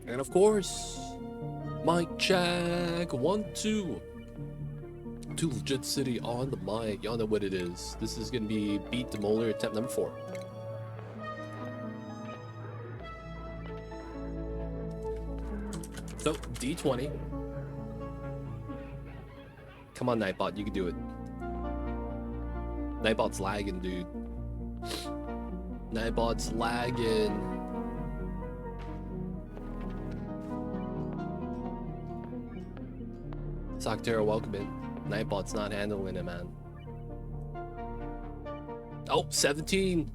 And of course, mic check, 1, 2. Too Legit City on the mic. Y'all know what it is. This is gonna be Beat Demolier attempt number 4. So, D20. Come on, Nightbot, you can do it. Nightbot's lagging, dude. Nightbot's lagging. Soctera, welcome in. Nightbot's not handling it, man. Oh, 17.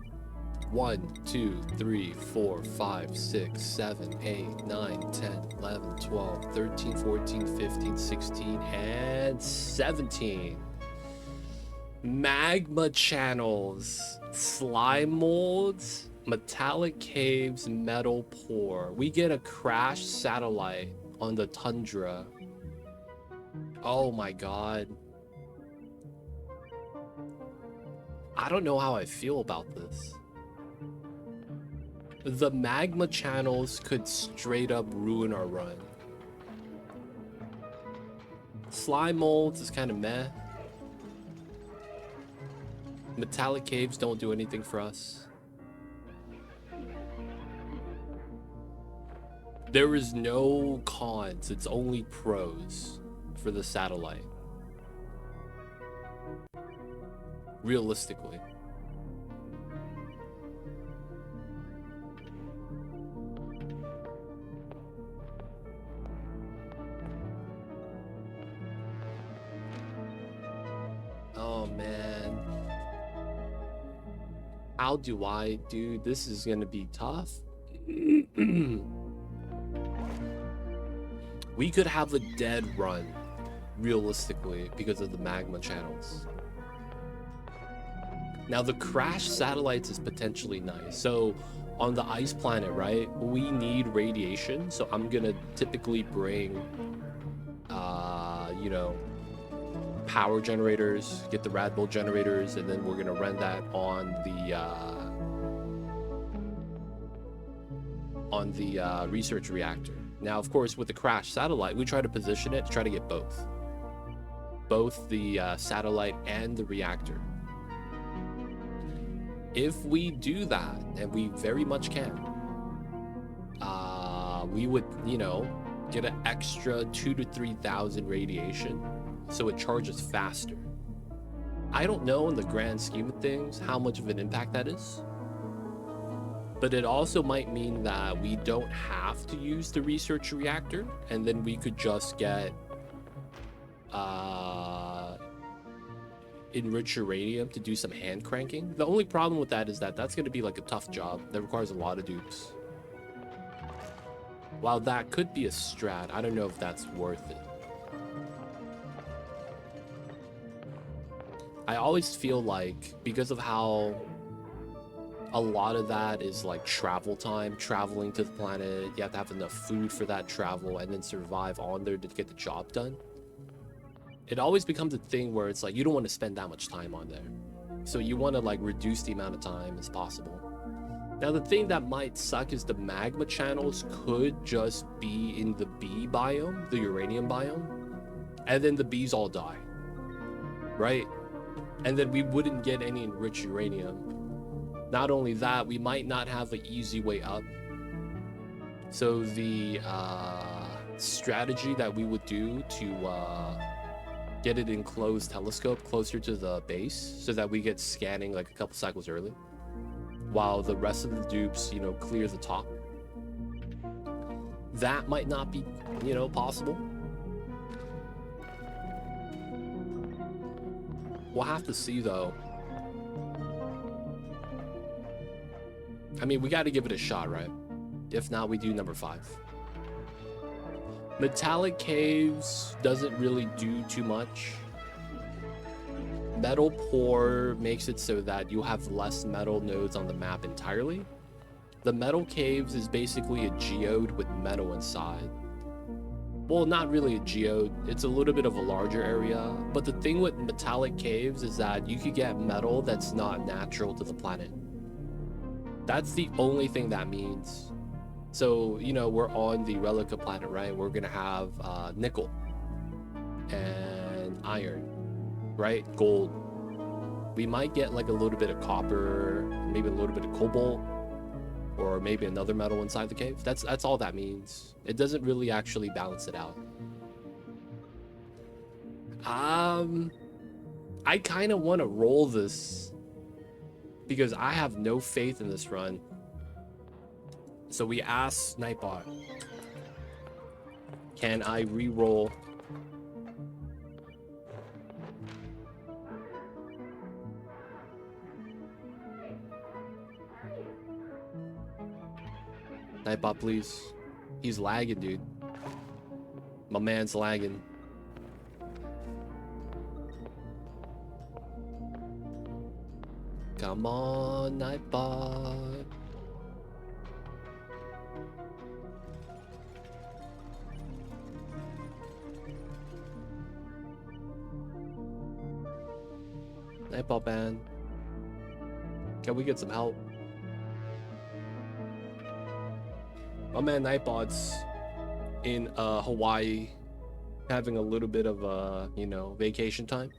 1, 2, 3, 4, 5, 6, 7, 8, 9, 10, 11, 12, 13, 14, 15, 16, and 17. Magma channels, slime molds, metallic caves, metal pour. We get a crashed satellite on the tundra. Oh my god. I don't know how I feel about this. The magma channels could straight up ruin our run. Slime molds is kind of meh. Metallic caves don't do anything for us. There is no cons, it's only pros for the satellite. Realistically. Oh man. How do I do? This is gonna be tough. We could have a dead run, realistically, because of the magma channels. Now the crashed satellites is potentially nice. So on the ice planet, right, we need radiation. So I'm gonna typically bring, you know, power generators, get the Rad Bull generators, and then we're gonna run that on the research reactor. Now, of course, with the crashed satellite, we try to position it to try to get both the satellite and the reactor. If we do that, and we very much can, we would, you know, get an extra 2,000 to 3,000 radiation, so it charges faster. I don't know in the grand scheme of things how much of an impact that is, but it also might mean that we don't have to use the research reactor, and then we could just get enriched uranium to do some hand cranking. The only problem with that is that that's going to be like a tough job that requires a lot of dupes. While that could be a strat, I don't know if that's worth it. I always feel like, because of how a lot of that is like travel time, traveling to the planet, you have to have enough food for that travel and then survive on there to get the job done. It always becomes a thing where it's like you don't want to spend that much time on there, so you want to like reduce the amount of time as possible. Now the thing that might suck is the magma channels could just be in the B biome, the uranium biome, and then the bees all die, right? And then we wouldn't get any enriched uranium. Not only that, we might not have an easy way up. So the strategy that we would do to get an enclosed telescope closer to the base so that we get scanning like a couple cycles early, while the rest of the dupes, you know, clear the top. That might not be, you know, possible. We'll have to see though. I mean, we got to give it a shot, right? If not, we do number 5. Metallic caves doesn't really do too much. Metal pour makes it so that you have less metal nodes on the map entirely. The metal caves is basically a geode with metal inside. Well, not really a geode, it's a little bit of a larger area, but the thing with metallic caves is that you could get metal that's not natural to the planet. That's the only thing that means. So, you know, we're on the Relica planet, right? We're gonna have nickel and iron, right? Gold. We might get like a little bit of copper, maybe a little bit of cobalt, or maybe another metal inside the cave. That's all that means. It doesn't really actually balance it out. I kind of want to roll this because I have no faith in this run. So we asked Nightbot, can I re-roll? Nightbot, please. He's lagging, dude. My man's lagging. Come on, Nightbot. Nightbot man. Can we get some help? My man Nightbot's in Hawaii having a little bit of you know, vacation time.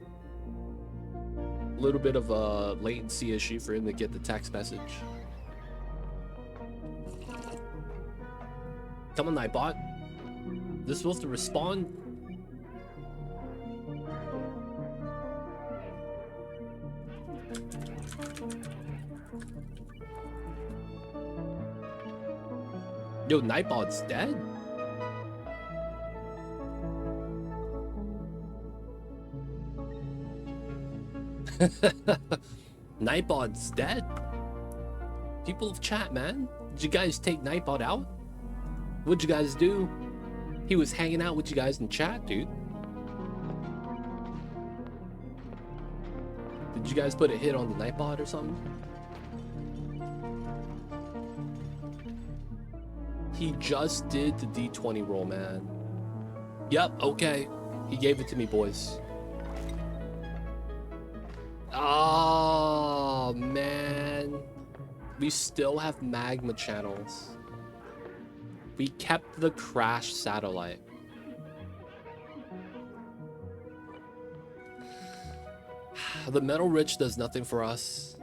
A little bit of a latency issue for him to get the text message. Come on, Nightbot. This is supposed to respond. Yo, Nightbot's dead? Nightbot's dead? People of chat, man. Did you guys take Nightbot out? What'd you guys do? He was hanging out with you guys in chat, dude. Did you guys put a hit on the Nightbot or something? He just did the D20 roll, man. Yep, okay. He gave it to me, boys. Oh, man. We still have magma channels. We kept the crashed satellite. The metal rich does nothing for us.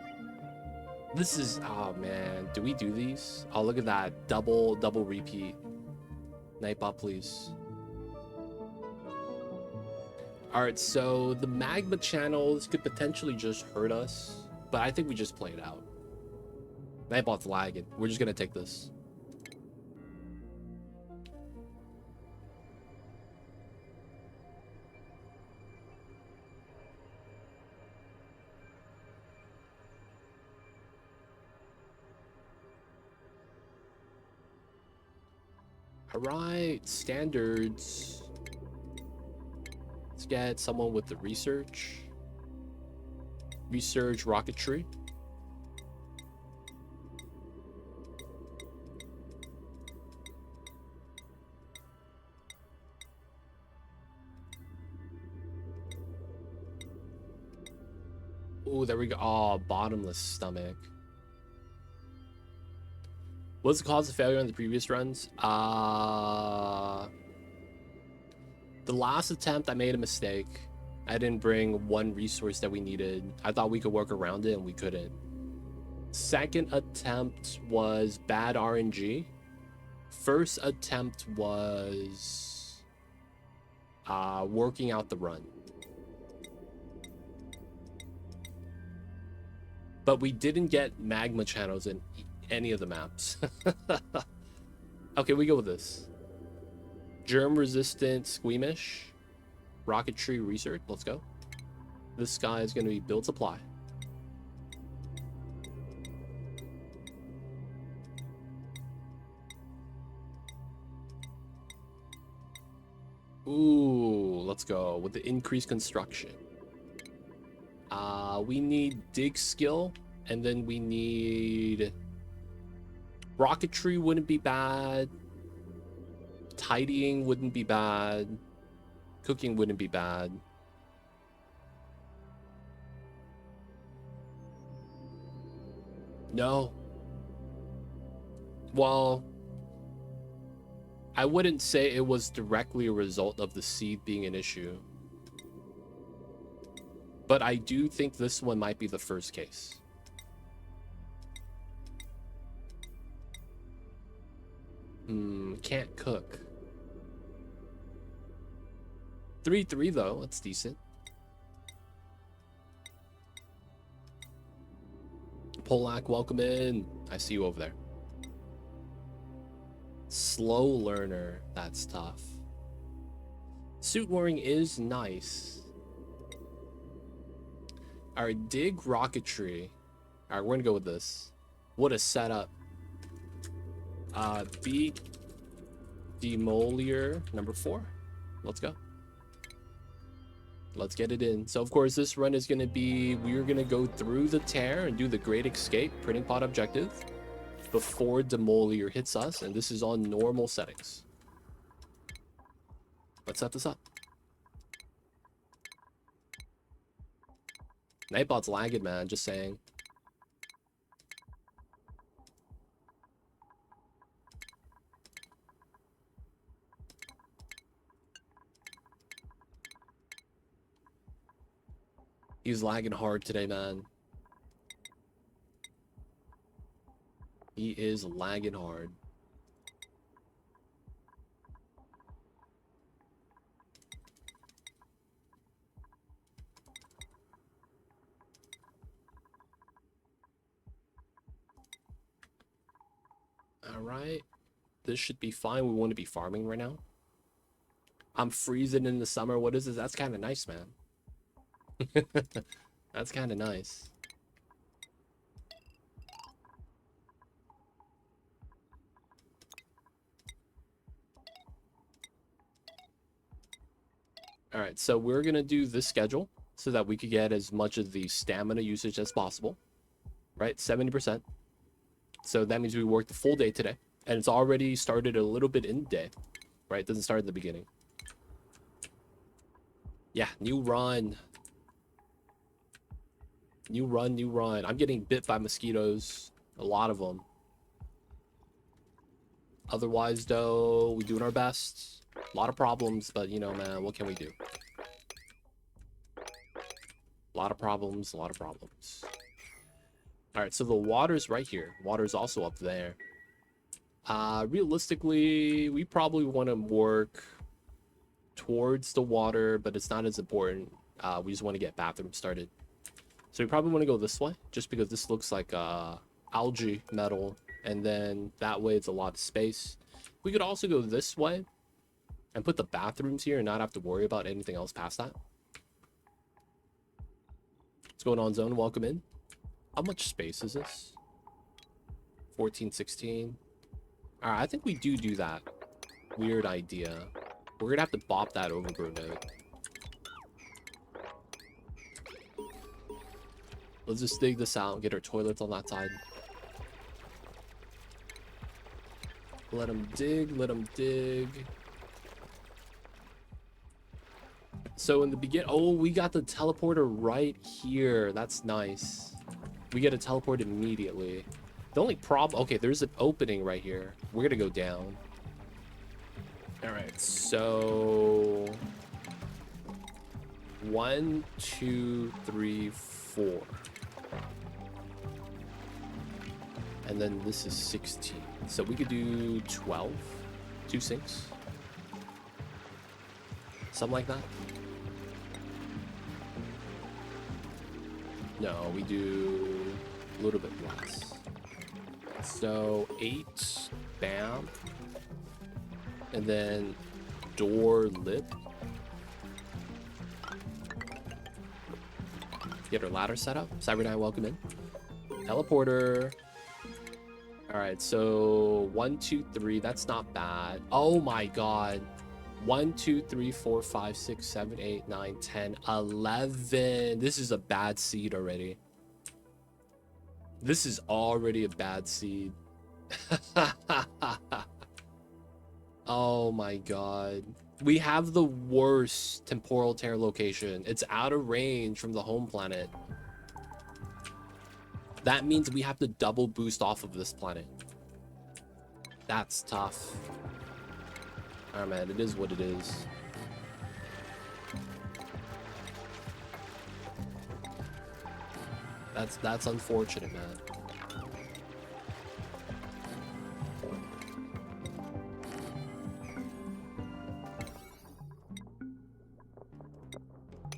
This is, oh man, do we do these? Oh, look at that, double repeat. Nightbot, please. All right, so the magma channels could potentially just hurt us, but I think we just play it out. Nightbot's lagging. We're just gonna take this. All right, standards. Let's get someone with the research. Research rocketry. Oh, there we go. Oh, bottomless stomach. What's the cause of failure on the previous runs? The last attempt, I made a mistake. I didn't bring one resource that we needed. I thought we could work around it, and we couldn't. Second attempt was bad RNG. First attempt was working out the run. But we didn't get magma channels in any of the maps. Okay, we go with this. Germ resistant squeamish. Rocketry research. Let's go. This guy is going to be build supply. Ooh, let's go with the increased construction. We need dig skill, and then we need rocketry. Wouldn't be bad. Tidying wouldn't be bad. Cooking wouldn't be bad. No. Well, I wouldn't say it was directly a result of the seed being an issue. But I do think this one might be the first case. Can't cook. 3-3 though, that's decent. Polak, welcome in. I see you over there. Slow learner, that's tough. Suit wearing is nice. Alright, dig rocketry. Alright, we're gonna go with this. What a setup. Beat Demolier number 4. Let's go. Let's get it in. So of course this run is going to be, we're going to go through the tear and do the great escape printing pod objective before Demolier hits us, and this is on normal settings. Let's set this up. Nightbot's lagging, man, just saying. He's lagging hard today, man. He is lagging hard. All right. This should be fine. We want to be farming right now. I'm freezing in the summer. What is this? That's kind of nice, man. That's kind of nice. All right, so we're gonna do this schedule so that we could get as much of the stamina usage as possible, right? 70%. So that means we worked the full day today, and it's already started a little bit in the day, right? It doesn't start at the beginning. Yeah, new run. New run, new run. I'm getting bit by mosquitoes. A lot of them. Otherwise, though, we're doing our best. A lot of problems, but, you know, man, what can we do? A lot of problems, a lot of problems. All right, so the water's right here. Water's also up there. Realistically, we probably want to work towards the water, but it's not as important. We just want to get bathroom started. So we probably want to go this way, just because this looks like algae metal, and then that way it's a lot of space. We could also go this way and put the bathrooms here and not have to worry about anything else past that. What's going on, Zone? Welcome in. How much space is this? 14, 16. All right, I think we do that. Weird idea. We're gonna have to bop that overgrown node. Let's just dig this out and get our toilets on that side. Let them dig, let them dig. So in the beginning, oh, we got the teleporter right here. That's nice. We get a teleport immediately. The only problem, okay, there's an opening right here. We're gonna go down. All right, so 1, 2, 3, 4. And then this is 16. So we could do 12, 2 sinks. Something like that. No, we do a little bit less. So 8, bam. And then door lip. Get our ladder set up. Cyber9, welcome in. Teleporter. All right, so 1, 2, 3. That's not bad. Oh my god. 1, 2, 3, 4, 5, 6, 7, 8, 9, 10, 11. This is a bad seed already. This is already a bad seed. Oh my god. We have the worst temporal tear location. It's out of range from the home planet. That means we have to double boost off of this planet. That's tough. Alright, man, it is what it is. That's unfortunate, man.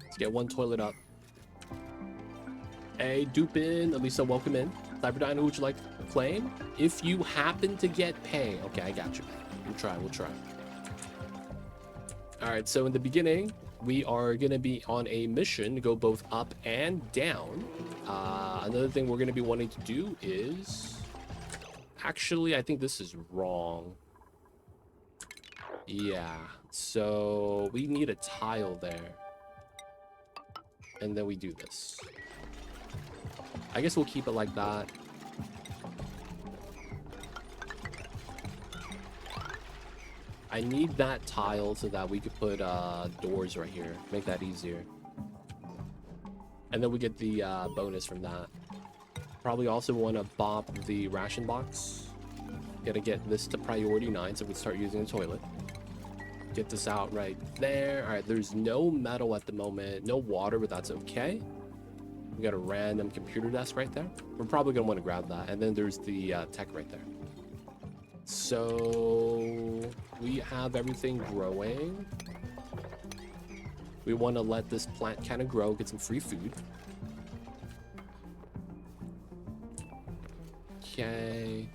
Let's get one toilet up. Hey, Dupin, Elisa, welcome in. Cyberdino, who would you like to claim? If you happen to get pay. Okay, I got you. We'll try. Alright, so in the beginning, we are going to be on a mission to go both up and down. Another thing we're going to be wanting to do is... Actually, I think this is wrong. Yeah, so we need a tile there. And then we do this. I guess we'll keep it like that. I need that tile so that we could put doors right here. Make that easier. And then we get the bonus from that. Probably also want to bop the ration box. Gotta get this to priority 9 so we can start using the toilet. Get this out right there. Alright, there's no metal at the moment. No water, but that's okay. We got a random computer desk right there. We're probably going to want to grab that. And then there's the tech right there. So we have everything growing. We want to let this plant kind of grow, get some free food. Okay.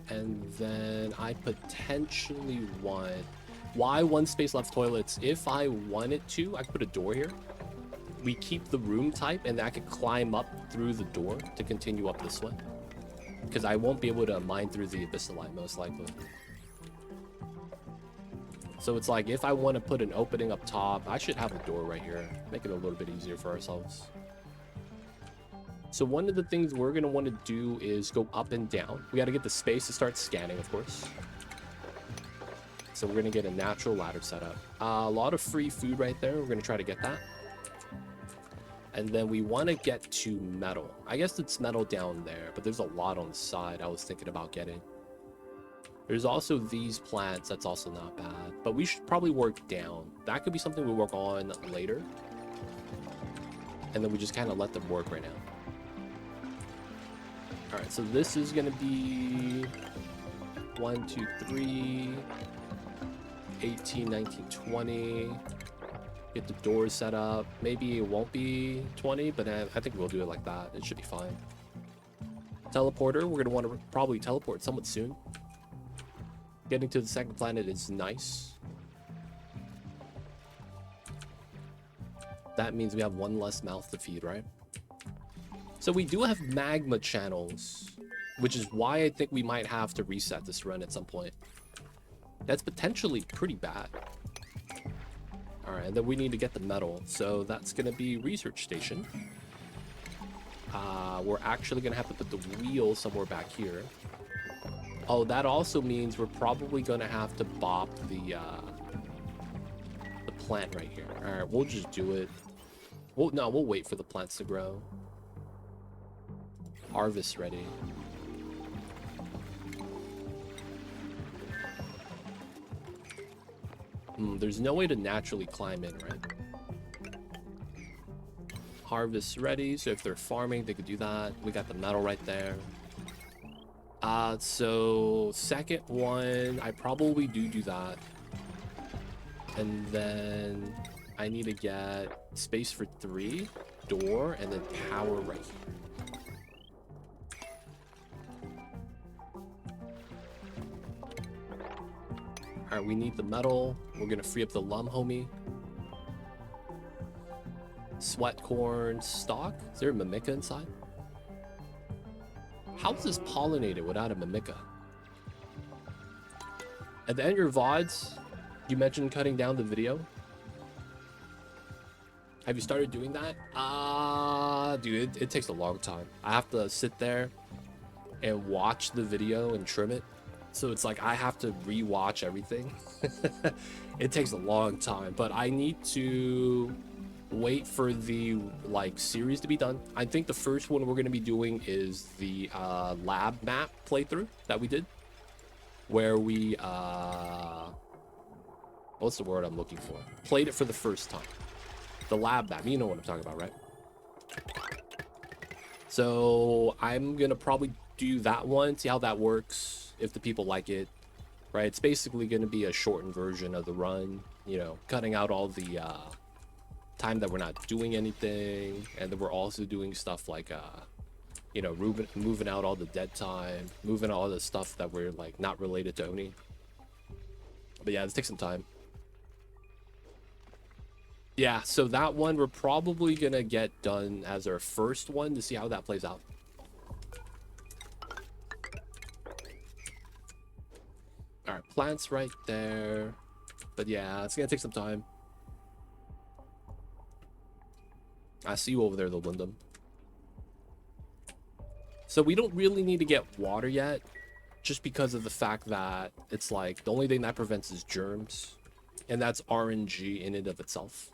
And then I potentially want... Why one space left toilets? If I wanted to, I could put a door here. We keep the room type, and I could climb up through the door to continue up this way. Because I won't be able to mine through the abyssalite, most likely. So it's like, if I want to put an opening up top, I should have a door right here. Make it a little bit easier for ourselves. So one of the things we're going to want to do is go up and down. We got to get the space to start scanning, of course. So we're going to get a natural ladder set up. A lot of free food right there. We're going to try to get that. And then we want to get to metal. I guess it's metal down there, but there's a lot on the side I was thinking about getting. There's also these plants. That's also not bad. But we should probably work down. That could be something we work on later. And then we just kind of let them work right now. Alright, so this is going to be 1, 2, 3, 18, 19, 20. Get the doors set up. Maybe it won't be 20, but I think we'll do it like that. It should be fine. Teleporter, we're going to want to probably teleport somewhat soon. Getting to the second planet is nice. That means we have one less mouth to feed, right? So we do have magma channels, which is why I think we might have to reset this run at some point. That's potentially pretty bad. All right, and then we need to get the metal. So that's going to be research station. We're actually going to have to put the wheel somewhere back here. Oh, that also means we're probably going to have to bop the plant right here. All right, we'll just do it. We'll wait for the plants to grow. Harvest ready. There's no way to naturally climb in, right? Harvest ready, so if they're farming, they could do that. We got the metal right there. So second one, I probably do that. And then I need to get space for 3, door, and then power right here. Alright, we need the metal. We're gonna free up the lum, homie. Sweat corn stalk. Is there a mimica inside? How is this pollinated without a mimica? At the end of your VODs, you mentioned cutting down the video. Have you started doing that? Dude, it takes a long time. I have to sit there and watch the video and trim it. So it's like I have to rewatch everything. It takes a long time, but I need to wait for the series to be done. I think the first one we're going to be doing is the lab map playthrough that we did, where we what's the word I'm looking for? Played it for the first time. The lab map, you know what I'm talking about, right? So I'm gonna probably do that one, see how that works, if the people like it, right? It's basically gonna be a shortened version of the run, you know, cutting out all the time that we're not doing anything, and then we're also doing stuff like you know, moving out all the dead time, moving out all the stuff that we're like not related to Oni. But yeah, this takes some time. Yeah, so that one we're probably gonna get done as our first one to see how that plays out. All right, plants right there. But yeah, it's gonna take some time. I see you over there, though, Wyndham. So we don't really need to get water yet, just because of the fact that it's like the only thing that prevents is germs, and that's RNG in and of itself.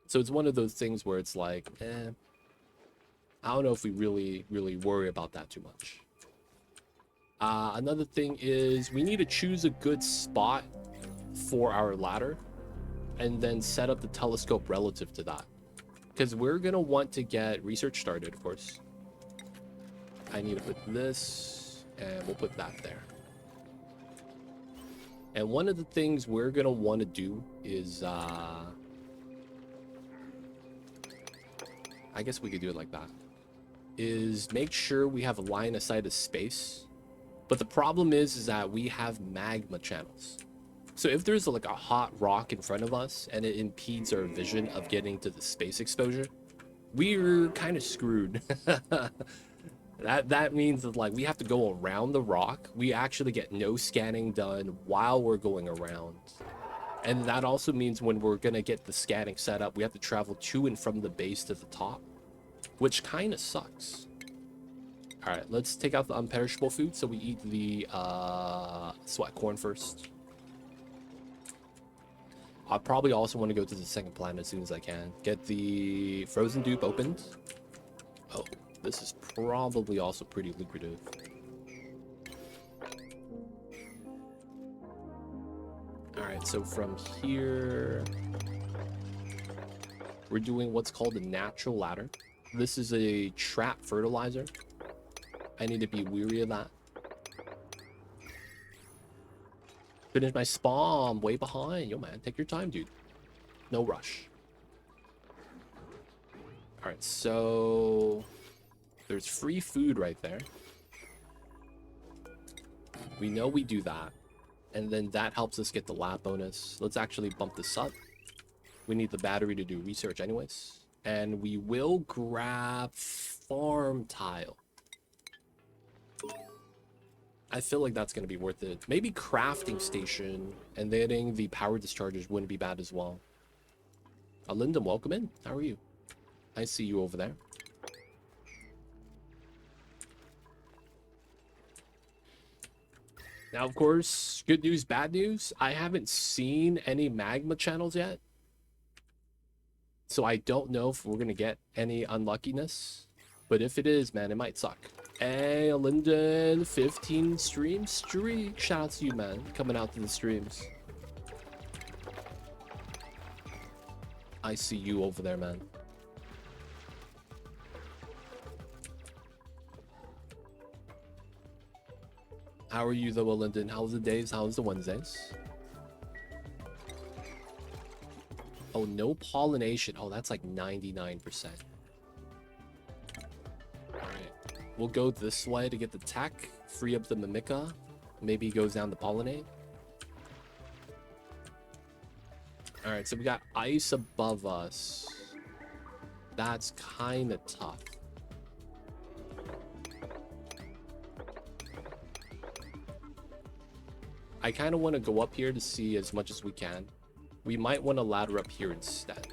So it's one of those things where it's like, I don't know if we really worry about that too much. Another thing is we need to choose a good spot for our ladder and then set up the telescope relative to that, because we're going to want to get research started, of course. I need to put this, and we'll put that there. And one of the things we're going to want to do is, I guess we could do it like that, is make sure we have a line of sight of space. But the problem is that we have magma channels. So if there's like a hot rock in front of us and it impedes our vision of getting to the space exposure, we're kind of screwed. That means that like we have to go around the rock. We actually get no scanning done while we're going around. And that also means when we're gonna get the scanning set up, we have to travel to and from the base to the top, which kind of sucks. All right, let's take out the unperishable food so we eat the sweat corn first. I probably also want to go to the second planet as soon as I can. Get the frozen dupe opened. Oh, this is probably also pretty lucrative. All right, so from here, we're doing what's called a natural ladder. This is a trap fertilizer. I need to be weary of that. Finish my spawn, way behind. Yo, man, take your time, dude. No rush. All right, so there's free food right there. We know we do that. And then that helps us get the lab bonus. Let's actually bump this up. We need the battery to do research anyways. And we will grab farm tile. I feel like that's going to be worth it. Maybe crafting station and then the power dischargers wouldn't be bad as well. Lyndon, welcome in. How are you? I see you over there. Now, of course, good news, bad news. I haven't seen any magma channels yet. So I don't know if we're going to get any unluckiness. But if it is, man, it might suck. Hey, Lyndon, 15 stream streak. Shout out to you, man, coming out to the streams. I see you over there, man. How are you, though, Lyndon? How's the days? How's the Wednesdays? Oh, no pollination. Oh, that's like 99%. We'll go this way to get the tech, free up the Mimica. Maybe he goes down to pollinate. All right, so we got ice above us. That's kind of tough. I kind of want to go up here to see as much as we can. We might want to ladder up here instead.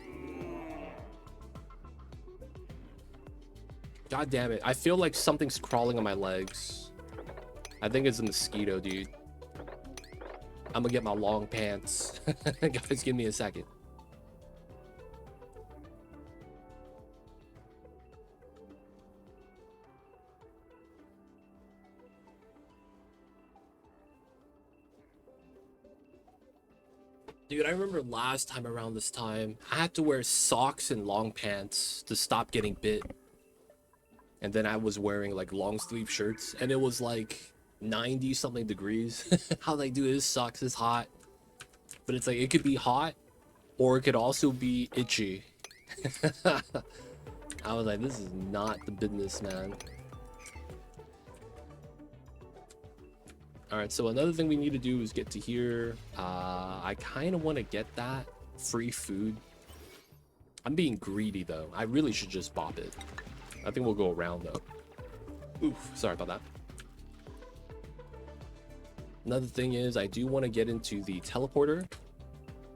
God damn it. I feel like something's crawling on my legs. I think it's a mosquito, dude. I'm gonna get my long pants. Guys, give me a second. Dude, I remember last time around this time, I had to wear socks and long pants to stop getting bit. And then I was wearing like long sleeve shirts, and it was like 90 something degrees. How they do this sucks, it's hot. But it's like it could be hot or it could also be itchy. I was like, this is not the business, man. All right, so another thing we need to do is get to here. I kind of want to get that free food. I'm being greedy though. I really should just bop it. I think we'll go around though. Oof, sorry about that. Another thing is I do want to get into the teleporter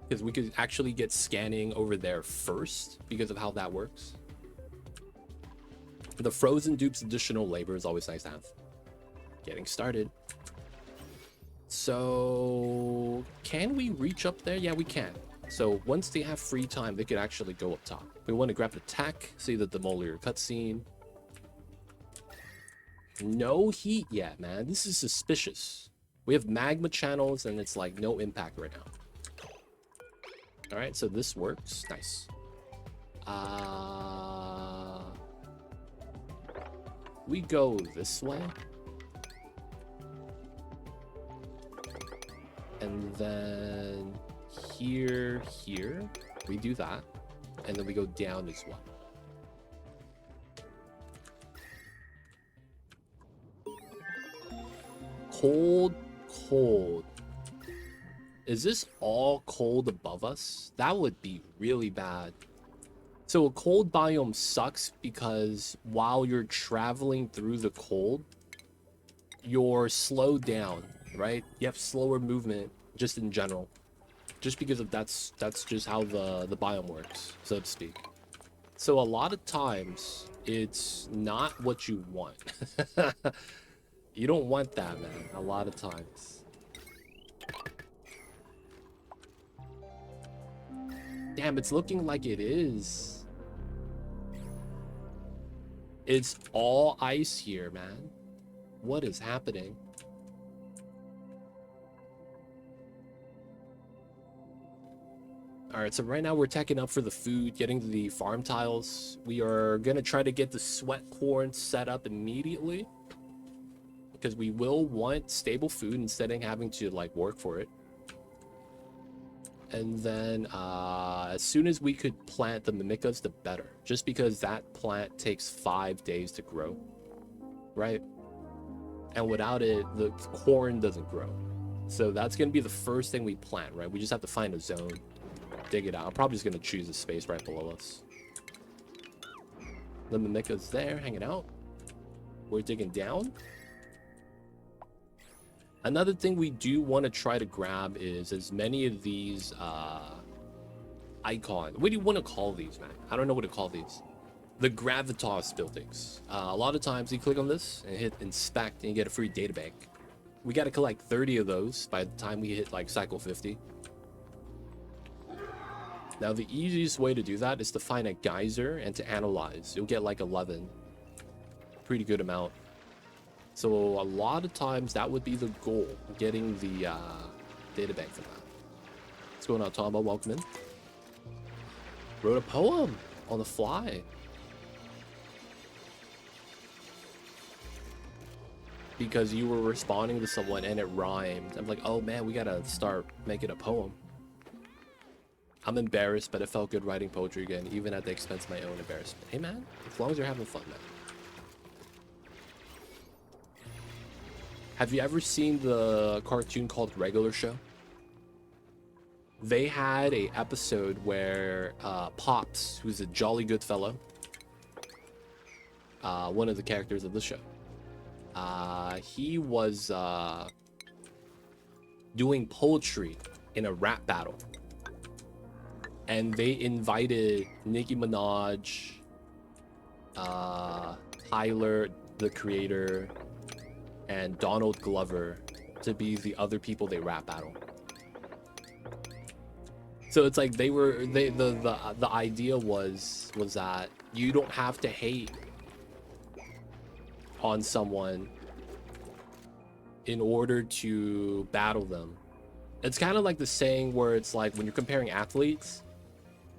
because we could actually get scanning over there first because of how that works. The frozen dupes additional labor is always nice to have. Getting started. So can we reach up there? Yeah, we can. So once they have free time, they could actually go up top. We want to grab the tech, see the Demolier cutscene. No heat yet, man. This is suspicious. We have magma channels and it's like no impact right now. All right, so this works. Nice. We go this way. And then here, we do that. And then we go down as well. Cold. Is this all cold above us? That would be really bad. So a cold biome sucks because while you're traveling through the cold, you're slowed down, right? You have slower movement just in general. Just because of that's just how the biome works, so to speak. So a lot of times it's not what you want. You don't want that, man, a lot of times. Damn, it's looking like it is. It's all ice here, man. What is happening? All right, so right now we're teching up for the food, getting to the farm tiles. We are gonna try to get the sweat corn set up immediately because we will want stable food instead of having to like work for it. And then as soon as we could plant the mimicas, the better, just because that plant takes 5 days to grow, right? And without it, the corn doesn't grow. So that's gonna be the first thing we plant, right? We just have to find a zone, dig it out. I'm probably just gonna choose a space right below us. The mimica's there, hanging out. We're digging down. Another thing we do want to try to grab is as many of these icon. What do you want to call these, man? I don't know what to call these. The gravitas buildings. A lot of times you click on this and hit inspect and you get a free data bank. We got to collect 30 of those by the time we hit like cycle 50. Now the easiest way to do that is to find a geyser and to analyze. You'll get like 11. Pretty good amount. So a lot of times that would be the goal, getting the data bank for that. What's going on, Tombo? Welcome in. Wrote a poem on the fly. Because you were responding to someone and it rhymed. I'm like, oh man, we gotta start making a poem. I'm embarrassed, but it felt good writing poetry again, even at the expense of my own embarrassment. Hey man, as long as you're having fun, man. Have you ever seen the cartoon called Regular Show? They had a episode where Pops, who's a jolly good fellow, one of the characters of the show, he was doing poetry in a rap battle. And they invited Nicki Minaj, Tyler, the creator, and Donald Glover to be the other people they rap battle. So it's like the idea was that you don't have to hate on someone in order to battle them. It's kind of like the saying where it's like when you're comparing athletes,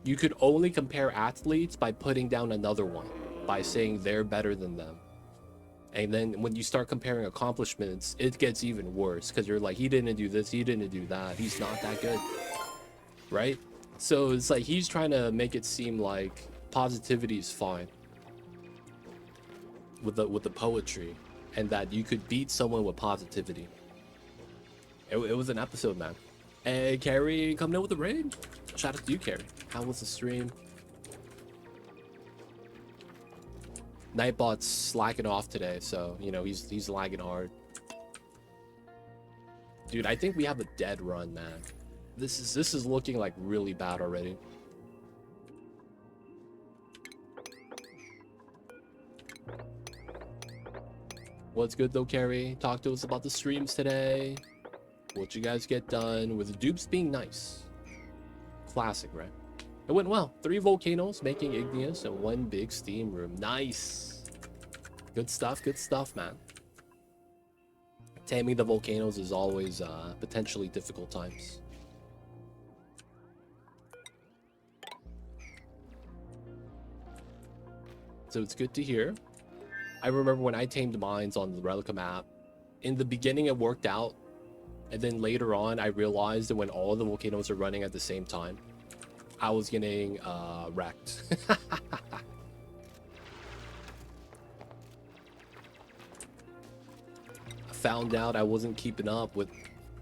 you could only compare athletes by putting down another one, by saying they're better than them. And then when you start comparing accomplishments, it gets even worse because you're like, he didn't do this, he didn't do that, he's not that good, right? So it's like he's trying to make it seem like positivity is fine with the poetry, and that you could beat someone with positivity. It was an episode, man. Hey, Carrie, coming in with the raid. Shout out to you, Carrie. How was the stream? Nightbot's slacking off today, so you know he's lagging hard. Dude, I think we have a dead run, man. This is looking like really bad already. What's good though, Carrie? Talk to us about the streams today. What you guys get done with the dupes being nice. Classic, right? It went well. 3 volcanoes making igneous and 1 big steam room. Nice. Good stuff, man. Taming the volcanoes is always potentially difficult times. So it's good to hear. I remember when I tamed mines on the Relica map, in the beginning it worked out, and then later on I realized that when all the volcanoes are running at the same time, I was getting wrecked. I found out I wasn't keeping up with,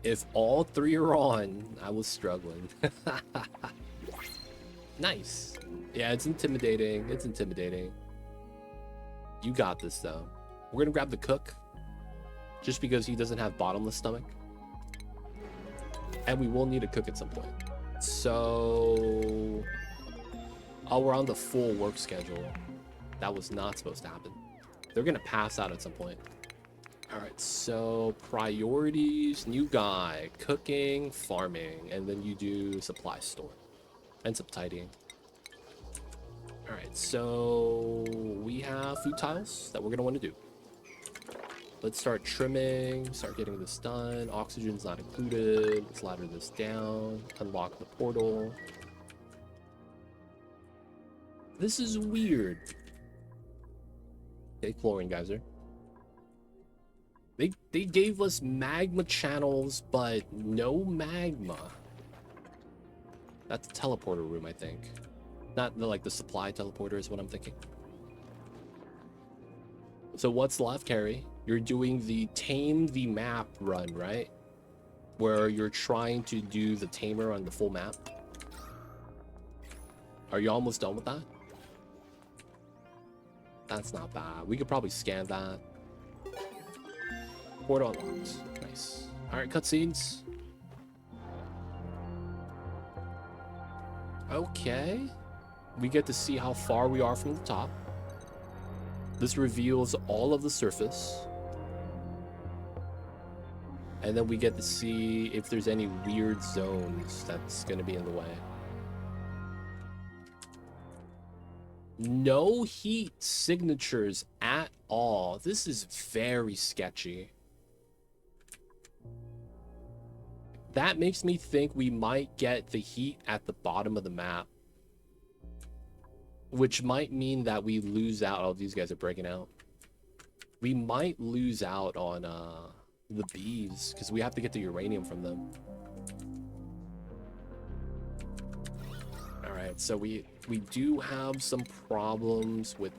if all 3 are on, I was struggling. Nice. Yeah, it's intimidating. It's intimidating. You got this though. We're gonna grab the cook just because he doesn't have bottomless stomach, and we will need a cook at some point. So we're on the full work schedule. That was not supposed to happen. They're gonna pass out at some point. All right, so priorities: new guy, cooking, farming, and then you do supply store and some tidying. All right, so we have food tiles that we're gonna want to do. Let's start trimming, start getting this done. Oxygen's not included. Let's ladder this down, unlock the portal. This is weird. Okay, chlorine geyser. They gave us magma channels, but no magma. That's a teleporter room, I think. Not like the supply teleporter is what I'm thinking. So what's left, Carrie? You're doing the tame the map run, right? Where you're trying to do the tamer on the full map. Are you almost done with that? That's not bad. We could probably scan that. Portal unlocked. Nice. All right, cutscenes. Okay. We get to see how far we are from the top. This reveals all of the surface. And then we get to see if there's any weird zones that's going to be in the way. No heat signatures at all. This is very sketchy. That makes me think we might get the heat at the bottom of the map, which might mean that we lose out. Oh, these guys are breaking out. We might lose out on the bees because we have to get the uranium from them. All right, so we do have some problems with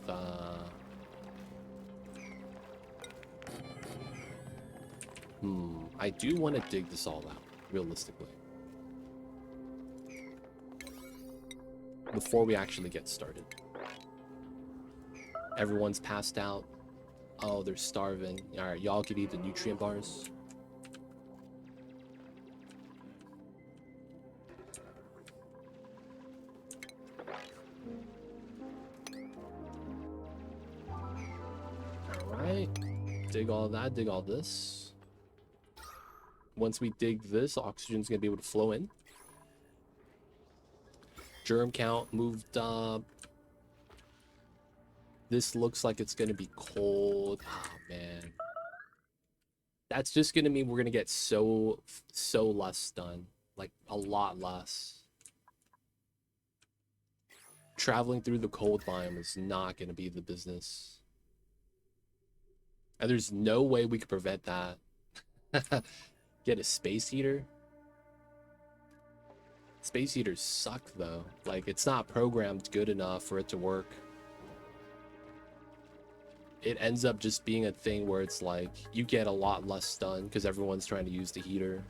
I do want to dig this all out realistically before we actually get started. Everyone's passed out. Oh, they're starving. All right, y'all could eat the nutrient bars. All right, dig all that, dig all this. Once we dig this, oxygen's gonna be able to flow in. Germ count moved up. This looks like it's gonna be cold. Oh man. That's just gonna mean we're gonna get so less done. Like, a lot less. Traveling through the cold biome is not gonna be the business. And there's no way we could prevent that. Get a space heater? Space heaters suck, though. Like, it's not programmed good enough for it to work. It ends up just being a thing where it's like, you get a lot less done because everyone's trying to use the heater.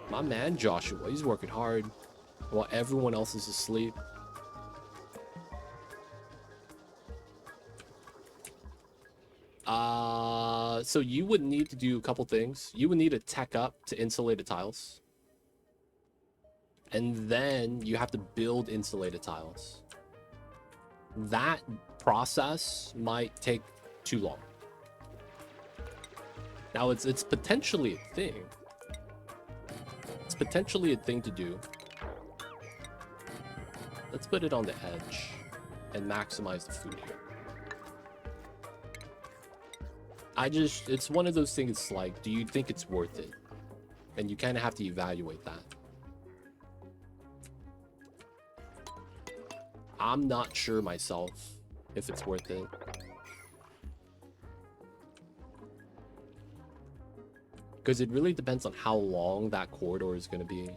My man Joshua, he's working hard while everyone else is asleep. So you would need to do a couple things. You would need to tech up to insulated tiles. And then you have to build insulated tiles. That process might take too long. Now it's potentially a thing. It's potentially a thing to do. Let's put it on the edge and maximize the food here. It's one of those things, like, do you think it's worth it? And you kind of have to evaluate that. I'm not sure myself if it's worth it. Because it really depends on how long that corridor is going to be.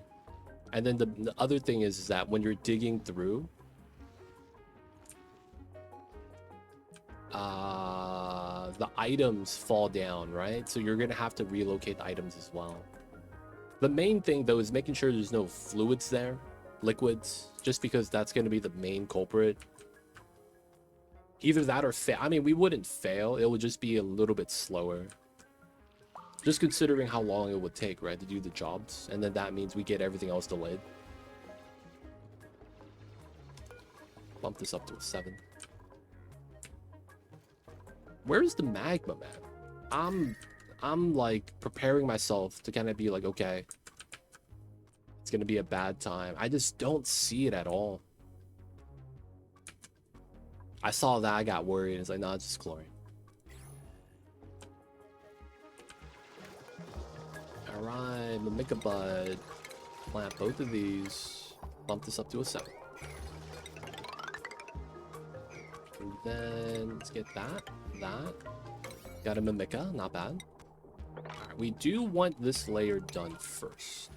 And then the other thing is that when you're digging through, the items fall down, right? So you're going to have to relocate the items as well. The main thing, though, is making sure there's no fluids there, liquids, just because that's going to be the main culprit. Either that or fail. I mean, we wouldn't fail. It would just be a little bit slower. Just considering how long it would take, right, to do the jobs. And then that means we get everything else delayed. Bump this up to a 7. Where's the magma, man? I'm like preparing myself to kind of be like, okay, it's gonna be a bad time. I just don't see it at all. I saw that, I got worried. It's like, nah, it's just chlorine. All right, Mimica Bud. Plant both of these. Bump this up to a 7. And then let's get that. Got a Mimica, not bad. Alright, we do want this layer done first.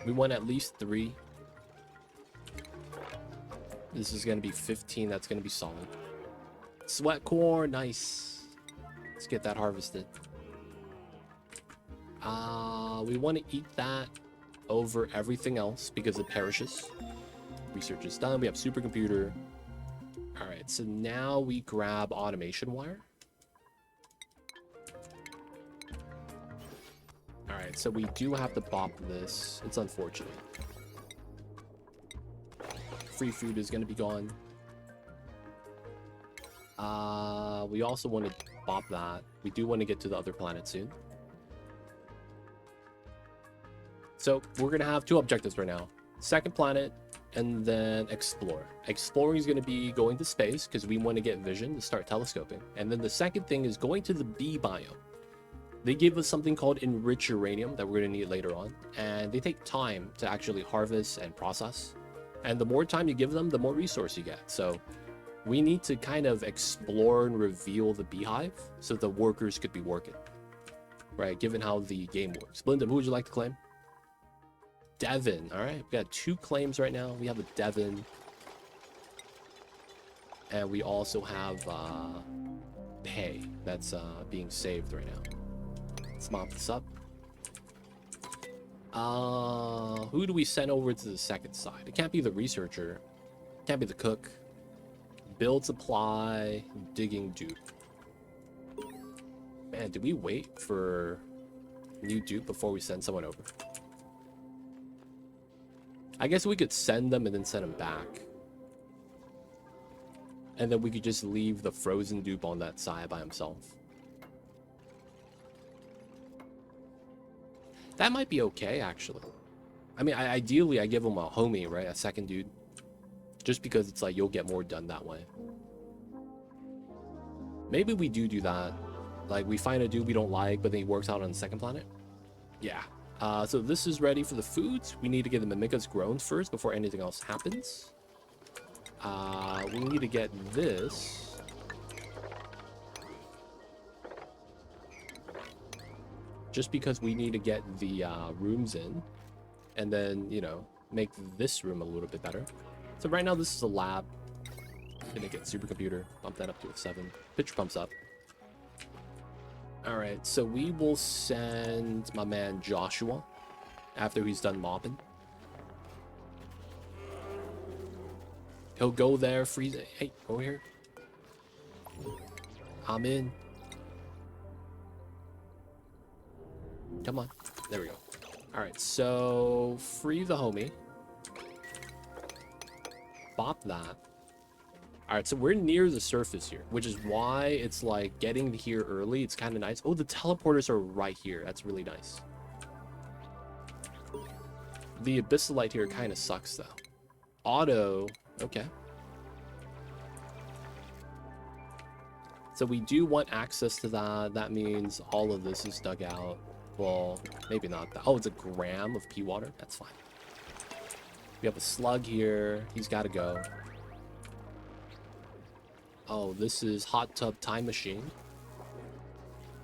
We want at least 3. This is going to be 15. That's going to be solid. Sweat corn, nice. Let's get that harvested. We want to eat that over everything else because it perishes. Research is done. We have supercomputer. All right, so now we grab automation wire. All right, so we do have to bop this. It's unfortunate. Free food is going to be gone. We also want to bop that. We do want to get to the other planet soon. So we're going to have 2 objectives right now. Second planet, and then explore. Exploring is going to be going to space because we want to get vision to start telescoping. And then the second thing is going to the bee biome. They give us something called enriched uranium that we're going to need later on. And they take time to actually harvest and process. And the more time you give them, the more resource you get. So we need to kind of explore and reveal the beehive so the workers could be working. Right, given how the game works. Belinda, who would you like to claim? Devin. All right, we got 2 claims right now. We have a Devin, and we also have Pay that's being saved right now. Let's mop this up. Who do we send over to the second side? It can't be the researcher. It can't be the cook. Build supply, digging dupe. Man, did we wait for new dupe before we send someone over? I guess we could send them and then send them back. And then we could just leave the frozen dupe on that side by himself. That might be okay, actually. I mean, ideally, I give him a homie, right? A second dude. Just because it's like, you'll get more done that way. Maybe we do that. Like, we find a dude we don't like, but then he works out on the second planet. Yeah. So this is ready for the foods. We need to get the Mimikas grown first before anything else happens. We need to get this. Just because we need to get the rooms in. And then, you know, make this room a little bit better. So right now this is a lab. Gonna get supercomputer. Bump that up to a 7. Pitch pumps up. Alright, so we will send my man Joshua after he's done mopping. He'll go there, freeze it. Hey, over here. I'm in. Come on. There we go. Alright, so free the homie. Bop that. Alright, so we're near the surface here, which is why it's like getting here early. It's kind of nice. Oh, the teleporters are right here. That's really nice. The abyssalite here kind of sucks, though. Auto. Okay. So we do want access to that. That means all of this is dug out. Well, maybe not that. Oh, it's a gram of pea water. That's fine. We have a slug here. He's got to go. Oh, this is hot tub time machine.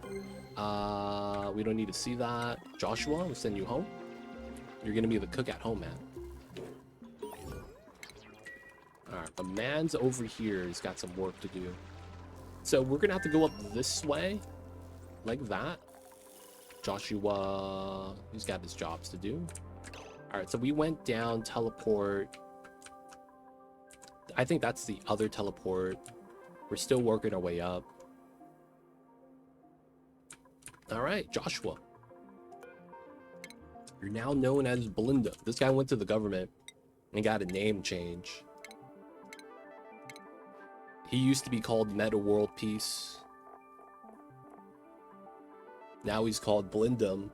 We don't need to see that. Joshua, we'll send you home. You're gonna be the cook at home, man. Alright, the man's over here. He's got some work to do. So we're gonna have to go up this way. Like that. Joshua, he's got his jobs to do. Alright, so we went down, teleport. I think that's the other teleport. We're still working our way up. Alright, Joshua. You're now known as Belinda. This guy went to the government and got a name change. He used to be called Meta World Peace. Now he's called Blindum.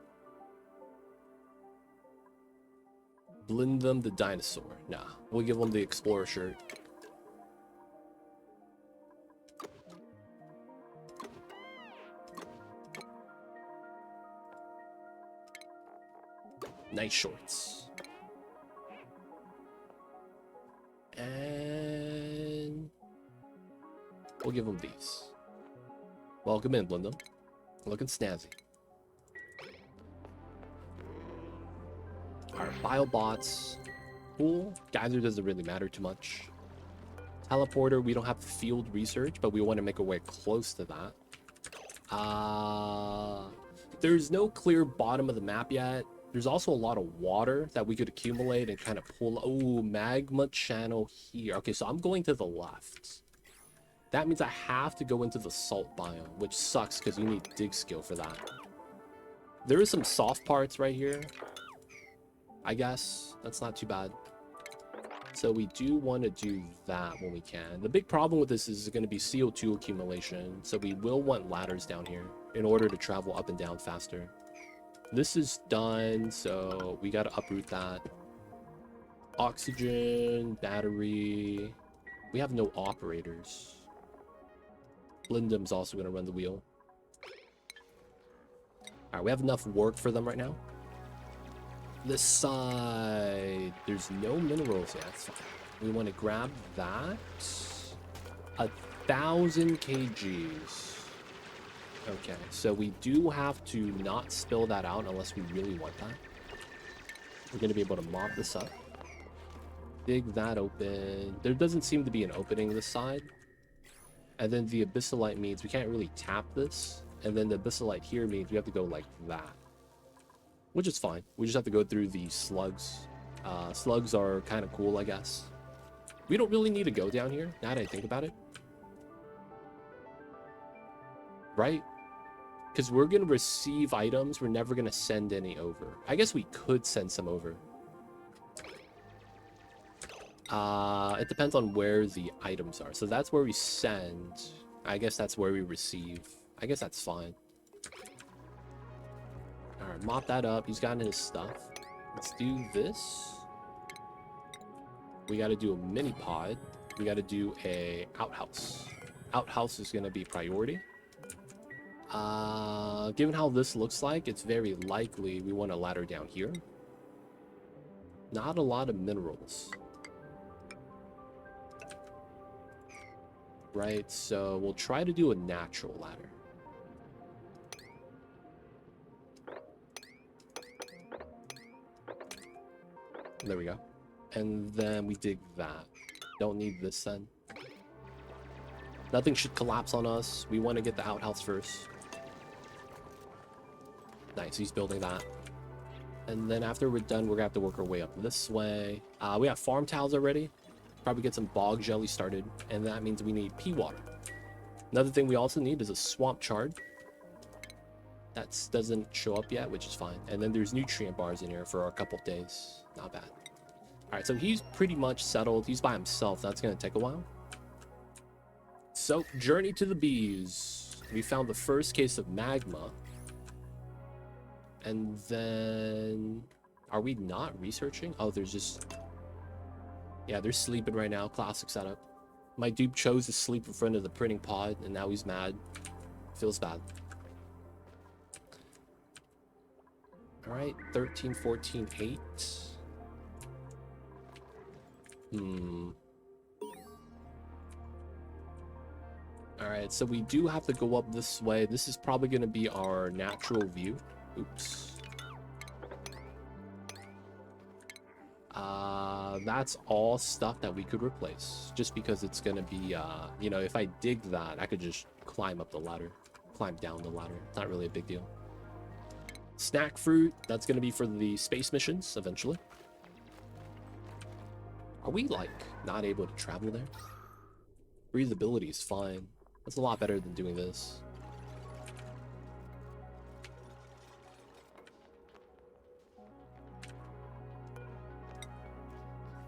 Blindum the dinosaur. Nah, we'll give him the explorer shirt. Nice shorts. And we'll give him these. Welcome in, Blindum. Looking snazzy. Our biobots. Cool. Geyser doesn't really matter too much. Teleporter, we don't have field research, but we want to make our way close to that. There's no clear bottom of the map yet. There's also a lot of water that we could accumulate and kind of pull. Oh, magma channel here. Okay, so I'm going to the left. That means I have to go into the salt biome, which sucks because you need dig skill for that. There is some soft parts right here. I guess that's not too bad. So we do want to do that when we can. The big problem with this is going to be CO2 accumulation. So we will want ladders down here in order to travel up and down faster. This is done, so we got to uproot that. Oxygen, battery. We have no operators. Blindum's also going to run the wheel. Alright, we have enough work for them right now. This side, there's no minerals yet. That's fine. We want to grab that. 1,000 kgs. Okay, so we do have to not spill that out unless we really want that. We're going to be able to mop this up. Dig that open. There doesn't seem to be an opening this side. And then the abyssalite means we can't really tap this. And then the abyssalite here means we have to go like that. Which is fine. We just have to go through the slugs. Slugs are kind of cool, I guess. We don't really need to go down here, now that I think about it. Right? Because we're going to receive items. We're never going to send any over. I guess we could send some over. It depends on where the items are. So that's where we send. I guess that's where we receive. I guess that's fine. Alright, mop that up. He's gotten his stuff. Let's do this. We got to do a mini pod. We got to do a outhouse. outhouse is going to be priority. Given how this looks like, it's very likely we want a ladder down here. Not a lot of minerals. Right, so we'll try to do a natural ladder. There we go. And then we dig that. Don't need this then. Nothing should collapse on us. We want to get the outhouse first. Nice, he's building that. And then after we're done, we're gonna have to work our way up this way. We have farm tiles already. Probably get some bog jelly started, and that means we need pea water. Another thing we also need is a swamp chard. That doesn't show up yet, which is fine. And then there's nutrient bars in here for a couple days. Not bad. All right, so he's pretty much settled. He's by himself. That's gonna take a while. So, journey to the bees. We found the first case of magma. And then... Are we not researching? Oh, there's just... Yeah, they're sleeping right now. Classic setup. My dude chose to sleep in front of the printing pod, and now he's mad. Feels bad. Alright, 13, 14, 8. Alright, so we do have to go up this way. This is probably going to be our natural view. Oops. That's all stuff that we could replace. Just because it's going to be, you know, if I dig that, I could just climb up the ladder. Climb down the ladder. Not really a big deal. Snack fruit, that's going to be for the space missions, eventually. Are we, like, not able to travel there? Breathability is fine. That's a lot better than doing this.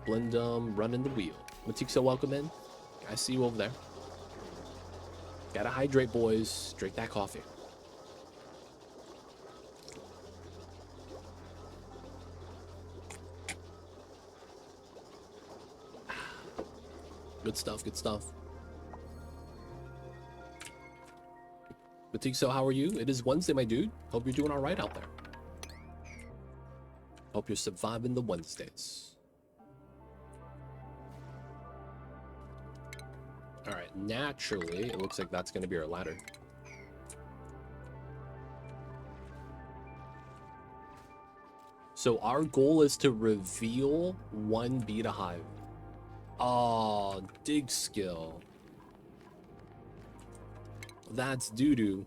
Blindum, running the wheel. Matikso, welcome in. I see you over there. Gotta hydrate, boys. Drink that coffee. Good stuff, good stuff. Matikso, how are you? It is Wednesday, my dude. Hope you're doing all right out there. Hope you're surviving the Wednesdays. All right, naturally, it looks like that's going to be our ladder. So our goal is to reveal one beta hive. Oh, dig skill. That's doo-doo.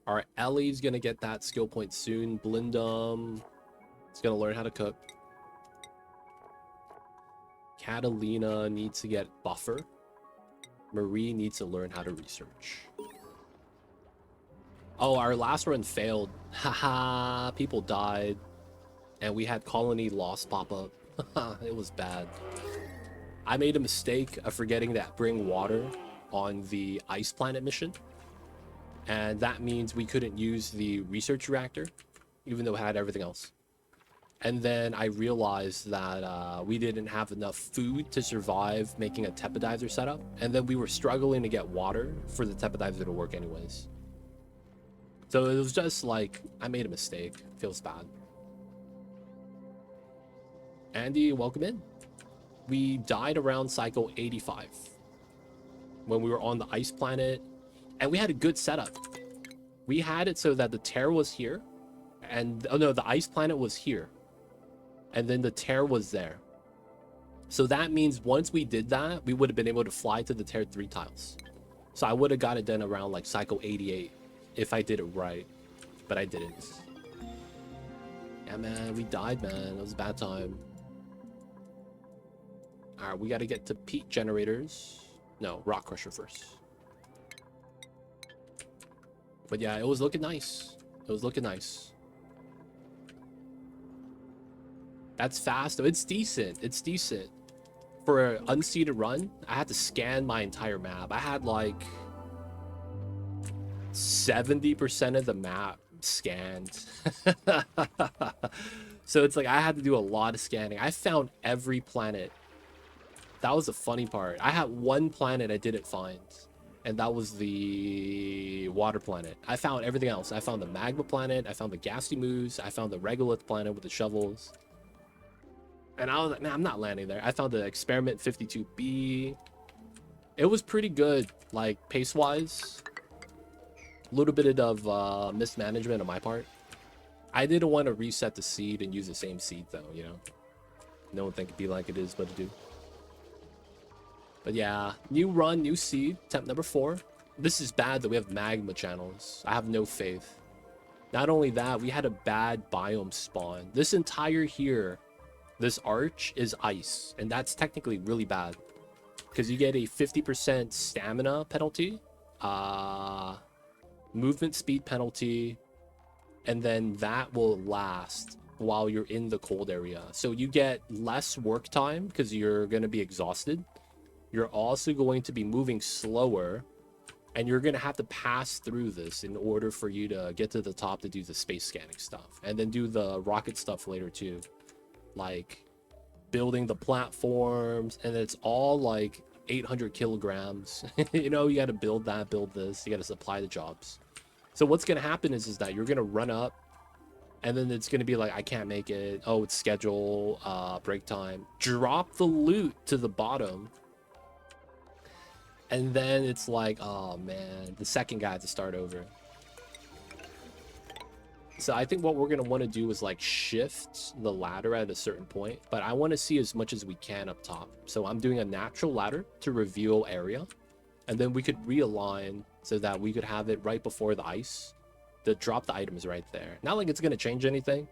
All right, Ellie's going to get that skill point soon. Blindum is going to learn how to cook. Catalina needs to get buffer. Marie needs to learn how to research. Oh, our last run failed. Haha, people died. And we had colony loss pop up. It was bad. I made a mistake of forgetting to bring water on the ice planet mission. And that means we couldn't use the research reactor, even though it had everything else. And then I realized that we didn't have enough food to survive making a tepodizer setup. And then we were struggling to get water for the tepodizer to work anyways. So it was just like, I made a mistake. Feels bad. Andy, welcome in. We died around cycle 85 when we were on the ice planet. And we had a good setup. We had it so that the tear was here. And, oh no, the ice planet was here. And then the tear was there. So that means once we did that, we would have been able to fly to the tear 3 tiles. So I would have got it done around like cycle 88 if I did it right. But I didn't. Yeah, man, we died, man. It was a bad time. Alright, we got to get to peat generators. No, rock crusher first. But yeah, it was looking nice. It was looking nice. That's fast, though. It's decent. It's decent. For an unseeded run, I had to scan my entire map. I had like 70% of the map scanned. So it's like I had to do a lot of scanning. I found every planet That was the funny part. I had one planet I didn't find, and that was the water planet. I found everything else. I found the magma planet. I found the gassy moose. I found the regolith planet with the shovels. And I was like, man, I'm not landing there. I found the experiment 52B. It was pretty good, like pace-wise. A little bit of mismanagement on my part. I didn't want to reset the seed and use the same seed though, you know. No one think it'd be like it is, but it do. But yeah, new run, new seed, attempt number 4. This is bad that we have magma channels. I have no faith. Not only that, we had a bad biome spawn. This entire here, this arch is ice, and that's technically really bad because you get a 50% stamina penalty, movement speed penalty, and then that will last while you're in the cold area. So you get less work time because you're going to be exhausted. You're also going to be moving slower, and you're going to have to pass through this in order for you to get to the top to do the space scanning stuff, and then do the rocket stuff later too, like building the platforms, and it's all like 800 kilograms. You know, you got to build that, build this, you got to supply the jobs. So what's going to happen is that you're going to run up, and then it's going to be like, I can't make it. Oh, it's schedule, break time. Drop the loot to the bottom. And then it's like, oh man, the second guy had to start over. So I think what we're going to want to do is like shift the ladder at a certain point. But I want to see as much as we can up top. So I'm doing a natural ladder to reveal area. And then we could realign so that we could have it right before the ice. The drop the items right there. Not like it's going to change anything,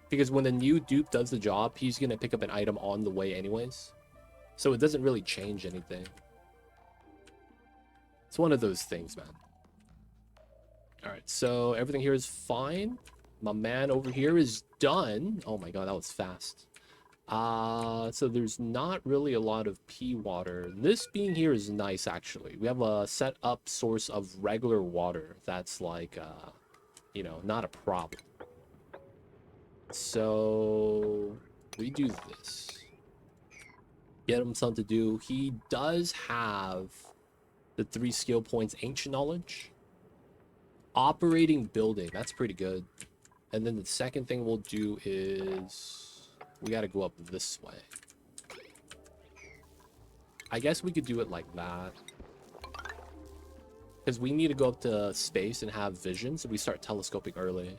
because when the new dupe does the job, he's going to pick up an item on the way anyways. So it doesn't really change anything. It's one of those things, man. All right, so everything here is fine. My man over here is done. Oh my god, that was fast. So there's not really a lot of pea water. This being here is nice, actually. We have a set up source of regular water that's like, you know, not a problem. So we do this. Get him something to do. He does have the 3 skill points: ancient knowledge, operating building. That's pretty good. And then the second thing we'll do is we got to go up this way. I guess we could do it like that, because we need to go up to space and have vision, so we start telescoping early.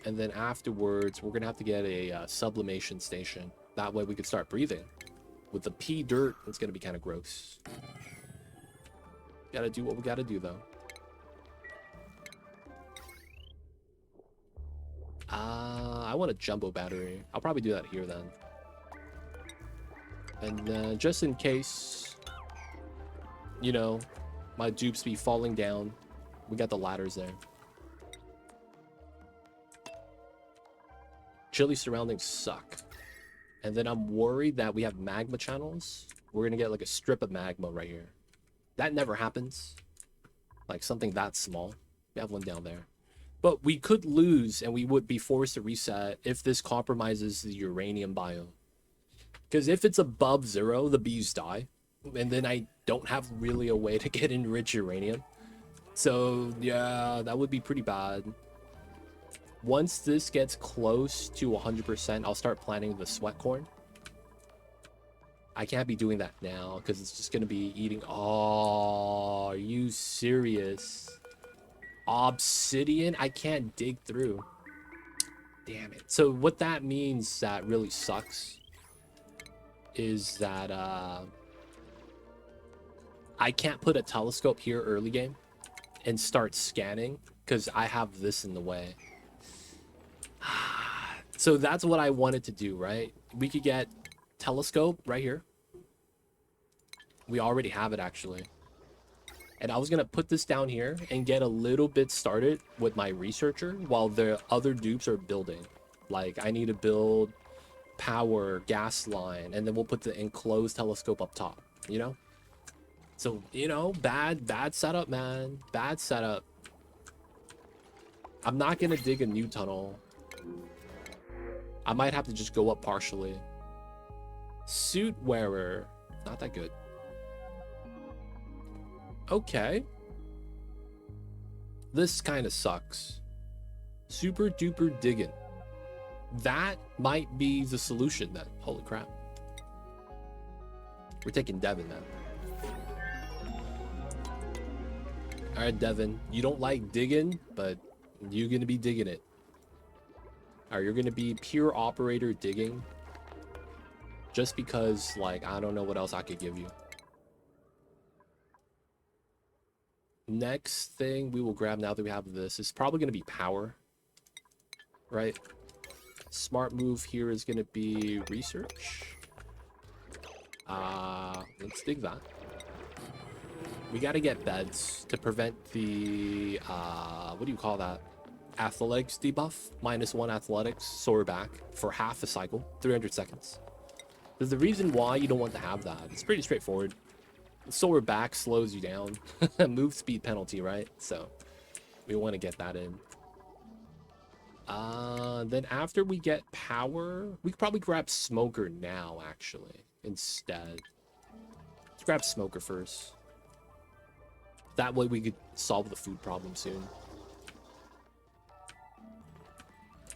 And then afterwards, we're going to have to get a sublimation station. That way we could start breathing. With the pea dirt, it's going to be kind of gross. Gotta do what we gotta do, though. I want a jumbo battery. I'll probably do that here then. And just in case, you know, my dupes be falling down, we got the ladders there. Chilly surroundings suck. And then I'm worried that we have magma channels. We're gonna get like a strip of magma right here. That never happens. Like something that small. We have one down there. But we could lose, and we would be forced to reset if this compromises the uranium biome. Because if it's above 0, the bees die. And then I don't have really a way to get enriched uranium. So yeah, that would be pretty bad. Once this gets close to 100%, I'll start planting the sweat corn. I can't be doing that now because it's just going to be eating. Oh, are you serious? Obsidian? I can't dig through. Damn it. So what that means that really sucks is that I can't put a telescope here early game and start scanning because I have this in the way. So that's what I wanted to do, right? We could get telescope right here. We already have it, actually. And I was going to put this down here and get a little bit started with my researcher while the other dupes are building. Like, I need to build power, gas line, and then we'll put the enclosed telescope up top, you know? So, you know, bad setup, man. Bad setup. I'm not going to dig a new tunnel. I might have to just go up partially. Suit wearer. Not that good. Okay. This kind of sucks. Super duper diggin'. That might be the solution then. Holy crap. We're taking Devin then. Alright, Devin. You don't like digging, but you're gonna be digging it. Alright, you're gonna be pure operator digging. Just because, like, I don't know what else I could give you. Next thing we will grab now that we have this is probably gonna be power. Right? Smart move here is gonna be research. Let's dig that. We gotta get beds to prevent the what do you call that? Athletics debuff. -1 athletics, so we're back for half a cycle, 300 seconds. There's the reason why you don't want to have that. It's pretty straightforward. Solar back slows you down. Move speed penalty, right? So we want to get that in. Then after we get power, we could probably grab smoker now, actually, instead. Let's grab smoker first. That way we could solve the food problem soon.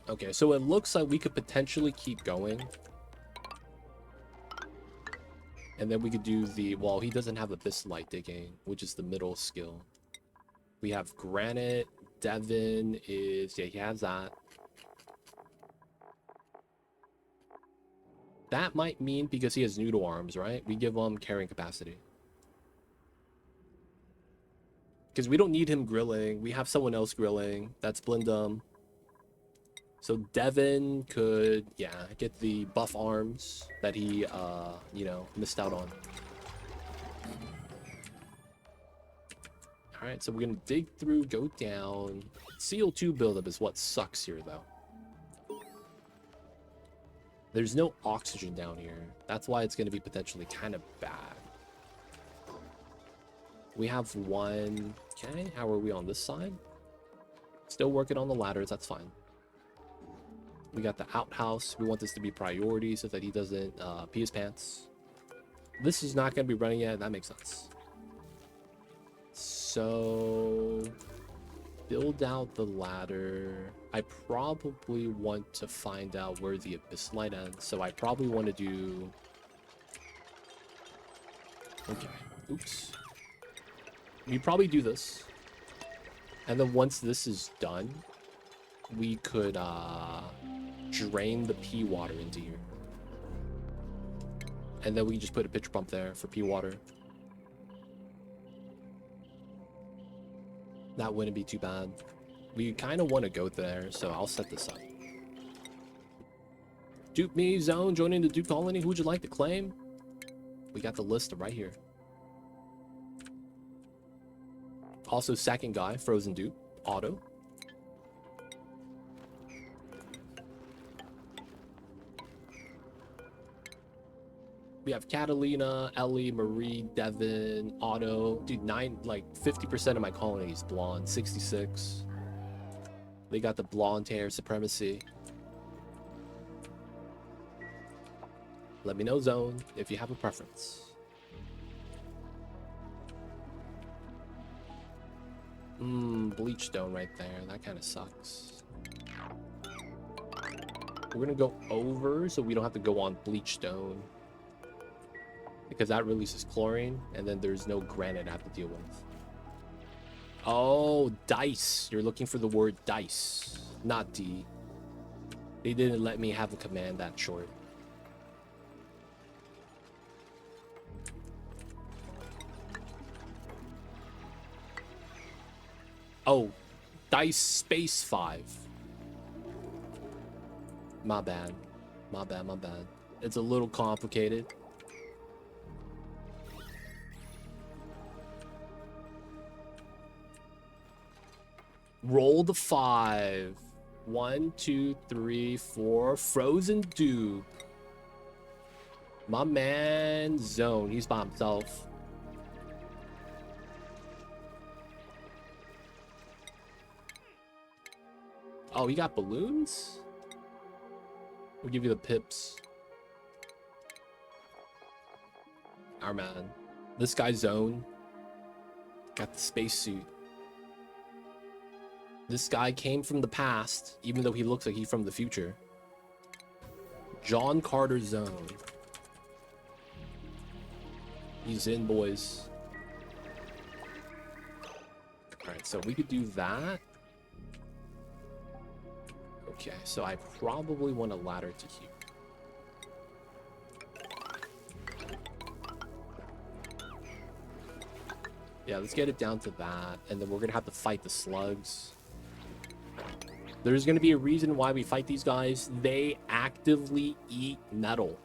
Okay, so it looks like we could potentially keep going. And then we could do the, well, he doesn't have abyssite digging, which is the middle skill. We have granite. Devin is, yeah, he has that. That might mean because he has noodle arms, right? We give him carrying capacity. Because we don't need him grilling. We have someone else grilling. That's Blindum. So Devin could, yeah, get the buff arms that he, you know, missed out on. All right, so we're going to dig through, go down. CO2 buildup is what sucks here, though. There's no oxygen down here. That's why it's going to be potentially kind of bad. We have one. Okay, how are we on this side? Still working on the ladders, that's fine. We got the outhouse. We want this to be priority so that he doesn't pee his pants. This is not going to be running yet. That makes sense. So build out the ladder. I probably want to find out where the abyss light ends. So I probably want to do... Okay. Oops. We probably do this. And then once this is done, we could drain the pee water into here. And then we just put a pitcher pump there for pee water. That wouldn't be too bad. We kind of want to go there, so I'll set this up. Dupe me zone, joining the Dupe colony. Who would you like to claim? We got the list right here. Also, second guy, Frozen Dupe, auto. We have Catalina, Ellie, Marie, Devin, Otto. Dude, 50% of my colony is blonde. 66. They got the blonde hair supremacy. Let me know, zone, if you have a preference. Bleach stone right there. That kind of sucks. We're gonna go over so we don't have to go on bleach stone. Because that releases chlorine, and then there's no granite I have to deal with. Oh, dice. You're looking for the word dice, not D. They didn't let me have a command that short. Oh, dice space 5. My bad. My bad, my bad. It's a little complicated. Roll the 5. 1, 2, 3, 4. Frozen Dupe. My man, Zone. He's by himself. Oh, he got balloons? We'll give you the pips. Our man. This guy's Zone. Got the spacesuit. This guy came from the past, even though he looks like he's from the future. John Carter Zone. He's in, boys. Alright, so we could do that. Okay, so I probably want a ladder to here. Yeah, let's get it down to that, and then we're gonna have to fight the slugs. There's gonna be a reason why we fight these guys. They actively eat metal,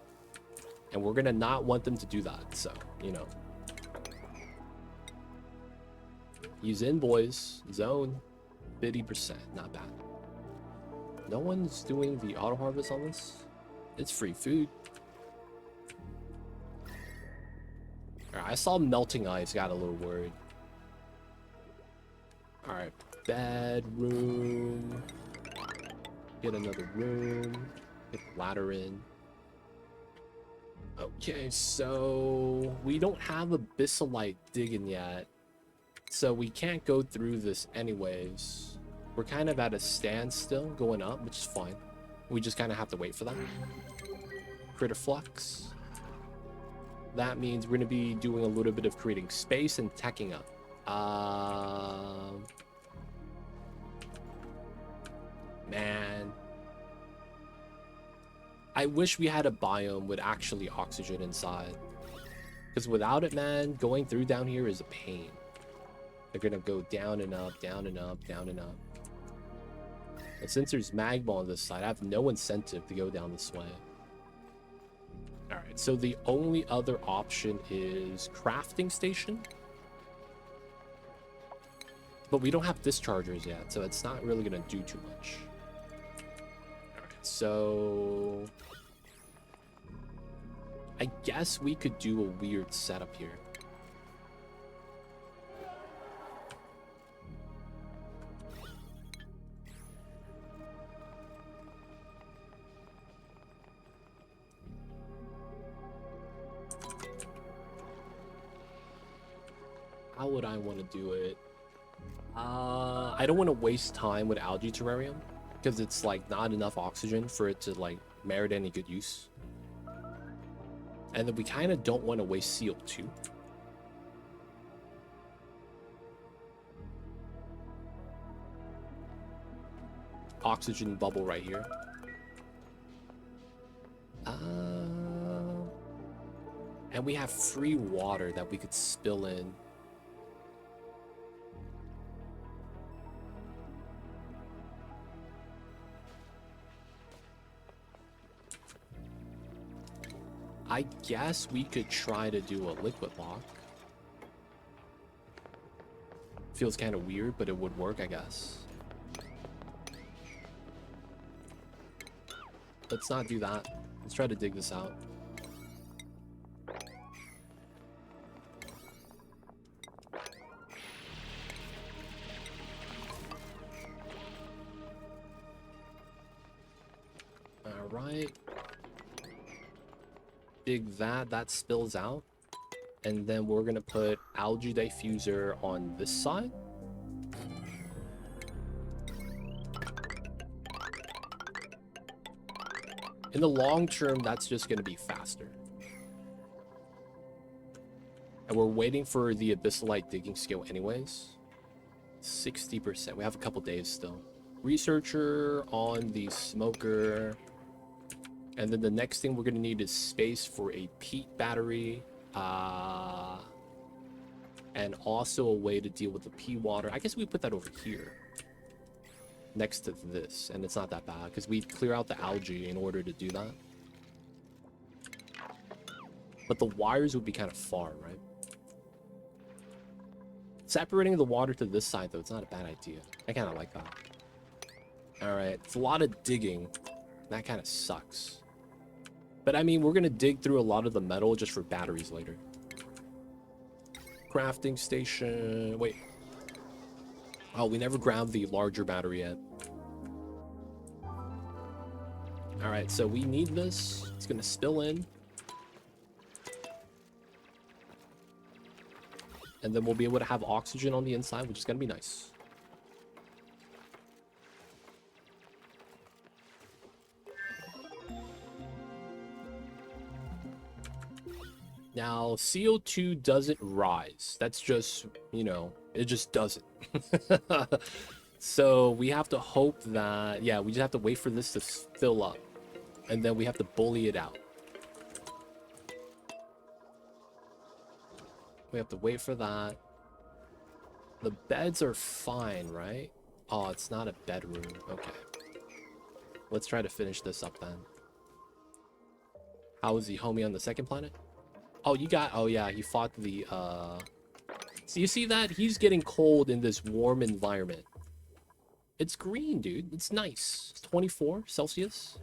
and we're gonna not want them to do that, so, you know. He's in, boys. Zone. 50%, not bad. No one's doing the auto harvest on this. It's free food. Alright, I saw melting ice, got a little worried. Alright, bedroom. Get another room. Get the ladder in. Okay, so we don't have abyssalite digging yet. So we can't go through this anyways. We're kind of at a standstill going up, which is fine. We just kind of have to wait for that. Critter flux. That means we're going to be doing a little bit of creating space and teching up. Man. I wish we had a biome with actually oxygen inside. Because without it, man, going through down here is a pain. They're going to go down and up, down and up, down and up. And since there's magma on this side, I have no incentive to go down this way. Alright, so the only other option is crafting station. But we don't have dischargers yet, so it's not really going to do too much. Alright, so I guess we could do a weird setup here. How would I want to do it? I don't want to waste time with algae terrarium because it's like not enough oxygen for it to like merit any good use. And then we kind of don't want to waste CO2. Oxygen bubble right here. And we have free water that we could spill in. I guess we could try to do a liquid lock. Feels kind of weird, but it would work, I guess. Let's not do that. Let's try to dig this out. All right. Dig that. That spills out. And then we're going to put algae diffuser on this side. In the long term, that's just going to be faster. And we're waiting for the abyssalite digging skill anyways. 60%. We have a couple days still. Researcher on the smoker. And then the next thing we're going to need is space for a peat battery. And also a way to deal with the pea water. I guess we put that over here. Next to this. And it's not that bad because we clear out the algae in order to do that. But the wires would be kind of far, right? Separating the water to this side, though, it's not a bad idea. I kind of like that. Alright, it's a lot of digging. That kind of sucks. But I mean, we're going to dig through a lot of the metal just for batteries later. Crafting station. Wait. Oh, we never grabbed the larger battery yet. Alright, so we need this. It's going to spill in. And then we'll be able to have oxygen on the inside, which is going to be nice. Now, CO2 doesn't rise. That's just, you know, it just doesn't. So we have to hope that, yeah, we just have to wait for this to fill up. And then we have to bully it out. We have to wait for that. The beds are fine, right? Oh, it's not a bedroom. Okay. Let's try to finish this up then. How is the homie on the second planet? Oh, you got... Oh, yeah, he fought the... So you see that? He's getting cold in this warm environment. It's green, dude. It's nice. It's 24 Celsius.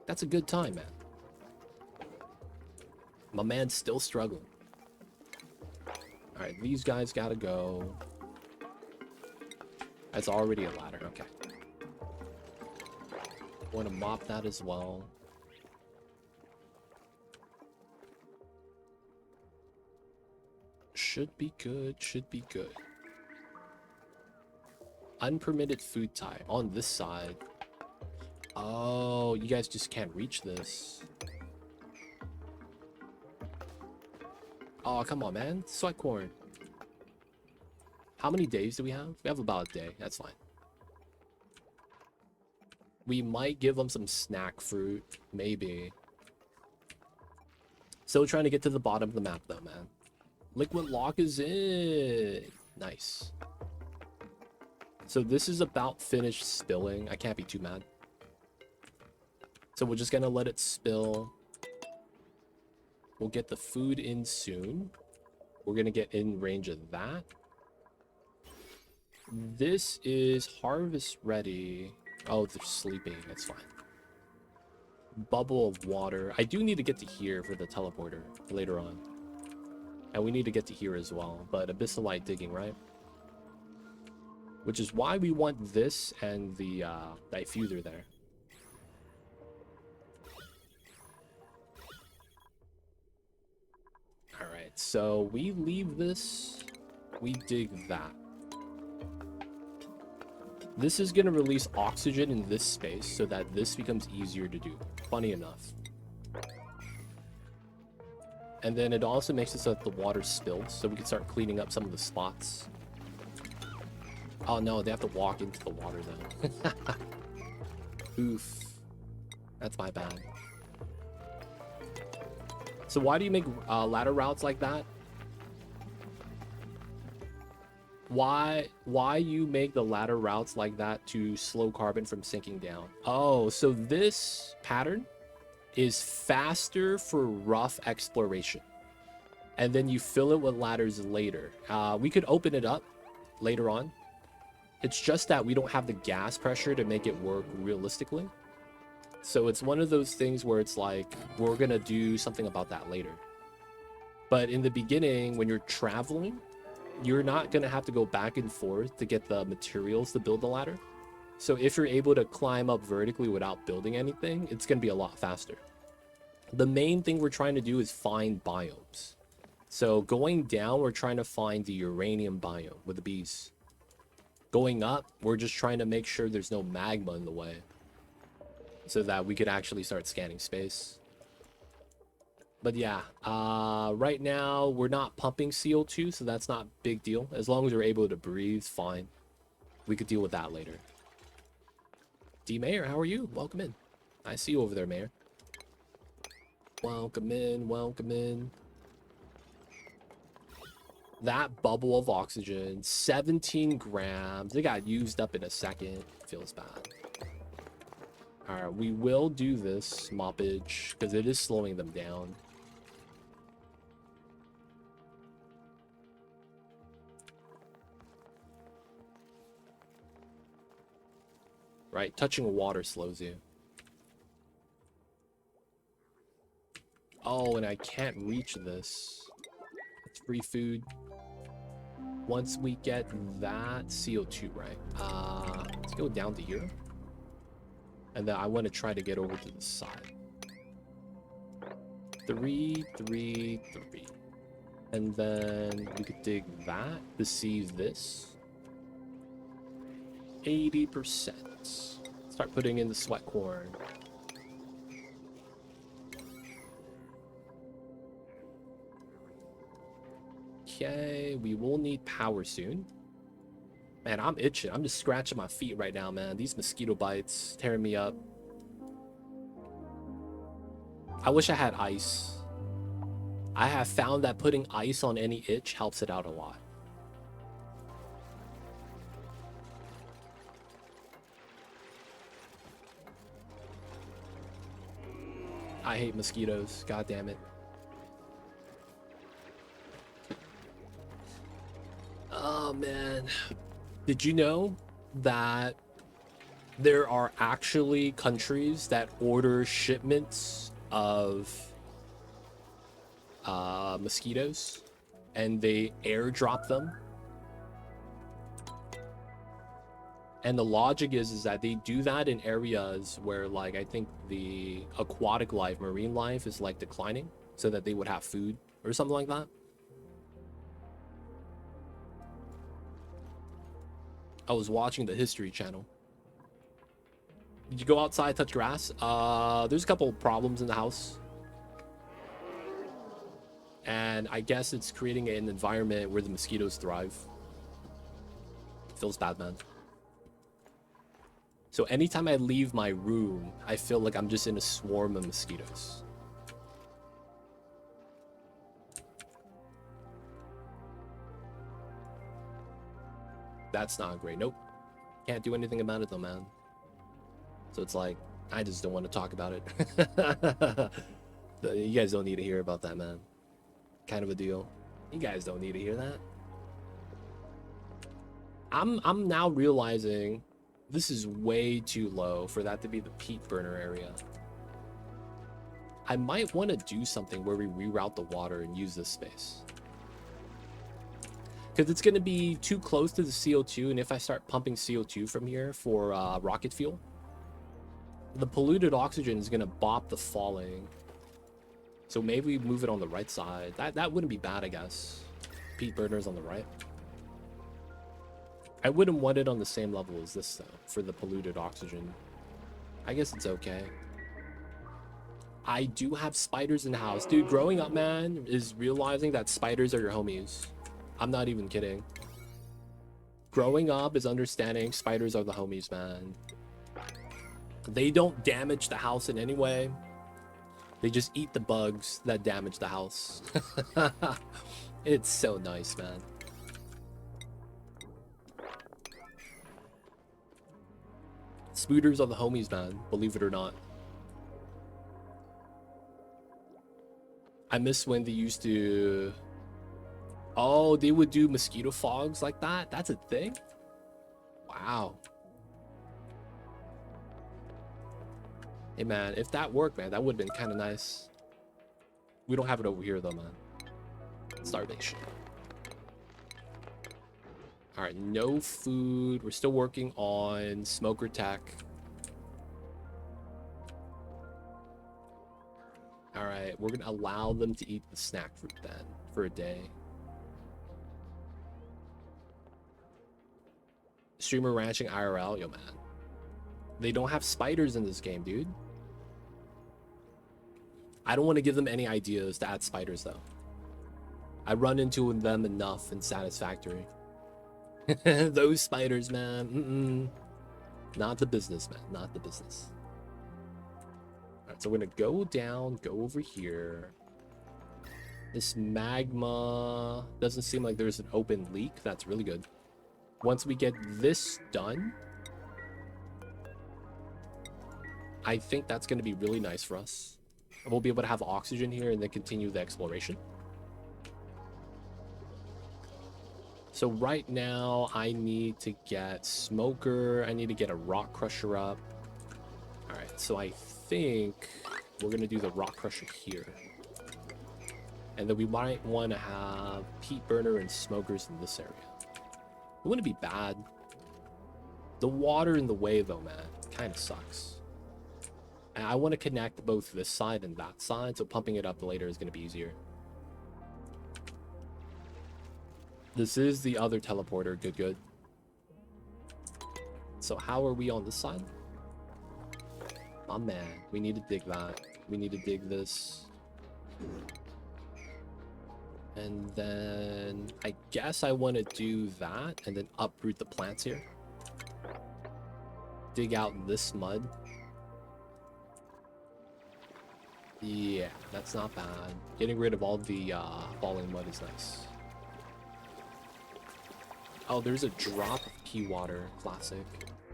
That's a good time, man. My man's still struggling. Alright, these guys gotta go. That's already a ladder. Okay. Want to mop that as well. Should be good. Should be good. Unpermitted food type on this side. Oh, you guys just can't reach this. Oh, come on, man. Sweat corn. How many days do we have? We have about a day. That's fine. We might give them some snack fruit. Maybe. Still trying to get to the bottom of the map, though, man. Liquid lock is in. Nice. So this is about finished spilling. I can't be too mad. So we're just gonna let it spill. We'll get the food in soon. We're gonna get in range of that. This is harvest ready. Oh, they're sleeping. That's fine. Bubble of water. I do need to get to here for the teleporter later on. And we need to get to here as well. But abyssalite digging, right? Which is why we want this and the diffuser there. Alright, so we leave this. We dig that. This is going to release oxygen in this space so that this becomes easier to do. Funny enough. And then it also makes it so that the water spills, so we can start cleaning up some of the spots. Oh no, they have to walk into the water though. Oof. That's my bad. So why do you make ladder routes like that? Why you make the ladder routes like that to slow carbon from sinking down? Oh, so this pattern is faster for rough exploration. And then you fill it with ladders later. We could open it up later on. It's just that we don't have the gas pressure to make it work realistically. So it's one of those things where it's like, we're gonna do something about that later. But in the beginning, when you're traveling, you're not gonna have to go back and forth to get the materials to build the ladder. So if you're able to climb up vertically without building anything, it's gonna be a lot faster. The main thing we're trying to do is find biomes. So going down, we're trying to find the uranium biome with the bees. Going up, we're just trying to make sure there's no magma in the way, so that we could actually start scanning space. But yeah, right now we're not pumping CO2, so that's not a big deal. As long as we're able to breathe, fine. We could deal with that later. D Mayor, how are you? Welcome in. I see you over there, Mayor. Welcome in, welcome in. That bubble of oxygen, 17 grams. It got used up in a second. Feels bad. Alright, we will do this moppage because it is slowing them down. Right, touching water slows you. Oh, and I can't reach this. It's free food. Once we get that CO2, right? Let's go down to here. And then I want to try to get over to the side. 3, 3, 3. And then we could dig that to see this. 80%. Start putting in the sweat corn. Okay, we will need power soon. Man, I'm itching. I'm just scratching my feet right now, man. These mosquito bites tearing me up. I wish I had ice. I have found that putting ice on any itch helps it out a lot. I hate mosquitoes. God damn it. Oh, man. Did you know that there are actually countries that order shipments of mosquitoes and they airdrop them? And the logic is that they do that in areas where, like, I think the aquatic life, marine life is like declining, so that they would have food or something like that. I was watching the History Channel. Did you go outside, touch grass? There's a couple of problems in the house. And I guess it's creating an environment where the mosquitoes thrive. Feels bad, man. So anytime I leave my room, I feel like I'm just in a swarm of mosquitoes. That's not great. Nope. Can't do anything about it though, man. So it's like, I just don't want to talk about it. You guys don't need to hear about that, man. Kind of a deal. You guys don't need to hear that. I'm now realizing this is way too low for that to be the peat burner area. I might want to do something where we reroute the water and use this space. Because it's going to be too close to the CO2, and if I start pumping CO2 from here for rocket fuel, the polluted oxygen is going to bop the falling. So maybe we move it on the right side. That wouldn't be bad, I guess. Peat burners on the right. I wouldn't want it on the same level as this, though, for the polluted oxygen. I guess it's okay. I do have spiders in the house. Dude, growing up, man, is realizing that spiders are your homies. I'm not even kidding. Growing up is understanding spiders are the homies, man. They don't damage the house in any way. They just eat the bugs that damage the house. It's so nice, man. Spooters are the homies, man. Believe it or not. I miss when they used to... Oh, they would do mosquito fogs like that? That's a thing? Wow. Hey, man, if that worked, man, that would have been kind of nice. We don't have it over here, though, man. Starvation. All right, no food. We're still working on smoker tech. All right, we're going to allow them to eat the snack fruit then for a day. Streamer ranching IRL. Yo, man. They don't have spiders in this game, dude. I don't want to give them any ideas to add spiders, though. I run into them enough in Satisfactory. Those spiders, man. Not the business, man. Not the business. All right, so we're going to go down, go over here. This magma doesn't seem like there's an open leak. That's really good. Once we get this done, I think that's going to be really nice for us. We'll be able to have oxygen here and then continue the exploration. So right now, I need to get smoker. I need to get a rock crusher up. All right, so I think we're going to do the rock crusher here. And then we might want to have peat burner and smokers in this area. It wouldn't be bad. The water in the way, though, man, kind of sucks. And I want to connect both this side and that side, so pumping it up later is going to be easier. This is the other teleporter. Good, good. So how are we on this side? Oh man, we need to dig that. We need to dig this. And then I guess I want to do that and then uproot the plants here. Dig out this mud. Yeah, that's not bad. Getting rid of all the falling mud is nice. Oh, there's a drop of key water. Classic.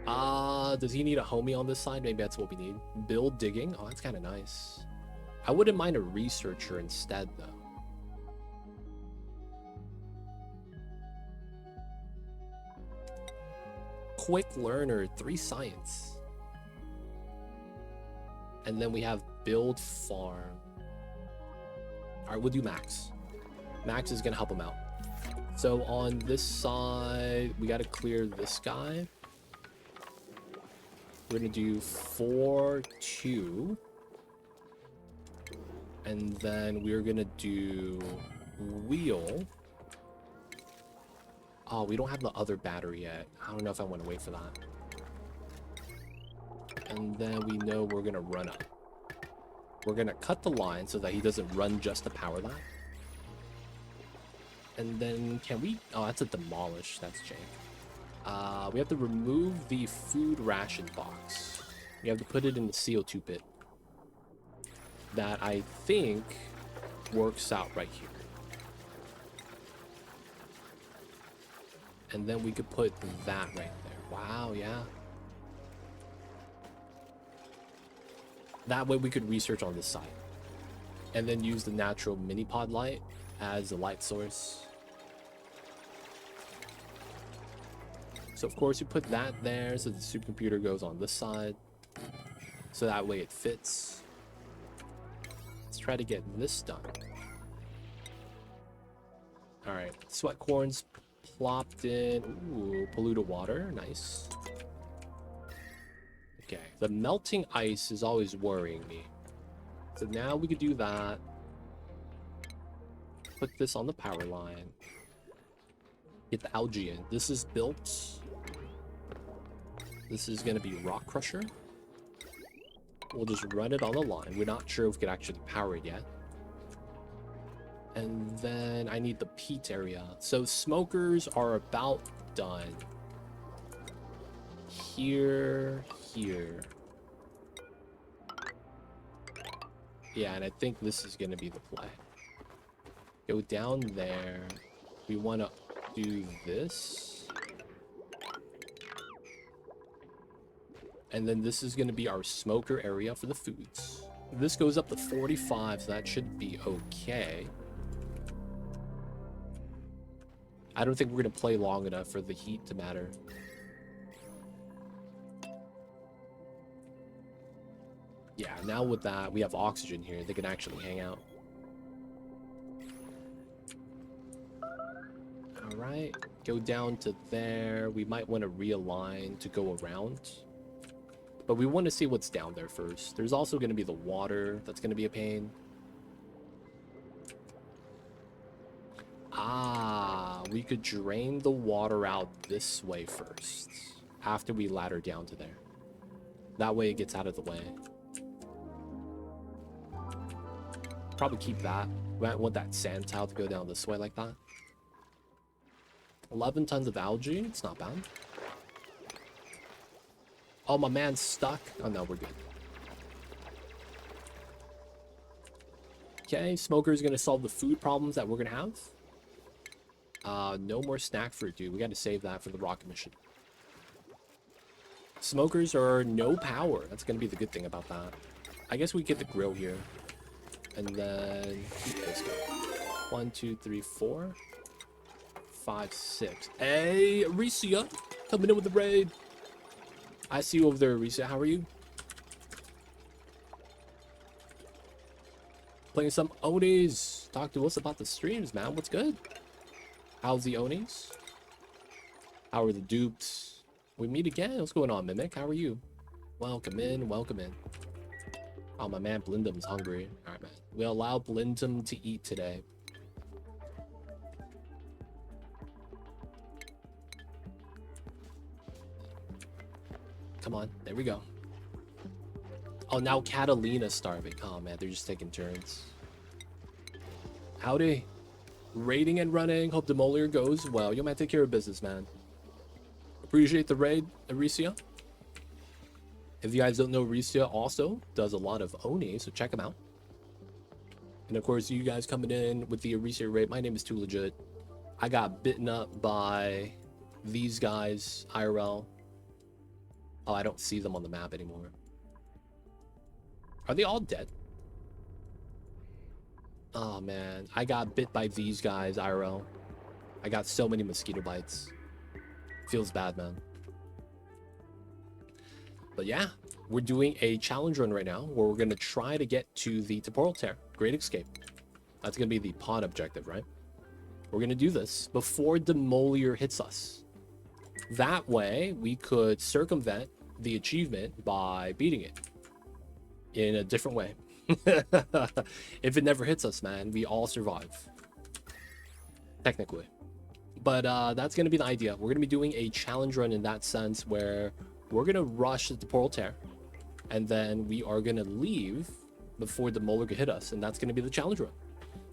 Does he need a homie on this side? Maybe that's what we need. Build digging. Oh, that's kind of nice. I wouldn't mind a researcher instead, though. Quick learner, 3 science. And then we have build farm. All right, we'll do Max. Max is gonna help him out. So on this side, we gotta clear this guy. We're gonna do 4, 2. And then we're gonna do wheel. Oh, we don't have the other battery yet. I don't know if I want to wait for that. And then we know we're gonna run up. We're gonna cut the line so that he doesn't run just to power that. And then can we... Oh, that's a demolish. That's jank. We have to remove the food ration box. We have to put it in the CO2 pit. That I think works out right here. And then we could put that right there. Wow, yeah. That way we could research on this side. And then use the natural mini pod light as a light source. So of course you put that there so the supercomputer goes on this side. So that way it fits. Let's try to get this done. Alright, sweat corns plopped in. Ooh, polluted water, nice. Okay, the melting ice is always worrying me. So now we could do that. Put this on the power line. Get the algae in. This is built. This is going to be rock crusher. We'll just run it on the line. We're not sure if we could actually power it yet. And then I need the peat area. So smokers are about done. Here. Yeah, and I think this is going to be the play. Go down there. We want to do this. And then this is going to be our smoker area for the foods. This goes up to 45, so that should be okay. I don't think we're going to play long enough for the heat to matter. Yeah, now with that, we have oxygen here. They can actually hang out. Alright, go down to there. We might want to realign to go around. But we want to see what's down there first. There's also going to be the water. That's going to be a pain. Ah, we could drain the water out this way first. After we ladder down to there. That way it gets out of the way. Probably keep that. We might want that sand tile to go down this way like that. 11 tons of algae. It's not bad. Oh, my man's stuck. Oh, no, we're good. Okay, smoker's going to solve the food problems that we're going to have. No more snack fruit, dude. We got to save that for the rocket mission. Smokers are no power. That's going to be the good thing about that. I guess we get the grill here. And then keep this going. 1, 2, 3, 4, 5, 6. Hey, Aricia, coming in with the raid. I see you over there, Aricia. How are you? Playing some Onis. Talk to us about the streams, man. What's good? How's the Onis? How are the dupes? We meet again. What's going on, Mimic? How are you? Welcome in. Welcome in. Oh, my man Blindum's hungry. All right, man. We allow Blindum to eat today. Come on. There we go. Oh, now Catalina's starving. Oh, man. They're just taking turns. Howdy. Raiding and running. Hope Demolier goes well. You might take care of business, man. Appreciate the raid, Aricia. If you guys don't know, Aricia also does a lot of Oni, so check him out. And of course, you guys coming in with the Aricia raid. My name is Too Legit. I got bitten up by these guys, IRL. Oh, I don't see them on the map anymore. Are they all dead? Oh, man. I got bit by these guys, IRL. I got so many mosquito bites. Feels bad, man. But yeah, we're doing a challenge run right now where we're going to try to get to the temporal tear. Great escape. That's going to be the pod objective, right? We're going to do this before Demolier hits us. That way, we could circumvent the achievement by beating it in a different way. If it never hits us, man, we all survive. Technically. But that's going to be the idea. We're going to be doing a challenge run in that sense where we're going to rush the temporal tear. And then we are going to leave before the Demolier can hit us. And that's going to be the challenge run.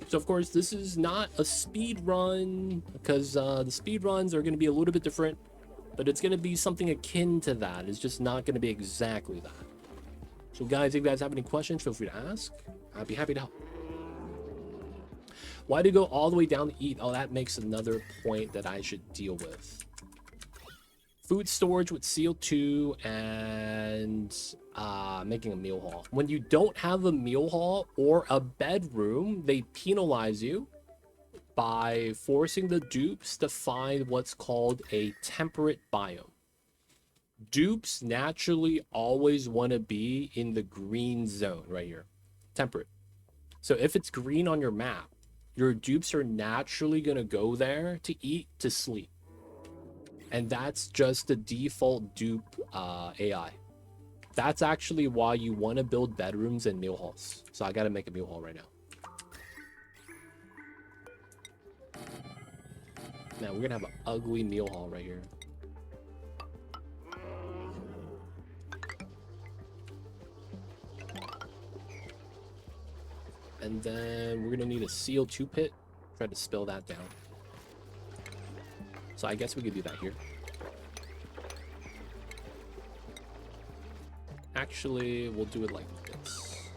So, of course, this is not a speed run because the speed runs are going to be a little bit different. But it's going to be something akin to that. It's just not going to be exactly that. So, guys, if you guys have any questions, feel free to ask. I'd be happy to help. Why do you go all the way down to eat? Oh, that makes another point that I should deal with. Food storage with CO2 and making a meal hall. When you don't have a meal hall or a bedroom, they penalize you by forcing the dupes to find what's called a temperate biome. Dupes naturally always want to be in the green zone right here. Temperate. So if it's green on your map, your dupes are naturally going to go there to eat, to sleep. And that's just the default dupe AI. That's actually why you want to build bedrooms and meal halls. So I got to make a meal hall right now. Man, we're going to have an ugly meal hall right here. And then we're going to need a CO2 pit. Try to spill that down. So I guess we could do that here. Actually, we'll do it like this.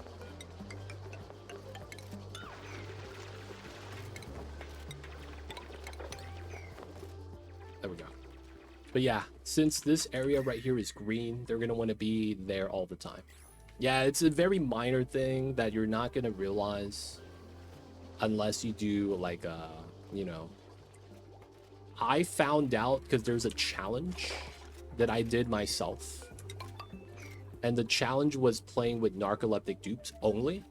There we go. But yeah, since this area right here is green, they're going to want to be there all the time. Yeah, it's a very minor thing that you're not going to realize unless you do like you know, I found out because there's a challenge that I did myself. And the challenge was playing with narcoleptic dupes only.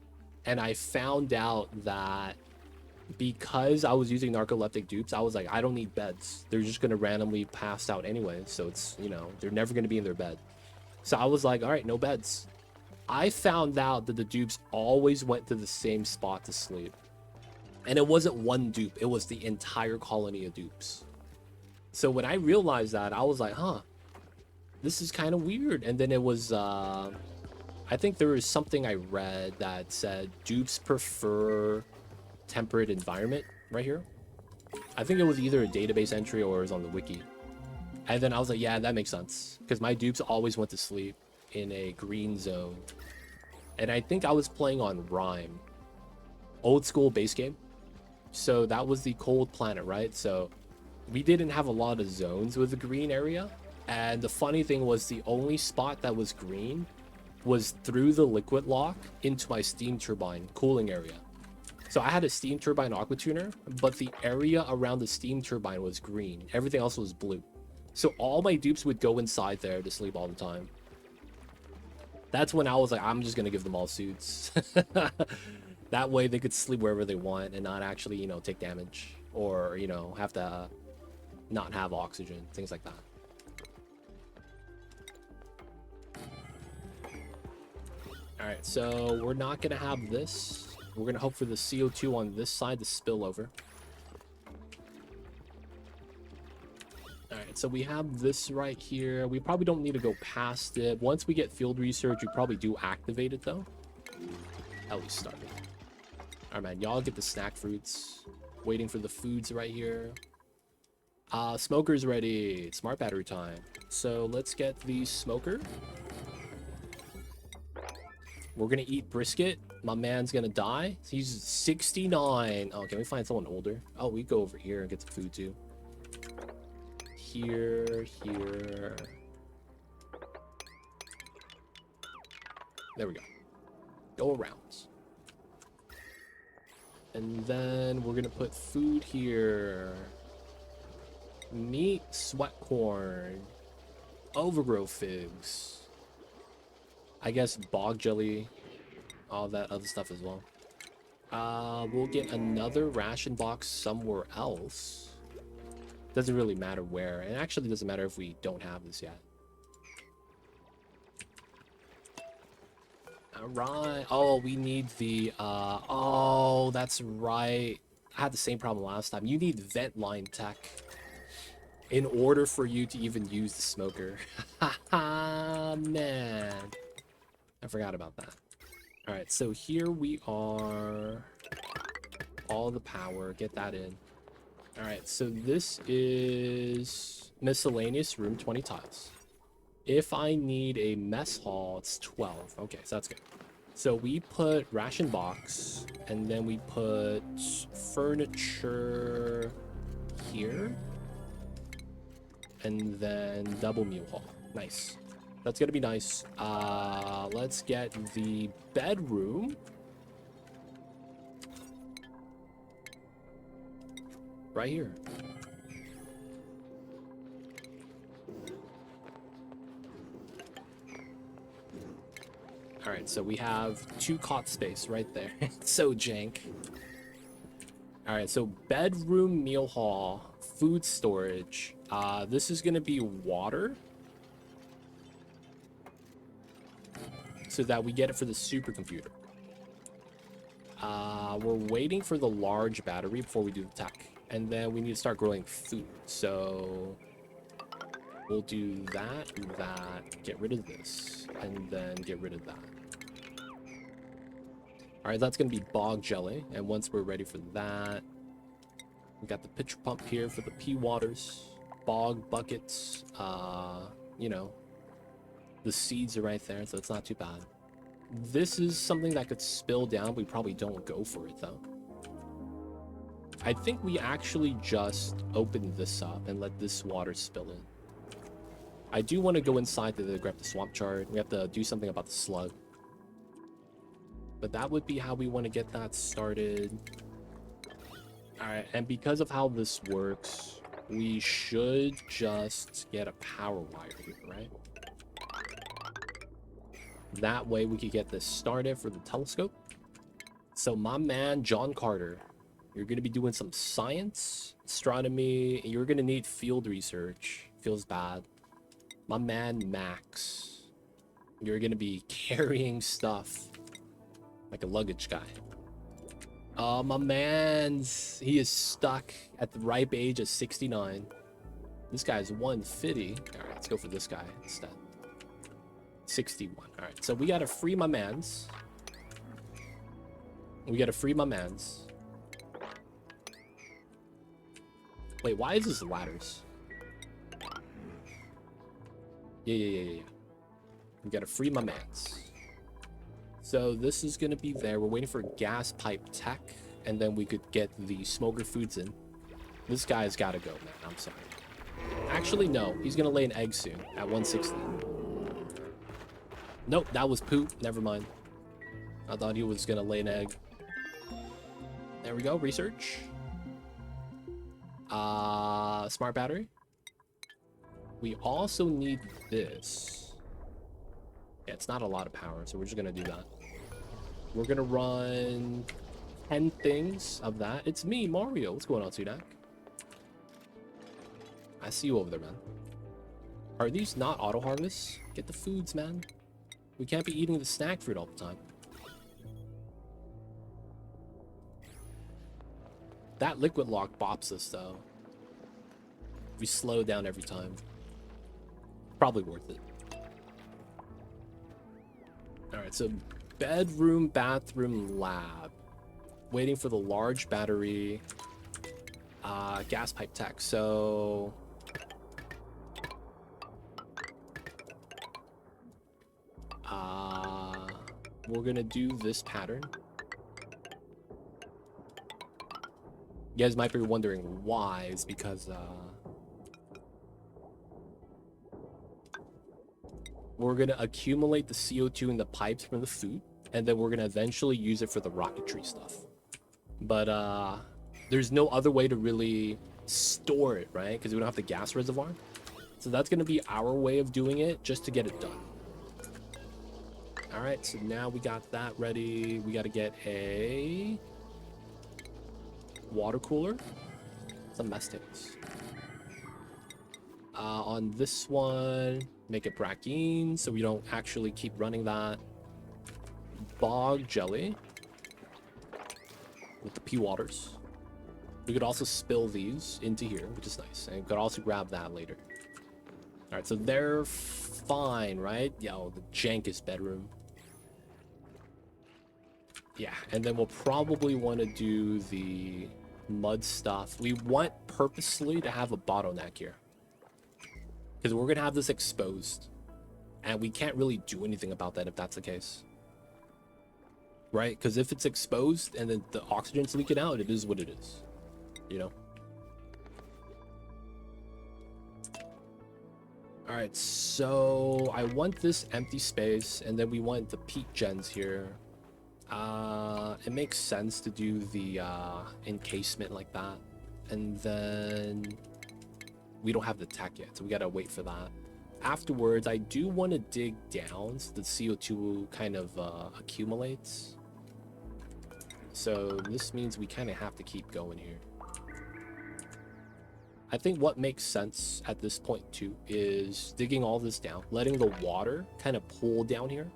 And I found out that because I was using narcoleptic dupes, I was like, I don't need beds. They're just going to randomly pass out anyway. So it's, you know, they're never going to be in their bed. So I was like, all right, no beds. I found out that the dupes always went to the same spot to sleep. And it wasn't one dupe. It was the entire colony of dupes. So when I realized that, I was like, huh, this is kind of weird. And then it was, I think there was something I read that said dupes prefer temperate environment right here. I think it was either a database entry or it was on the wiki. And then I was like, yeah, that makes sense. Because my dupes always went to sleep in a green zone. And I think I was playing on Rime. Old school base game. So that was the cold planet, right? So we didn't have a lot of zones with the green area. And the funny thing was the only spot that was green was through the liquid lock into my steam turbine cooling area. So I had a steam turbine aqua tuner, but the area around the steam turbine was green. Everything else was blue. So all my dupes would go inside there to sleep all the time. That's when I was like, I'm just going to give them all suits. That way they could sleep wherever they want and not actually, you know, take damage or, you know, have to not have oxygen, things like that. All right, so we're not going to have this. We're going to hope for the CO2 on this side to spill over. All right, so we have this right here. We probably don't need to go past it. Once we get field research, we probably do activate it though. At least start it. All right, man, y'all get the snack fruits. Waiting for the foods right here. Smoker's ready. It's smart battery time. So let's get the smoker. We're gonna eat brisket. My man's gonna die. He's 69. Oh, can we find someone older? Oh, we go over here and get some food too. Here. There we go. Go around. And then we're gonna put food here. Meat, sweat corn, overgrow figs. I guess bog jelly, all that other stuff as well. We'll get another ration box somewhere else. Doesn't really matter where. It actually doesn't matter if we don't have this yet. All right. Oh, we need the, oh, that's right. I had the same problem last time. You need vent line tech in order for you to even use the smoker. Haha, man. I forgot about that. All right, so here we are. All the power, get that in. All right, so this is miscellaneous room, 20 tiles. If I need a mess hall, it's 12. Okay, so that's good. So we put ration box, and then we put furniture here. And then double meal hall. Nice. That's gonna be nice. Let's get the bedroom. Right here. All right, so we have 2 cot space right there. It's so jank. All right, so bedroom, meal hall, food storage. This is gonna be water, so that we get it for the supercomputer. We're waiting for the large battery before we do the tech, and then we need to start growing food. So we'll do that, get rid of this, and then get rid of that. All right, that's gonna be bog jelly, and once we're ready for that, we got the pitcher pump here for the pea waters, bog buckets. You know, the seeds are right there, so it's not too bad. This is something that could spill down. We probably don't go for it though. I think we actually just open this up and let this water spill in. I do want to go inside to grab the swamp chart. We have to do something about the slug. But that would be how we want to get that started. Alright, and because of how this works, we should just get a power wire here, right? That way we could get this started for the telescope. So my man, John Carter, you're going to be doing some science, astronomy. You're going to need field research. Feels bad. My man, Max, you're going to be carrying stuff like a luggage guy. Oh, my man's, he is stuck at the ripe age of 69. This guy's 150. All right, let's go for this guy instead. 61. All right, so we gotta free my mans. Wait, why is this ladders? Yeah. We gotta free my mans. So this is gonna be there. We're waiting for gas pipe tech, and then we could get the smoker foods in. This guy's gotta go, man. I'm sorry. Actually, no. He's gonna lay an egg soon at 160. Nope, that was poop. Never mind. I thought he was gonna lay an egg. There we go. Research. Smart battery. We also need this. Yeah, it's not a lot of power, so we're just gonna do that. We're gonna run 10 things of that. It's me, Mario. What's going on, Sudak? I see you over there, man. Are these not auto harvests? Get the foods, man. We can't be eating the snack fruit all the time. That liquid lock bops us, though. We slow down every time. Probably worth it. Alright, so bedroom, bathroom, lab. Waiting for the large battery. Gas pipe tech. So we're gonna do this pattern. You guys might be wondering why. It's because we're gonna accumulate the CO2 in the pipes from the food, and then we're gonna eventually use it for the rocketry stuff. But there's no other way to really store it, right? Because we don't have the gas reservoir. So that's gonna be our way of doing it, just to get it done. All right, so now we got that ready. We got to get a water cooler, some mestains. On this one, make it brackine so we don't actually keep running that. Bog jelly with the pea waters. We could also spill these into here, which is nice, and we could also grab that later. All right, so they're fine, right? Yo, the jankest bedroom. Yeah, and then we'll probably want to do the mud stuff. We want purposely to have a bottleneck here, because we're gonna have this exposed, and we can't really do anything about that if that's the case, right? Because if it's exposed and then the oxygen's leaking out, it is what it is, you know. All right, so I want this empty space, and then we want the peak gens here. It makes sense to do the encasement like that, and then we don't have the tech yet, so we gotta wait for that. Afterwards, I do want to dig down so the CO2 kind of accumulates. So this means we kind of have to keep going here. I think what makes sense at this point too is digging all this down, letting the water kind of pool down here.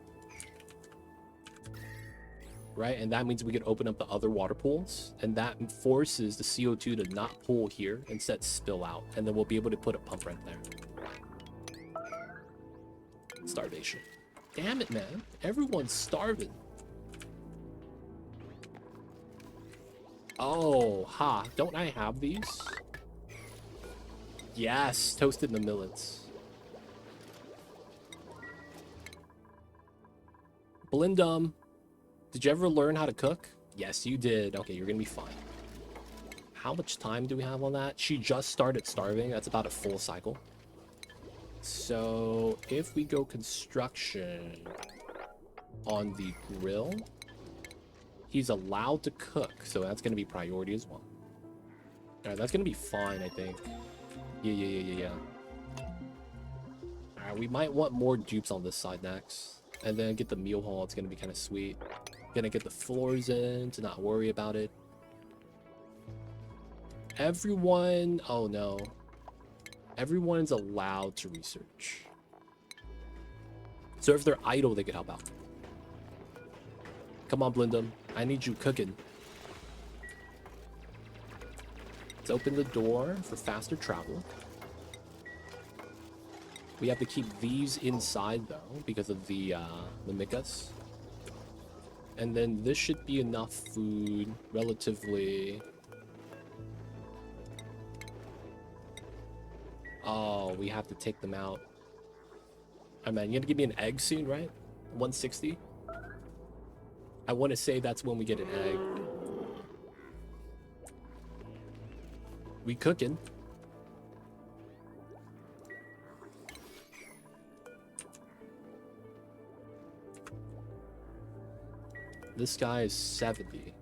Right, and that means we could open up the other water pools, and that forces the CO2 to not pool here, instead spill out, and then we'll be able to put a pump right there. Starvation. Damn it, man. Everyone's starving. Oh, ha. Don't I have these? Yes, toasted the millets. Blindum. Did you ever learn how to cook? Yes, you did. Okay, you're gonna be fine. How much time do we have on that? She just started starving. That's about a full cycle. So if we go construction on the grill, he's allowed to cook, so that's gonna be priority as well. All right, that's gonna be fine, I think. Yeah. All right, we might want more dupes on this side next, and then get the meal hall. It's gonna be kind of sweet. Gonna get the floors in to not worry about it. Everyone, oh no. Everyone's allowed to research. So if they're idle, they could help out. Come on, Blindum. I need you cooking. Let's open the door for faster travel. We have to keep these inside though, because of the mimikas. And then this should be enough food, relatively. Oh, we have to take them out. Oh man, you're gonna give me an egg soon, right? 160? I want to say that's when we get an egg. We cooking. This guy is 70.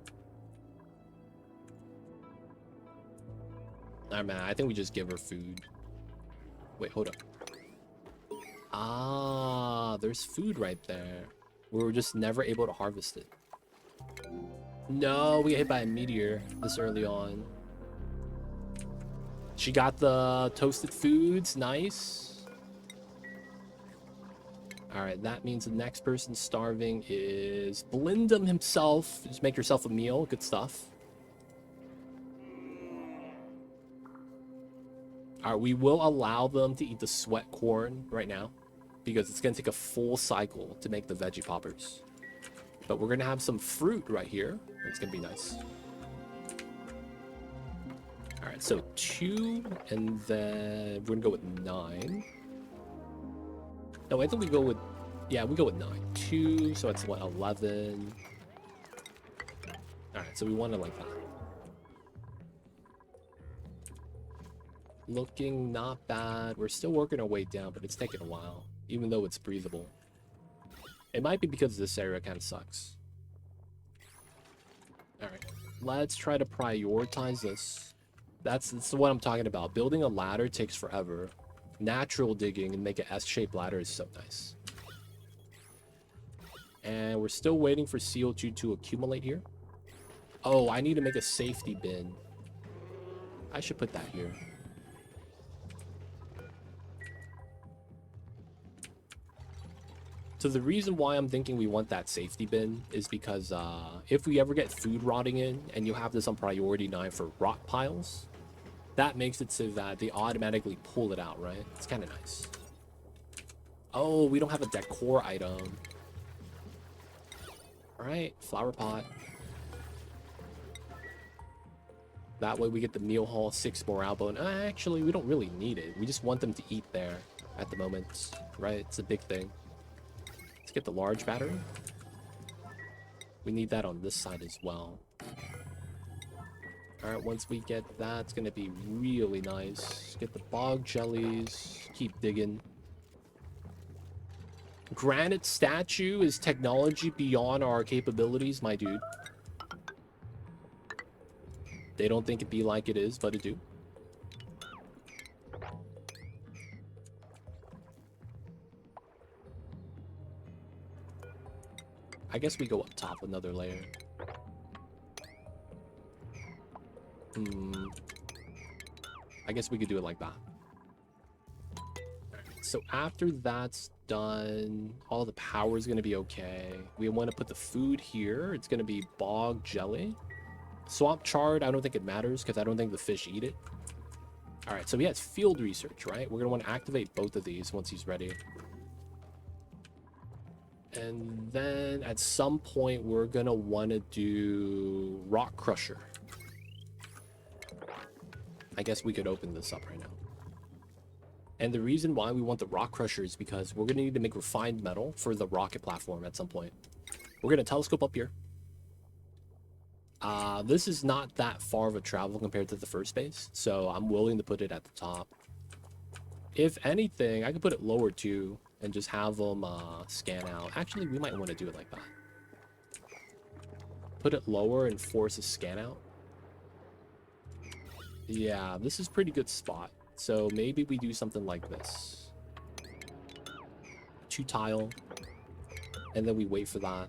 Alright, man, I think we just give her food. Wait, hold up. Ah, there's food right there. We were just never able to harvest it. No, we got hit by a meteor this early on. She got the toasted foods, nice. Alright, that means the next person starving is Blindum himself. Just make yourself a meal, good stuff. All right, we will allow them to eat the sweat corn right now because it's going to take a full cycle to make the veggie poppers. But we're going to have some fruit right here. It's going to be nice. All right, so 2, and then we're going to go with 9. No, I think we go with, yeah, we go with 9. 2, so it's what, 11. All right, so we want it like that. Looking not bad. We're still working our way down, but it's taking a while, even though it's breathable. It might be because this area kind of sucks. All right, let's try to prioritize this. That's what I'm talking about. Building a ladder takes forever. Natural digging and make an S-shaped ladder is so nice. And we're still waiting for CO2 to accumulate here. Oh, I need to make a safety bin. I should put that here. So the reason why I'm thinking we want that safety bin is because if we ever get food rotting in and you have this on priority 9 for rock piles, that makes it so that they automatically pull it out, right? It's kind of nice. Oh, we don't have a decor item. All right, flower pot. That way we get the meal hall, 6 morale bone. Actually, we don't really need it. We just want them to eat there at the moment, right? It's a big thing. Let's get the large battery. We need that on this side as well. All right, once we get that, it's going to be really nice. Get the bog jellies. Keep digging. Granite statue is technology beyond our capabilities, my dude. They don't think it be like it is, but it do. I guess we go up top another layer. I guess we could do it like that. So after that's done, all the power is going to be okay. We want to put the food here. It's going to be bog jelly. Swamp chard, I don't think it matters because I don't think the fish eat it. All right, so he has field research, right? We're going to want to activate both of these once he's ready. And then at some point, we're going to want to do rock crusher. I guess we could open this up right now. And the reason why we want the rock crusher is because we're going to need to make refined metal for the rocket platform at some point. We're going to telescope up here. This is not that far of a travel compared to the first base, so I'm willing to put it at the top. If anything, I could put it lower too and just have them scan out. Actually, we might want to do it like that. Put it lower and force a scan out. Yeah, this is a pretty good spot. So maybe we do something like this. 2 tile. And then we wait for that.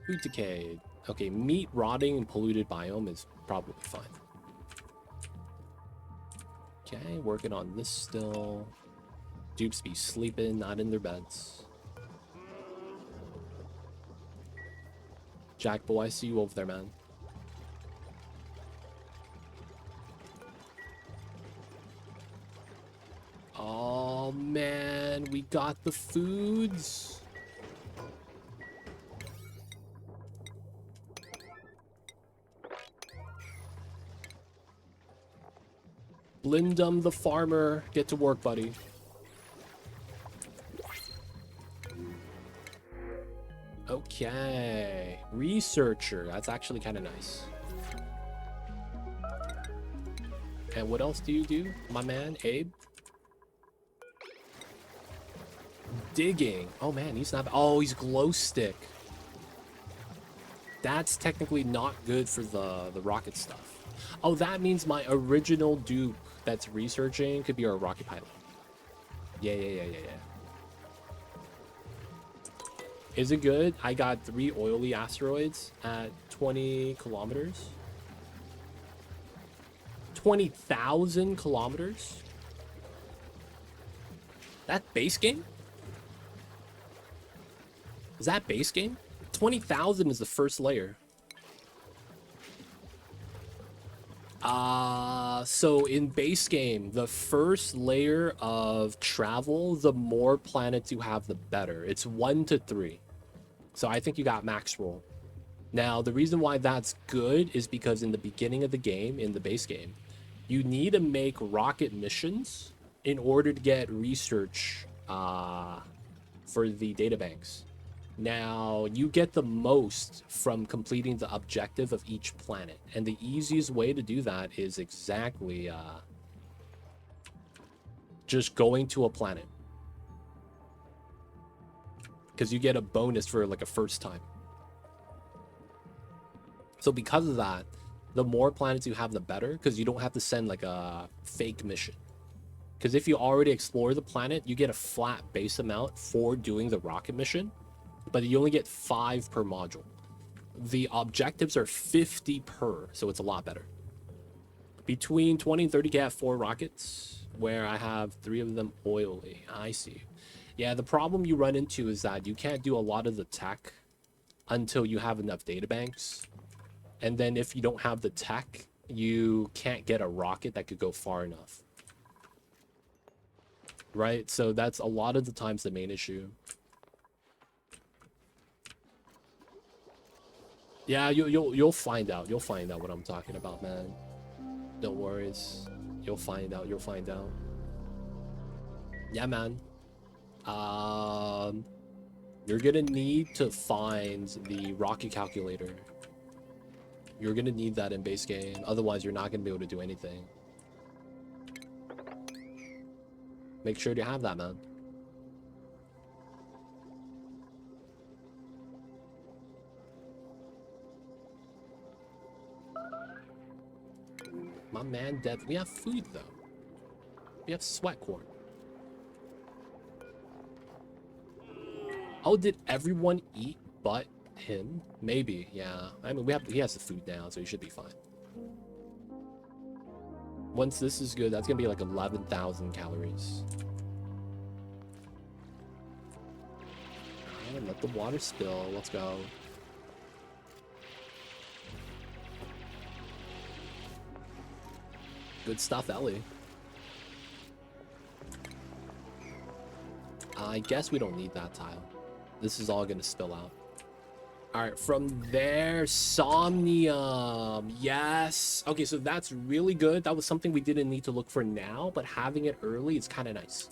Food decayed. Okay, meat rotting and polluted biome is probably fine. Okay, working on this still. Dupes be sleeping, not in their beds. Jack boy, I see you over there, man. Oh man, we got the foods. Blindum the farmer, get to work, buddy. Okay, researcher, that's actually kind of nice. And what else do you do, my man, Abe? Digging. Oh man, he's not. Oh, he's glow stick. That's technically not good for the rocket stuff. Oh, that means my original dupe that's researching could be our rocket pilot. Yeah. Is it good? I got 3 oily asteroids at 20 kilometers. 20,000 kilometers? That base game? Is that base game? 20,000 is the first layer. So in base game, the first layer of travel, the more planets you have, the better. It's 1 to 3. So I think you got max roll. Now, the reason why that's good is because in the beginning of the game, in the base game, you need to make rocket missions in order to get research for the databanks. Now, you get the most from completing the objective of each planet. And the easiest way to do that is exactly just going to a planet. Because you get a bonus for like a first time. So because of that, the more planets you have, the better. Because you don't have to send like a fake mission. Because if you already explore the planet, you get a flat base amount for doing the rocket mission. But you only get 5 per module. The objectives are 50 per, so it's a lot better. Between 20 and 30k, I have 4 rockets, where I have 3 of them oily. I see. Yeah, the problem you run into is that you can't do a lot of the tech until you have enough databanks. And then if you don't have the tech, you can't get a rocket that could go far enough. Right? So that's a lot of the times the main issue. Yeah, you'll find out. You'll find out what I'm talking about, man. Don't worry. You'll find out. You'll find out. Yeah, man. You're gonna need to find the rocket calculator. You're gonna need that in base game. Otherwise, you're not gonna be able to do anything. Make sure to have that, man. My man dead. We have food, though. We have sweat corn. Oh, did everyone eat but him? Maybe, yeah. I mean, he has the food now, so he should be fine. Once this is good, that's gonna be like 11,000 calories. Alright, let the water spill. Let's go. Good stuff, Ellie. I guess we don't need that tile. This is all gonna spill out. Alright, from there, Somnium. Yes. Okay, so that's really good. That was something we didn't need to look for now, but having it early is kind of nice.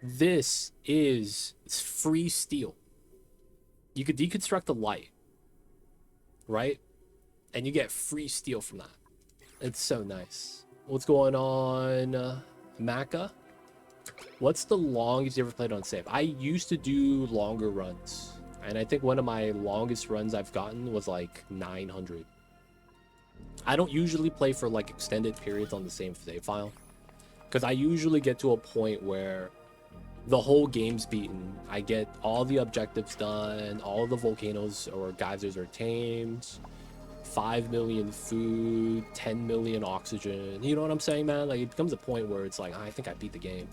This is free steel. You could deconstruct the light, right? And you get free steel from that. It's so nice. What's going on, Maka? What's the longest you ever played on save? I used to do longer runs. And I think one of my longest runs I've gotten was like 900. I don't usually play for like extended periods on the same save file. Because I usually get to a point where the whole game's beaten. I get all the objectives done, all the volcanoes or geysers are tamed. 5 million food, 10 million oxygen. You know what I'm saying, man? Like, it becomes a point where it's like, I think I beat the game.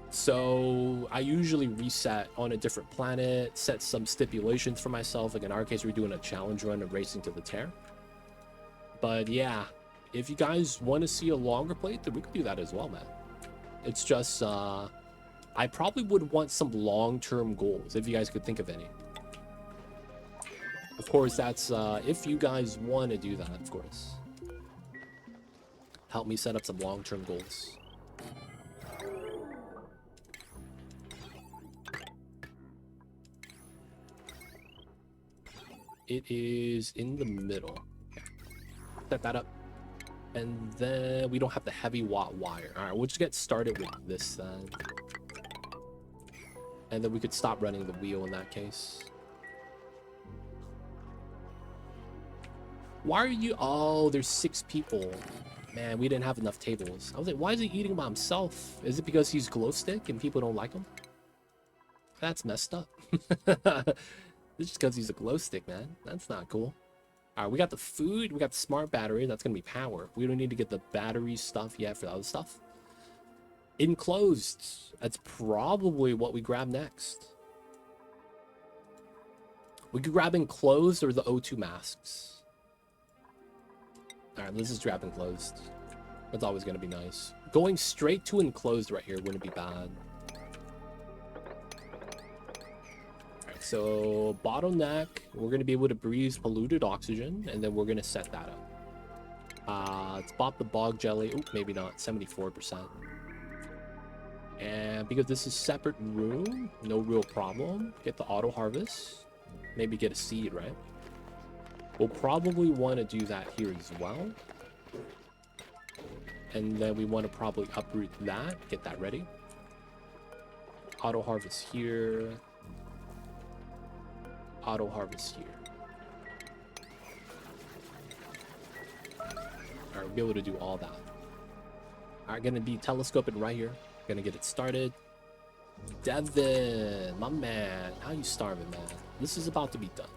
So I usually reset on a different planet, set some stipulations for myself. Like in our case, we're doing a challenge run of racing to the tear. But yeah, if you guys want to see a longer playthrough, we could do that as well, man. It's just, I probably would want some long-term goals, if you guys could think of any. Of course, that's if you guys want to do that, of course. Help me set up some long-term goals. It is in the middle. Set that up. And then we don't have the heavy watt wire. All right, we'll just get started with this then. And then we could stop running the wheel in that case. Why are you... Oh, there's 6 people. Man, we didn't have enough tables. I was like, why is he eating by himself? Is it because he's glow stick and people don't like him? That's messed up. It's just because he's a glow stick, man. That's not cool. All right, we got the food. We got the smart battery. That's going to be power. We don't need to get the battery stuff yet for the other stuff. Enclosed. That's probably what we grab next. We could grab enclosed or the O2 masks. All right, let's just grab enclosed. That's always going to be nice. Going straight to enclosed right here wouldn't be bad. All right, so bottleneck, we're going to be able to breathe polluted oxygen, and then we're going to set that up. Let's pop the bog jelly. Oop, maybe not. 74%. And because this is separate room, no real problem. Get the auto harvest. Maybe get a seed, right? We'll probably want to do that here as well. And then we want to probably uproot that. Get that ready. Auto harvest here. Auto harvest here. Alright, we'll be able to do all that. Alright, gonna be telescoping right here. Gonna get it started. Devin, my man. How you starving, man? This is about to be done.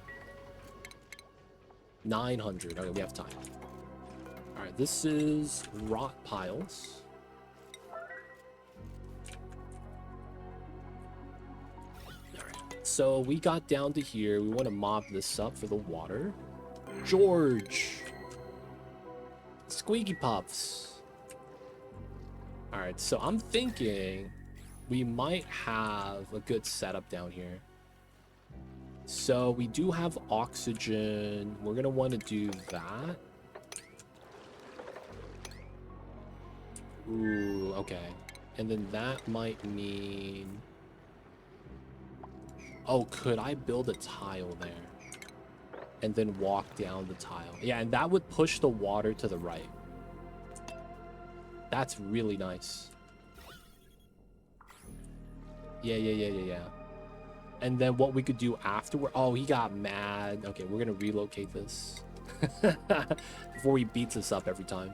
900. Okay, we have time. Alright, this is rot piles. Alright, so we got down to here. We want to mop this up for the water. George! Squeaky Puffs. Alright, so I'm thinking we might have a good setup down here. So we do have oxygen. We're going to want to do that. Ooh, okay. And then that might mean... Oh, could I build a tile there? And then walk down the tile. Yeah, and that would push the water to the right. That's really nice. Yeah. And then what we could do afterward... Oh, he got mad. Okay, we're going to relocate this. Before he beats us up every time.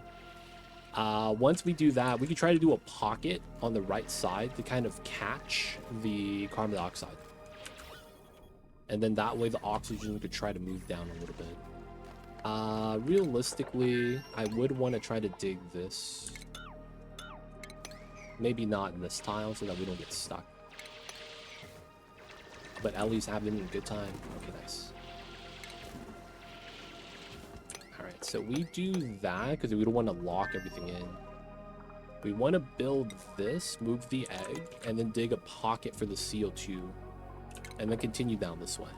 Once we do that, we could try to do a pocket on the right side to kind of catch the carbon dioxide. And then that way the oxygen could try to move down a little bit. Realistically, I would want to try to dig this. Maybe not in this tile so that we don't get stuck. But at least having a good time. Okay, nice. Alright, so we do that because we don't want to lock everything in. We want to build this, move the egg, and then dig a pocket for the CO2. And then continue down this way.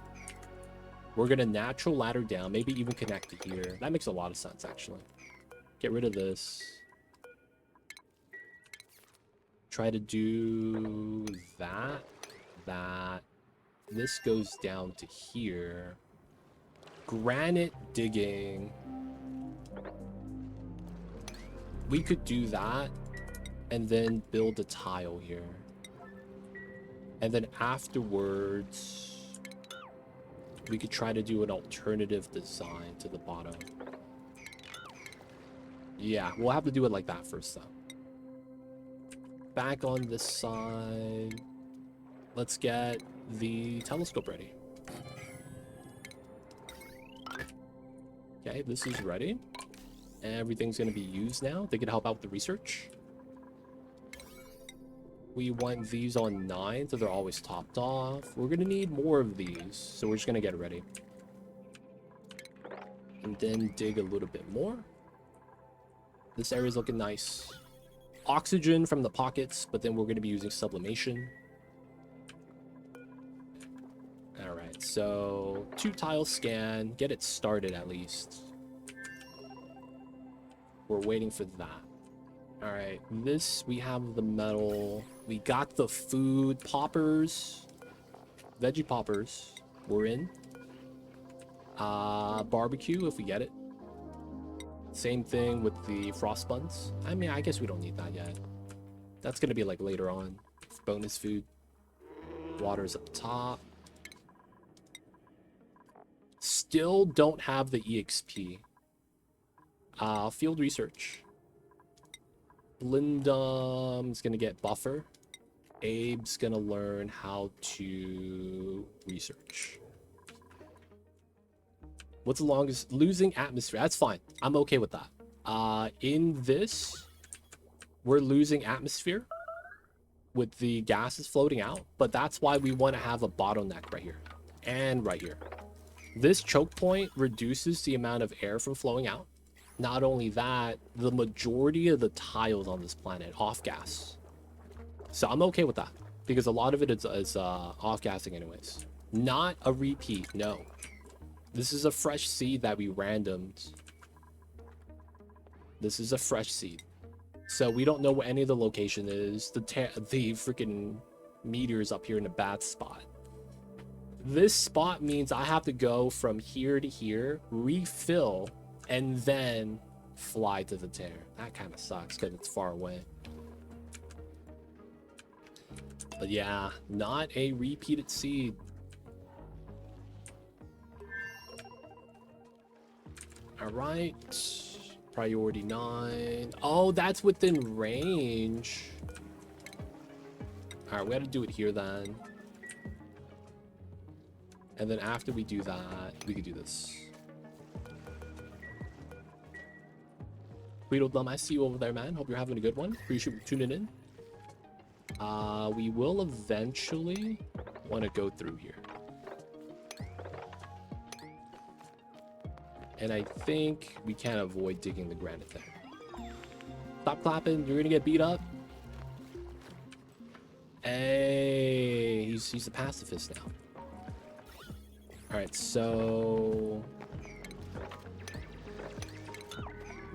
We're going to natural ladder down, maybe even connect to here. That makes a lot of sense, actually. Get rid of this. Try to do that. This goes down to here. Granite digging. We could do that and then build a tile here. And then afterwards, we could try to do an alternative design to the bottom. Yeah, we'll have to do it like that first, though. Back on this side. Let's get the telescope ready. Okay, this is ready. Everything's going to be used now. They can help out with the research. We want these on 9, so they're always topped off. We're going to need more of these, so we're just going to get ready. And then dig a little bit more. This area is looking nice. Oxygen from the pockets, but then we're going to be using sublimation. Alright, so 2 tile scan. Get it started at least. We're waiting for that. Alright, this, we have the metal. We got the food poppers. Veggie poppers. We're in. Barbecue, if we get it. Same thing with the frost buns. I mean, I guess we don't need that yet. That's going to be like later on. Bonus food. Water's up top. Still don't have the EXP. Field research. Lindum's gonna get buffer. Abe's gonna learn how to research. What's the longest? Losing atmosphere. That's fine. I'm okay with that. In this, we're losing atmosphere with the gases floating out, but that's why we want to have a bottleneck right here and right here. This choke point reduces the amount of air from flowing out. Not only that, the majority of the tiles on this planet off-gas. So I'm okay with that, because a lot of it is off-gassing anyways. Not a repeat, no. This is a fresh seed that we randomed. This is a fresh seed. So we don't know what any of the location is. The freaking meteor is up here in a bad spot. This spot means I have to go from here to here, refill, and then fly to the tear. That kind of sucks because it's far away. But yeah, not a repeated seed. All right. Priority 9. Oh, that's within range. All right, we got to do it here then. And then after we do that, we could do this. Tweedledum, I see you over there, man. Hope you're having a good one. Appreciate you tuning in. We will eventually want to go through here. And I think we can't avoid digging the granite there. Stop clapping. You're going to get beat up. Hey, he's a pacifist now. All right, so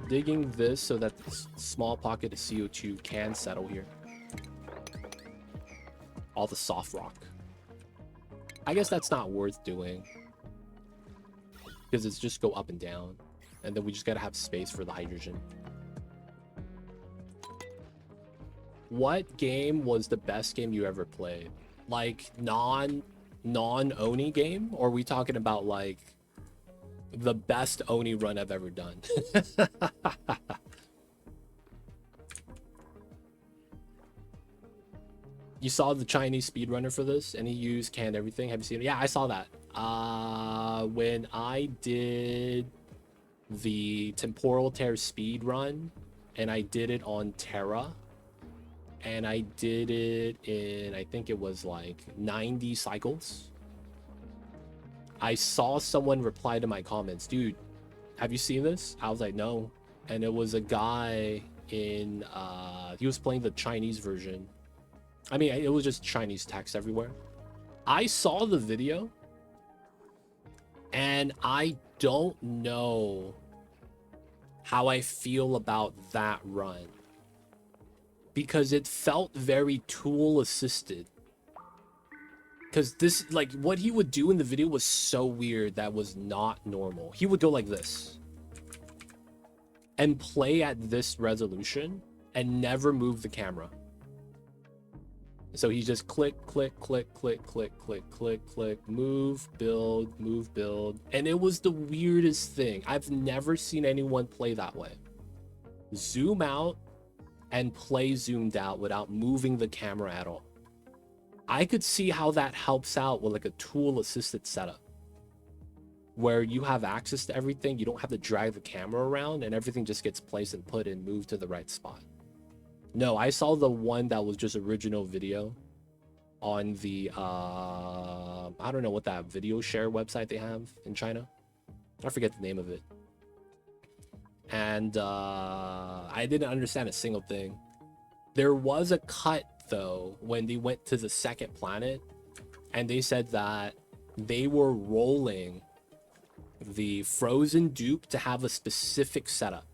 digging this so that this small pocket of CO2 can settle here. All the soft rock. I guess that's not worth doing, because it's just go up and down, and then we just gotta have space for the hydrogen. What game was the best game you ever played? Like non-Oni game, or are we talking about like the best Oni run I've ever done? You saw the Chinese speedrunner for this, and he used canned everything. Have you seen it? Yeah, I saw that. When I did the temporal tear speed run, and I did it on Terra, and I did it in, I think it was like 90 cycles. I saw someone reply to my comments, dude, have you seen this? I was like, no. And it was a guy in, he was playing the Chinese version. I mean, it was just Chinese text everywhere. I saw the video, and I don't know how I feel about that run, because it felt very tool assisted. Because this, like, what he would do in the video was so weird. That was not normal. He would go like this and play at this resolution and never move the camera. So he just click, click, click, click, click, click, click, click, move, build, move, build. And it was the weirdest thing. I've never seen anyone play that way. Zoom out and play zoomed out without moving the camera at all. I could see how that helps out with like a tool assisted setup, where you have access to everything. You don't have to drag the camera around, and everything just gets placed and put and moved to the right spot. No, I saw the one that was just original video on the, I don't know what that video share website they have in China. I forget the name of it. And I didn't understand a single thing. There was a cut, though, when they went to the second planet, and they said that they were rolling the frozen dupe to have a specific setup.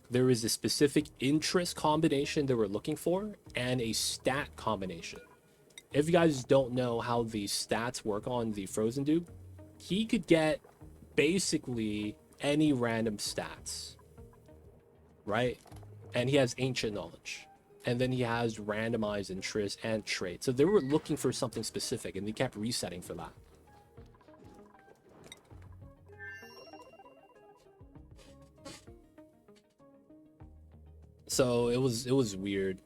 There is a specific interest combination they were looking for, and a stat combination. If you guys don't know how the stats work on the frozen dupe, he could get basically any random stats, right? And he has ancient knowledge, and then he has randomized interest and trait. So they were looking for something specific, and they kept resetting for that. So it was weird.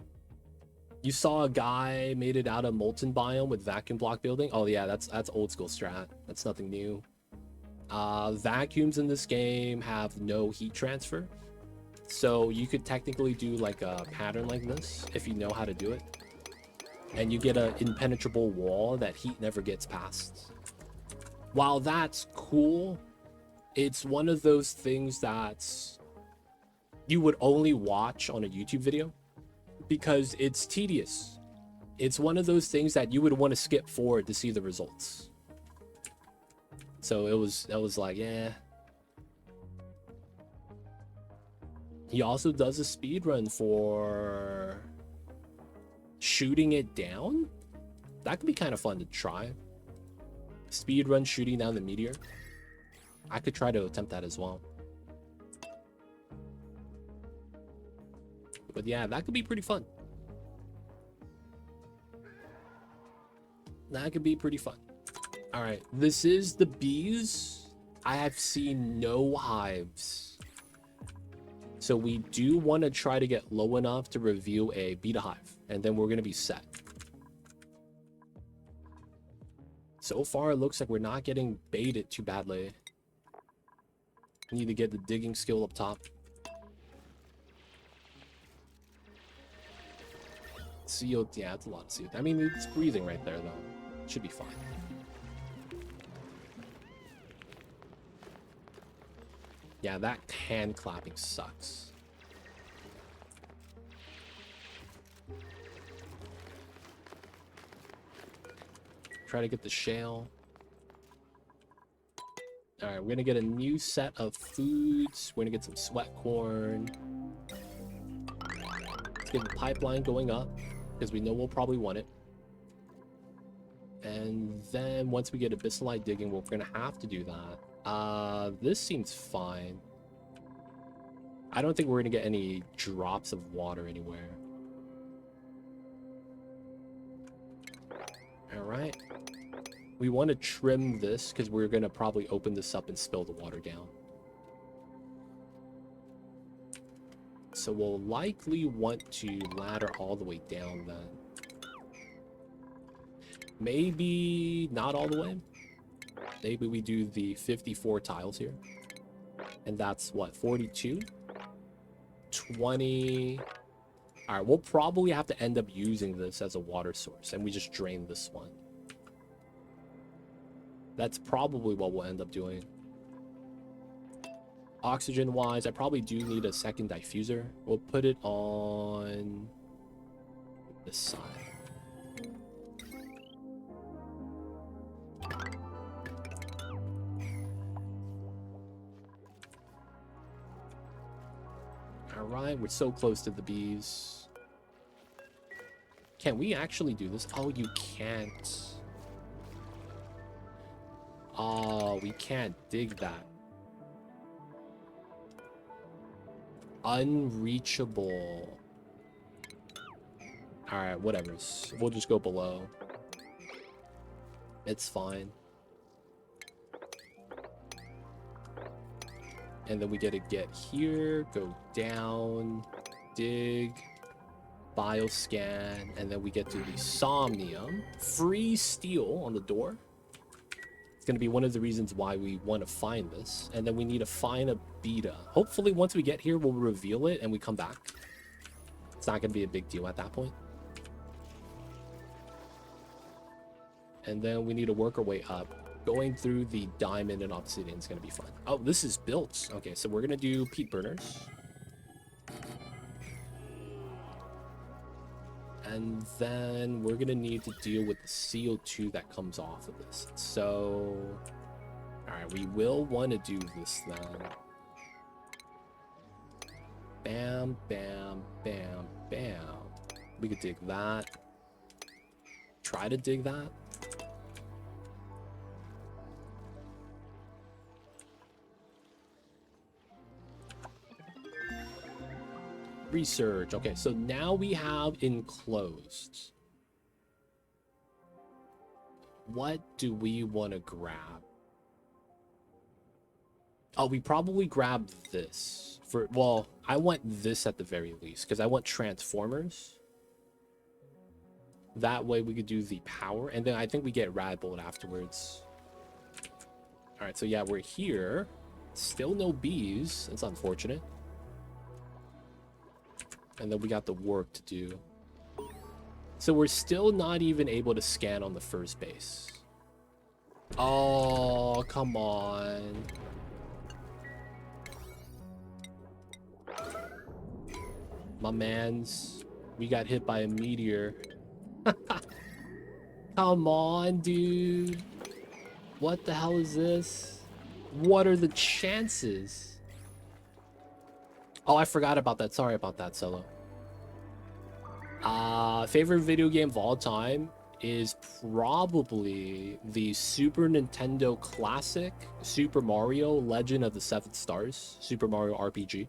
You saw a guy made it out of molten biome with vacuum block building. Oh yeah, that's old school strat. That's nothing new. Vacuums in this game have no heat transfer, so you could technically do like a pattern like this if you know how to do it, and you get an impenetrable wall that heat never gets past. While that's cool, it's one of those things that's you would only watch on a YouTube video because it's tedious. It's one of those things that you would want to skip forward to see the results. So it was like, yeah. He also does a speed run for shooting it down. That could be kind of fun to try. Speed run shooting down the meteor. I could try to attempt that as well. But yeah, that could be pretty fun. That could be pretty fun. All right, this is the bees. I have seen no hives. So we do want to try to get low enough to reveal a beta hive, and then we're going to be set. So far, it looks like we're not getting baited too badly. Need to get the digging skill up top. CO, yeah, it's a lot of CO. I mean, it's breathing right there, though. Should be fine. Yeah, that hand clapping sucks. Try to get the shale. All right, we're gonna get a new set of foods. We're gonna get some sweat corn. Let's get the pipeline going up because we know we'll probably want it. And then once we get abyssalite digging, we're gonna have to do that. This seems fine. I don't think we're gonna get any drops of water anywhere. All right. We want to trim this because we're gonna probably open this up and spill the water down. So we'll likely want to ladder all the way down then. Maybe not all the way. Maybe we do the 54 tiles here. And that's what, 42? 20. All right, we'll probably have to end up using this as a water source, and we just drain this one. That's probably what we'll end up doing. Oxygen-wise, I probably do need a second diffuser. We'll put it on this side. Alright, we're so close to the bees. Can we actually do this? Oh, you can't. Oh, we can't dig that. Unreachable. Alright, whatever. We'll just go below. It's fine. And then we get to get here, go down, dig, bioscan, and then we get to the somnium. Free steel on the door. It's going to be one of the reasons why we want to find this. And then we need to find a beta. Hopefully once we get here, we'll reveal it and we come back. It's not going to be a big deal at that point. And then we need to work our way up. Going through the diamond and obsidian is going to be fun. Oh, this is built. Okay, so we're going to do peat burners. And then we're going to need to deal with the CO2 that comes off of this. So, all right, we will want to do this then. Bam, bam, bam, bam. We could dig that. Try to dig that. Research. Okay, so now we have enclosed. What do we want to grab? Oh, we probably grab this. Well, I want this at the very least, because I want transformers. That way we could do the power, and then I think we get Rad Bolt afterwards. Alright, so yeah, we're here. Still no bees. It's unfortunate. And then we got the work to do. So we're still not even able to scan on the first base. Oh, come on. My mans, we got hit by a meteor. Come on, dude. What the hell is this? What are the chances? Oh, I forgot about that. Sorry about that, Solo. Favorite video game of all time is probably the Super Nintendo classic Super Mario Legend of the Seven Stars, Super Mario RPG.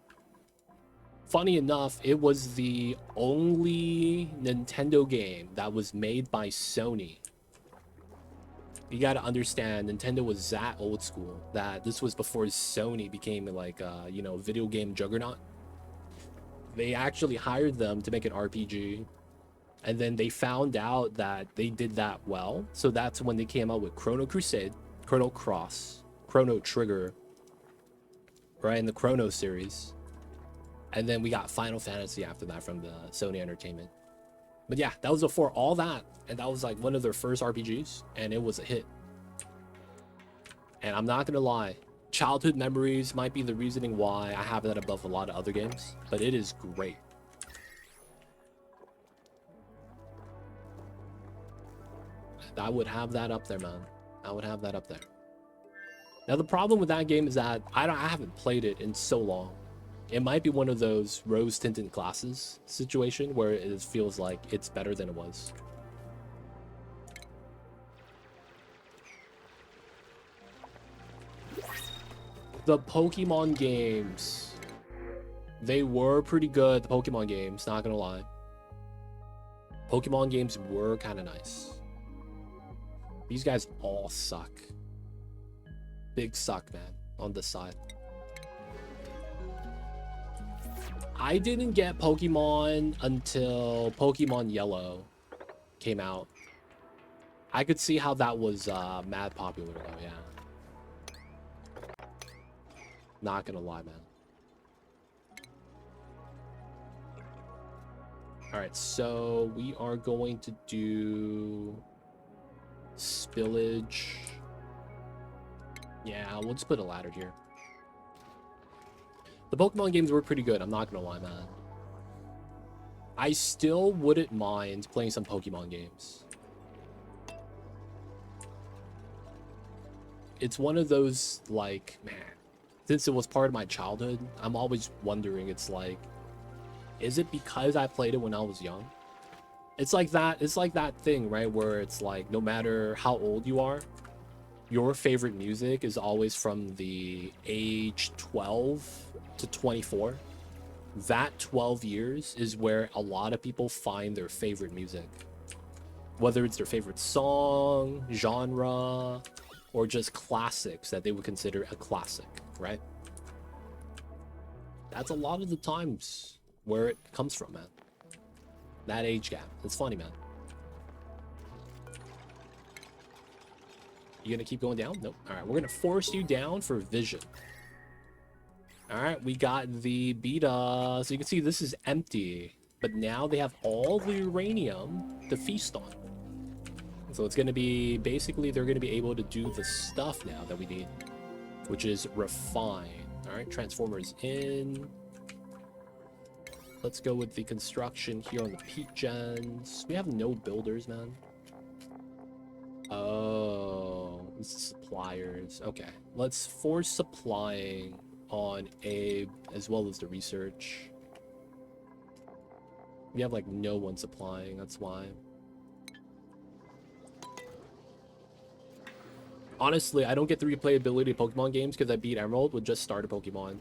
Funny enough, it was the only Nintendo game that was made by Sony. You gotta understand, Nintendo was that old school that this was before Sony became like a, you know, video game juggernaut. They actually hired them to make an RPG, and then they found out that they did that well. So that's when they came out with Chrono Crusade, Chrono Cross, Chrono Trigger, right, in the Chrono series. And then we got Final Fantasy after that from the Sony Entertainment. But yeah, that was before all that, and that was like one of their first RPGs, and it was a hit. And I'm not gonna lie, childhood memories might be the reasoning why I have that above a lot of other games, but it is great. I would have that up there, man. I would have that up there. Now the problem with that game is that I haven't played it in so long. It might be one of those rose-tinted glasses situation where it feels like it's better than it was. The Pokemon games. They were pretty good, the Pokemon games, not gonna lie. Pokemon games were kind of nice. These guys all suck. Big suck, man, on this side. I didn't get Pokemon until Pokemon Yellow came out. I could see how that was mad popular though, yeah. Not gonna lie, man. Alright, so we are going to do spillage. Yeah, we'll just put a ladder here. The Pokemon games were pretty good, I'm not gonna lie, man. I still wouldn't mind playing some Pokemon games. It's one of those, like, man, since it was part of my childhood, I'm always wondering, it's like, is it because I played it when I was young? It's like that thing, right, where it's like, no matter how old you are, your favorite music is always from the age 12 to 24. That 12 years is where a lot of people find their favorite music. Whether it's their favorite song, genre, or just classics that they would consider a classic, right? That's a lot of the times where it comes from, man. That age gap. It's funny, man. You gonna keep going down? Nope. All right, we're gonna force you down for vision. All right, we got the beta. So you can see this is empty, but now they have all the uranium to feast on. So it's gonna be, basically, they're gonna be able to do the stuff now that we need, which is refine. All right, transformers in. Let's go with the construction here on the peak gens. We have no builders, man. Oh, this is suppliers. Okay, let's force supplying on Abe as well as the research. We have like no one supplying, that's why. Honestly, I don't get the replayability of Pokemon games because I beat Emerald with just started Pokemon.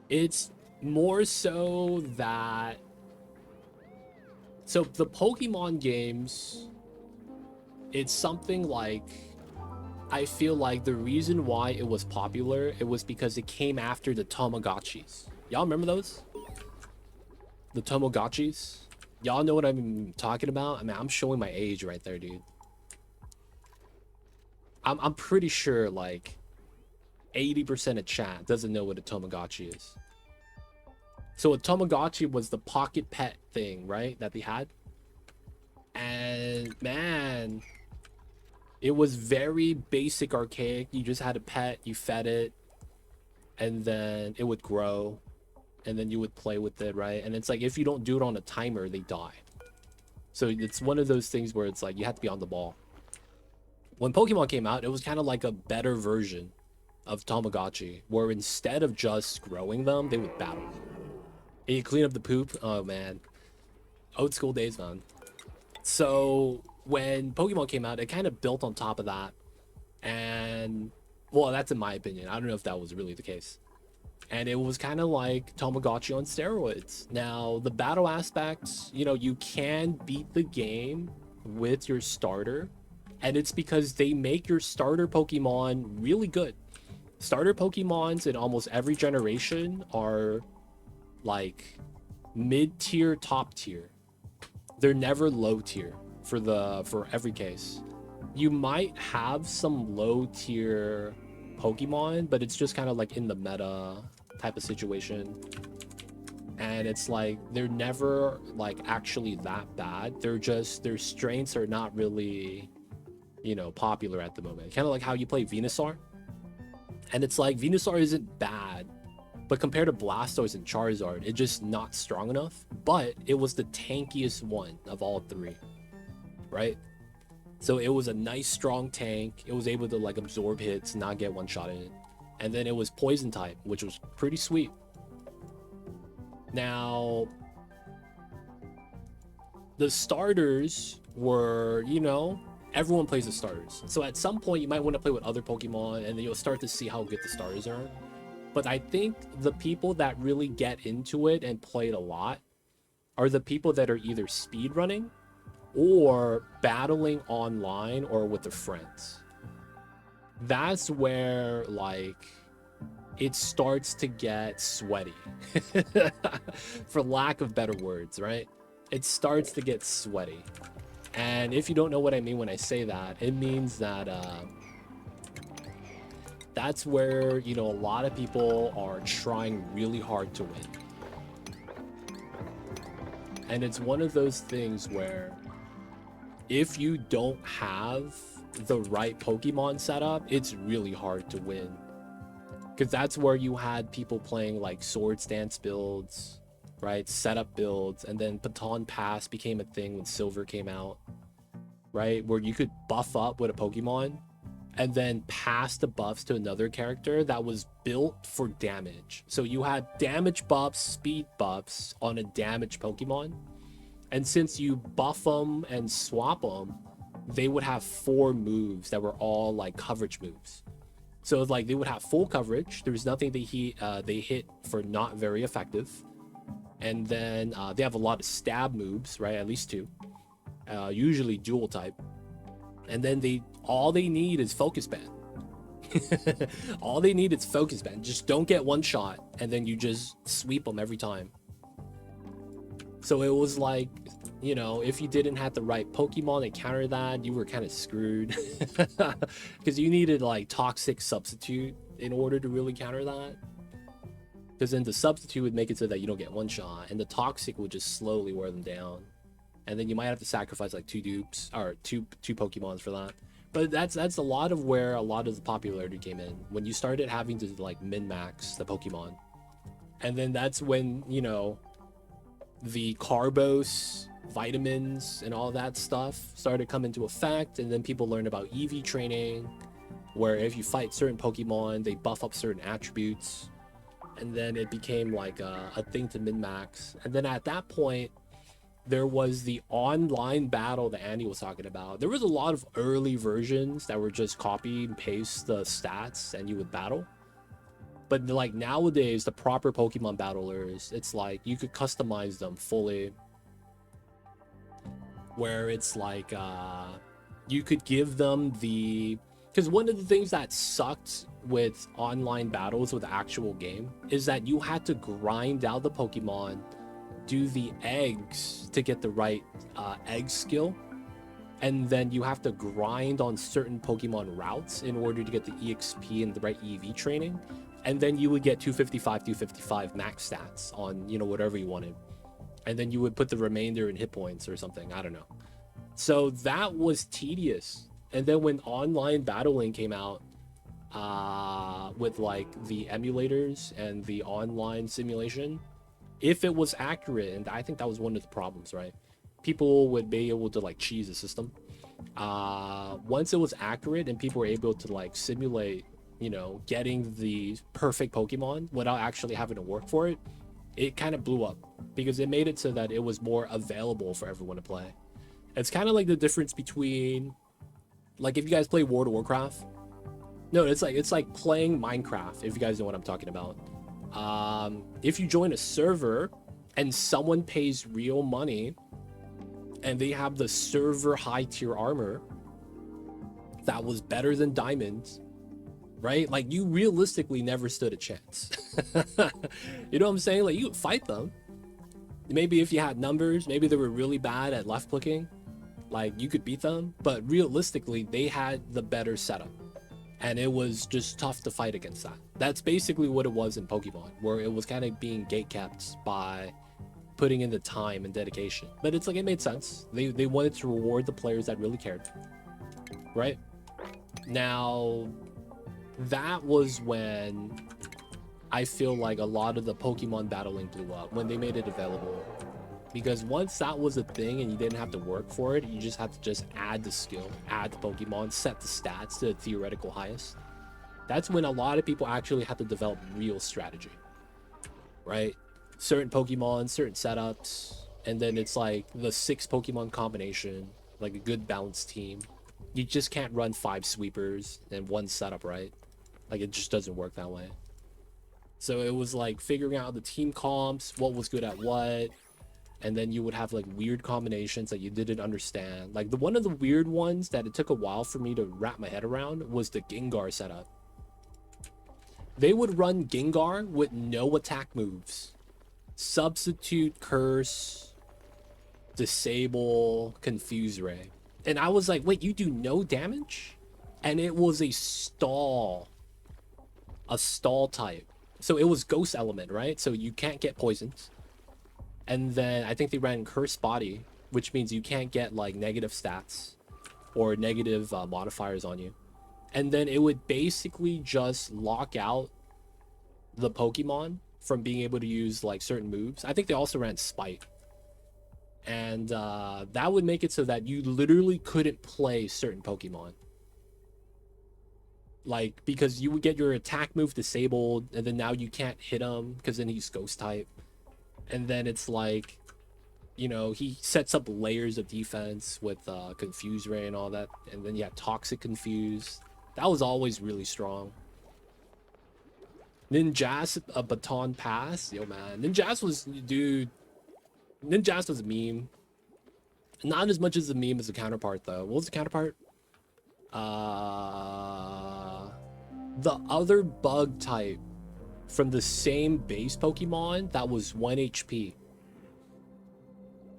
It's more so that... So the Pokemon games, it's something like... I feel like the reason why it was popular, it was because it came after the Tamagotchis. Y'all remember those? The Tamagotchis? Y'all know what I'm talking about? I mean, I'm showing my age right there, dude. I'm pretty sure like 80% of chat doesn't know what a Tamagotchi is. So a Tamagotchi was the pocket pet thing, right? That they had. And man, it was very basic, archaic. You just had a pet, you fed it, and then it would grow. and then you would play with it, right? And it's like if you don't do it on a timer, they die. So it's one of those things where it's like you have to be on the ball. When Pokemon came out, it was kind of like a better version of Tamagotchi, where instead of just growing them, they would battle. And you clean up the poop. Oh man, old school days, man. So when Pokemon came out, it kind of built on top of that. And well, that's in my opinion. I don't know if that was really the case. And it was kind of like Tamagotchi on steroids. Now, the battle aspects, you know, you can beat the game with your starter, and it's because they make your starter Pokemon really good. Starter Pokemons in almost every generation are like mid-tier, top tier. They're never low tier for every case. You might have some low tier Pokemon, but it's just kind of like in the meta type of situation. And it's like they're never like actually that bad. They're just, their strengths are not really, you know, popular at the moment. Kind of like how you play Venusaur. And it's like Venusaur isn't bad, but compared to Blastoise and Charizard, it's just not strong enough. But it was the tankiest one of all three, right? So it was a nice strong tank. It was able to like absorb hits, not get one shot in it. And then it was poison type, which was pretty sweet. Now, the starters were, you know, everyone plays the starters. So at some point you might want to play with other Pokemon, and then you'll start to see how good the starters are. But I think the people that really get into it and play it a lot are the people that are either speedrunning or battling online or with their friends. That's where like it starts to get sweaty for lack of better words, right? It starts to get sweaty. And if you don't know what I mean when I say that, it means that that's where, you know, a lot of people are trying really hard to win. And it's one of those things where if you don't have the right Pokemon setup, it's really hard to win. Because that's where you had people playing like Sword Stance builds, right? Setup builds, and then Baton Pass became a thing when Silver came out, right? Where you could buff up with a Pokemon and then pass the buffs to another character that was built for damage. So you had damage buffs, speed buffs on a damaged Pokemon. And since you buff them and swap them, they would have 4 moves that were all like coverage moves. So like they would have full coverage. There was nothing they hit for not very effective. And then they have a lot of stab moves, right? At least 2. Usually dual type. And then all they need is focus band. All they need is focus band. Just don't get one shot, and then you just sweep them every time. So it was like, you know, if you didn't have the right Pokemon to counter that, you were kind of screwed. Because you needed like toxic substitute in order to really counter that. Because then the substitute would make it so that you don't get one shot, and the toxic would just slowly wear them down. And then you might have to sacrifice like 2 dupes or two Pokemons for that. But that's a lot of where a lot of the popularity came in, when you started having to like min-max the Pokemon. And then that's when, you know, the Carbos, vitamins, and all that stuff started to come into effect. And then people learned about EV training, where if you fight certain Pokemon, they buff up certain attributes. And then it became like a thing to min-max. And then at that point, there was the online battle that Andy was talking about. There was a lot of early versions that were just copy and paste the stats and you would battle. But like nowadays, the proper Pokemon battlers, it's like you could customize them fully. Where it's like you could give them the... Because one of the things that sucked with online battles with the actual game is that you had to grind out the Pokemon, do the eggs to get the right egg skill, and then you have to grind on certain Pokemon routes in order to get the EXP and the right EV training, and then you would get 255 max stats on, you know, whatever you wanted, and then you would put the remainder in hit points or something, I don't know. So that was tedious. And then when online battling came out with like the emulators and the online simulation, if it was accurate, and I think that was one of the problems, right? People would be able to like cheese the system. Once it was accurate and people were able to like simulate, you know, getting the perfect Pokemon without actually having to work for it, it kind of blew up because it made it so that it was more available for everyone to play. It's kind of like the difference between, like, if you guys play World of Warcraft. No, it's like playing Minecraft, if you guys know what I'm talking about. If you join a server and someone pays real money and they have the server high tier armor that was better than diamonds, right? Like, you realistically never stood a chance. You know what I'm saying? Like, you would fight them. Maybe if you had numbers, maybe they were really bad at left clicking, like you could beat them, but realistically they had the better setup and it was just tough to fight against that. That's basically what it was in Pokemon, where it was kind of being gatekept by putting in the time and dedication. But it's like, it made sense. They wanted to reward the players that really cared, right? Now, that was when I feel like a lot of the Pokemon battling blew up, when they made it available. Because once that was a thing and you didn't have to work for it, you just had to just add the skill, add the Pokemon, set the stats to the theoretical highest. That's when a lot of people actually had to develop real strategy, right? Certain Pokemon, certain setups, and then it's like the 6 Pokemon combination, like a good balanced team. You just can't run 5 sweepers and 1 setup, right? Like, it just doesn't work that way. So it was like figuring out the team comps, what was good at what, and then you would have like weird combinations that you didn't understand. Like, one of the weird ones that it took a while for me to wrap my head around was the Gengar setup. They would run Gengar with no attack moves. Substitute, Curse, Disable, Confuse Ray. And I was like, wait, you do no damage? And it was a stall type. So it was Ghost Element, right? So you can't get poisoned. And then I think they ran Curse Body, which means you can't get like negative stats or negative modifiers on you. And then it would basically just lock out the Pokemon from being able to use like certain moves. I think they also ran Spite. And that would make it so that you literally couldn't play certain Pokemon. Like, because you would get your attack move disabled, and then now you can't hit him because then he's Ghost type. And then it's like, you know, he sets up layers of defense with Confuse Ray and all that. And then, yeah, Toxic Confuse. That was always really strong. Ninjask, a Baton Pass. Yo, man. Ninjask was, dude. Ninjask was a meme. Not as much as a meme as the counterpart, though. What was the counterpart? The other bug type from the same base Pokemon that was 1 HP.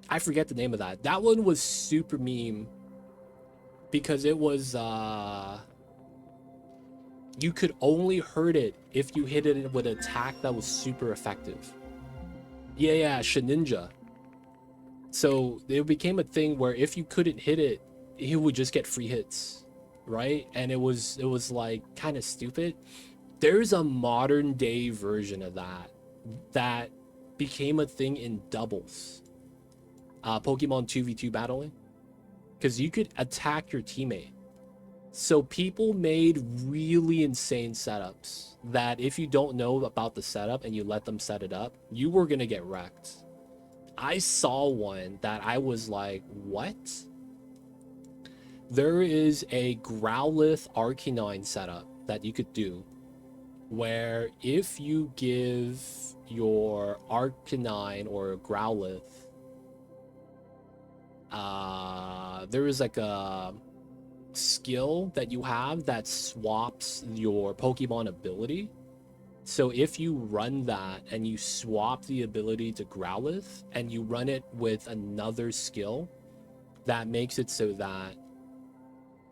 I forget the name of that. That one was super meme because it was you could only hurt it if you hit it with an attack that was super effective. Yeah, Shedinja. So it became a thing where if you couldn't hit it, he would just get free hits, right? And it was like kind of stupid. There's a modern day version of that became a thing in doubles. Pokemon 2v2 battling, because you could attack your teammate. So people made really insane setups that if you don't know about the setup and you let them set it up, you were gonna get wrecked. I saw one that I was like, what? There is a Growlithe Arcanine setup that you could do where if you give your Arcanine or Growlithe, there is like a skill that you have that swaps your Pokemon ability. So if you run that and you swap the ability to Growlithe and you run it with another skill, that makes it so that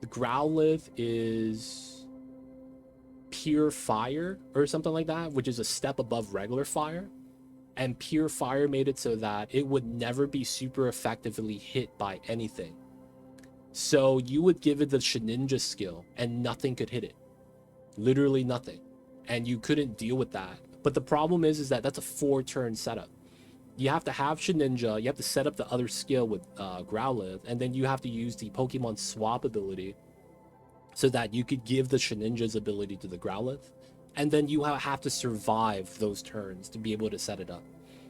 the Growlithe is Pure Fire or something like that, which is a step above regular fire. And Pure Fire made it so that it would never be super effectively hit by anything. So you would give it the Shedinja skill and nothing could hit it. Literally nothing. And you couldn't deal with that. But the problem is that that's a 4-turn setup. you have to have Shedinja, you have to set up the other skill with Growlithe, and then you have to use the Pokemon swap ability so that you could give the Shedinja's ability to the Growlithe, and then you have to survive those turns to be able to set it up.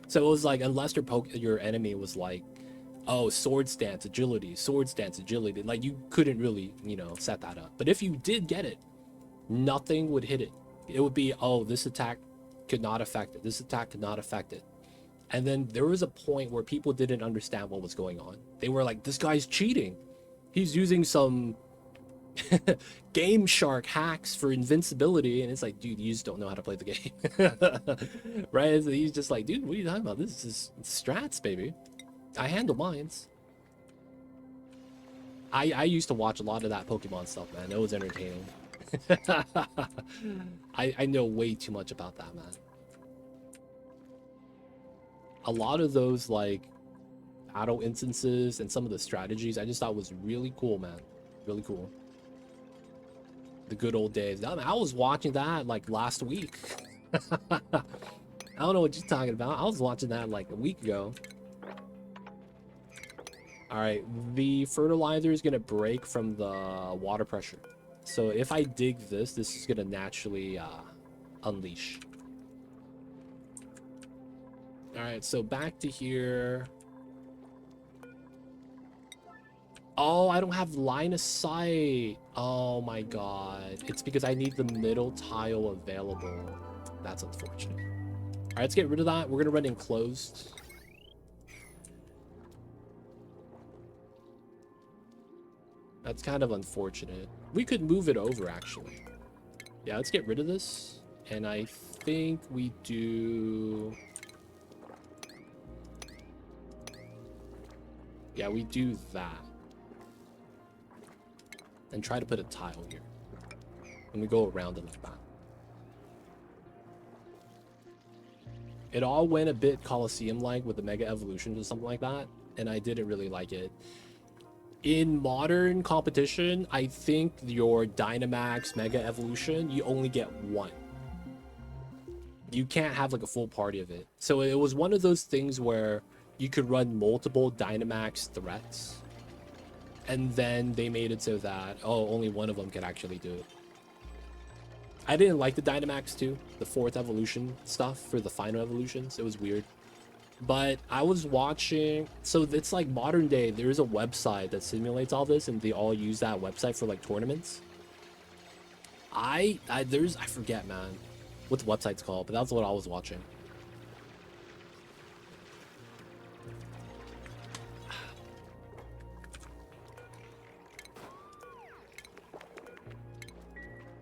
So it was like, unless your enemy was like, oh, sword stance agility, like you couldn't really, you know, set that up. But if you did get it, nothing would hit it. It would be, oh, this attack could not affect it, this attack could not affect it. And then there was a point where people didn't understand what was going on. They were like, this guy's cheating, he's using some Game Shark hacks for invincibility. And it's like, dude, you just don't know how to play the game. Right? So he's just like, dude, what are you talking about? This is strats, baby. I handle mines. I used to watch a lot of that Pokemon stuff, man. It was entertaining. I know way too much about that, man. A lot of those like battle instances and some of the strategies I just thought was really cool, man. Really cool. The good old days. I was watching that like last week. I don't know what you're talking about. I was watching that like a week ago. All right, the fertilizer is gonna break from the water pressure. So if I dig this, this is gonna naturally unleash. All right, so back to here. Oh, I don't have line of sight. Oh my god. It's because I need the middle tile available. That's unfortunate. All right, let's get rid of that. We're gonna run enclosed. That's kind of unfortunate. We could move it over, actually. Yeah, let's get rid of this. And I think we do... Yeah, we do that. And try to put a tile here. And we go around it like that. It all went a bit Colosseum-like with the Mega Evolutions or something like that. And I didn't really like it. In modern competition, I think your Dynamax Mega Evolution, you only get one. You can't have like a full party of it. So it was one of those things where you could run multiple Dynamax threats. And then they made it so that, oh, only one of them could actually do it. I didn't like the Dynamax too, the 4th evolution stuff for the final evolutions. It was weird. But I was watching, so it's like modern day, there is a website that simulates all this, and they all use that website for like tournaments. I forget, man, what the website's called, but that's what I was watching.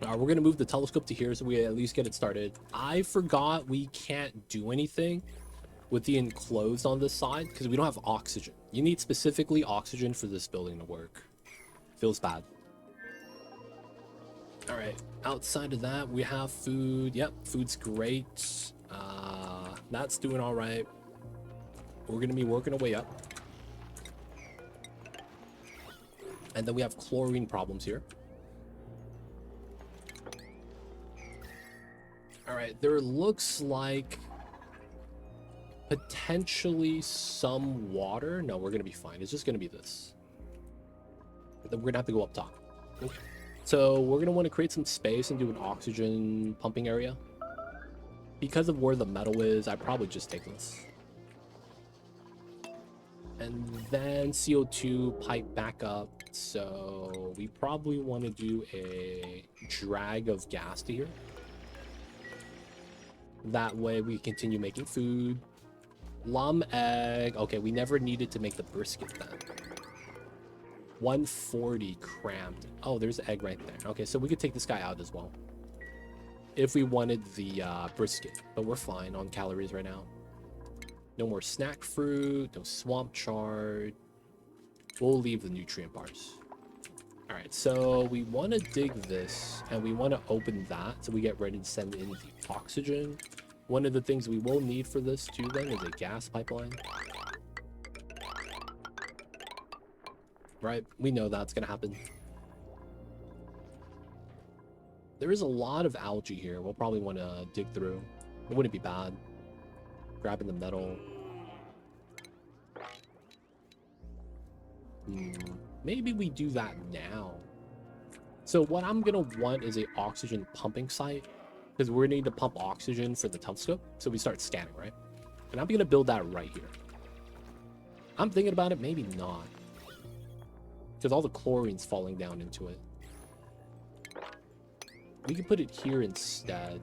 We're gonna move the telescope to here so we at least get it started. I forgot we can't do anything with the enclosed on this side because we don't have oxygen. You need specifically oxygen for this building to work. Feels bad. All right, outside of that, we have food. Yep, food's great. That's doing all right. We're gonna be working our way up. And then we have chlorine problems here. All right, there looks like potentially some water. No, we're gonna be fine. It's just gonna be this. Then we're gonna have to go up top. Okay. So we're gonna want to create some space and do an oxygen pumping area. Because of where the metal is, I probably just take this. And then CO2 pipe back up. So we probably want to do a drag of gas to here. That way we continue making food. Lum egg. Okay, we never needed to make the brisket then. 140 crammed. Oh, there's the egg right there. Okay, so we could take this guy out as well if we wanted the brisket, but we're fine on calories right now. No more snack fruit, no swamp chard. We'll leave the nutrient bars. All right, so we want to dig this and we want to open that so we get ready to send in the oxygen. One of the things we will need for this too then is a gas pipeline. Right, we know that's gonna happen. There is a lot of algae here. We'll probably want to dig through. It wouldn't be bad. Grabbing the metal. Maybe we do that now. So what I'm gonna want is a oxygen pumping site, because we're gonna need to pump oxygen for the telescope. So we start scanning, right? And I'm gonna build that right here. I'm thinking about it, maybe not, because all the chlorine's falling down into it. We can put it here instead,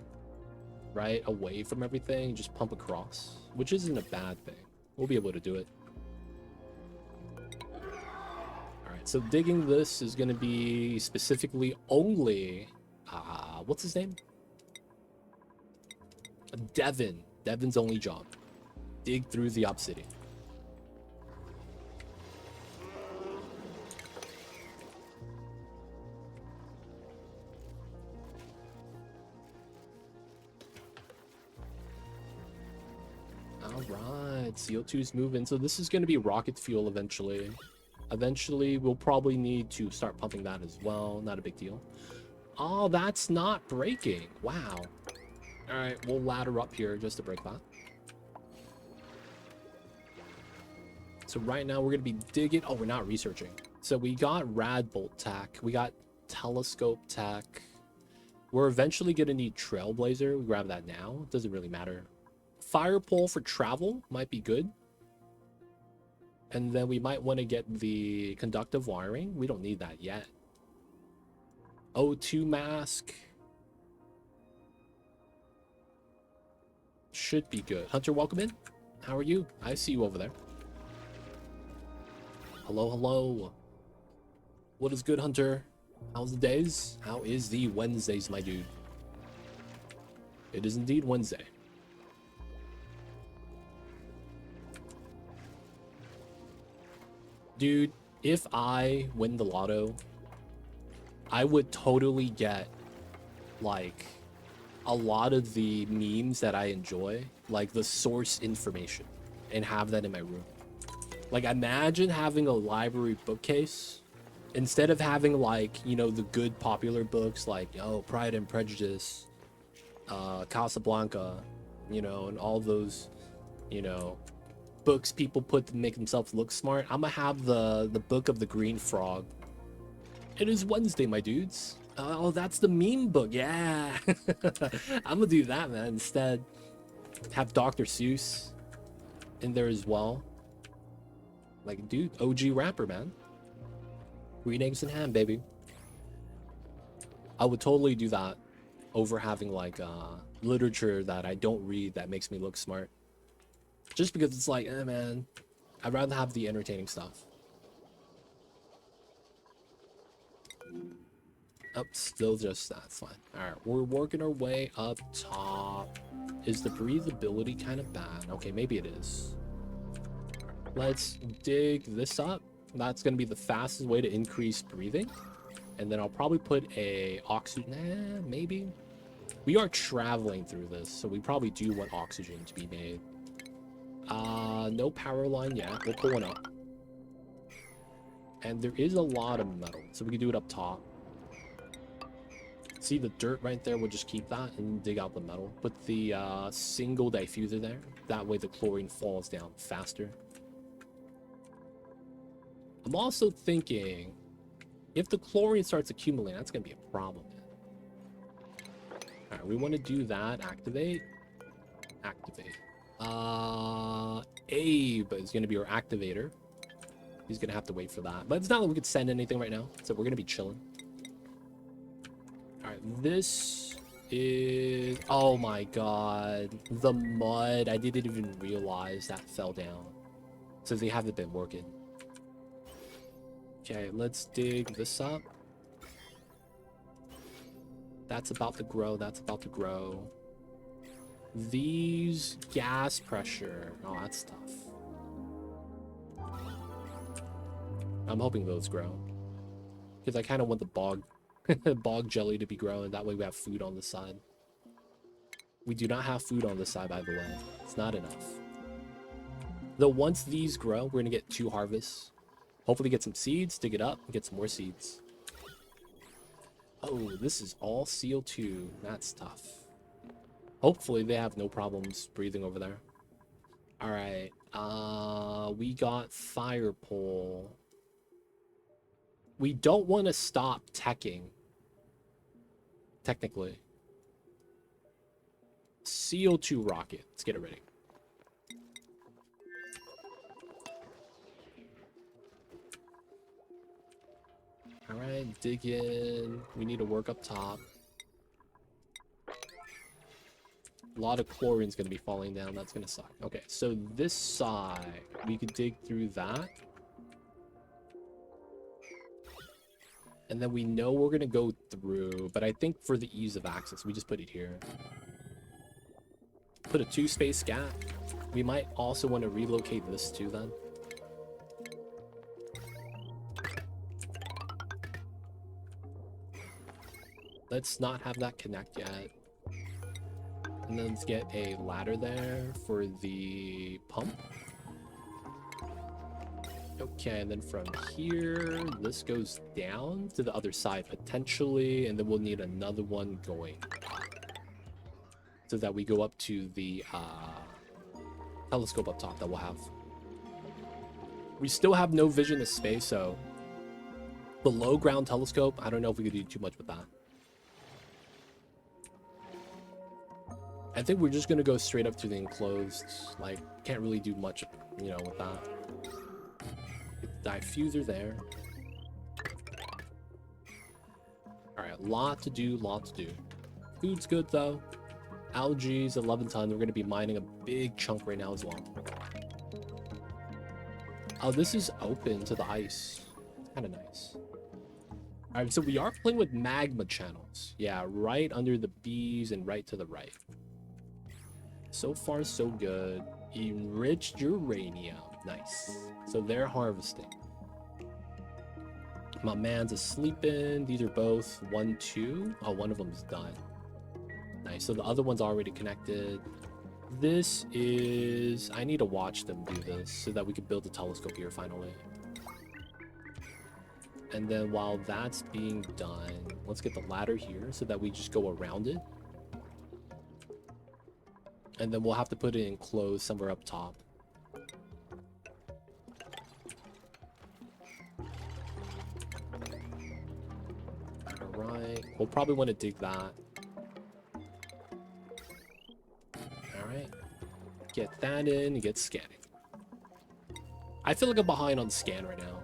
right? Away from everything, just pump across, which isn't a bad thing. We'll be able to do it. All right, so digging this is going to be specifically only, what's his name? Devin. Devin's only job. Dig through the obsidian. All right, CO2's moving. So this is going to be rocket fuel eventually. Eventually, we'll probably need to start pumping that as well. Not a big deal. Oh, that's not breaking. Wow. All right, we'll ladder up here just to break that. So right now we're going to be digging. Oh, we're not researching. So we got rad bolt tech. We got telescope tech. We're eventually going to need trailblazer. We grab that now. It doesn't really matter. Fire pole for travel might be good. And then we might want to get the conductive wiring. We don't need that yet. O2 mask. Should be good. Hunter, welcome in. How are you? I see you over there. Hello, hello. What is good, Hunter? How's the days? How is the Wednesdays, my dude? It is indeed Wednesday. Dude, if I win the lotto, I would totally get, like, a lot of the memes that I enjoy, like the source information, and have that in my room. Like, imagine having a library bookcase, instead of having, like, you know, the good popular books, like, oh, Pride and Prejudice, Casablanca, you know, and all those, you know, books people put to make themselves look smart. I'm gonna have the book of the green frog. It is Wednesday, my dudes. Oh, that's the meme book. Yeah. I'm gonna do that, man. Instead, have Dr. Seuss in there as well. Like, dude, OG rapper, man. Green eggs and ham, baby. I would totally do that over having, like, literature that I don't read that makes me look smart. Just because it's like, man, I'd rather have the entertaining stuff. Oh, still just that's fine. All right, we're working our way up top. Is the breathability kind of bad? Okay, maybe it is. Let's dig this up. That's gonna be the fastest way to increase breathing. And then I'll probably put a oxygen, maybe. We are traveling through this, so we probably do want oxygen to be made. No power line yet. We'll pull one up. And there is a lot of metal, so we can do it up top. See the dirt right there? We'll just keep that and dig out the metal. Put the single diffuser there. That way the chlorine falls down faster. I'm also thinking, if the chlorine starts accumulating, that's going to be a problem. Alright, we want to do that. Activate. Activate. Abe is going to be our activator. He's going to have to wait for that. But it's not like we could send anything right now. So we're going to be chilling. Alright, this is... Oh my god. The mud. I didn't even realize that fell down. So they haven't been working. Okay, let's dig this up. That's about to grow. That's about to grow. These gas pressure. Oh, that's tough. I'm hoping those grow. Because I kind of want the bog bog jelly to be growing. That way we have food on the side. We do not have food on this side, by the way. It's not enough. Though once these grow, we're going to get 2 harvests. Hopefully get some seeds, dig it up, and get some more seeds. Oh, this is all CO2. That's tough. Hopefully they have no problems breathing over there. Alright. We got fire pole. We don't want to stop teching. Technically. CO2 rocket. Let's get it ready. Alright, dig in. We need to work up top. A lot of chlorine's going to be falling down. That's going to suck. Okay, so this side, we could dig through that. And then we know we're going to go through, but I think for the ease of access, we just put it here. Put a 2-space gap. We might also want to relocate this too then. Let's not have that connect yet. And then let's get a ladder there for the pump. Okay, and then from here, this goes down to the other side potentially, and then we'll need another one going. So that we go up to the telescope up top that we'll have. We still have no vision of space, so below ground telescope, I don't know if we could do too much with that. I think we're just gonna go straight up to the enclosed. Like, can't really do much, you know, with that. Diffuser there. Alright, lot to do, lot to do. Food's good though. Algae's 11 ton. We're gonna be mining a big chunk right now as well. Oh, this is open to the ice. Kind of nice. Alright, so we are playing with magma channels. Yeah, right under the bees and right to the right. So far, so good. Enriched uranium. Nice. So they're harvesting. My man's asleep in. These are both 1, 2. Oh, one of them's done. Nice. So the other one's already connected. This is... I need to watch them do this so that we can build a telescope here finally. And then while that's being done, let's get the ladder here so that we just go around it. And then we'll have to put it enclosed somewhere up top. Alright. We'll probably want to dig that. Alright. Get that in and get scanning. I feel like I'm behind on scan right now.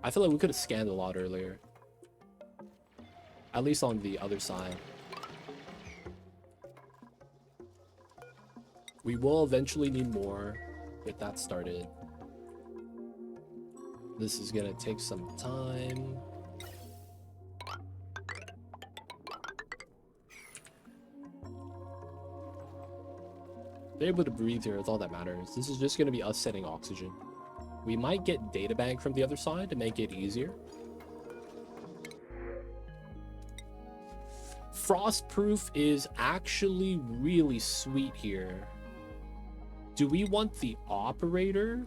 I feel like we could have scanned a lot earlier. At least on the other side. We will eventually need more. Get that started. This is gonna take some time. They're able to breathe here, it's all that matters. This is just gonna be us setting oxygen. We might get data bank from the other side to make it easier. Frostproof is actually really sweet here. Do we want the operator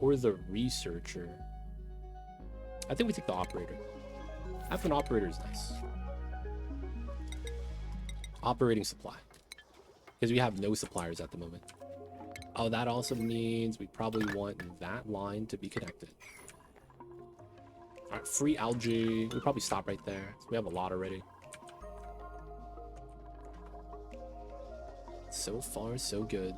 or the researcher? I think we take the operator. Having an operator is nice. Operating supply. Because we have no suppliers at the moment. Oh, that also means we probably want that line to be connected. Alright, free algae. We'll probably stop right there. We have a lot already. So far, so good.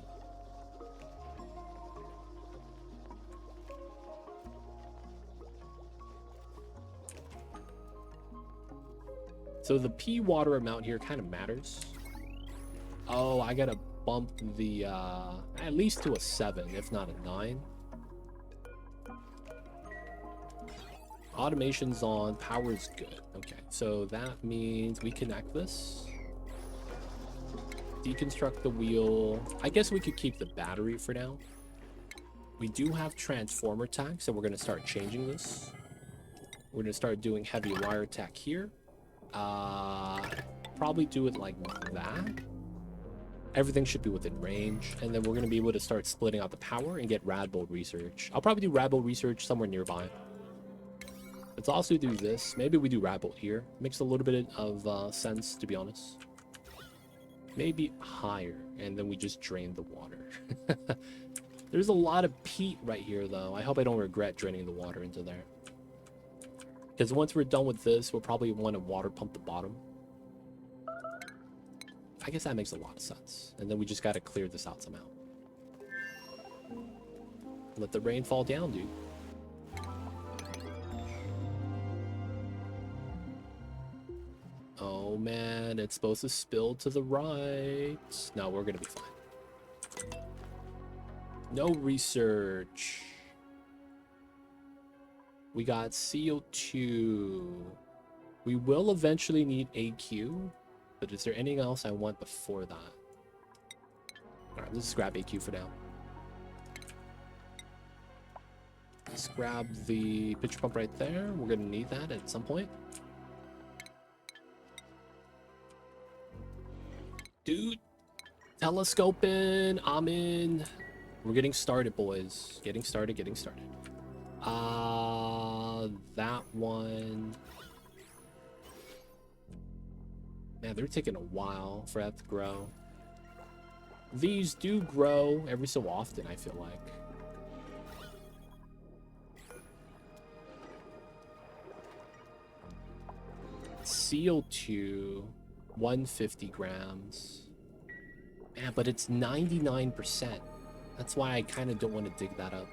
So the P water amount here kind of matters. Oh, I gotta bump the, at least to a 7, if not a 9. Automation's on, power's good. Okay, so that means we connect this. Deconstruct the wheel. I guess we could keep the battery for now. We do have transformer tech, so we're gonna start changing this. We're gonna start doing heavy wire tech here. Probably do it like that. Everything should be within range, and then we're going to be able to start splitting out the power and get Radbolt research. I'll probably do Radbolt research somewhere nearby. Let's also do this. Maybe we do Radbolt here. Makes a little bit of sense, to be honest. Maybe higher, and then we just drain the water. There's a lot of peat right here, though. I hope I don't regret draining the water into there. Because once we're done with this, we'll probably want to water pump the bottom. I guess that makes a lot of sense. And then we just got to clear this out somehow. Let the rain fall down, dude. Oh man, it's supposed to spill to the right. No, we're gonna be fine. No research. We got CO2. We will eventually need AQ, but is there anything else I want before that? Alright, let's just grab AQ for now. Let's grab the pitcher pump right there. We're gonna need that at some point. Dude, telescoping, I'm in. We're getting started, boys. Getting started. That one. Man, they're taking a while for that to grow. These do grow every so often, I feel like. CO2, 150 grams. Man, but it's 99%. That's why I kind of don't want to dig that up.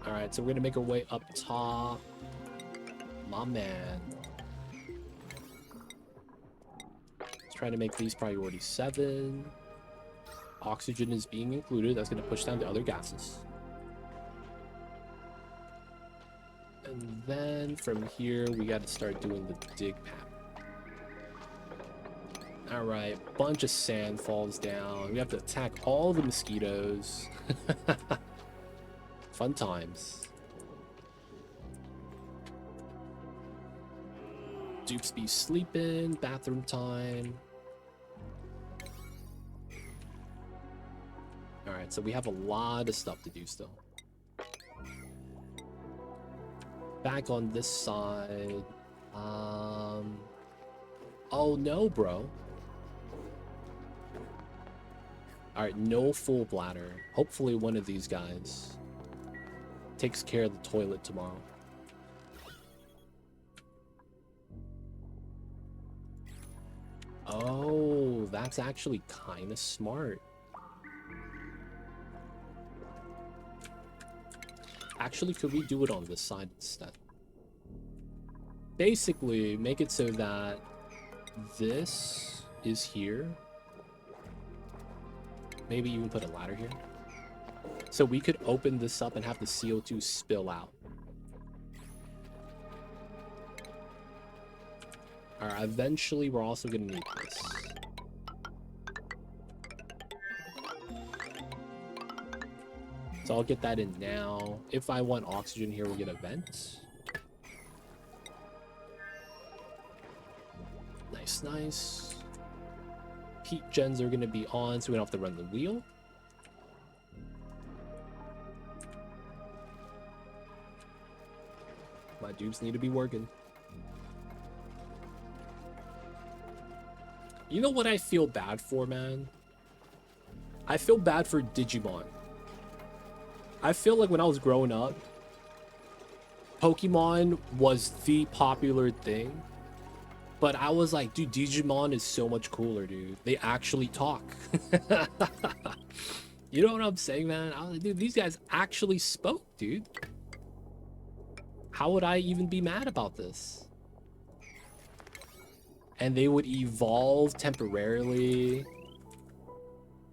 Alright, so we're going to make our way up top. My man. Let's try to make these priority 7. Oxygen is being included. That's going to push down the other gases. And then from here, we got to start doing the dig pattern. Alright, bunch of sand falls down. We have to attack all the mosquitoes. Fun times. Dupes be sleeping, bathroom time. Alright, so we have a lot of stuff to do still. Back on this side. Oh no, bro. Alright, no full bladder. Hopefully one of these guys takes care of the toilet tomorrow. Oh, that's actually kind of smart. Actually, could we do it on this side instead? Basically, make it so that this is here. Maybe even put a ladder here. So we could open this up and have the CO2 spill out. Alright, eventually we're also gonna need this. So I'll get that in now. If I want oxygen here, we're gonna vent. Nice, nice. Heat gens are gonna be on, so we don't have to run the wheel. My dupes need to be working. You know what I feel bad for, man? I feel bad for Digimon. I feel like when I was growing up, Pokemon was the popular thing. But I was like, dude, Digimon is so much cooler, dude. They actually talk. You know what I'm saying, man? I was like, dude, these guys actually spoke, dude. How would I even be mad about this? And they would evolve temporarily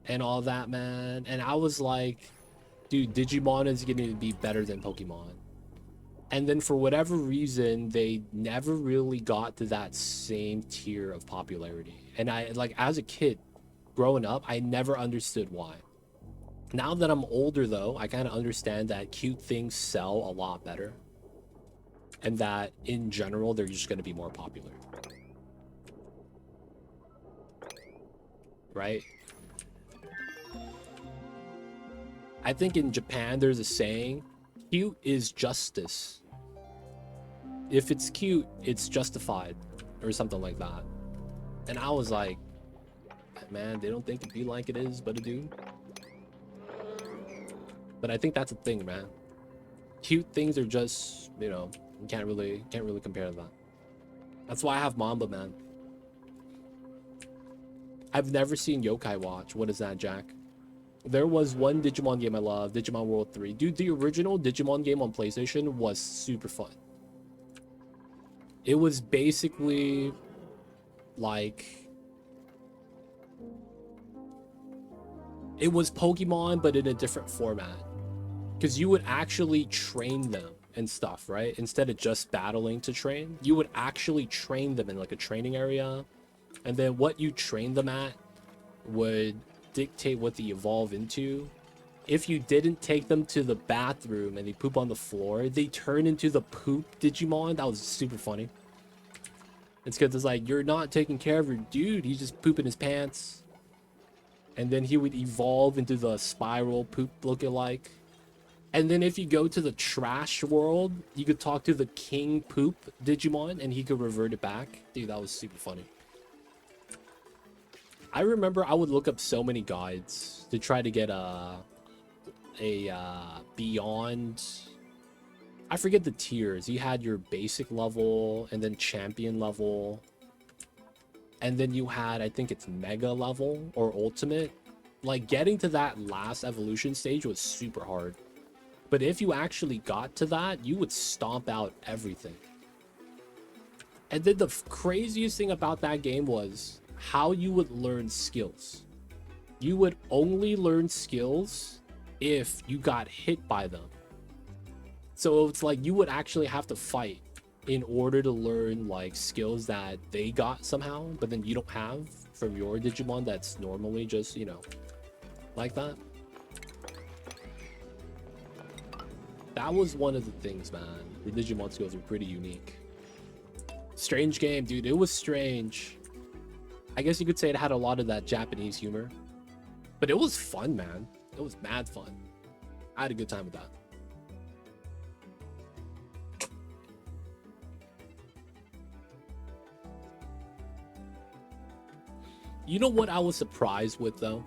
and all that, man. And I was like, dude, Digimon is going to be better than Pokemon. And then for whatever reason, they never really got to that same tier of popularity. And I, like, as a kid growing up, I never understood why. Now that I'm older, though, I kind of understand that cute things sell a lot better. And that, in general, they're just going to be more popular. Right? I think in Japan, there's a saying, cute is justice. If it's cute, it's justified. Or something like that. And I was like, man, they don't think it be like it is, but it do. But I think that's a thing, man. Cute things are just, you know, you can't really compare to that. That's why I have Mamba, man. I've never seen Yokai Watch. What is that, Jack? There was one Digimon game I loved, Digimon World 3. Dude, the original Digimon game on PlayStation was super fun. It was basically like, it was Pokemon, but in a different format. Because you would actually train them and stuff, right? Instead of just battling to train, you would actually train them in like a training area. And then what you train them at would dictate what they evolve into. If you didn't take them to the bathroom and they poop on the floor, they turn into the poop Digimon. That was super funny. It's because it's like, you're not taking care of your dude. He's just pooping his pants. And then he would evolve into the spiral poop lookalike. And then if you go to the trash world, you could talk to the king poop Digimon and he could revert it back. Dude, that was super funny. I remember I would look up so many guides to try to get a beyond, I forget the tiers. You had your basic level and then champion level. And then you had, I think it's mega level or ultimate. Like getting to that last evolution stage was super hard. But if you actually got to that, you would stomp out everything. And then the craziest thing about that game was how you would learn skills. You would only learn skills if you got hit by them. So it's like you would actually have to fight in order to learn like skills that they got somehow, but then you don't have from your Digimon that's normally just, you know, like that. That was one of the things, man. The Digimon skills were pretty unique. Strange game, dude. It was strange. I guess you could say it had a lot of that Japanese humor. But it was fun, man. It was mad fun. I had a good time with that. You know what I was surprised with, though?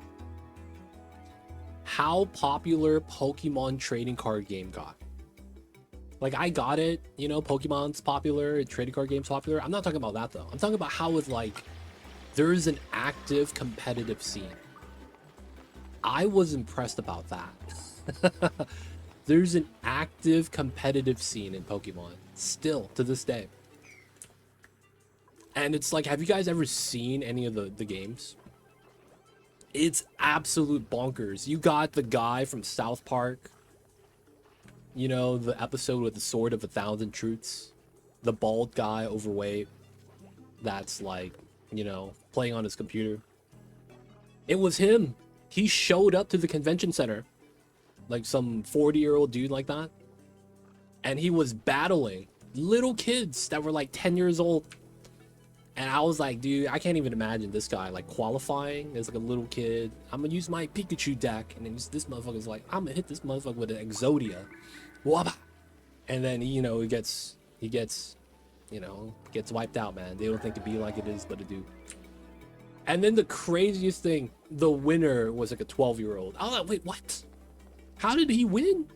How popular Pokemon trading card game got. Like, I got it, you know, Pokemon's popular, trading card game's popular. I'm not talking about that, though. I'm talking about how it's like, there's an active competitive scene. I was impressed about that. There's an active competitive scene in Pokemon, still, to this day. And it's like, have you guys ever seen any of the games? It's absolute bonkers. You got the guy from South Park. You know, the episode with the Sword of 1,000 Truths. The bald guy, overweight. That's like, you know, playing on his computer. It was him. He showed up to the convention center. Like some 40-year-old dude like that. And he was battling little kids that were like 10 years old. And I was like, dude, I can't even imagine this guy like qualifying as like a little kid. I'm gonna use my Pikachu deck. And then this motherfucker's like, I'm gonna hit this motherfucker with an Exodia. Wabba. And then, you know, he gets, you know, gets wiped out, man. They don't think to be like it is, but to do. And then the craziest thing, the winner was like a 12-year-old. I was like, wait, what? How did he win?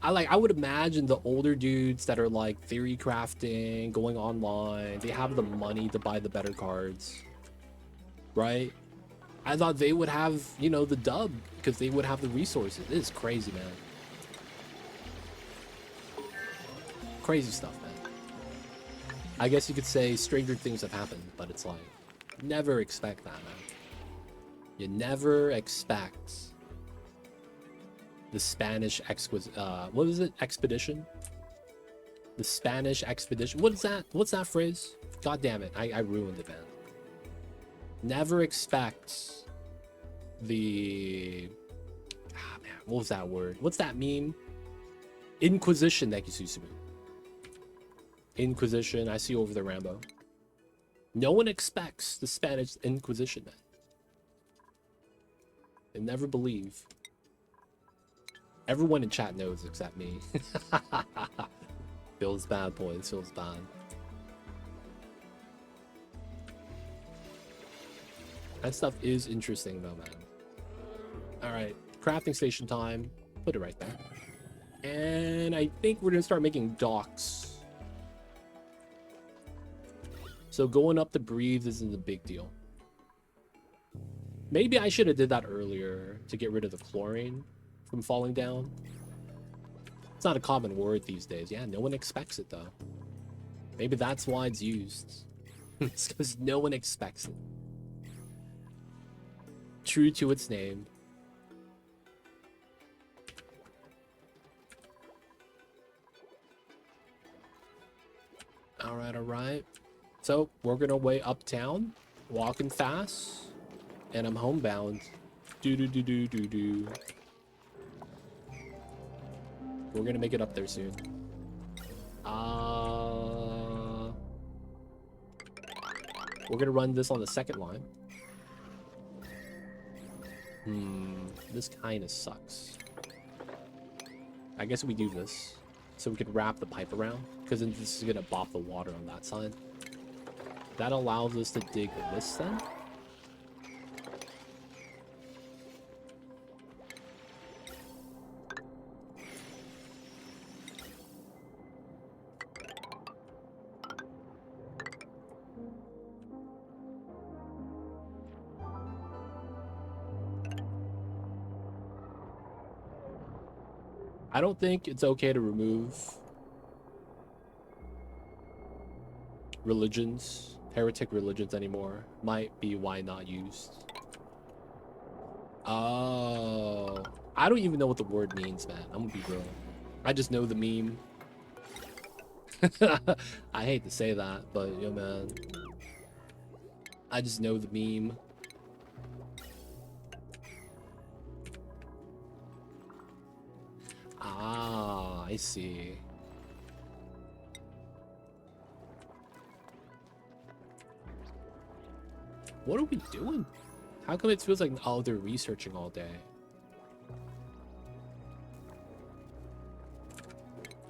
I would imagine the older dudes that are like theory crafting, going online, they have the money to buy the better cards, right? I thought they would have, you know, the dub because they would have the resources. It is crazy, man. Crazy stuff, man. I guess you could say stranger things have happened, but it's like, never expect that, man. You never expect the Spanish what was it? Expedition? The Spanish expedition. What is that? What's that phrase? God damn it. I ruined it, man. Never expect the... Ah, man. What was that word? What's that meme? Inquisition, thank you, Susumu. Inquisition. I see you over there, Rambo. No one expects the Spanish Inquisition, man. They never believe. Everyone in chat knows except me. Feels bad, boys. Feels bad. That stuff is interesting, though, man. Alright. Crafting station time. Put it right there. And I think we're gonna start making docks. So going up to breathe isn't a big deal. Maybe I should have did that earlier to get rid of the chlorine from falling down. It's not a common word these days. Yeah, no one expects it though. Maybe that's why it's used. It's because no one expects it. True to its name. Alright, alright. So, working our way uptown. Walking fast. And I'm homebound. Do. We're gonna make it up there soon. We're gonna run this on the second line. This kind of sucks. I guess we do this so we could wrap the pipe around, because then this is gonna bop the water on that side. That allows us to dig this then. I don't think it's okay to remove religions, heretic religions anymore. Might be why not used. Oh, I don't even know what the word means, man. I'm gonna be real. I just know the meme. I hate to say that, but yo, man. I just know the meme. Ah, I see. What are we doing? How come it feels like, oh, they're researching all day?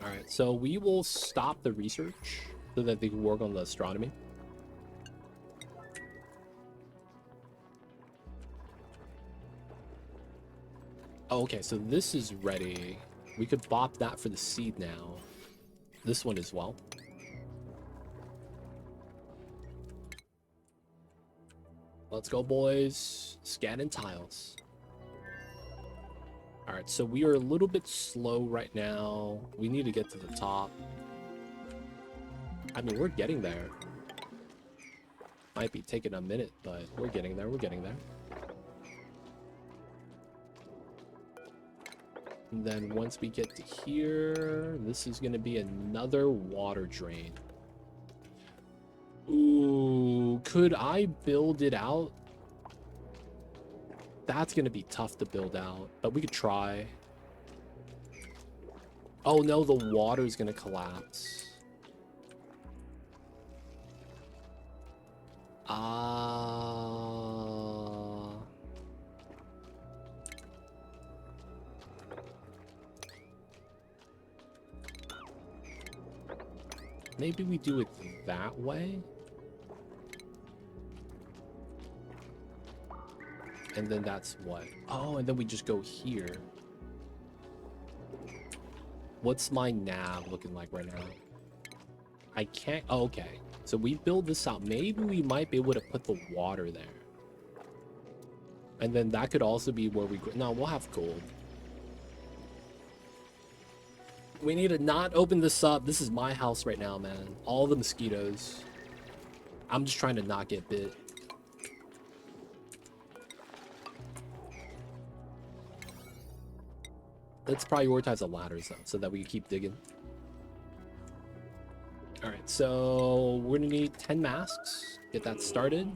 Alright, so we will stop the research so that they can work on the astronomy. Oh, okay, so this is ready. We could bop that for the seed now. This one as well. Let's go, boys. Scanning tiles. Alright, so we are a little bit slow right now. We need to get to the top. I mean, we're getting there. Might be taking a minute, but we're getting there. We're getting there. And then once we get to here, this is going to be another water drain. Ooh, could I build it out? That's going to be tough to build out, but we could try. Oh no, the water's going to collapse. Maybe we do it that way. And then that's what? Oh, and then we just go here. What's my nav looking like right now? I can't. Oh, okay. So we build this out. Maybe we might be able to put the water there. And then that could also be where we... No, we'll have gold. We need to not open this up. This is my house right now, man. All the mosquitoes. I'm just trying to not get bit. Let's prioritize the ladders though, so that we can keep digging. Alright, so we're gonna need 10 masks. Get that started.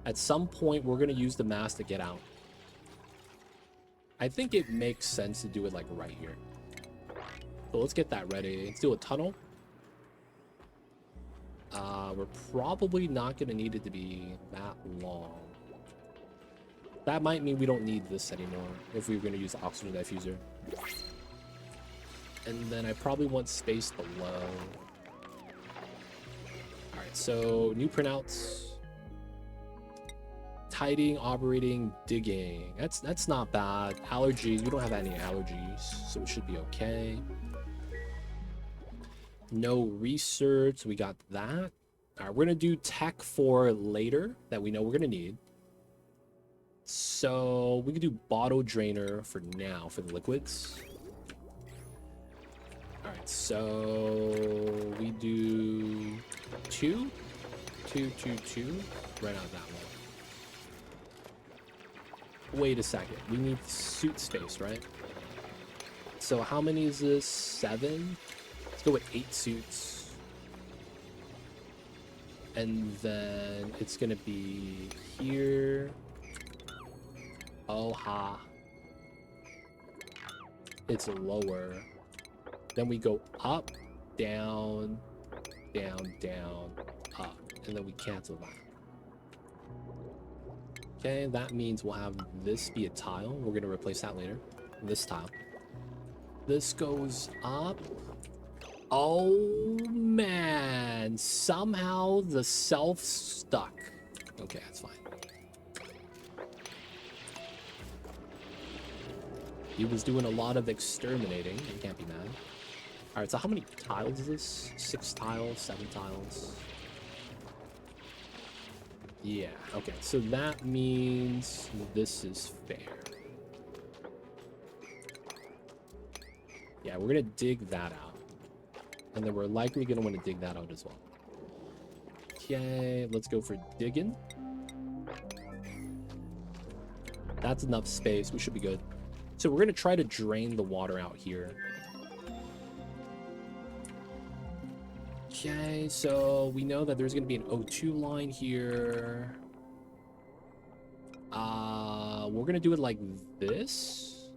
At some point, we're gonna use the mask to get out. I think it makes sense to do it like right here. So let's get that ready. Let's do a tunnel. We're probably not gonna need it to be that long. That might mean we don't need this anymore if we were gonna use the oxygen diffuser. And then I probably want space below. Alright, so new printouts. Tiding, operating, digging. That's not bad. Allergies, we don't have any allergies, so it should be okay. No research, we got that. All right, we're gonna do tech for later that we know we're gonna need. So we can do bottle drainer for now for the liquids. All right, so we do 2, 2, 2, 2. Right out that one. Wait a second. We need suit space, right? So how many is this? 7? Let's go with 8 suits. And then it's gonna be here. Oh ha. It's lower. Then we go up, down, down, down, up. And then we cancel that. Okay, that means we'll have this be a tile. We're gonna replace that later. This tile. This goes up. Oh man, somehow the self stuck. Okay, that's fine. He was doing a lot of exterminating. You can't be mad. All right, so how many tiles is this? 6 tiles, 7 tiles. Yeah, okay, so that means this is fair. Yeah, we're gonna dig that out. And then we're likely gonna want to dig that out as well. Okay, let's go for digging. That's enough space, we should be good. So we're gonna try to drain the water out here. Okay, so we know that there's gonna be an O2 line here. We're gonna do it like this.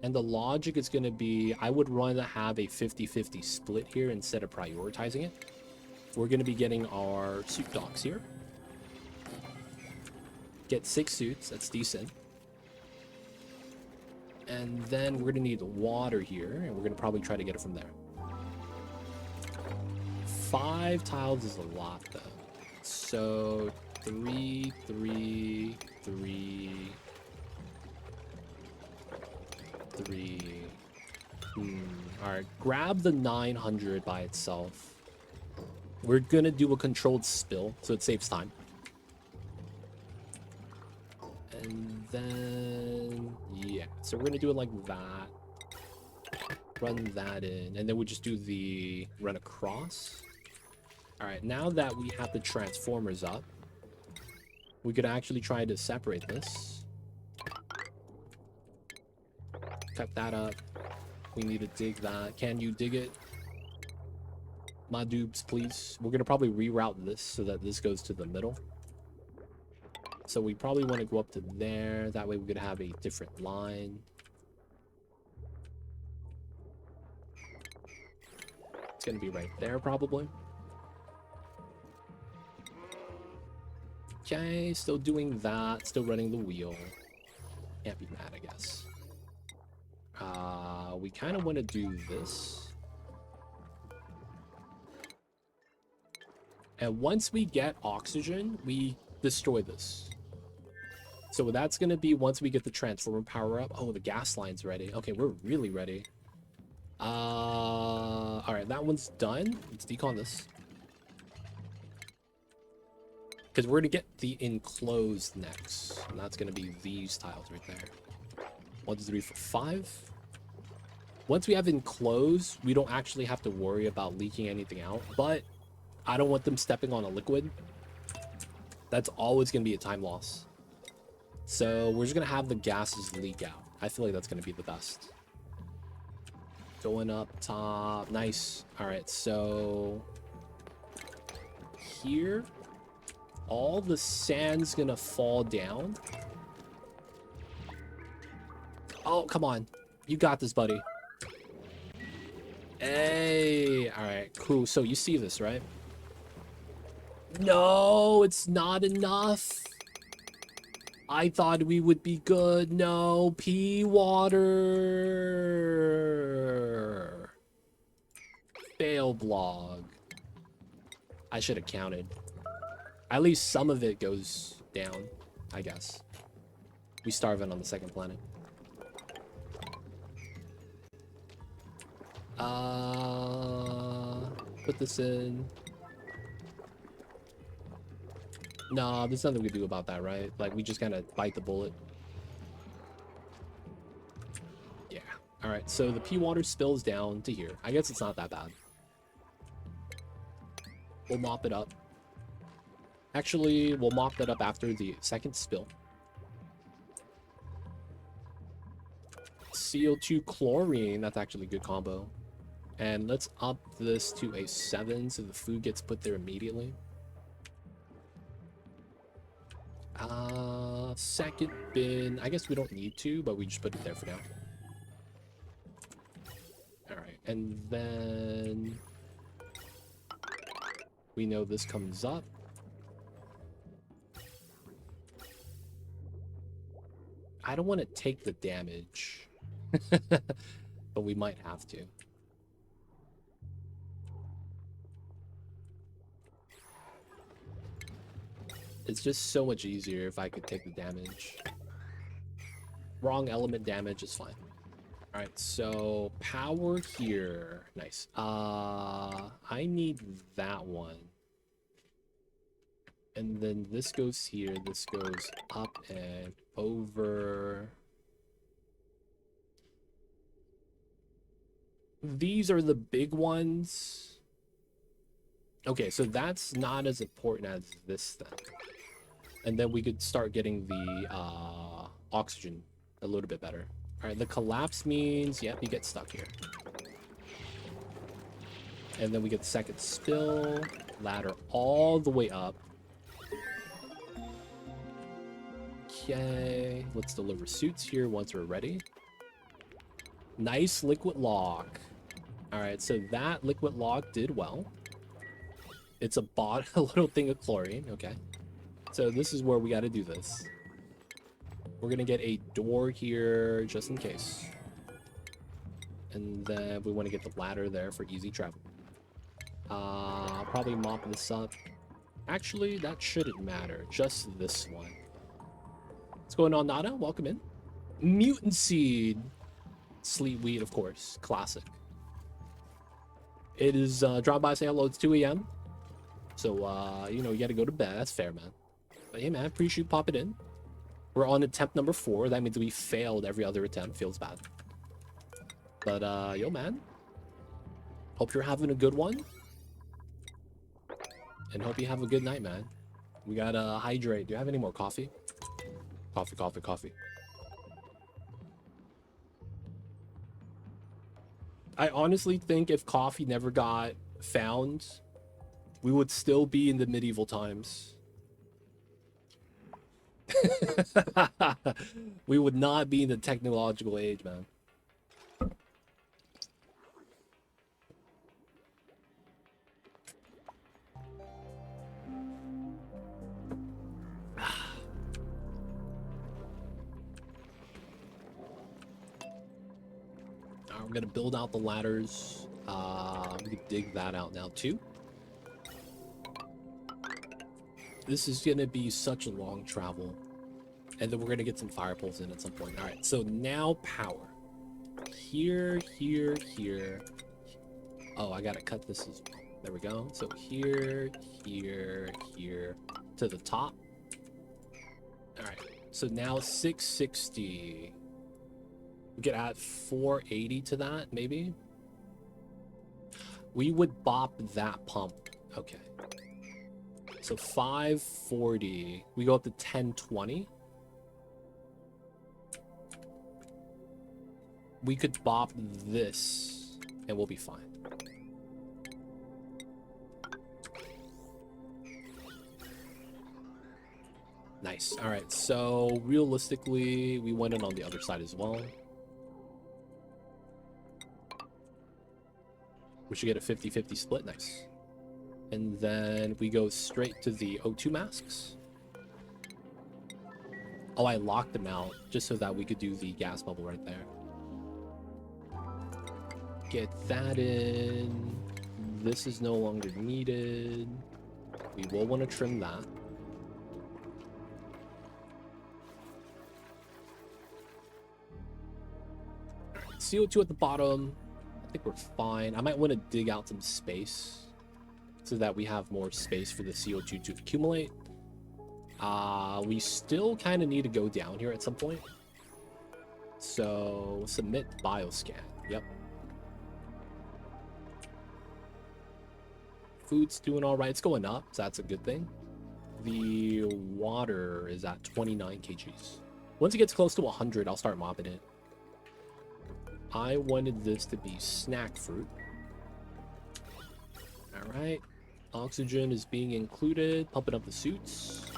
And the logic is gonna be, I would rather have a 50-50 split here instead of prioritizing it. We're gonna be getting our suit docks here. Get 6 suits, that's decent. And then we're gonna need water here, and we're gonna probably try to get it from there. 5 tiles is a lot though. So 3, 3, 3, 3. Alright, grab the 900 by itself. We're gonna do a controlled spill, so it saves time. And then, yeah, so we're gonna do it like that. Run that in, and then we just do the run across. Alright, now that we have the transformers up, we could actually try to separate this. Cut that up. We need to dig that. Can you dig it? My dupes, please. We're gonna probably reroute this so that this goes to the middle. So we probably want to go up to there. That way we could have a different line. It's gonna be right there probably. Okay, still doing that. Still running the wheel. Can't be mad, I guess. We kind of want to do this. And once we get oxygen, we destroy this. So that's going to be once we get the transformer power up. Oh, the gas line's ready. Okay, we're really ready. All right, that one's done. Let's decon this. Because we're going to get the enclosed next. And that's going to be these tiles right there. 1, 2, 3, 4, 5. Once we have enclosed, we don't actually have to worry about leaking anything out. But I don't want them stepping on a liquid. That's always going to be a time loss. So we're just going to have the gases leak out. I feel like that's going to be the best. Going up top. Nice. All right, so here, all the sand's going to fall down. Oh, come on. You got this, buddy. Hey. All right, cool. So you see this, right? No, it's not enough. I thought we would be good. No, pea water. Fail blog. I should have counted. At least some of it goes down. I guess. We starving on the second planet. Put this in. No, there's nothing we can do about that, right? Like, we just kind of bite the bullet. Yeah. All right, so the pea water spills down to here. I guess it's not that bad. We'll mop it up. Actually, we'll mop that up after the second spill. CO2 chlorine, that's actually a good combo. And let's up this to a 7 so the food gets put there immediately. Second bin, I guess we don't need to, but we just put it there for now. Alright, and then we know this comes up. I don't want to take the damage, but we might have to. It's just so much easier if I could take the damage. Wrong element damage is fine. All right, so power here. Nice. I need that one. And then this goes here, this goes up and over. These are the big ones. Okay, so that's not as important as this then. And then we could start getting the oxygen a little bit better. All right, the collapse means, yep, you get stuck here. And then we get the second spill, ladder all the way up. Okay, let's deliver suits here once we're ready. Nice liquid lock. All right, so that liquid lock did well. It's a little thing of chlorine, okay. So this is where we got to do this. We're going to get a door here just in case. And then we want to get the ladder there for easy travel. I'll probably mop this up. Actually, that shouldn't matter. Just this one. What's going on, Nada? Welcome in. Mutant seed. Sleet weed, of course. Classic. It is drop by, say hello. It's 2 a.m. So, you know, you got to go to bed. That's fair, man. But hey, man, appreciate you popping in. We're on attempt number 4. That means we failed every other attempt. Feels bad. But, yo, man. Hope you're having a good one. And hope you have a good night, man. We gotta hydrate. Do you have any more coffee? Coffee, coffee, coffee. I honestly think if coffee never got found, we would still be in the medieval times. We would not be in the technological age, man. We're gonna build out the ladders. We can dig that out now too. This is gonna be such a long travel. And then we're gonna get some fire poles in at some point. All right, so now power. Here, here, here. Oh, I gotta cut this as well. There we go. So here, here, here, to the top. All right, so now 660. We could add 480 to that, maybe. We would bop that pump. Okay. So 540. We go up to 1020. We could bop this and we'll be fine. Nice. All right. So realistically, we went in on the other side as well. We should get a 50-50 split. Nice. And then we go straight to the O2 masks. Oh, I locked them out just so that we could do the gas bubble right there. Get that in. This is no longer needed. We will want to trim that. CO2 at the bottom. I think we're fine. I might want to dig out some space so that we have more space for the CO2 to accumulate. We still kind of need to go down here at some point. So submit bioscan. Yep. Food's doing all right. It's going up, so that's a good thing. The water is at 29 kgs. Once it gets close to 100, I'll start mopping it. I wanted this to be snack fruit. All right. Oxygen is being included. Pumping up the suits.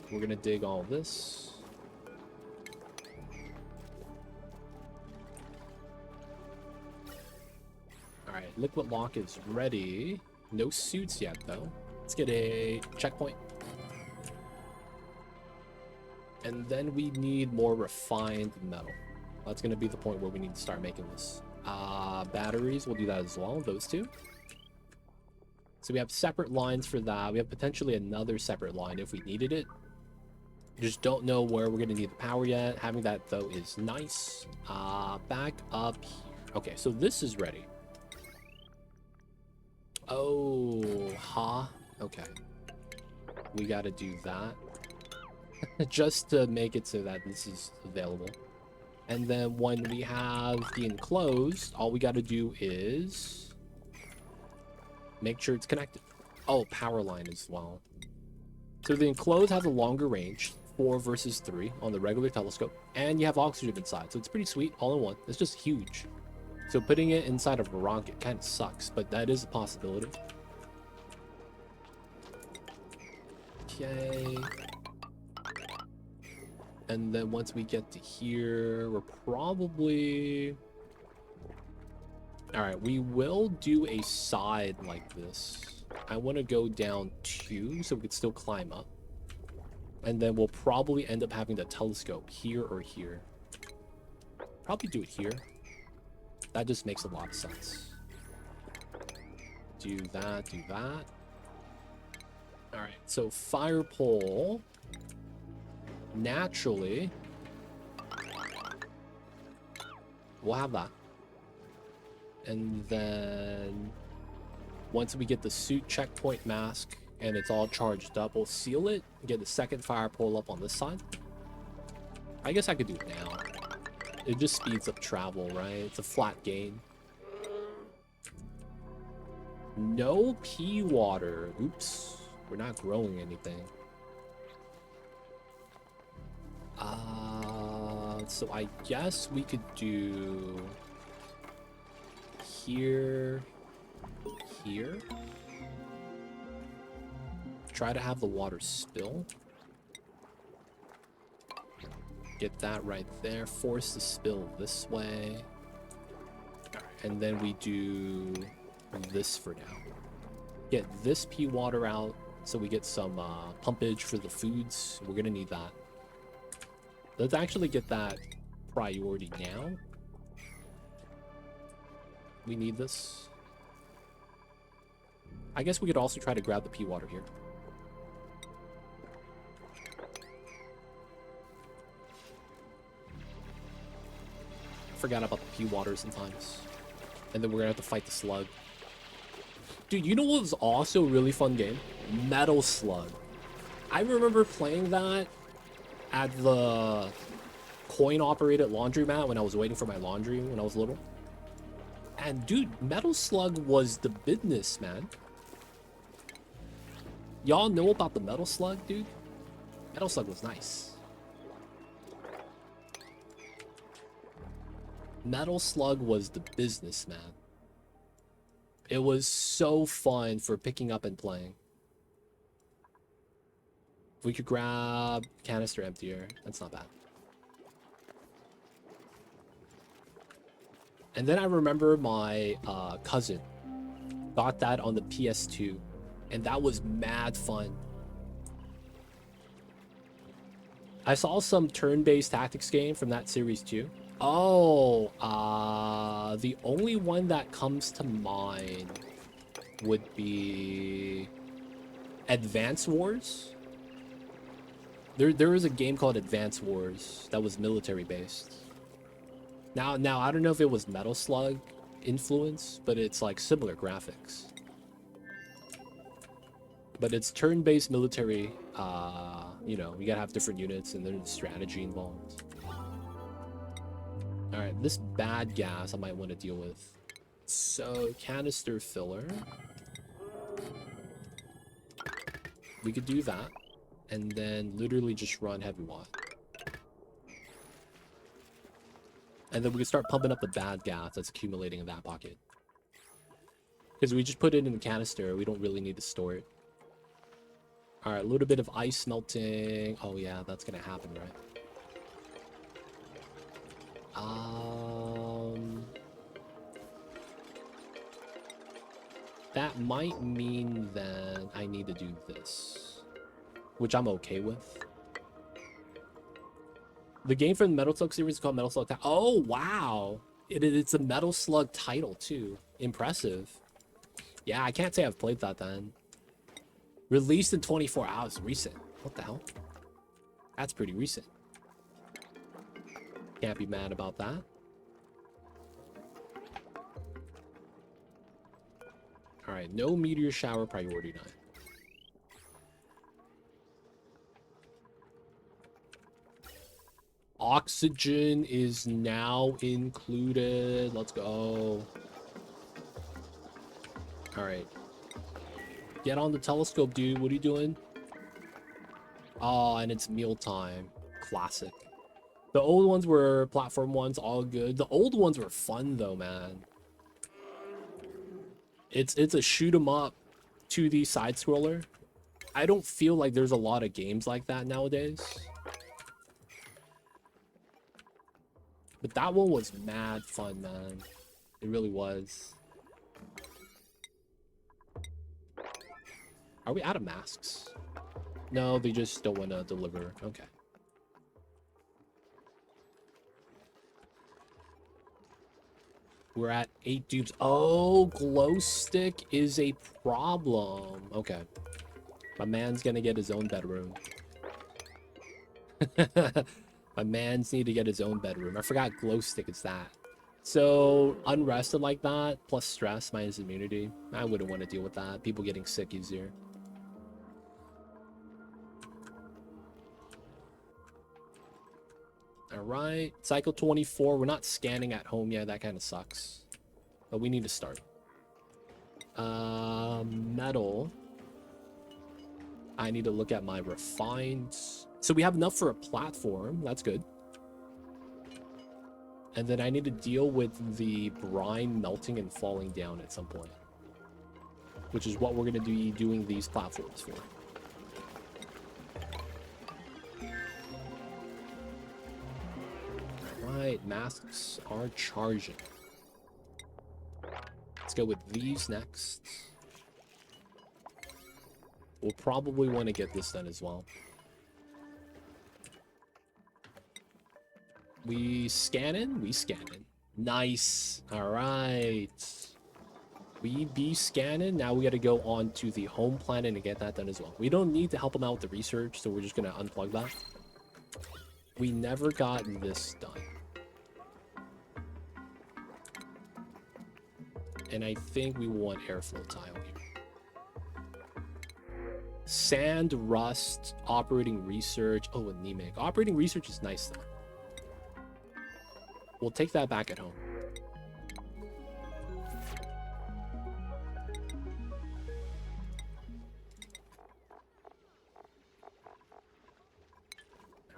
We're gonna dig all this. Alright, liquid lock is ready. No suits yet, though. Let's get a checkpoint. And then we need more refined metal. That's gonna be the point where we need to start making this. Batteries, we'll do that as well, those two. So we have separate lines for that. We have potentially another separate line if we needed it. Just don't know where we're gonna need the power yet. Having that though is nice. Back up here. Okay, so this is ready. Oh, okay. We gotta do that. Just to make it so that this is available. And then when we have the enclosed, all we gotta do is make sure it's connected. Oh, power line as well. So the enclosed has a longer range. 4 versus 3 on the regular telescope, and you have oxygen inside, so it's pretty sweet all in one. It's just huge. So putting it inside of a rocket kind of sucks, but that is a possibility. Okay. And then once we get to here, we're probably... Alright, we will do a side like this. I want to go down 2 so we can still climb up. And then we'll probably end up having the telescope here or here. Probably do it here. That just makes a lot of sense. Do that, do that. Alright, so fire pole. Naturally, we'll have that. And then once we get the suit checkpoint mask and it's all charged up, we'll seal it, get the second fire pole up on this side. I guess I could do it now. It just speeds up travel, right? It's a flat gain. No pea water. Oops. We're not growing anything. So I guess we could do here, here. Try to have the water spill. Get that right there. Force the spill this way. And then we do this for now. Get this pea water out so we get some pumpage for the foods. We're gonna need that. Let's actually get that priority now. We need this. I guess we could also try to grab the pea water here. Forgot about the pea water sometimes. And then we're gonna have to fight the slug. Dude, you know what was also a really fun game? Metal Slug. I remember playing that at the coin-operated laundromat when I was waiting for my laundry when I was little. And dude, Metal Slug was the business, man. Y'all know about the Metal Slug, dude? Metal Slug was nice. Metal Slug was the business, man. It was so fun for picking up and playing. If we could grab canister emptier, that's not bad. And then I remember my cousin got that on the PS2, and that was mad fun. I saw some turn-based tactics game from that series too. Oh, the only one that comes to mind would be Advance Wars. There was a game called Advance Wars that was military based. Now I don't know if it was Metal Slug influence, but it's like similar graphics. But it's turn-based military. You know, you gotta have different units and there's strategy involved. All right, this bad gas I might want to deal with. So canister filler. We could do that, and then literally just run heavy watt. And then we can start pumping up the bad gas that's accumulating in that pocket. Because we just put it in the canister, we don't really need to store it. Alright, a little bit of ice melting. Oh yeah, that's gonna happen, right? That might mean that I need to do this, which I'm okay with. The game from the Metal Slug series is called Metal Slug. Oh wow, it's a Metal Slug title too. Impressive. Yeah, I can't say I've played that then. Released in 24 hours. Recent. What the hell? That's pretty recent. Can't be mad about that. Alright, no meteor shower priority 9. Oxygen is now included. Let's go. Alright. Get on the telescope, dude. What are you doing? Oh, and it's mealtime. Classic. The old ones were platform ones, all good. The old ones were fun though, man. It's a shoot 'em up 2D side scroller. I don't feel like there's a lot of games like that nowadays. But that one was mad fun, man. It really was. Are we out of masks? No, they just don't want to deliver. Okay. We're at 8 dupes. Oh, glow stick is a problem. Okay. My man's gonna get his own bedroom. My man's need to get his own bedroom. I forgot glow stick is that. So, unrested like that, plus stress minus immunity. I wouldn't want to deal with that. People getting sick easier. Alright, cycle 24. We're not scanning at home yet. That kind of sucks. But we need to start. Metal. I need to look at my refined. So we have enough for a platform. That's good. And then I need to deal with the brine melting and falling down at some point. Which is what we're going to be doing these platforms for. Alright, masks are charging. Let's go with these next. We'll probably want to get this done as well. We scanning? We scanning. Nice. Alright. We be scanning. Now we got to go on to the home planet and get that done as well. We don't need to help them out with the research, so we're just going to unplug that. We never got this done. And I think we want airflow tile here. Sand, rust, operating research. Oh, anemic. Operating research is nice though. We'll take that back at home.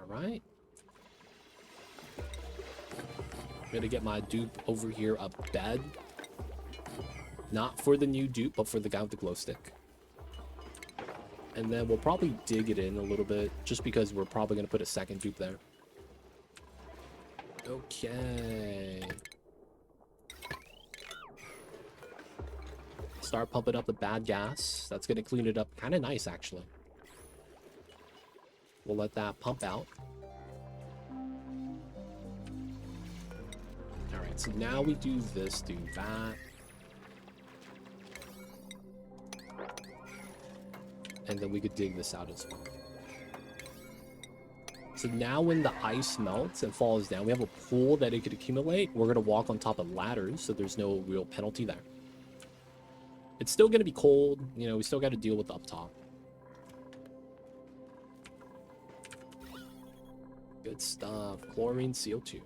Alright. I'm gonna get my dupe over here a bed. Not for the new dupe, but for the guy with the glow stick. And then we'll probably dig it in a little bit, just because we're probably going to put a second dupe there. Okay. Start pumping up the bad gas. That's going to clean it up kind of nice, actually. We'll let that pump out. Alright, so now we do this, do that. And then we could dig this out as well. So now when the ice melts and falls down, we have a pool that it could accumulate. We're going to walk on top of ladders, so there's no real penalty there. It's still going to be cold. You know, we still got to deal with the up top. Good stuff. Chlorine CO2.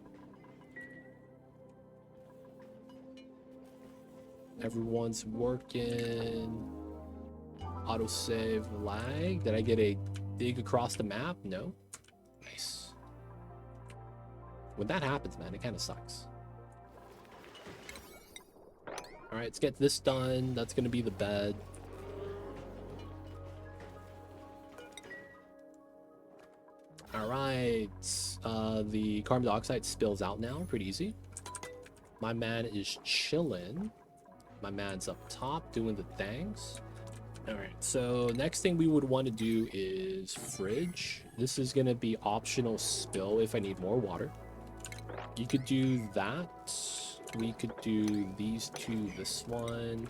Everyone's working. Autosave lag. Did I get a dig across the map? No. Nice. When that happens, man, it kind of sucks. All right, let's get this done. That's going to be the bed. All right. The carbon dioxide spills out now. Pretty easy. My man is chilling. My man's up top doing the things. All right, so next thing we would want to do is fridge. This is going to be optional spill if I need more water. You could do that. We could do these two, this one.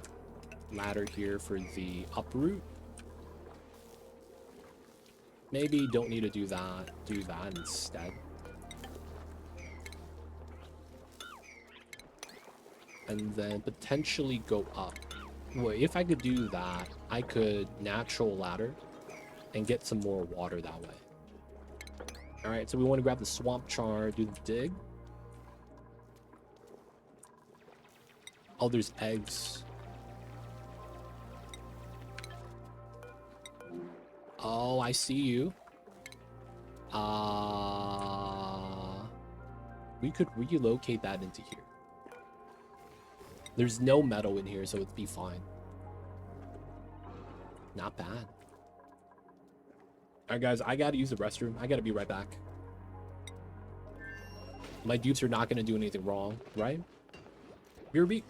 Ladder here for the uproot. Maybe don't need to do that. Do that instead. And then potentially go up. Well, if I could do that, I could natural ladder and get some more water that way. All right, so we want to grab the swamp char, do the dig. Oh, there's eggs. Oh, I see you. We could relocate that into here. There's no metal in here, so it'd be fine. Not bad. All right, guys, I gotta use the restroom. I gotta be right back. My dupes are not gonna do anything wrong, right? BRB.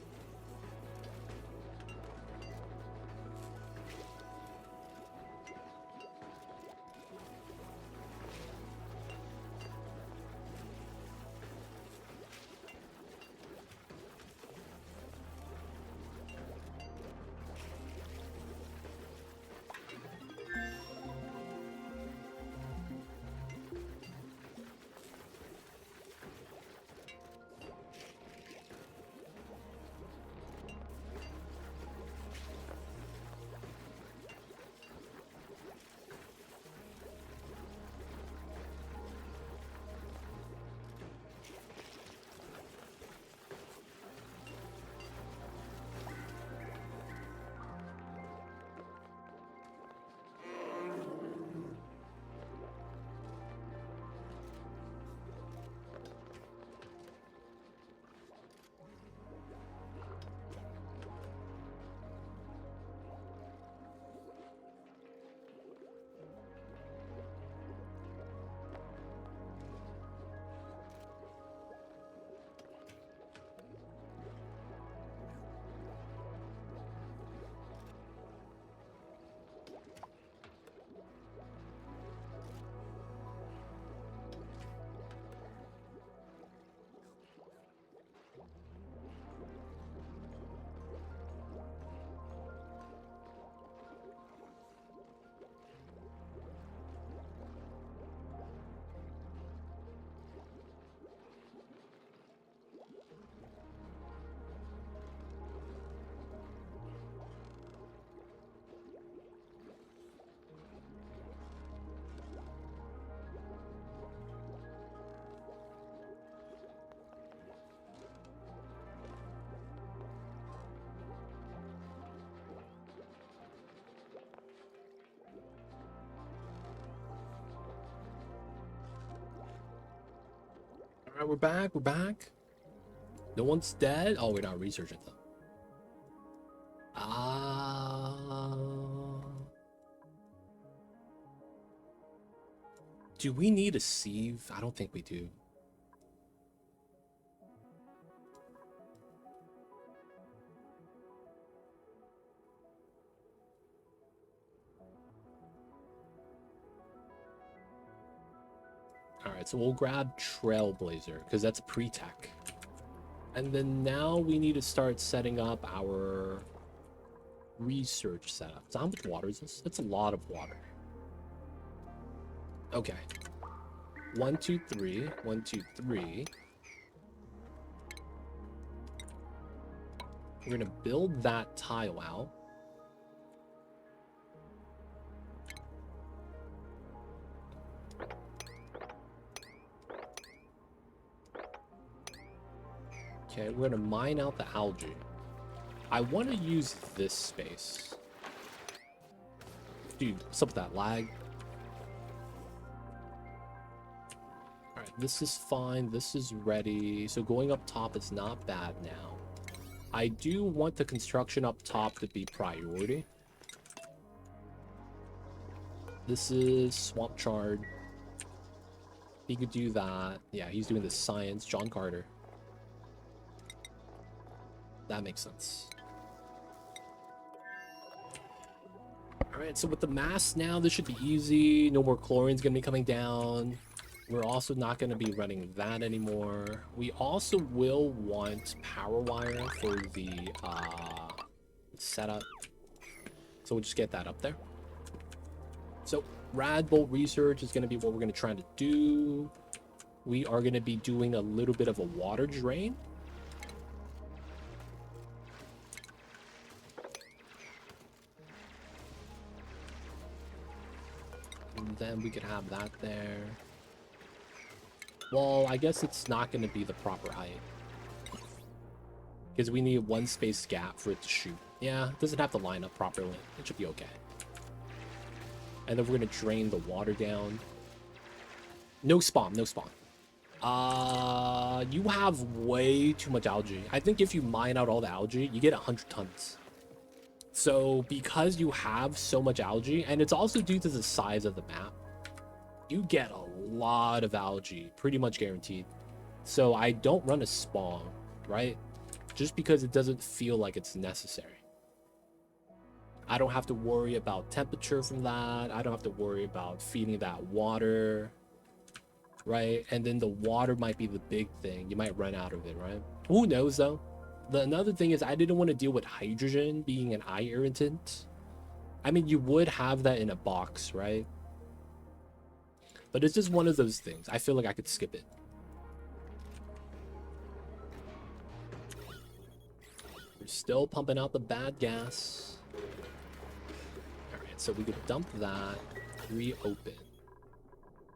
All right, we're back. We're back. No one's dead. Oh, we're not researching them. Do we need a sieve? I don't think we do. All right, so we'll grab Trailblazer because that's pre-tech. And then now we need to start setting up our research setup. So how much water is this? That's a lot of water. Okay. 1, 2, 3. 1, 2, 3. We're gonna build that tile out. Okay, we're gonna mine out the algae. I want to use this space. Dude, what's up with that lag? Alright, this is fine. This is ready. So going up top is not bad now. I do want the construction up top to be priority. This is Swamp Chard. He could do that. Yeah, he's doing the science. John Carter. That makes sense. Alright, so with the mass now, this should be easy. No more chlorine's gonna be coming down. We're also not gonna be running that anymore. We also will want power wire for the setup. So we'll just get that up there. So rad bolt research is gonna be what we're gonna try to do. We are gonna be doing a little bit of a water drain. And then we could have that there. Well, I guess it's not going to be the proper height. Because we need one space gap for it to shoot. Yeah, it doesn't have to line up properly. It should be okay. And then we're going to drain the water down. No spawn, no spawn. You have way too much algae. I think if you mine out all the algae, you get 100 tons. So because you have so much algae, and it's also due to the size of the map, you get a lot of algae, pretty much guaranteed. So I don't run a spawn, right? Just because it doesn't feel like it's necessary. I don't have to worry about temperature from that. I don't have to worry about feeding that water, right? And then the water might be the big thing. You might run out of it, right? Who knows though? Another thing is I didn't want to deal with hydrogen being an eye irritant. I mean, you would have that in a box, right? But it's just one of those things. I feel like I could skip it. We're still pumping out the bad gas. Alright, so we could dump that, reopen.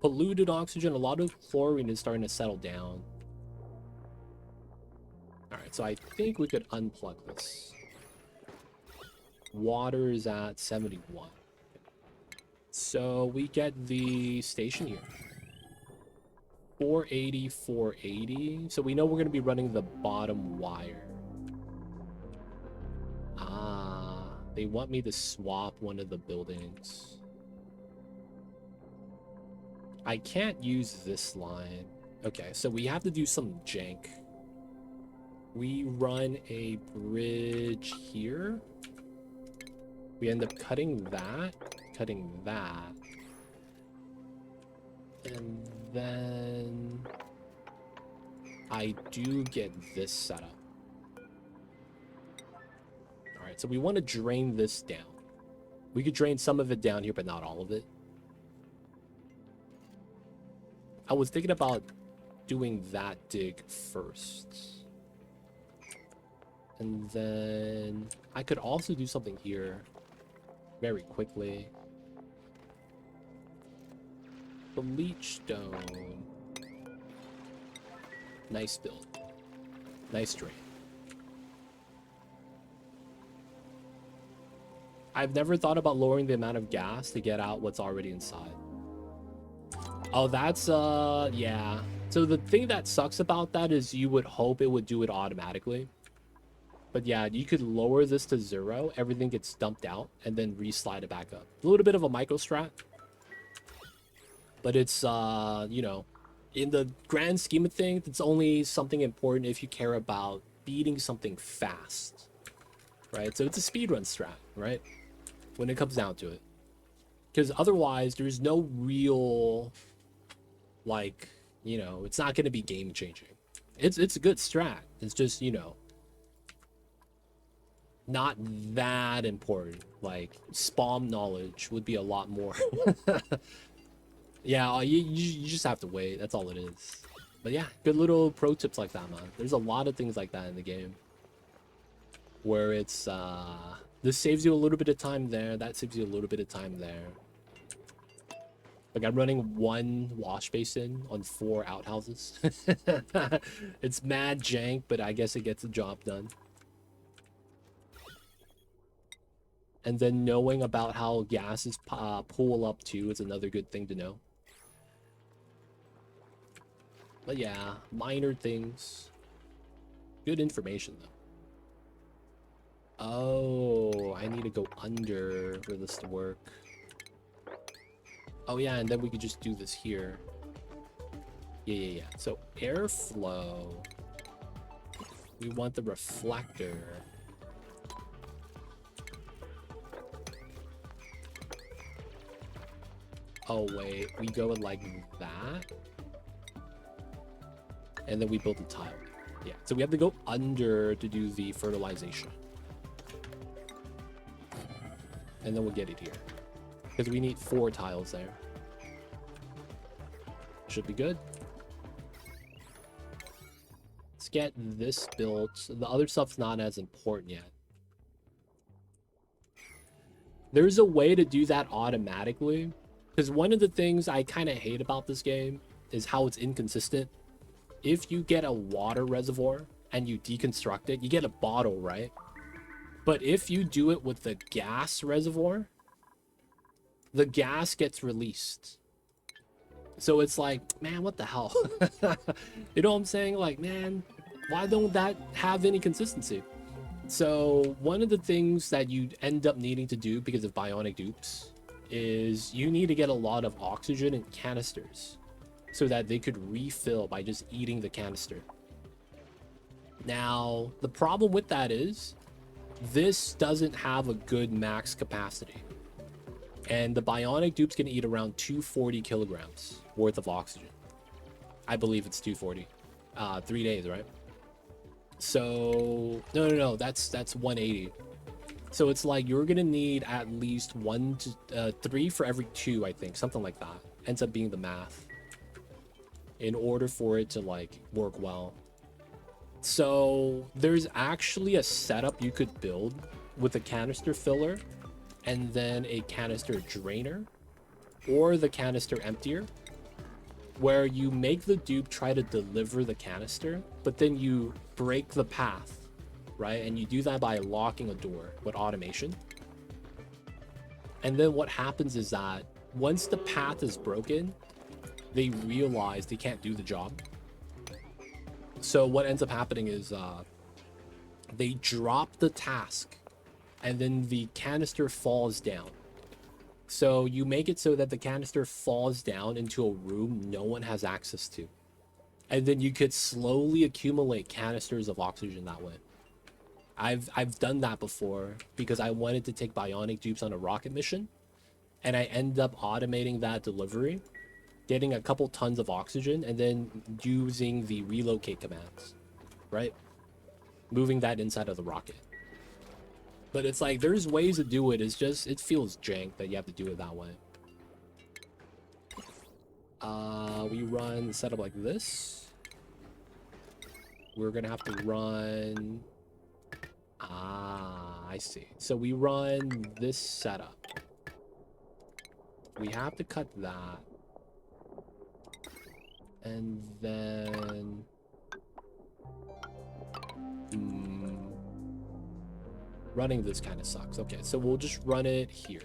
Polluted oxygen, a lot of chlorine is starting to settle down. Alright, so I think we could unplug this. Water is at 71. So we get the station here. 480, 480. So we know we're going to be running the bottom wire. Ah, they want me to swap one of the buildings. I can't use this line. Okay, so we have to do some jank. We run a bridge here. We end up cutting that. And then I do get this set up. Alright, so we want to drain this down. We could drain some of it down here, but not all of it. I was thinking about doing that dig first. And then I could also do something here very quickly. The leech stone. Nice build. Nice drain. I've never thought about lowering the amount of gas to get out what's already inside. Oh, that's, yeah. So the thing that sucks about that is you would hope it would do it automatically. But yeah, you could lower this to 0. Everything gets dumped out and then re-slide it back up. A little bit of a micro strat. But it's, you know, in the grand scheme of things, it's only something important if you care about beating something fast. Right? So it's a speedrun strat, right? When it comes down to it. Because otherwise, there's no real, like, you know, it's not going to be game changing. It's a good strat. It's just, you know, not that important. Like, spawn knowledge would be a lot more. Yeah, you just have to wait. That's all it is. But yeah, good little pro tips like that, man. There's a lot of things like that in the game. Where it's, this saves you a little bit of time there. That saves you a little bit of time there. Like, I'm running 1 wash basin on 4 outhouses. It's mad jank, but I guess it gets the job done. And then knowing about how gases pool up too is another good thing to know. But yeah, minor things. Good information though. Oh, I need to go under for this to work. Oh yeah, and then we could just do this here. Yeah. So airflow. We want the reflector. Oh wait, we go in like that. And then we build the tile. Yeah, so we have to go under to do the fertilization. And then we'll get it here. Because we need 4 tiles there. Should be good. Let's get this built. The other stuff's not as important yet. There's a way to do that automatically. Because one of the things I kind of hate about this game is how it's inconsistent. If you get a water reservoir and you deconstruct it, you get a bottle, right? But if you do it with the gas reservoir, the gas gets released. So it's like, man, what the hell? You know what I'm saying? Like, man, why don't that have any consistency? So one of the things that you end up needing to do because of bionic dupes is you need to get a lot of oxygen in canisters so that they could refill by just eating the canister. Now, the problem with that is this doesn't have a good max capacity. And the bionic dupe's gonna eat around 240 kilograms worth of oxygen. I believe it's 240. 3 days, right? So no, that's 180. So it's like you're gonna need at least 1 to 3 for every 2, I think, something like that. Ends up being the math in order for it to like work well. So there's actually a setup you could build with a canister filler and then a canister drainer or the canister emptier, where you make the dupe try to deliver the canister, but then you break the path, right? And you do that by locking a door with automation. And then what happens is that once the path is broken, they realize they can't do the job. So what ends up happening is they drop the task and then the canister falls down. So you make it so that the canister falls down into a room no one has access to. And then you could slowly accumulate canisters of oxygen that way. I've done that before because I wanted to take bionic dupes on a rocket mission. And I end up automating that delivery, getting a couple tons of oxygen, and then using the relocate commands, right? Moving that inside of the rocket. But it's like, there's ways to do it. It's just, it feels jank that you have to do it that way. We run setup like this. We're gonna have to run... I see. So we run this setup. We have to cut that. And then... running this kind of sucks. Okay, so we'll just run it here.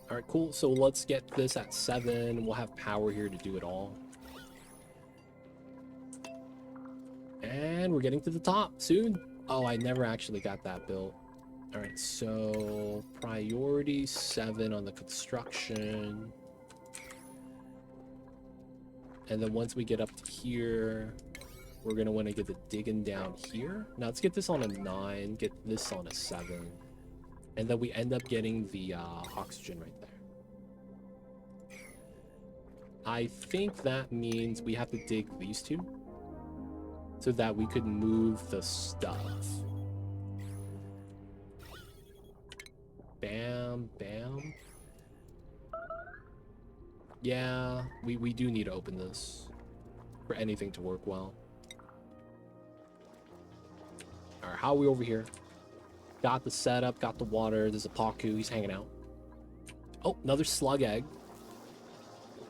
All right, cool. So let's get this at 7. We'll have power here to do it all. And we're getting to the top soon. Oh, I never actually got that built. All right, so priority 7 on the construction. And then once we get up to here, we're going to want to get the digging down here. Now let's get this on a 9, get this on a 7. And then we end up getting the oxygen right there. I think that means we have to dig these 2 so that we could move the stuff. bam, bam. Yeah, we do need to open this for anything to work well. Alright, how are we over here? Got the setup, got the water. There's a Paku, he's hanging out. Oh, another slug egg.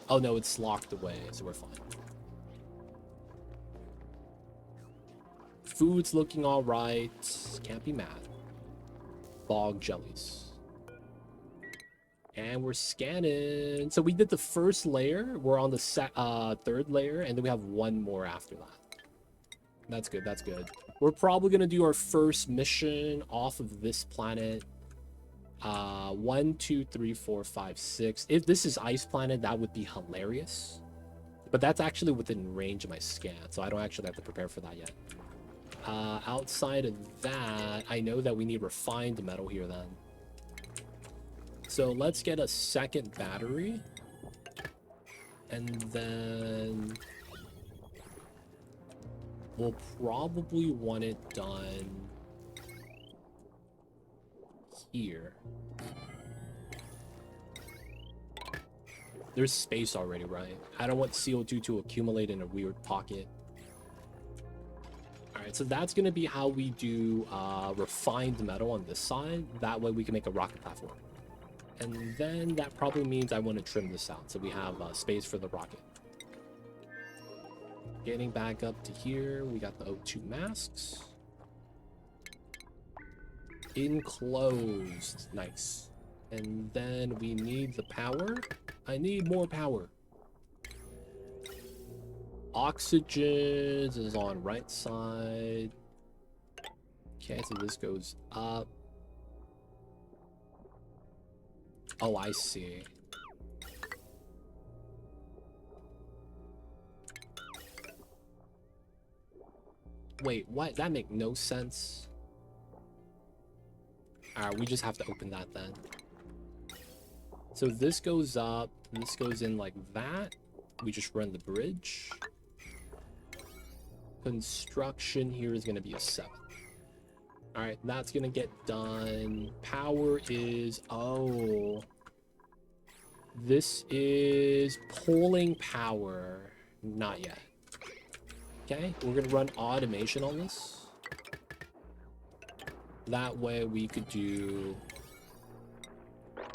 Oh no, it's locked away, so we're fine. Food's looking alright. Can't be mad. Bog jellies. And we're scanning. So we did the first layer. We're on the third layer, and then we have one more after that. That's good, that's good. We're probably gonna do our first mission off of this planet. 1, 2, 3, 4, 5, 6. If this is Ice Planet, that would be hilarious. But that's actually within range of my scan, so I don't actually have to prepare for that yet. Outside of that, I know that we need refined metal here then. So let's get a second battery. And then we'll probably want it done here. There's space already, right? I don't want CO2 to accumulate in a weird pocket. Alright, so that's going to be how we do refined metal on this side. That way we can make a rocket platform. And then that probably means I want to trim this out so we have space for the rocket. Getting back up to here, we got the O2 masks. Enclosed. Nice. And then we need the power. I need more power. Oxygen is on right side. Okay, so this goes up. Oh, I see. Wait, what? That make no sense. Alright, we just have to open that then. So this goes up, this goes in like that. We just run the bridge. Construction here is going to be a 7. Alright, that's going to get done. Power is... Oh. This is pulling power. Not yet. Okay, we're going to run automation on this. That way we could do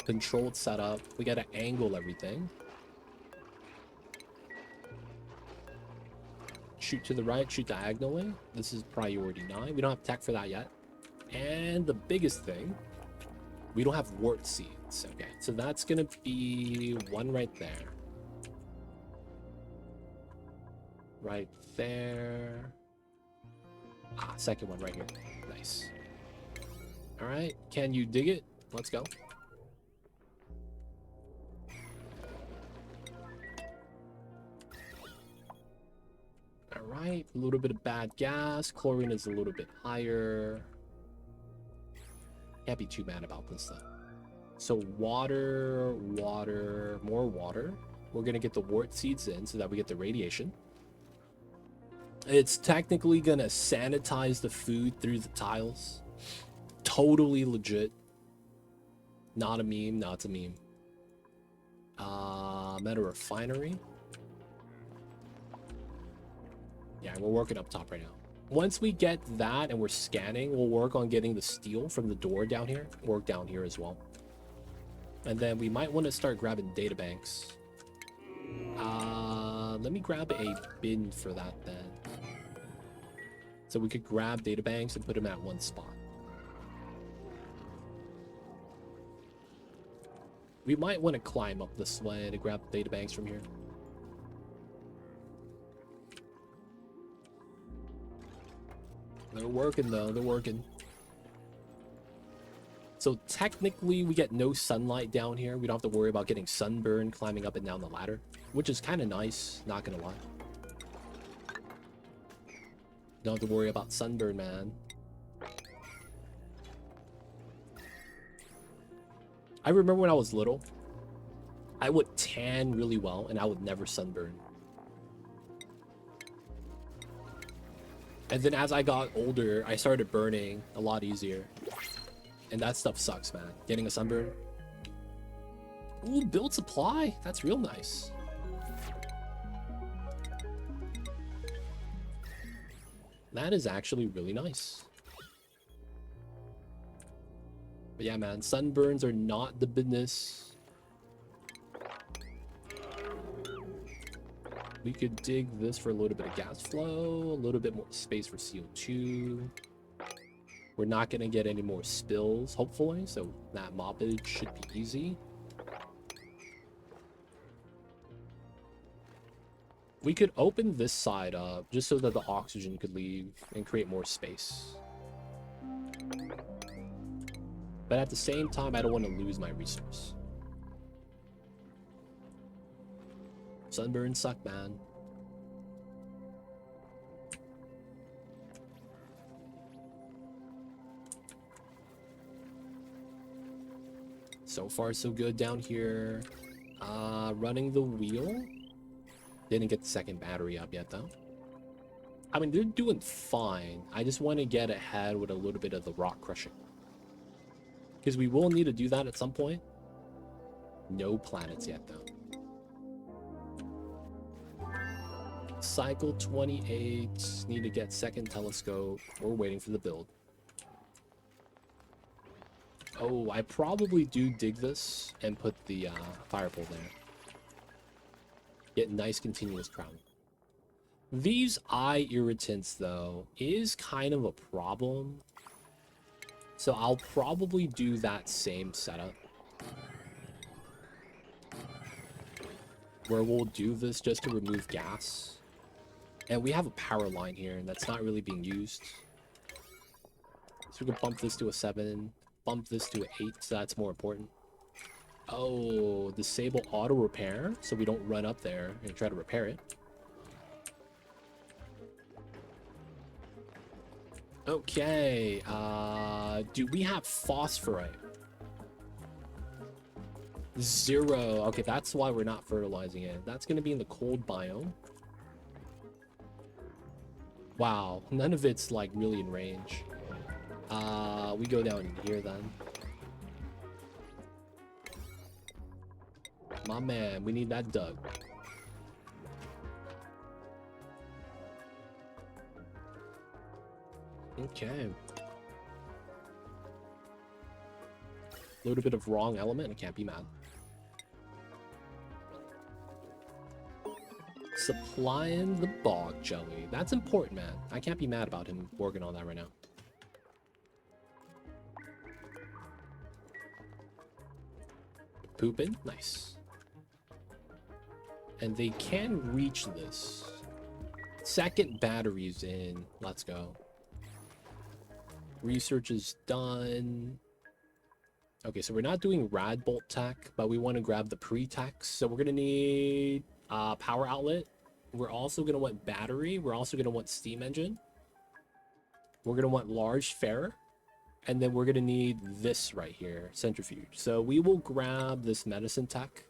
controlled setup. We got to angle everything. Shoot to the right, shoot diagonally. This is priority 9. We don't have tech for that yet. And the biggest thing, we don't have wart seeds. Okay, so that's going to be one right there. Right there. Ah, second one right here. Nice. All right, can you dig it? Let's go. All right, a little bit of bad gas. Chlorine is a little bit higher. Can't be too mad about this though. So water, water, more water. We're gonna get the wart seeds in so that we get the radiation. It's technically gonna sanitize the food through the tiles. Totally legit. Not a meme, not a meme. Metal refinery. Yeah, we're working up top right now. Once we get that and we're scanning, we'll work on getting the steel from the door down here. Work down here as well. And then we might want to start grabbing data banks. Let me grab a bin for that then. So we could grab data banks and put them at one spot. We might want to climb up this way to grab data banks from here. They're working though, they're working. So technically we get no sunlight down here. We don't have to worry about getting sunburned climbing up and down the ladder, which is kind of nice, not gonna lie. Don't have to worry about sunburn, man. I remember when I was little, I would tan really well and I would never sunburn. And then as I got older, I started burning a lot easier. And that stuff sucks, man. Getting a sunburn, Ooh, build supply. That's real nice. That is actually really nice. But yeah, man, sunburns are not the business. We could dig this for a little bit of gas flow, a little bit more space for CO2. We're not going to get any more spills, hopefully, so that moppage should be easy. We could open this side up just so that the oxygen could leave and create more space. But at the same time, I don't want to lose my resource. Sunburns suck, man. So far, so good down here. Running the wheel. Didn't get the second battery up yet, though. I mean, they're doing fine. I just want to get ahead with a little bit of the rock crushing. Because we will need to do that at some point. No planets yet, though. Cycle 28. Need to get second telescope. We're waiting for the build. Oh, I probably do dig this and put the fire pole there. Get nice continuous crown. These eye irritants, though, is kind of a problem. So I'll probably do that same setup. Where we'll do this just to remove gas. And we have a power line here, and that's not really being used. So we can bump this to a 7. Bump this to an 8, so that's more important. Oh, disable auto repair, so we don't run up there and try to repair it. Okay, do we have phosphorite? 0. Okay, that's why we're not fertilizing it. That's gonna be in the cold biome. Wow, none of it's like really in range. We go down in here then. My man, we need that dug. Okay. A little bit of wrong element, I can't be mad. Supplying the bog jelly. That's important, man. I can't be mad about him working on that right now. Pooping, nice. And they can reach this. Second battery's in. Let's go. Research is done. Okay, so we're not doing rad bolt tech, but we want to grab the pre-tech. So we're gonna need power outlet. We're also gonna want battery. We're also gonna want steam engine. We're gonna want large fair. And then we're gonna need this right here, centrifuge. So we will grab this medicine tech.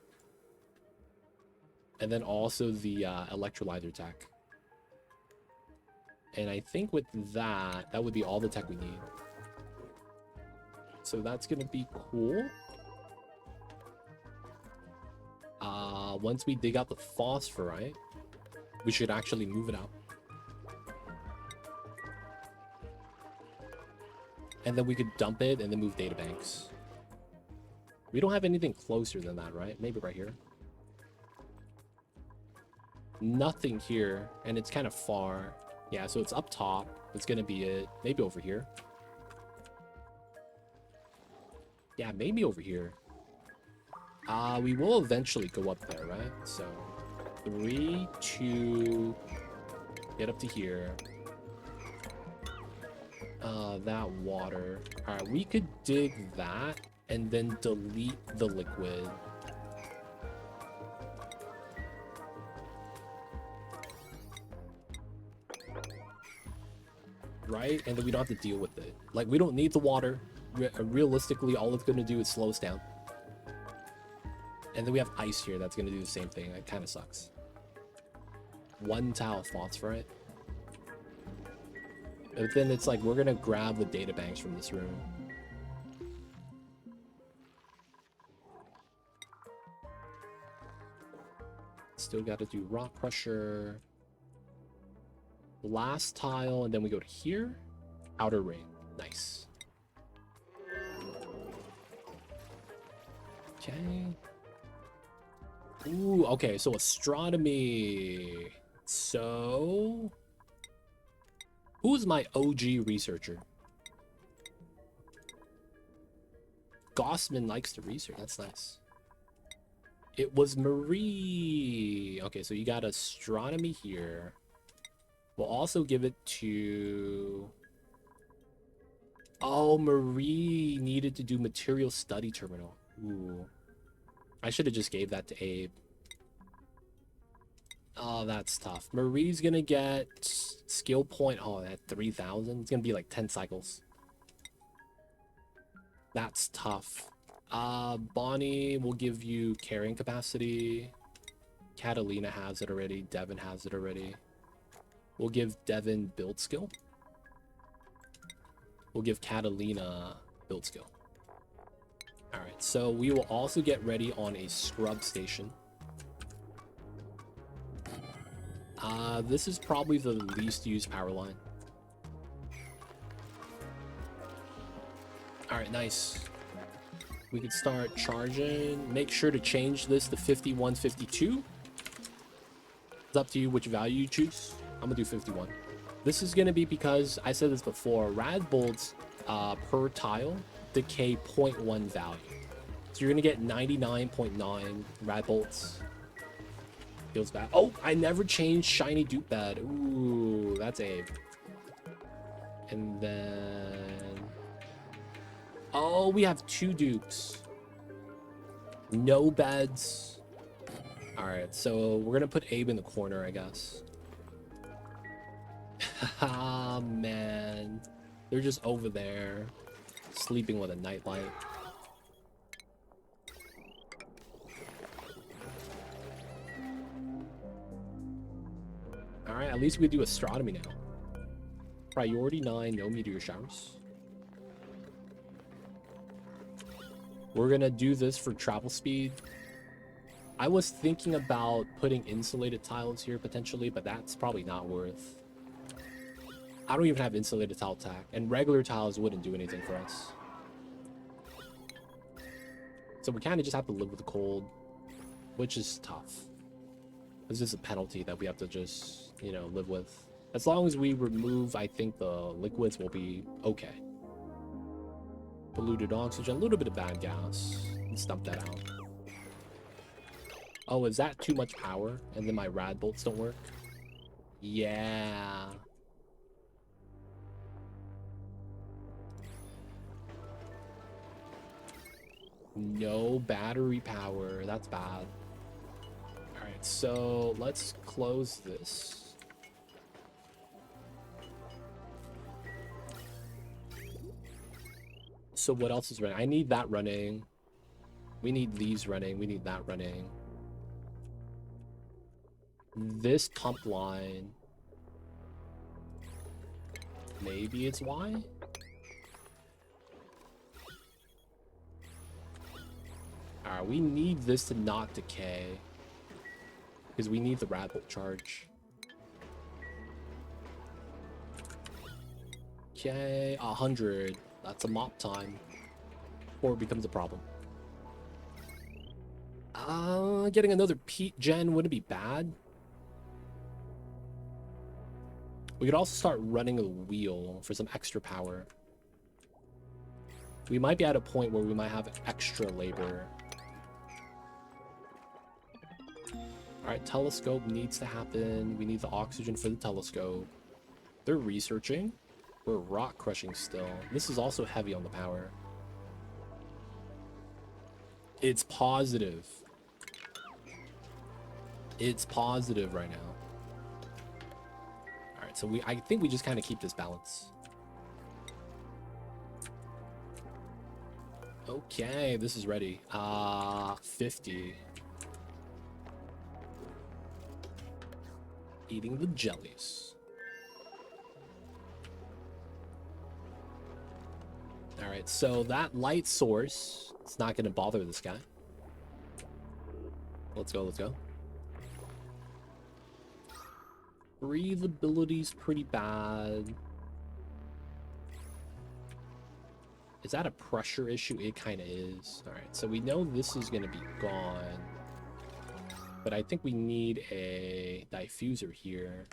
And then also the electrolyzer tech. And I think with that, that would be all the tech we need. So that's gonna be cool. Once we dig out the phosphorite, we should actually move it out. And then we could dump it and then move databanks. We don't have anything closer than that, right? Maybe right here. Nothing here, and it's kind of far. Yeah, so it's up top. That's gonna be it. Maybe over here. Yeah, maybe over here. We will eventually go up there, right? So 3, 2, get up to here. That water. All right, we could dig that and then delete the liquid. Right? And then we don't have to deal with it. Like, we don't need the water. Realistically, all it's going to do is slow us down. And then we have ice here that's going to do the same thing. That kind of sucks. 1 tile of phosphorite. But then it's like, we're going to grab the data banks from this room. Still got to do rock crusher. Last tile, and then we go to here. Outer ring. Nice. Okay. Ooh, okay, so astronomy. So, who's my OG researcher? Gossman likes to research. That's nice. It was Marie. Okay, so you got astronomy here. We'll also give it to... Oh, Marie needed to do material study terminal. Ooh. I should have just gave that to Abe. Oh, that's tough. Marie's gonna get skill point. Oh, at 3,000. It's gonna be like 10 cycles. That's tough. Bonnie will give you carrying capacity. Catalina has it already. Devin has it already. We'll give Devin build skill. We'll give Catalina build skill. Alright, so we will also get ready on a scrub station. This is probably the least used power line. Alright, nice. We can start charging. Make sure to change this to 5152. It's up to you which value you choose. I'm gonna do 51. This is gonna be because I said this before. Rad bolts per tile decay 0.1 value. So you're gonna get 99.9 rad bolts. Feels bad. Oh, I never changed shiny dupe bed. Ooh, that's Abe. And then... Oh, we have 2 dupes. No beds. Alright, so we're gonna put Abe in the corner, I guess. Ah, man. They're just over there, sleeping with a nightlight. Alright, at least we do astronomy now. Priority 9, no meteor showers. We're gonna do this for travel speed. I was thinking about putting insulated tiles here potentially, but that's probably not worth. I don't even have insulated tile attack, and regular tiles wouldn't do anything for us. So we kind of just have to live with the cold, which is tough. This is a penalty that we have to just, you know, live with. As long as we remove, I think the liquids will be okay. Polluted oxygen, a little bit of bad gas. Let's dump that out. Oh, is that too much power? And then my rad bolts don't work? Yeah. No battery power. That's bad. Alright, so let's close this. So what else is running? I need that running. We need these running. We need that running. This pump line. Maybe it's why? Alright, we need this to not decay. Because we need the rad bolt charge. Okay, 100. That's a mop time. Or it becomes a problem. Getting another Pete gen wouldn't be bad. We could also start running a wheel for some extra power. We might be at a point where we might have extra labor. Alright, telescope needs to happen. We need the oxygen for the telescope. They're researching. We're rock crushing still. This is also heavy on the power. It's positive. It's positive right now. Alright, so I think we just kind of keep this balance. Okay, this is ready. 50. Eating the jellies. Alright, so that light source, it's not going to bother this guy. Let's go, let's go. Breathability's pretty bad. Is that a pressure issue? It kind of is. Alright, so we know this is going to be gone. But I think we need a diffuser here.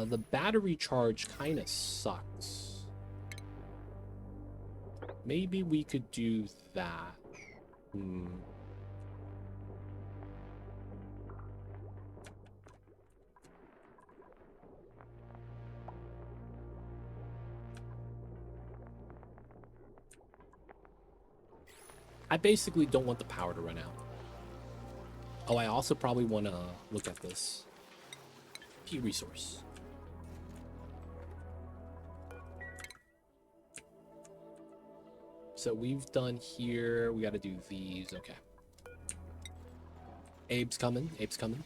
The battery charge kind of sucks. Maybe we could do that. I basically don't want the power to run out. Oh, I also probably want to look at this. Key resource. So we've done here. We got to do these. Okay. Abe's coming. Abe's coming.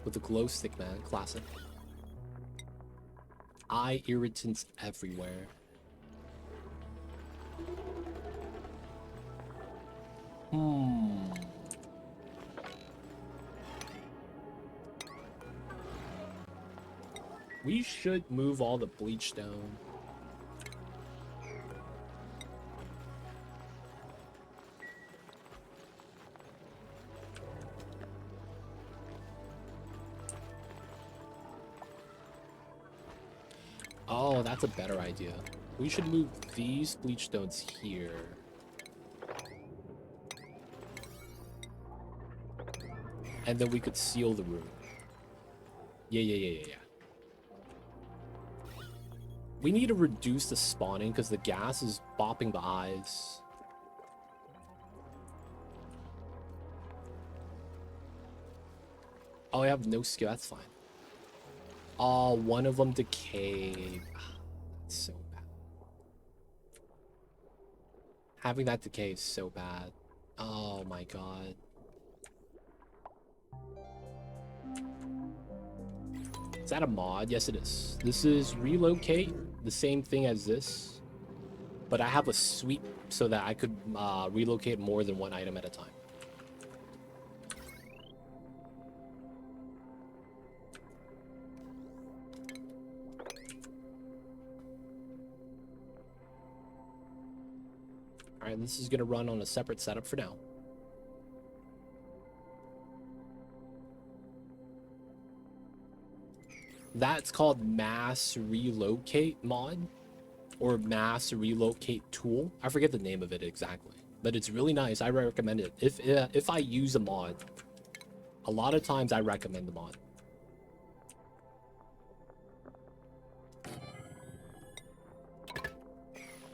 With the glow stick, man. Classic. Eye irritants everywhere. We should move all the bleach stone. Oh, that's a better idea. We should move these bleach stones here. And then we could seal the room. Yeah. We need to reduce the spawning because the gas is bopping the eyes. Oh, I have no skill. That's fine. Oh, one of them decayed. That's so bad. Having that decay is so bad. Oh my god. Is that a mod? Yes, it is. This is relocate, the same thing as this. But I have a sweep so that I could relocate more than one item at a time. Alright, this is going to run on a separate setup for now. That's called mass relocate mod or mass relocate tool. I forget the name of it exactly, but it's really nice. I recommend it. If I use a mod, a lot of times I recommend the mod.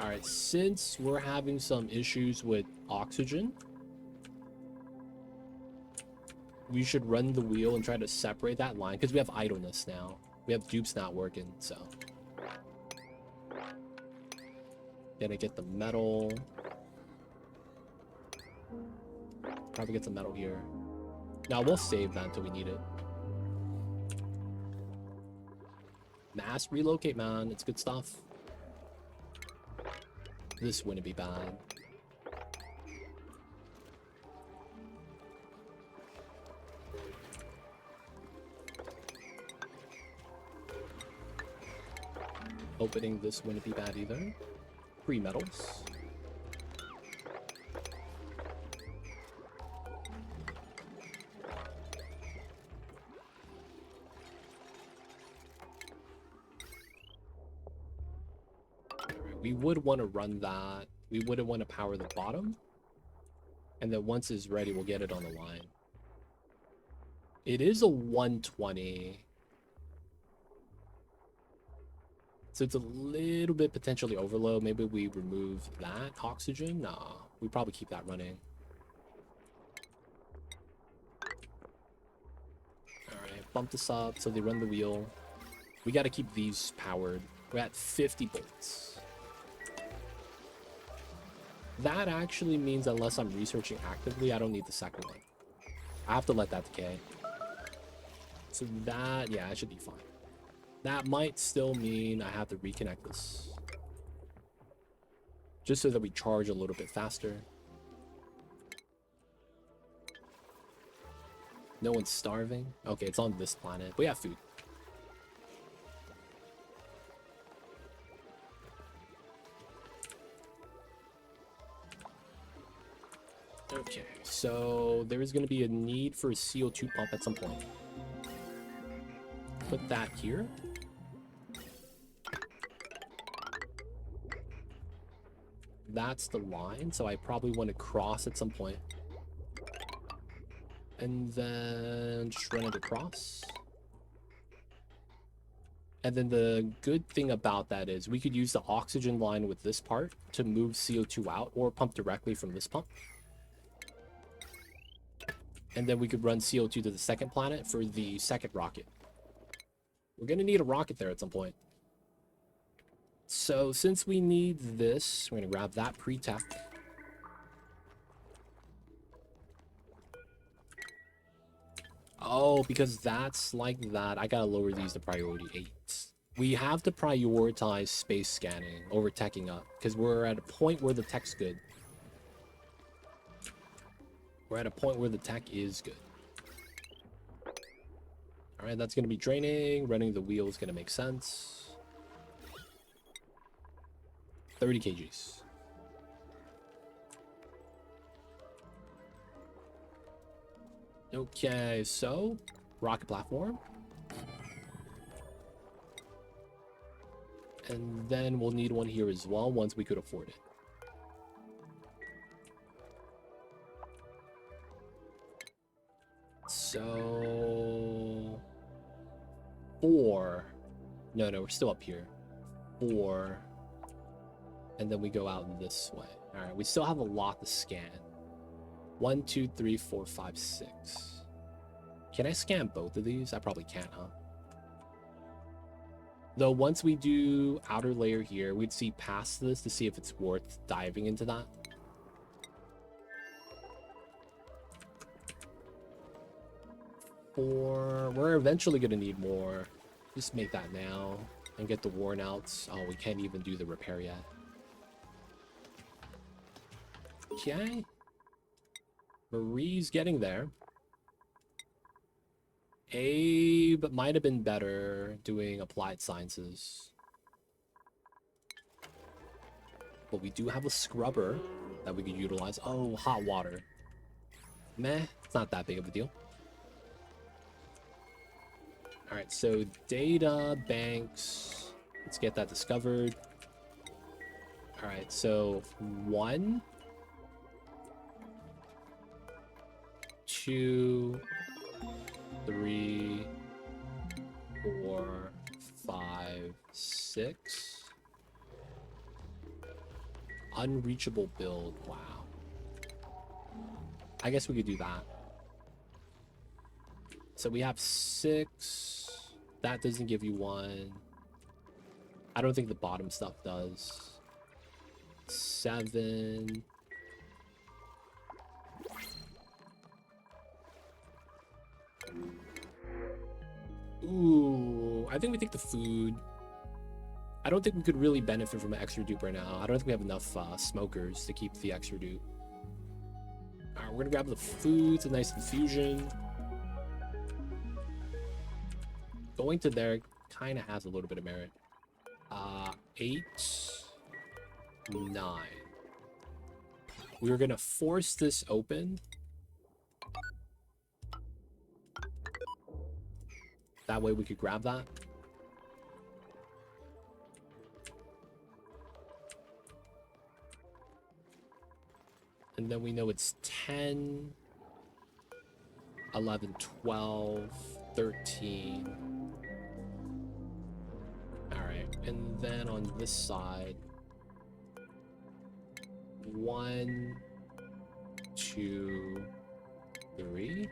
All right, since we're having some issues with oxygen, we should run the wheel and try to separate that line because we have idleness now. We have dupes not working, so. Gonna get the metal. Probably get some metal here. Now we'll save that until we need it. Mass relocate, man. It's good stuff. This wouldn't be bad. Opening this wouldn't be bad either. Free metals. We would want to run that. We wouldn't want to power the bottom. And then once it's ready, we'll get it on the line. It is a 120. So it's a little bit potentially overload. Maybe we remove that oxygen. Nah, we probably keep that running. Alright, bump this up so they run the wheel. We got to keep these powered. We're at 50 volts. That actually means unless I'm researching actively, I don't need the second one. I have to let that decay. So that, yeah, it should be fine. That might still mean I have to reconnect this. Just so that we charge a little bit faster. No one's starving. Okay, it's on this planet. We have food. Okay, so there is going to be a need for a CO2 pump at some point. Put that here. That's the line, so I probably want to cross at some point. And then just run it across. And then the good thing about that is we could use the oxygen line with this part to move CO2 out or pump directly from this pump. And then we could run CO2 to the second planet for the second rocket. We're going to need a rocket there at some point. So since we need this, we're going to grab that pre-tech. Oh, because that's like that. I gotta lower these to priority 8. We have to prioritize space scanning over teching up because we're at a point where the tech's good. We're at a point where the tech is good. All right, that's gonna be draining. Running the wheel is gonna make sense. 30 kgs. Okay, so rocket platform. And then we'll need one here as well once we could afford it. So 4. No, we're still up here. 4. And then we go out this way. All right, we still have a lot to scan. 1, 2, 3, 4, 5, 6. Can I scan both of these? I probably can't, huh? Though once we do outer layer here, we'd see past this to see if it's worth diving into that. We're eventually going to need more. Just make that now and get the worn outs. Oh, we can't even do the repair yet. Okay. Marie's getting there. Abe might have been better doing applied sciences. But we do have a scrubber that we could utilize. Oh, hot water. Meh, it's not that big of a deal. Alright, so data banks. Let's get that discovered. Alright, so 1, 2, 3, 4, 5, 6. Unreachable build. Wow. I guess we could do that. So we have 6. That doesn't give you 1. I don't think the bottom stuff does. 7. Ooh, I think we take the food. I don't think we could really benefit from an extra dupe right now. I don't think we have enough smokers to keep the extra dupe. Alright, we're gonna grab the food. It's a nice infusion. Going to there kind of has a little bit of merit. 8, 9. We were gonna force this open. That way we could grab that. And then we know it's 10, 11, 12, 13. Alright, and then on this side, 1, 2, 3.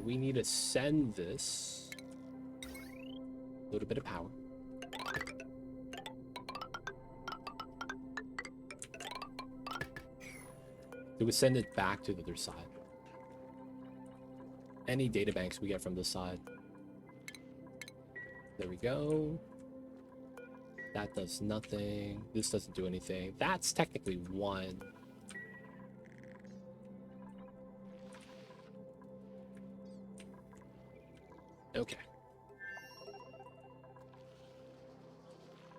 We need to send this. A little bit of power. It would send it back to the other side. Any data banks we get from this side. There we go. That does nothing. This doesn't do anything. That's technically 1. Okay.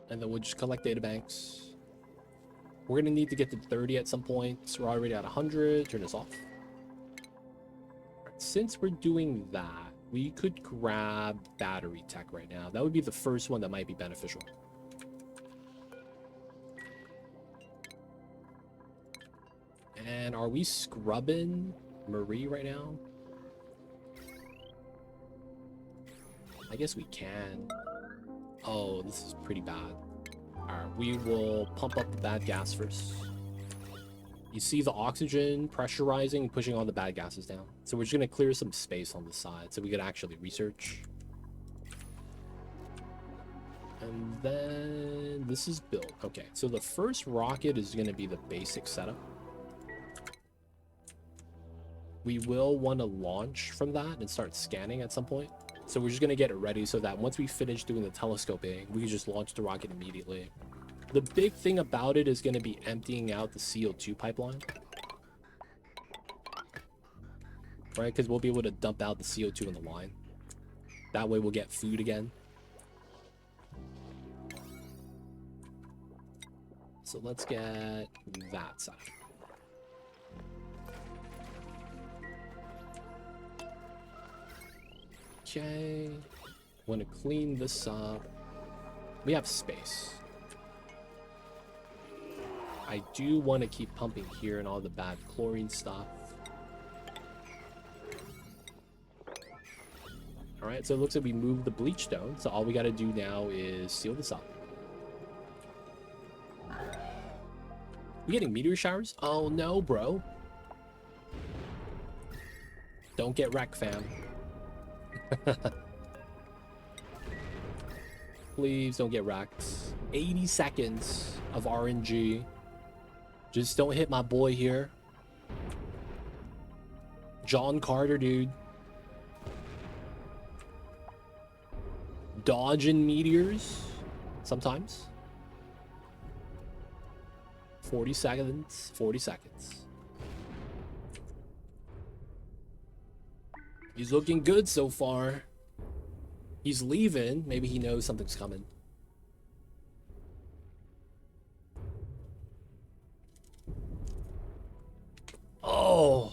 And then we'll just collect data banks. We're gonna need to get to 30 at some point. So we're already at 100. Turn this off. Right, since we're doing that, we could grab battery tech right now. That would be the first one that might be beneficial. And are we scrubbing Marie right now? I guess we can. Oh, this is pretty bad. Alright, we will pump up the bad gas first. You see the oxygen pressurizing and pushing all the bad gases down. So we're just going to clear some space on the side so we could actually research. And then this is built. Okay, so the first rocket is going to be the basic setup. We will want to launch from that and start scanning at some point. So we're just going to get it ready so that once we finish doing the telescoping, we can just launch the rocket immediately. The big thing about it is going to be emptying out the CO2 pipeline. Right? Because we'll be able to dump out the CO2 in the line. That way we'll get food again. So let's get that side. Okay. Want to clean this up. We have space. I do want to keep pumping here and all the bad chlorine stuff. Alright, so it looks like we moved the bleach stone. So all we got to do now is seal this up. We getting meteor showers? Oh no, bro. Don't get wrecked, fam. Please don't get wrecked. 80 seconds of RNG. Just don't hit my boy here. John Carter, dude. Dodging meteors. Sometimes. 40 seconds. 40 seconds. He's looking good so far. He's leaving. Maybe he knows something's coming. Oh.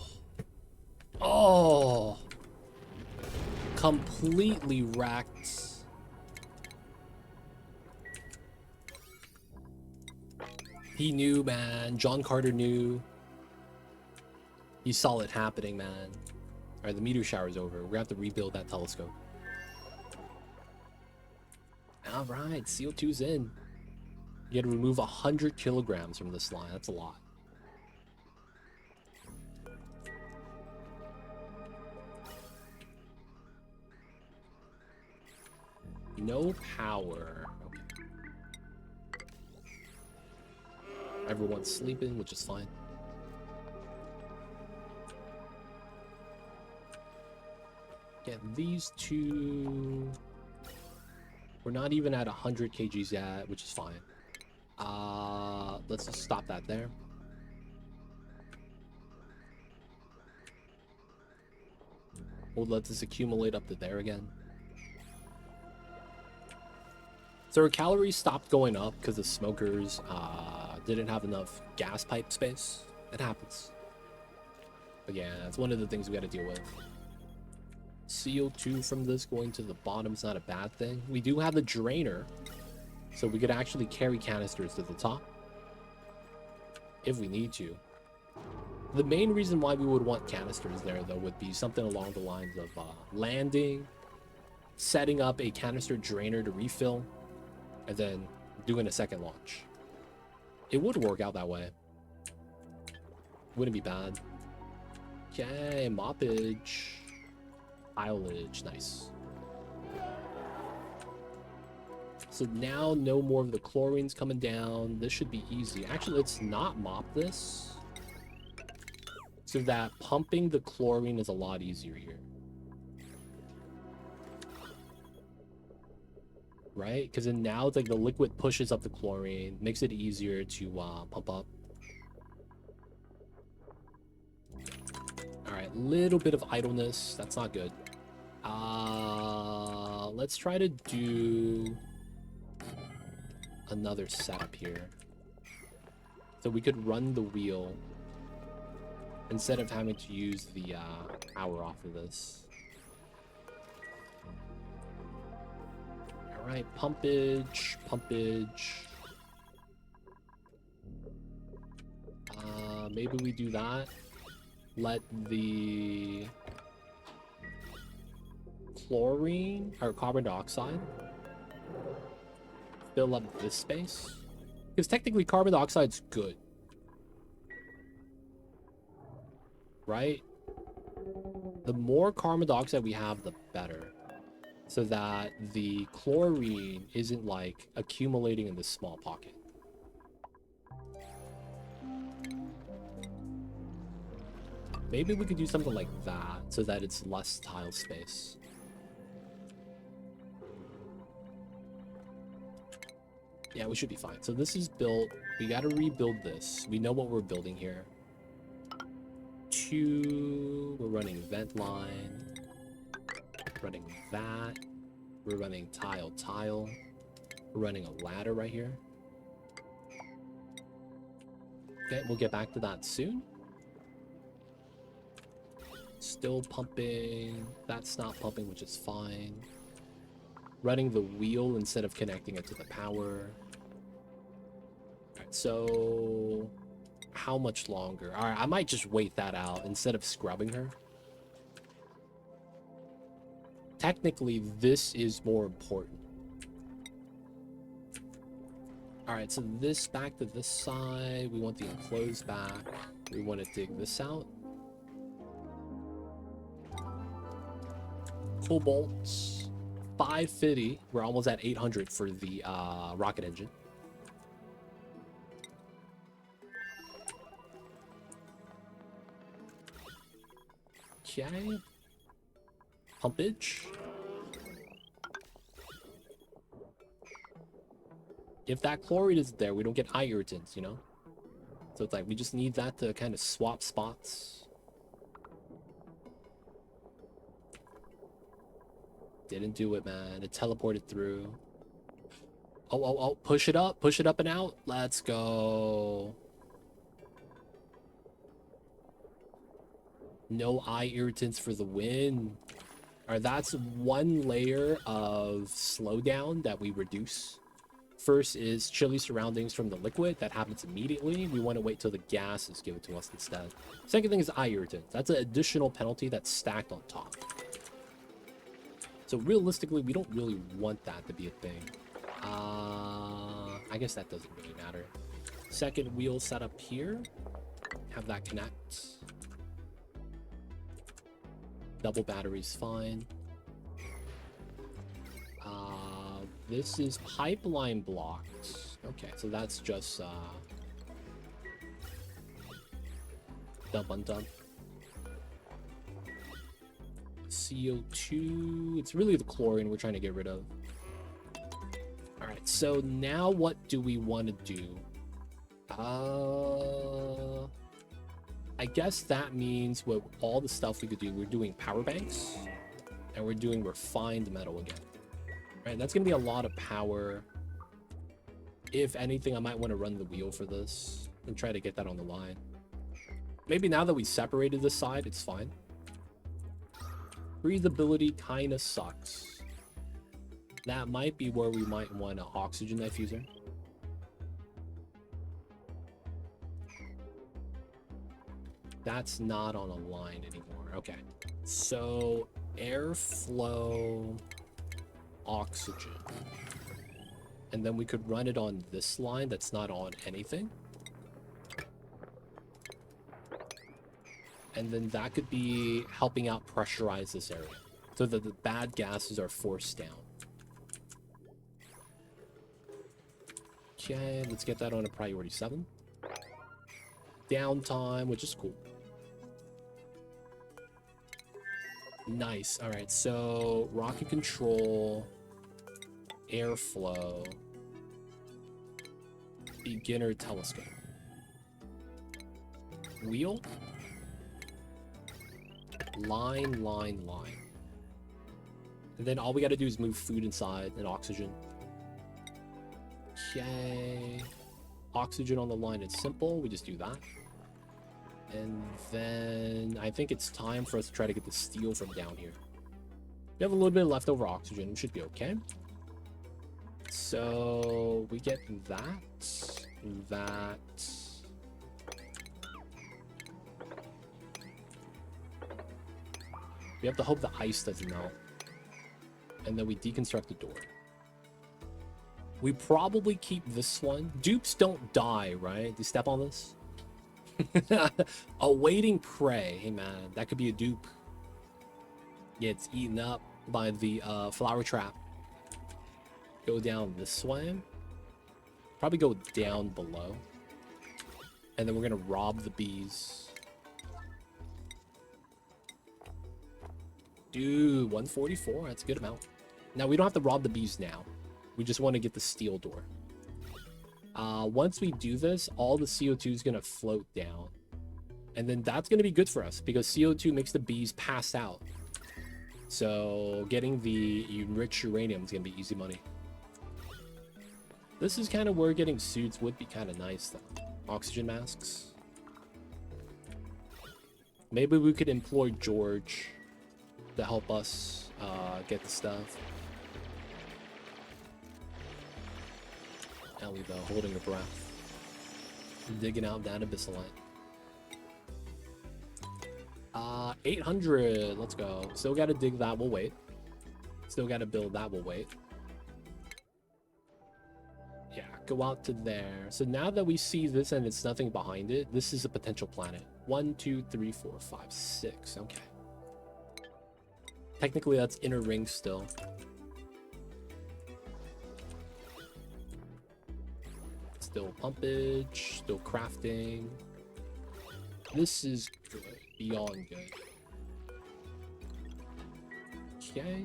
Oh. Completely wrecked. He knew, man. John Carter knew. He saw it happening, man. Alright, the meteor shower's over. We're gonna have to rebuild that telescope. Alright, CO2's in. You gotta remove 100 kilograms from this line. That's a lot. No power. Okay. Everyone's sleeping, which is fine. Get these two. We're not even at 100 kgs yet, which is fine. Let's just stop that there. We'll let this accumulate up to there again. So our calories stopped going up because the smokers didn't have enough gas pipe space. It happens. But yeah, that's one of the things we got to deal with. CO2 from this going to the bottom is not a bad thing. We do have the drainer, so we could actually carry canisters to the top if we need to. The main reason why we would want canisters there, though, would be something along the lines of landing, setting up a canister drainer to refill, and then doing a second launch. It would work out that way. Wouldn't be bad. Okay, moppage. Pilage, nice. So now no more of the chlorine's coming down. This should be easy. Actually, let's not mop this, so that pumping the chlorine is a lot easier here. Right? Because then now it's like the liquid pushes up the chlorine, makes it easier to pump up. Alright, little bit of idleness. That's not good. Let's try to do another setup here. So we could run the wheel instead of having to use the power off of this. All right, pumpage. Maybe we do that. Let the chlorine or carbon dioxide fill up this space. Because technically carbon dioxide's good. Right? The more carbon dioxide we have, the better. So that the chlorine isn't like accumulating in this small pocket. Maybe we could do something like that so that it's less tile space. Yeah, we should be fine. So this is built. We got to rebuild this. We know what we're building here. 2, we're running vent line. Running that. We're running tile. We're running a ladder right here. Okay, we'll get back to that soon. Still pumping. That's not pumping, which is fine. Running the wheel instead of connecting it to the power. Alright, so how much longer? Alright, I might just wait that out instead of scrubbing her. Technically, this is more important. Alright, so this back to this side. We want the enclosed back. We want to dig this out. Cobalts. 550. We're almost at 800 for the rocket engine. Okay. Pumpage. If that chlorine is there, we don't get eye irritants, you know? So it's like, we just need that to kind of swap spots. Didn't do it, man. It teleported through. Oh, push it up and out. Let's go. No eye irritants for the win. Alright, that's one layer of slowdown that we reduce. First is chilly surroundings from the liquid. That happens immediately. We want to wait till the gas is given to us instead. Second thing is eye irritants. That's an additional penalty that's stacked on top. So realistically, we don't really want that to be a thing. I guess that doesn't really matter. Second wheel set up here. Have that connect. Double battery's fine. This is pipeline blocked. Okay, so that's just dump on dump. CO2. It's really the chlorine we're trying to get rid of. Alright, so now what do we want to do? I guess that means with all the stuff we could do, we're doing power banks and we're doing refined metal again. Right, that's gonna be a lot of power. If anything, I might want to run the wheel for this and try to get that on the line. Maybe now that we separated this side, it's fine. Breathability kind of sucks. That might be where we might want an oxygen diffuser. That's not on a line anymore. Okay, so airflow, oxygen, and then we could run it on this line that's not on anything, and then that could be helping out pressurize this area so that the bad gases are forced down. Okay, let's get that on a priority 7. Downtime, which is cool. Nice. All right, so rocket control, airflow, beginner telescope, wheel, line. And then all we got to do is move food inside and oxygen. Okay. Oxygen on the line is simple. We just do that. And then I think it's time for us to try to get the steel from down here. We have a little bit of leftover oxygen. We should be okay. So we get that. We have to hope the ice doesn't melt. And then we deconstruct the door. We probably keep this one. Dupes don't die, right? Do you step on this? Awaiting prey. Hey, man, that could be a dupe. Gets eaten up by the flower trap. Go down this way. Probably go down below. And then we're going to rob the bees. Dude, 144. That's a good amount. Now, we don't have to rob the bees now. We just want to get the steel door. Once we do this, all the CO2 is going to float down. And then that's going to be good for us because CO2 makes the bees pass out. So getting the enriched uranium is going to be easy money. This is kind of where getting suits would be kind of nice, though. Oxygen masks. Maybe we could employ George to help us get the stuff. Ellie, though, holding her breath. Digging out that abyssalite. 800. Let's go. Still got to dig that. We'll wait. Still got to build that. We'll wait. Yeah, go out to there. So now that we see this and it's nothing behind it, this is a potential planet. 1, 2, 3, 4, 5, 6. Okay. Technically, that's inner ring still. Still pumpage, still crafting. This is good, beyond good. Okay.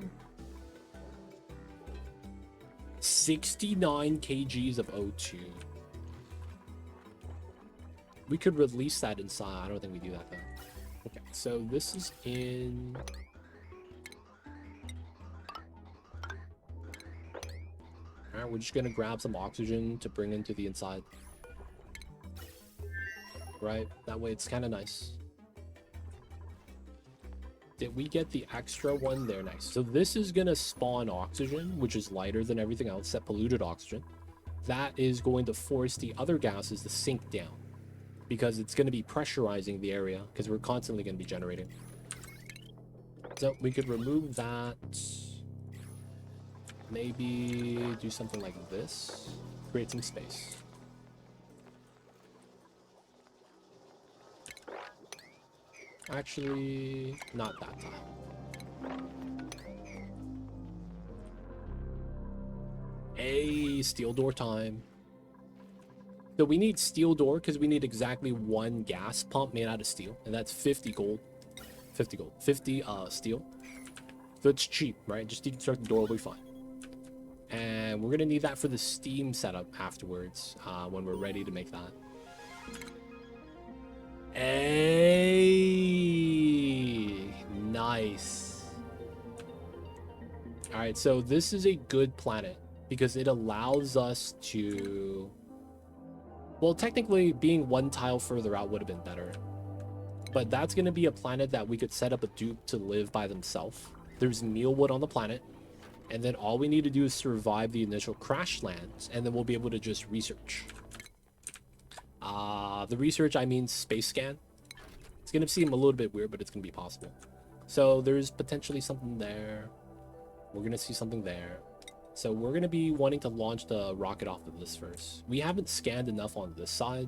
69 kgs of O2. We could release that inside. I don't think we do that though. Okay, so this is in... Alright, we're just gonna grab some oxygen to bring into the inside. Right? That way it's kind of nice. Did we get the extra one there? Nice. So this is gonna spawn oxygen, which is lighter than everything else, that polluted oxygen. That is going to force the other gases to sink down because it's going to be pressurizing the area because we're constantly going to be generating. So we could remove that. Maybe do something like this. Create some space. Actually, not that time. Hey, steel door time. So we need steel door because we need exactly one gas pump made out of steel. And that's 50 gold. 50 gold. 50 steel. So it's cheap, right? Just deconstruct the door, we'll be fine. And we're going to need that for the steam setup afterwards when we're ready to make that. Hey, nice. All right, so this is a good planet because it allows us to... Well, technically, being one tile further out would have been better. But that's going to be a planet that we could set up a dupe to live by themselves. There's mealwood on the planet. And then all we need to do is survive the initial crash lands. And then we'll be able to just research. The research, I mean space scan. It's going to seem a little bit weird, but it's going to be possible. So there's potentially something there. We're going to see something there. So we're going to be wanting to launch the rocket off of this first. We haven't scanned enough on this side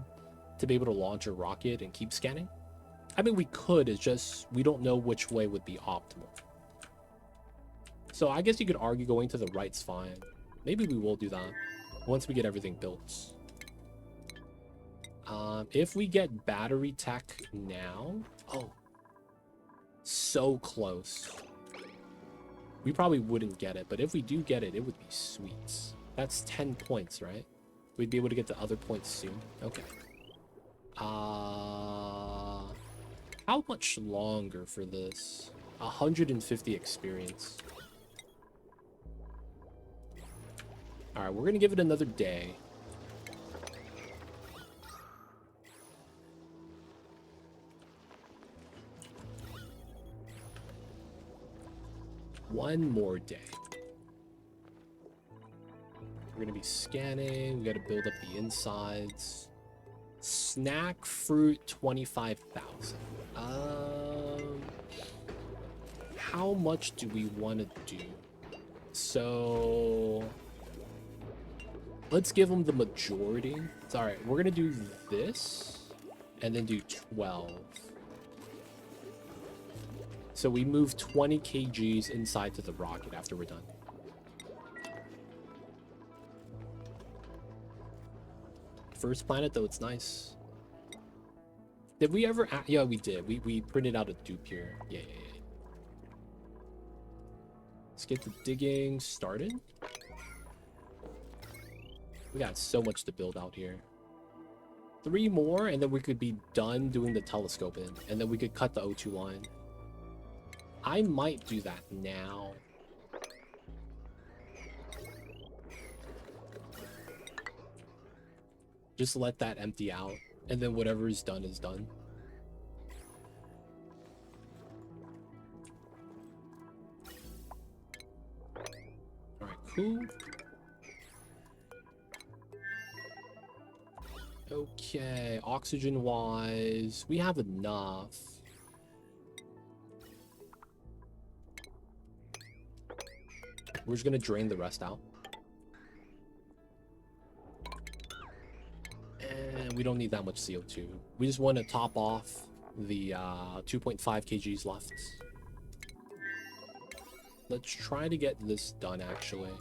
to be able to launch a rocket and keep scanning. I mean, we could, it's just we don't know which way would be optimal. So I guess you could argue going to the right's fine. Maybe we will do that once we get everything built. If we get battery tech now... Oh. So close. We probably wouldn't get it, but if we do get it, it would be sweet. That's 10 points, right? We'd be able to get the other points soon. Okay. How much longer for this? 150 experience. All right, we're gonna give it another day. One more day. We're gonna be scanning. We gotta build up the insides. Snack fruit 25,000. How much do we want to do? So let's give them the majority. It's all right. We're gonna do this and then do 12. So we move 20 kgs inside to the rocket after we're done. First planet, though, it's nice. Did we ever... Yeah, we did. We printed out a dupe here. Yeah. Let's get the digging started. We got so much to build out here. 3 more, and then we could be done doing the telescoping. And then we could cut the O2 line. I might do that now. Just let that empty out, and then whatever is done is done. Alright, cool. Okay, oxygen-wise, we have enough. We're just gonna drain the rest out. And we don't need that much CO2. We just want to top off the 2.5 kgs left. Let's try to get this done, actually.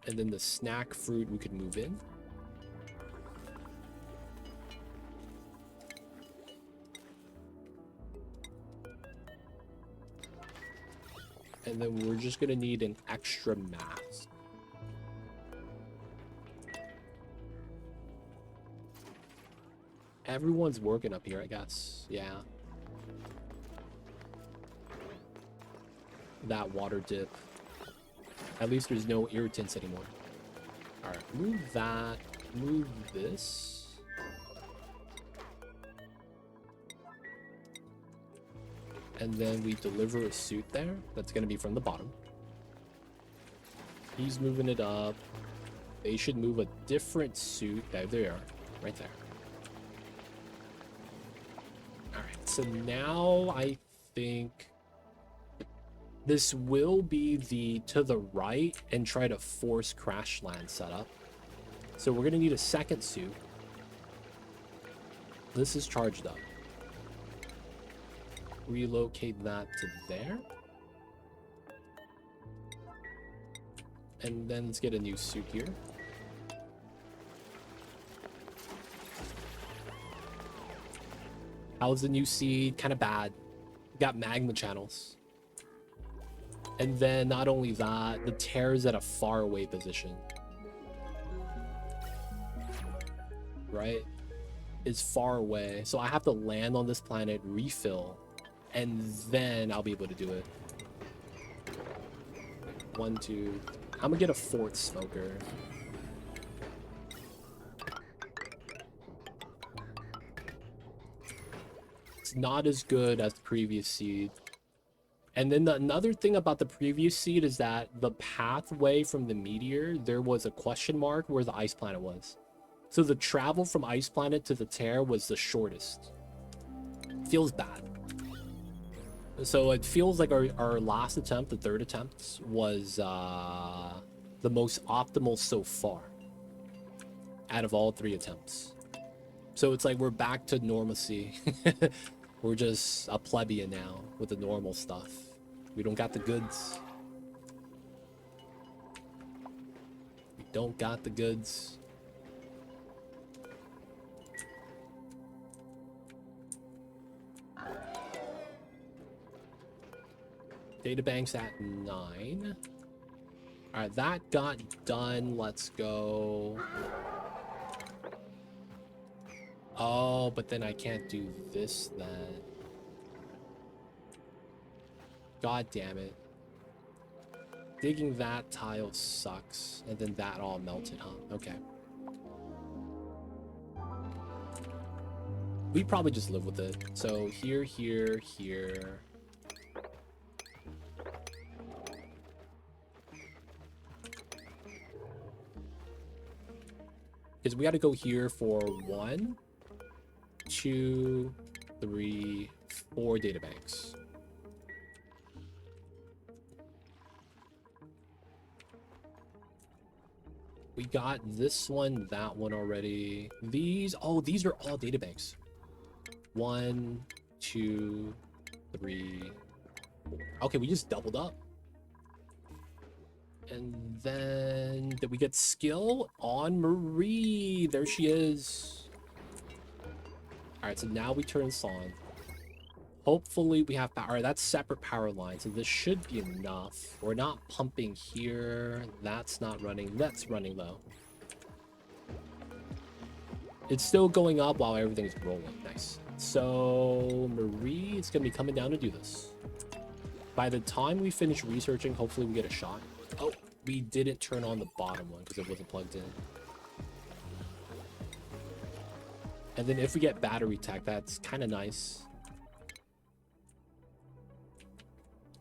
And then the snack fruit we could move in. And then we're just gonna need an extra mass. Everyone's working up here, I guess. Yeah. That water dip. At least there's no irritants anymore. Alright, move that. Move this. And then we deliver a suit there. That's going to be from the bottom. He's moving it up. They should move a different suit. There they are. Right there. Alright, so now I think this will be the to the right and try to force crash land setup. So we're going to need a second suit. This is charged up. Relocate that to there. And then let's get a new suit here. How's the new seed? Kind of bad. Got magma channels. And then not only that, the tear is at a far away position. Right? It's far away. So I have to land on this planet, refill, and then I'll be able to do it. 1, 2. I'm gonna get a 4th smoker. It's not as good as the previous seed. And then another thing about the previous seed is that the pathway from the meteor, there was a question mark where the ice planet was. So the travel from ice planet to the tear was the shortest. Feels bad. So it feels like our last attempt, the 3rd attempt, was the most optimal so far out of all 3 attempts. So it's like we're back to normalcy. We're just a plebeian now with the normal stuff. We don't got the goods. We don't got the goods. Databank's at 9. Alright, that got done. Let's go. Oh, but then I can't do this then. God damn it. Digging that tile sucks. And then that all melted, huh? Okay. We probably just live with it. So here, here, here. Because we got to go here for 1, 2, 3, 4 databanks. We got this one, that one already. These, oh, these are all databanks. 1, 2, 3, 4. Okay, we just doubled up. And then did we get skill on Marie? There she is. All right, so now we turn this on. Hopefully we have power. All right, that's separate power line, so this should be enough. We're not pumping here. That's not running. That's running though. It's still going up while everything's rolling. Nice. So Marie is gonna be coming down to do this. By the time we finish researching, hopefully we get a shot. Oh, we didn't turn on the bottom one because it wasn't plugged in. And then if we get battery tech, that's kind of nice.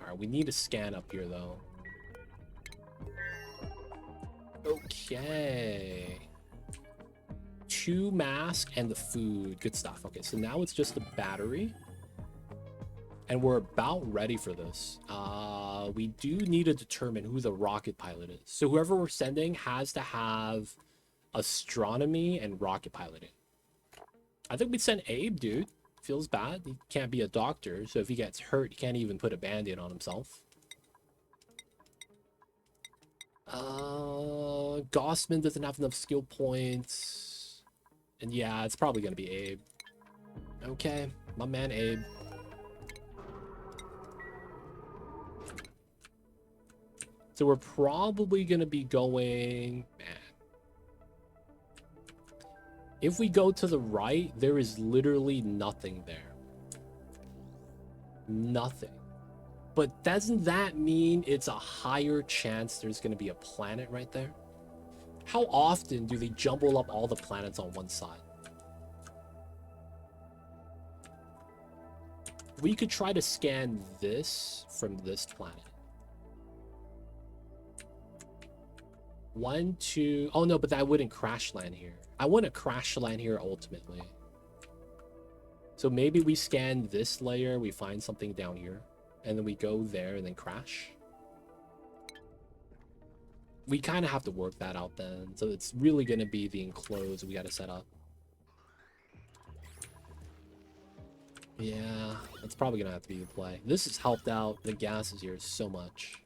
All right, we need a scan up here though. Okay. 2 mask and the food. Good stuff. Okay, so now it's just the battery. And we're about ready for this. We do need to determine who the rocket pilot is. So whoever we're sending has to have astronomy and rocket piloting. I think we'd send Abe, dude. Feels bad. He can't be a doctor, so if he gets hurt, he can't even put a band-aid on himself. Gossman doesn't have enough skill points. And yeah, it's probably gonna be Abe. Okay, my man Abe. So we're probably gonna be going, man. If we go to the right, there is literally nothing there. Nothing. But doesn't that mean it's a higher chance there's gonna be a planet right there? How often do they jumble up all the planets on one side? We could try to scan this from this planet. 1, 2. Oh no, but that wouldn't crash land here. I want to crash land here ultimately. So maybe we scan this layer, we find something down here, and then we go there and then crash. We kind of have to work that out then. So it's really going to be the enclosed we got to set up. Yeah, that's probably going to have to be the play. This has helped out the gases here so much.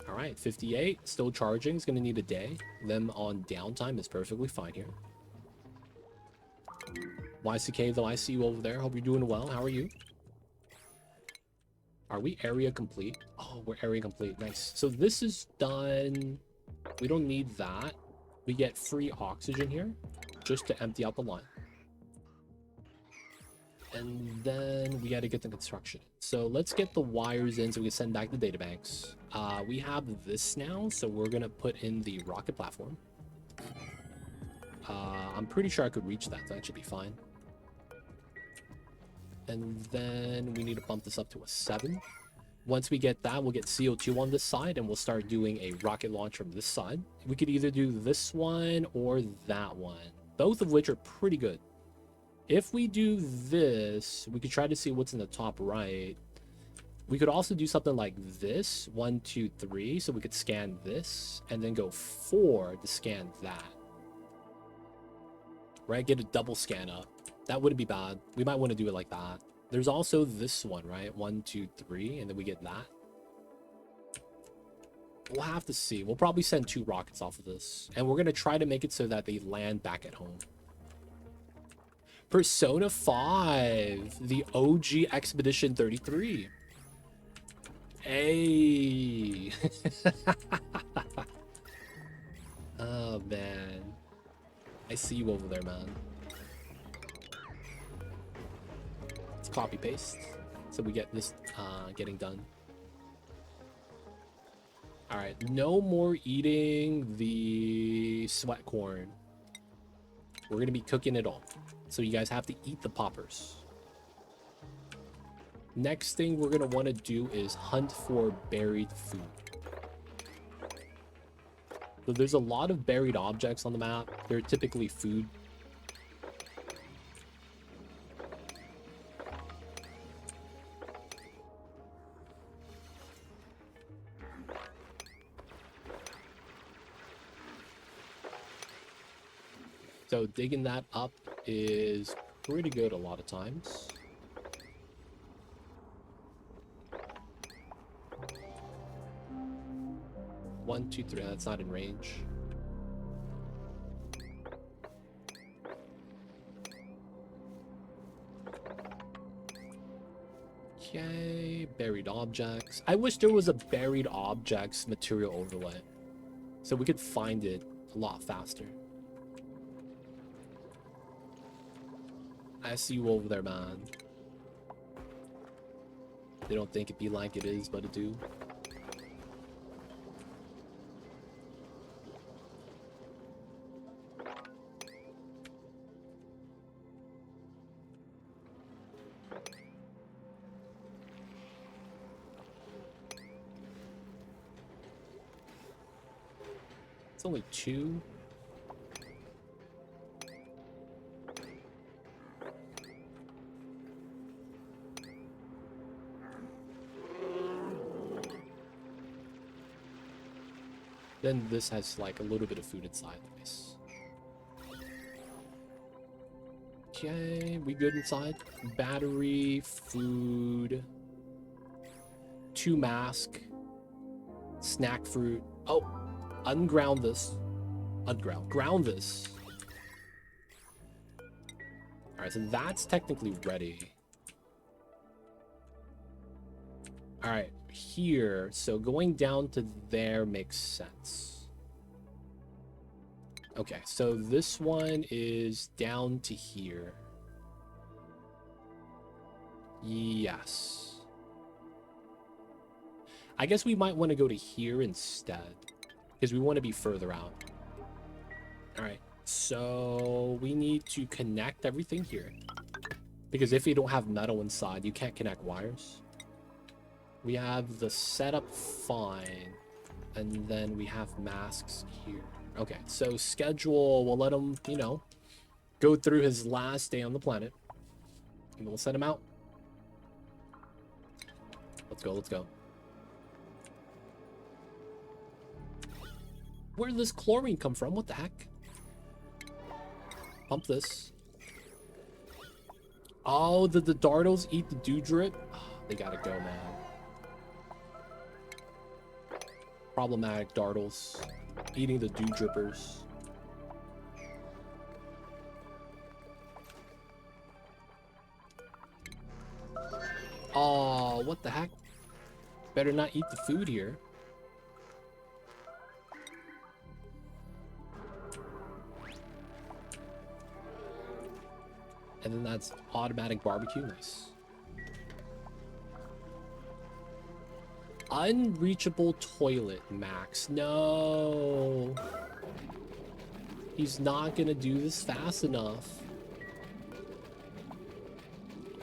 All right, 58, still charging. It's going to need a day. Them on downtime is perfectly fine here. YCK, though, I see you over there. Hope you're doing well. How are you? Are we area complete? Oh, we're area complete. Nice. So this is done. We don't need that. We get free oxygen here just to empty out the line. And then we got to get the construction. So let's get the wires in so we can send back the databanks. We have this now, so we're going to put in the rocket platform. I'm pretty sure I could reach that. That should be fine. And then we need to bump this up to a 7. Once we get that, we'll get CO2 on this side, and we'll start doing a rocket launch from this side. We could either do this one or that one, both of which are pretty good. If we do this, we could try to see what's in the top right. We could also do something like this, 1, 2, 3. So we could scan this and then go 4 to scan that. Right? Get a double scan up. That wouldn't be bad. We might want to do it like that. There's also this one, right? 1, 2, 3, and then we get that. We'll have to see. We'll probably send 2 rockets off of this. And we're going to try to make it so that they land back at home. Persona 5, the OG Expedition 33. Hey. Oh, man. I see you over there, man. Let's copy paste so we get this getting done. All right, no more eating the sweat corn. We're gonna be cooking it all. So you guys have to eat the poppers. Next thing we're gonna want to do is hunt for buried food. So there's a lot of buried objects on the map. They're typically food. So digging that up is pretty good a lot of times. One, two, three. That's not in range. Okay, buried objects. I wish there was a buried objects material overlay, so we could find it a lot faster. I see you over there, man. They don't think it be like it is, but it do. It's only 2. Then this has like a little bit of food inside. Nice. Okay, we good inside? Battery, food, 2 mask, snack fruit. Oh, unground this. Ground this. All right, so that's technically ready. All right, here. So going down to there makes sense. Okay, so this one is down to here. Yes. I guess we might want to go to here instead, because we want to be further out. All right, so we need to connect everything here, because if you don't have metal inside, you can't connect wires. We have the setup fine, and then we have masks here. Okay, so schedule, we'll let him, you know, go through his last day on the planet, and we'll set him out. Let's go, let's go. Where did this chlorine come from? What the heck? Pump this. Oh, did the Dartles eat the dew drip? Oh, they gotta go, man. Problematic Dartles. Eating the dew drippers. Oh, what the heck? Better not eat the food here. And then that's automatic barbecue. Nice. Unreachable toilet, Max. No. He's not gonna do this fast enough.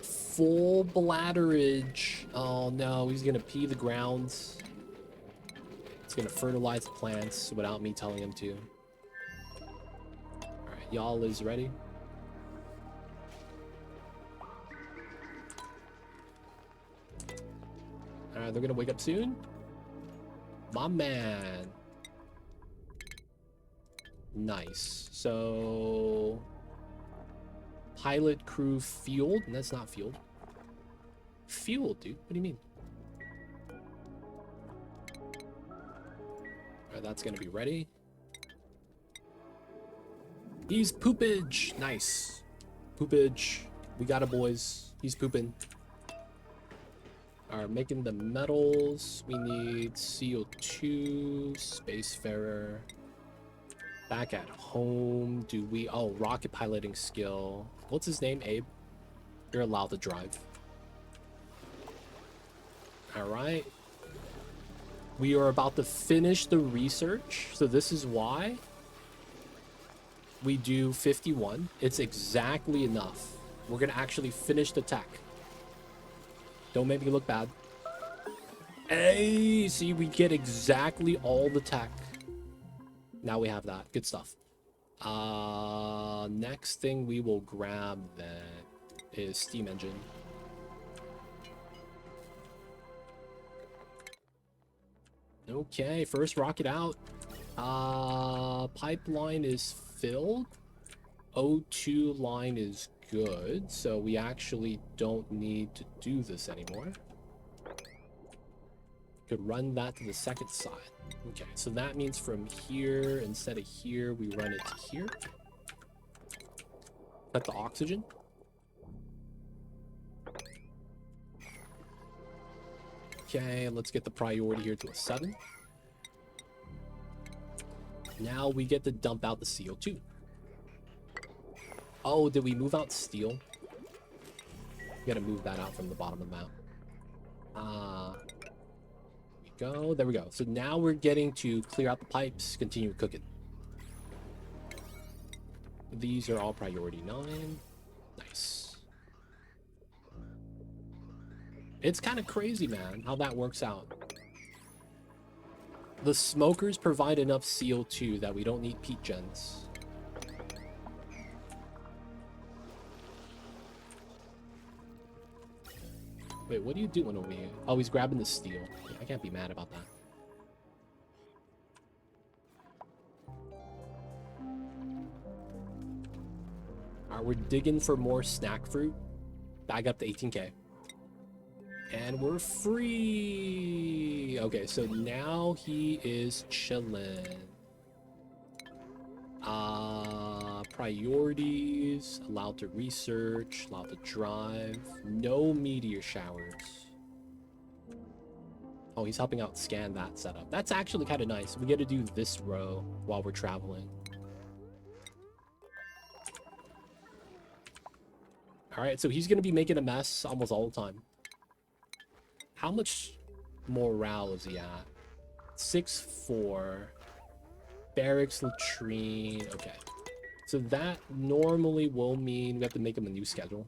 Full bladderage. Oh no, he's gonna pee the grounds. It's gonna fertilize the plants without me telling him to. Alright, y'all is ready. Alright, they're gonna wake up soon. My man. Nice. So pilot crew fueled. That's not fueled. Fueled, dude. What do you mean? Alright, that's gonna be ready. He's poopage. Nice. Poopage. We got it, boys. He's pooping. Alright, making the metals. We need CO2, Spacefarer. Back at home. Do we... Oh, rocket piloting skill. What's his name, Abe? You're allowed to drive. Alright. We are about to finish the research, so this is why we do 51. It's exactly enough. We're gonna actually finish the tech. Don't make me look bad. Hey, see, we get exactly all the tech. Now we have that. Good stuff. Next thing we will grab then is steam engine. Okay, first rocket out. Pipeline is filled. O2 line is good, so we actually don't need to do this anymore. Could run that to the second side. Okay, so that means from here, instead of here, we run it to here. Cut the oxygen. Okay, let's get the priority here to a 7. Now we get to dump out the CO2. Oh, did we move out steel? We gotta move that out from the bottom of the map. Go. There we go. So now we're getting to clear out the pipes, continue cooking. These are all priority 9. Nice. It's kind of crazy, man, how that works out. The smokers provide enough CO2 that we don't need peat gens. Wait, what are you doing over here? Oh, he's grabbing the steel. Yeah, I can't be mad about that. Alright, we're digging for more snack fruit. Bag up to 18k. And we're free! Okay, so now he is chilling. Priorities, allowed to research, allowed to drive, no meteor showers. Oh, he's helping out scan that setup. That's actually kind of nice. We get to do this row while we're traveling. All right, so he's going to be making a mess almost all the time. How much morale is he at? 6-4. Barracks, latrine. Okay. So that normally will mean we have to make him a new schedule.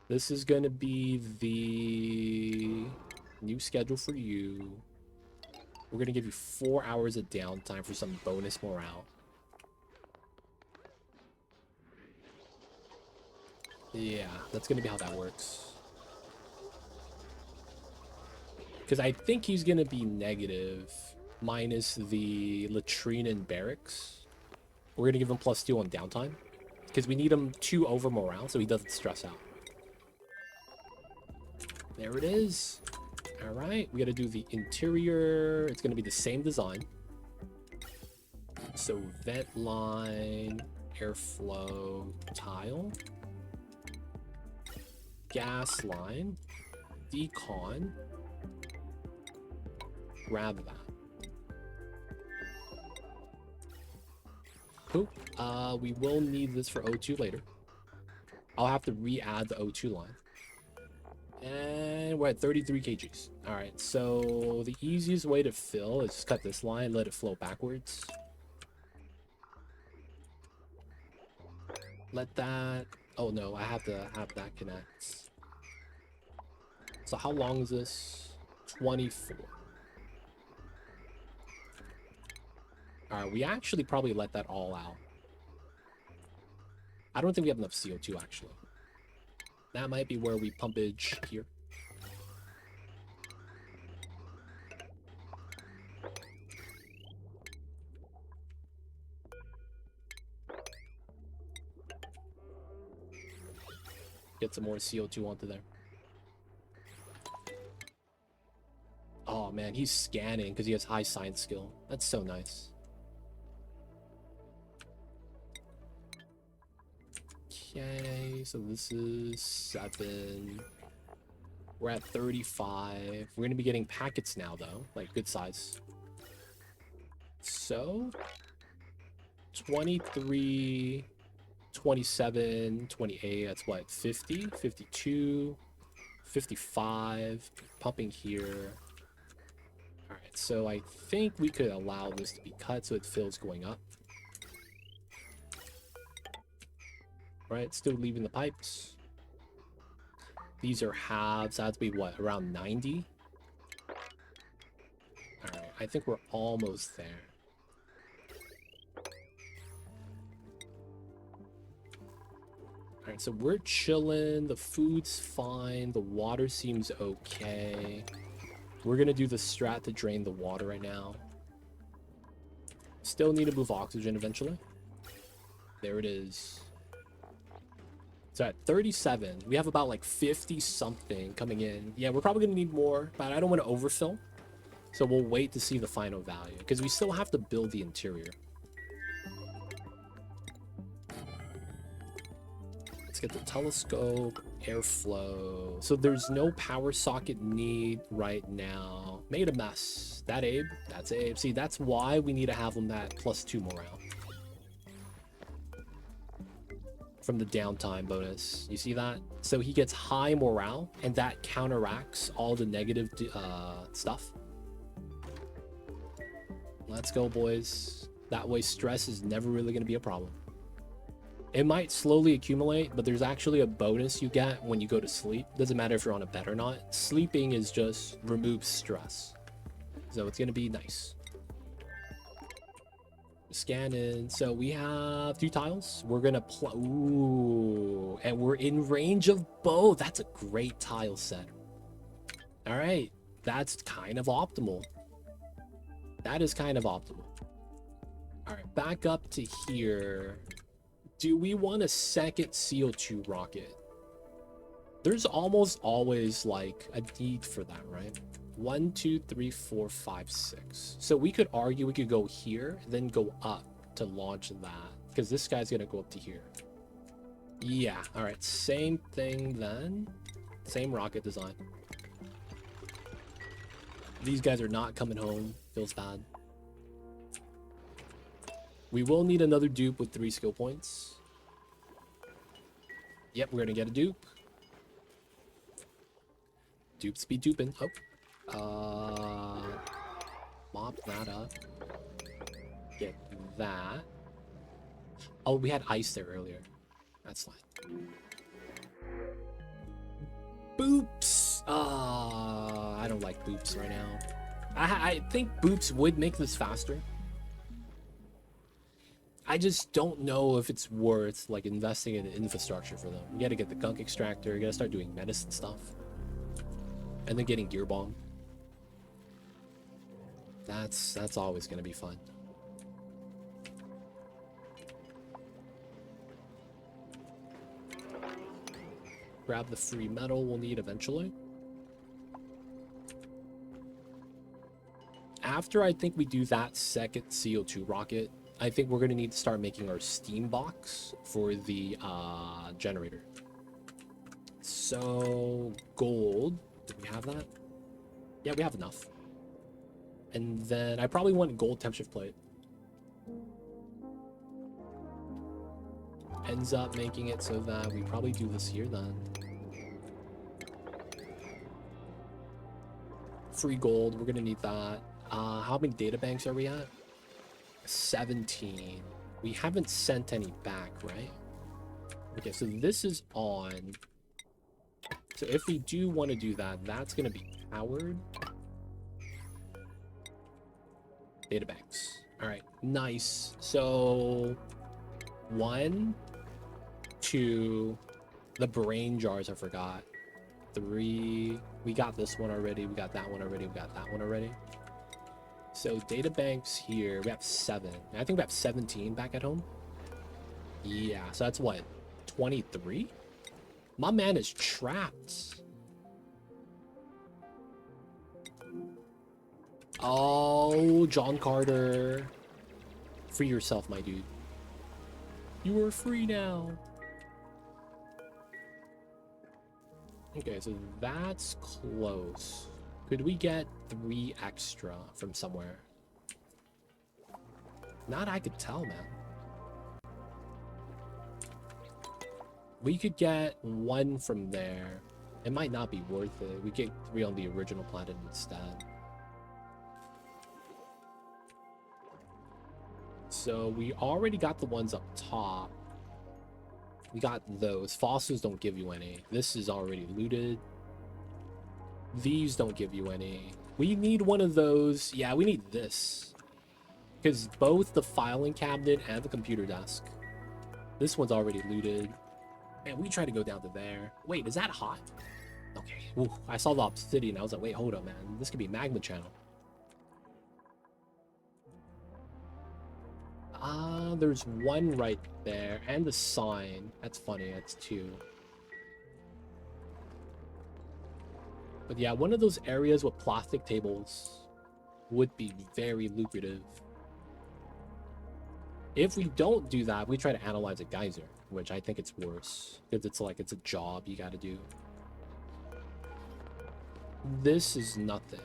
This is going to be the new schedule for you. We're going to give you 4 hours of downtime for some bonus morale. Yeah, that's going to be how that works. Because I think he's going to be negative minus the latrine and barracks. We're going to give him +2 on downtime. Because we need him 2 over morale so he doesn't stress out. There it is. Alright, we got to do the interior. It's going to be the same design. So vent line, airflow, tile. Gas line. Decon. Grab that. Cool. We will need this for O2 later. I'll have to re-add the O2 line. And we're at 33 kgs. Alright, so the easiest way to fill is just cut this line, let it flow backwards. Let that... Oh no, I have to have that connect. So how long is this? 24. Alright, we actually probably let that all out. I don't think we have enough CO2, actually. That might be where we pumpage here. Get some more CO2 onto there. Oh man, he's scanning because he has high science skill. That's so nice. Okay, so this is 7. We're at 35. We're gonna be getting packets now though, like good size. So 23, 27, 28, that's what, 50, 52, 55, pumping here. so I think we could allow this to be cut so it fills going up. Right, still leaving the pipes. These are halves. That has to be what, around 90? Alright, I think we're almost there. Alright, so we're chilling. The food's fine. The water seems okay. We're gonna do the strat to drain the water right now. Still need to move oxygen eventually. There it is. So at 37, we have about like 50 something coming in. Yeah, we're probably gonna need more, but I don't want to overfill. So we'll wait to see the final value because we still have to build the interior. Let's get the telescope, airflow. So there's no power socket need right now. Made a mess. That Abe? That's Abe. See, that's why we need to have him at +2 morale. From the downtime bonus. You see that? So he gets high morale, and that counteracts all the negative stuff. Let's go, boys. That way stress is never really going to be a problem. It might slowly accumulate, but there's actually a bonus you get when you go to sleep. Doesn't matter if you're on a bed or not. Sleeping is just removes stress. So it's going to be nice. Scan in. So we have 2 tiles. We're going to ooh, and we're in range of both. That's a great tile set. All right. That's kind of optimal. That is kind of optimal. All right, back up to here. Do we want a second CO2 rocket? There's almost always like a need for that, right? 1, 2, 3, 4, 5, 6. So we could argue we could go here, then go up to launch that. Because this guy's gonna go up to here. Yeah, all right, same thing then. Same rocket design. These guys are not coming home. Feels bad. We will need another dupe with 3 skill points. Yep, we're gonna get a dupe. Dupes be duping. Oh. Mop that up. Get that. Oh, we had ice there earlier. That's fine. Boops! I don't like boops right now. I think boops would make this faster. I just don't know if it's worth like investing in infrastructure for them. You gotta get the gunk extractor, you gotta start doing medicine stuff. And then getting gear bomb. That's always gonna be fun. Grab the free metal we'll need eventually. After I think we do that second CO2 rocket, I think we're going to need to start making our steam box for the generator. So, gold. Did we have that? Yeah, we have enough. And then I probably want gold temp shift plate. Ends up making it so that we probably do this here then. Free gold, we're going to need that. How many data banks are we at? 17. We haven't sent any back, right? Okay, so this is on. So if we do want to do that, that's going to be powered. Data banks. All right, nice. So 1, 2, the brain jars, I forgot. 3, we got this one already. We got that one already. We got that one already. So data banks here, we have 7. I think we have 17 back at home. Yeah, so that's what, 23? My man is trapped. Oh, John Carter. Free yourself, my dude. You are free now. Okay, so that's close. Could we get 3 extra from somewhere? Not I could tell, man. We could get 1 from there. It might not be worth it. We get 3 on the original planet instead. So we already got the ones up top. We got those. Fossils don't give you any. This is already looted. These don't give you any. We need one of those. Yeah, we need this. Because both the filing cabinet and the computer desk. This one's already looted. Man, we try to go down to there. Wait, is that hot? Okay. Ooh, I saw the obsidian. I was like, wait, hold up, man. This could be magma channel. There's one right there. And the sign. That's funny. That's two. But yeah, one of those areas with plastic tables would be very lucrative. If we don't do that, we try to analyze a geyser, which I think it's worse. Because it's like, it's a job you gotta do. This is nothing.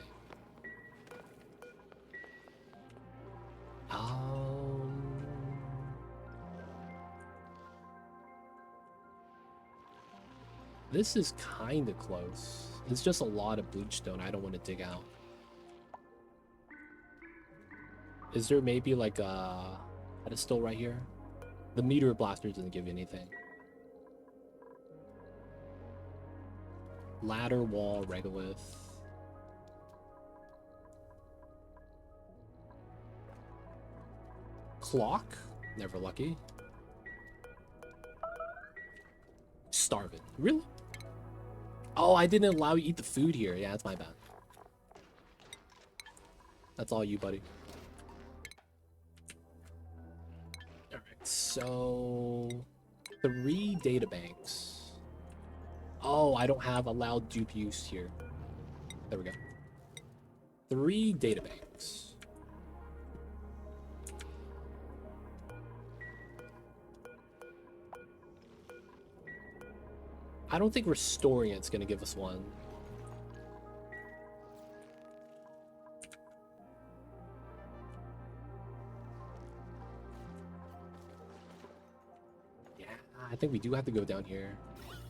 This is kind of close. It's just a lot of bleachstone I don't want to dig out. Is there maybe like a pedestal right here? The meteor blaster doesn't give you anything. Ladder, wall, regolith. Clock? Never lucky. Starving. Really? Oh, I didn't allow you to eat the food here. Yeah, that's my bad. That's all you, buddy. Alright, so 3 databanks. Oh, I don't have allowed dupe use here. There we go. 3 databanks. I don't think restoring it's gonna give us one. Yeah, I think we do have to go down here.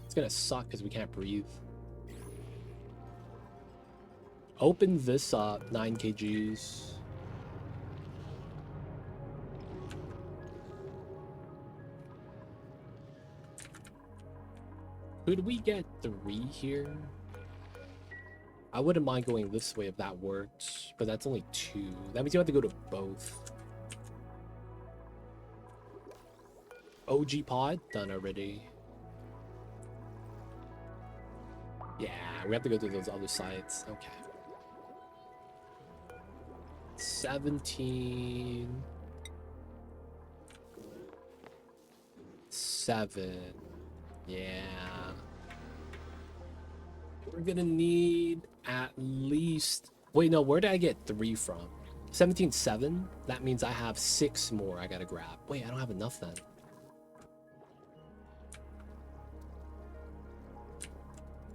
It's gonna suck because we can't breathe. Open this up, 9 kgs. Could we get 3 here? I wouldn't mind going this way if that worked, but that's only 2. That means you have to go to both. OG pod? Done already. Yeah, we have to go to those other sites. Okay. 17. 7. Yeah. We're gonna need at least... Wait, no, where did I get 3 from? 17.7? That means I have 6 more I gotta grab. Wait, I don't have enough then.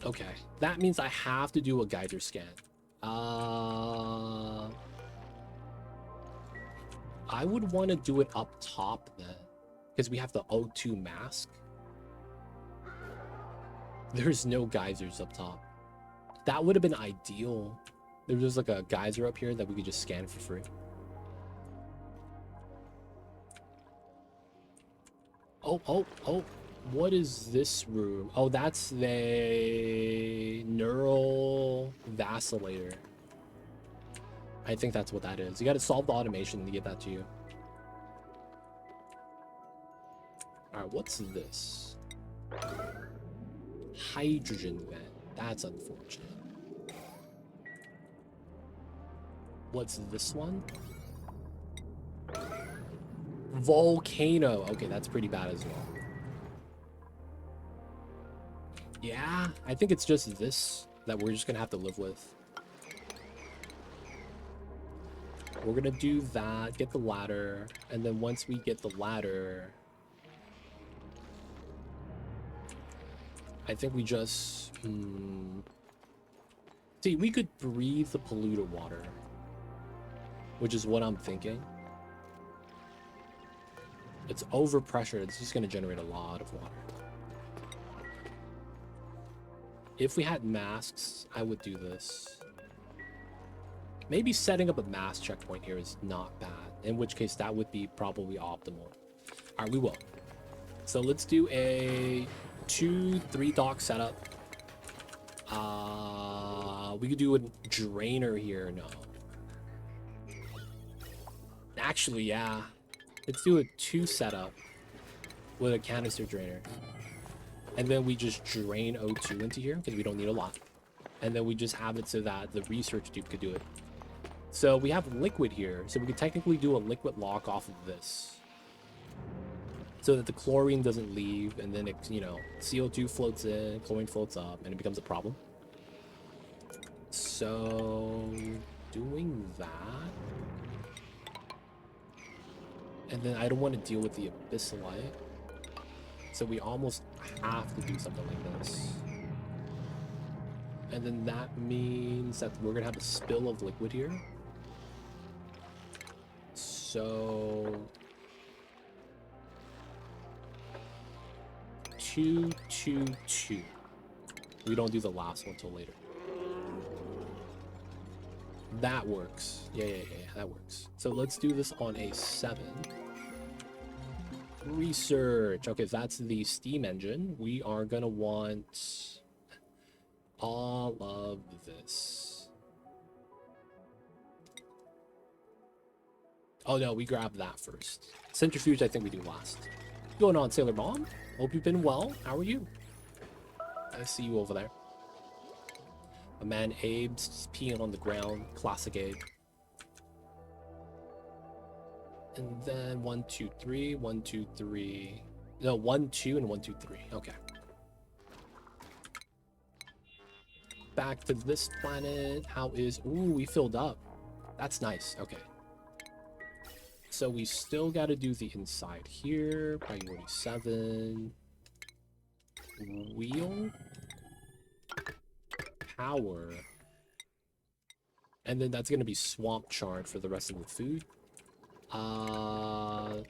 Okay, that means I have to do a geyser scan. I would want to do it up top then, because we have the O2 mask. There's no geysers up top. That would have been ideal. There's just like a geyser up here that we could just scan for free. Oh. What is this room? Oh, that's the neural vacillator. I think that's what that is. You got to solve the automation to get that to you. All right, what's this? Hydrogen vent. That's unfortunate. What's this one? Volcano. Okay, that's pretty bad as well. Yeah, I think it's just this that we're just gonna have to live with. We're gonna do that, get the ladder, and then once we get the ladder, I think we just... See, we could breathe the polluted water, which is what I'm thinking. It's overpressure. It's just gonna generate a lot of water. If we had masks, I would do this. Maybe setting up a mask checkpoint here is not bad. in which case that would be probably optimal. All right, we will. So let's do a 2-3 dock setup. We could do a drainer here. No. Actually, yeah. Let's do a 2 setup with a canister drainer. And then we just drain O2 into here because we don't need a lot. And then we just have it so that the research dude could do it. So we have liquid here. So we could technically do a liquid lock off of this. So that the chlorine doesn't leave. And then it, you know, CO2 floats in, chlorine floats up, and it becomes a problem. So doing that. And then I don't want to deal with the abyssalite. So we almost have to do something like this. And then that means that we're going to have a spill of liquid here. So 2, 2, 2. We don't do the last one till later. That works. Yeah, that works. So let's do this on a 7. Research. Okay, that's the steam engine. We are gonna want all of this. Oh no, we grab that first. Centrifuge, I think we do last. What's going on, Sailor Mom? Hope you've been well. How are you? I see you over there. A man Abe's just peeing on the ground. Classic Abe. And then 1, 2, 3, 1, 2, 3. No, 1, 2, and 1, 2, 3. Okay. Back to this planet. How is... Ooh, we filled up. That's nice. Okay. So we still got to do the inside here. Priority 7. Wheel. Power. And then that's going to be swamp chard for the rest of the food. 3,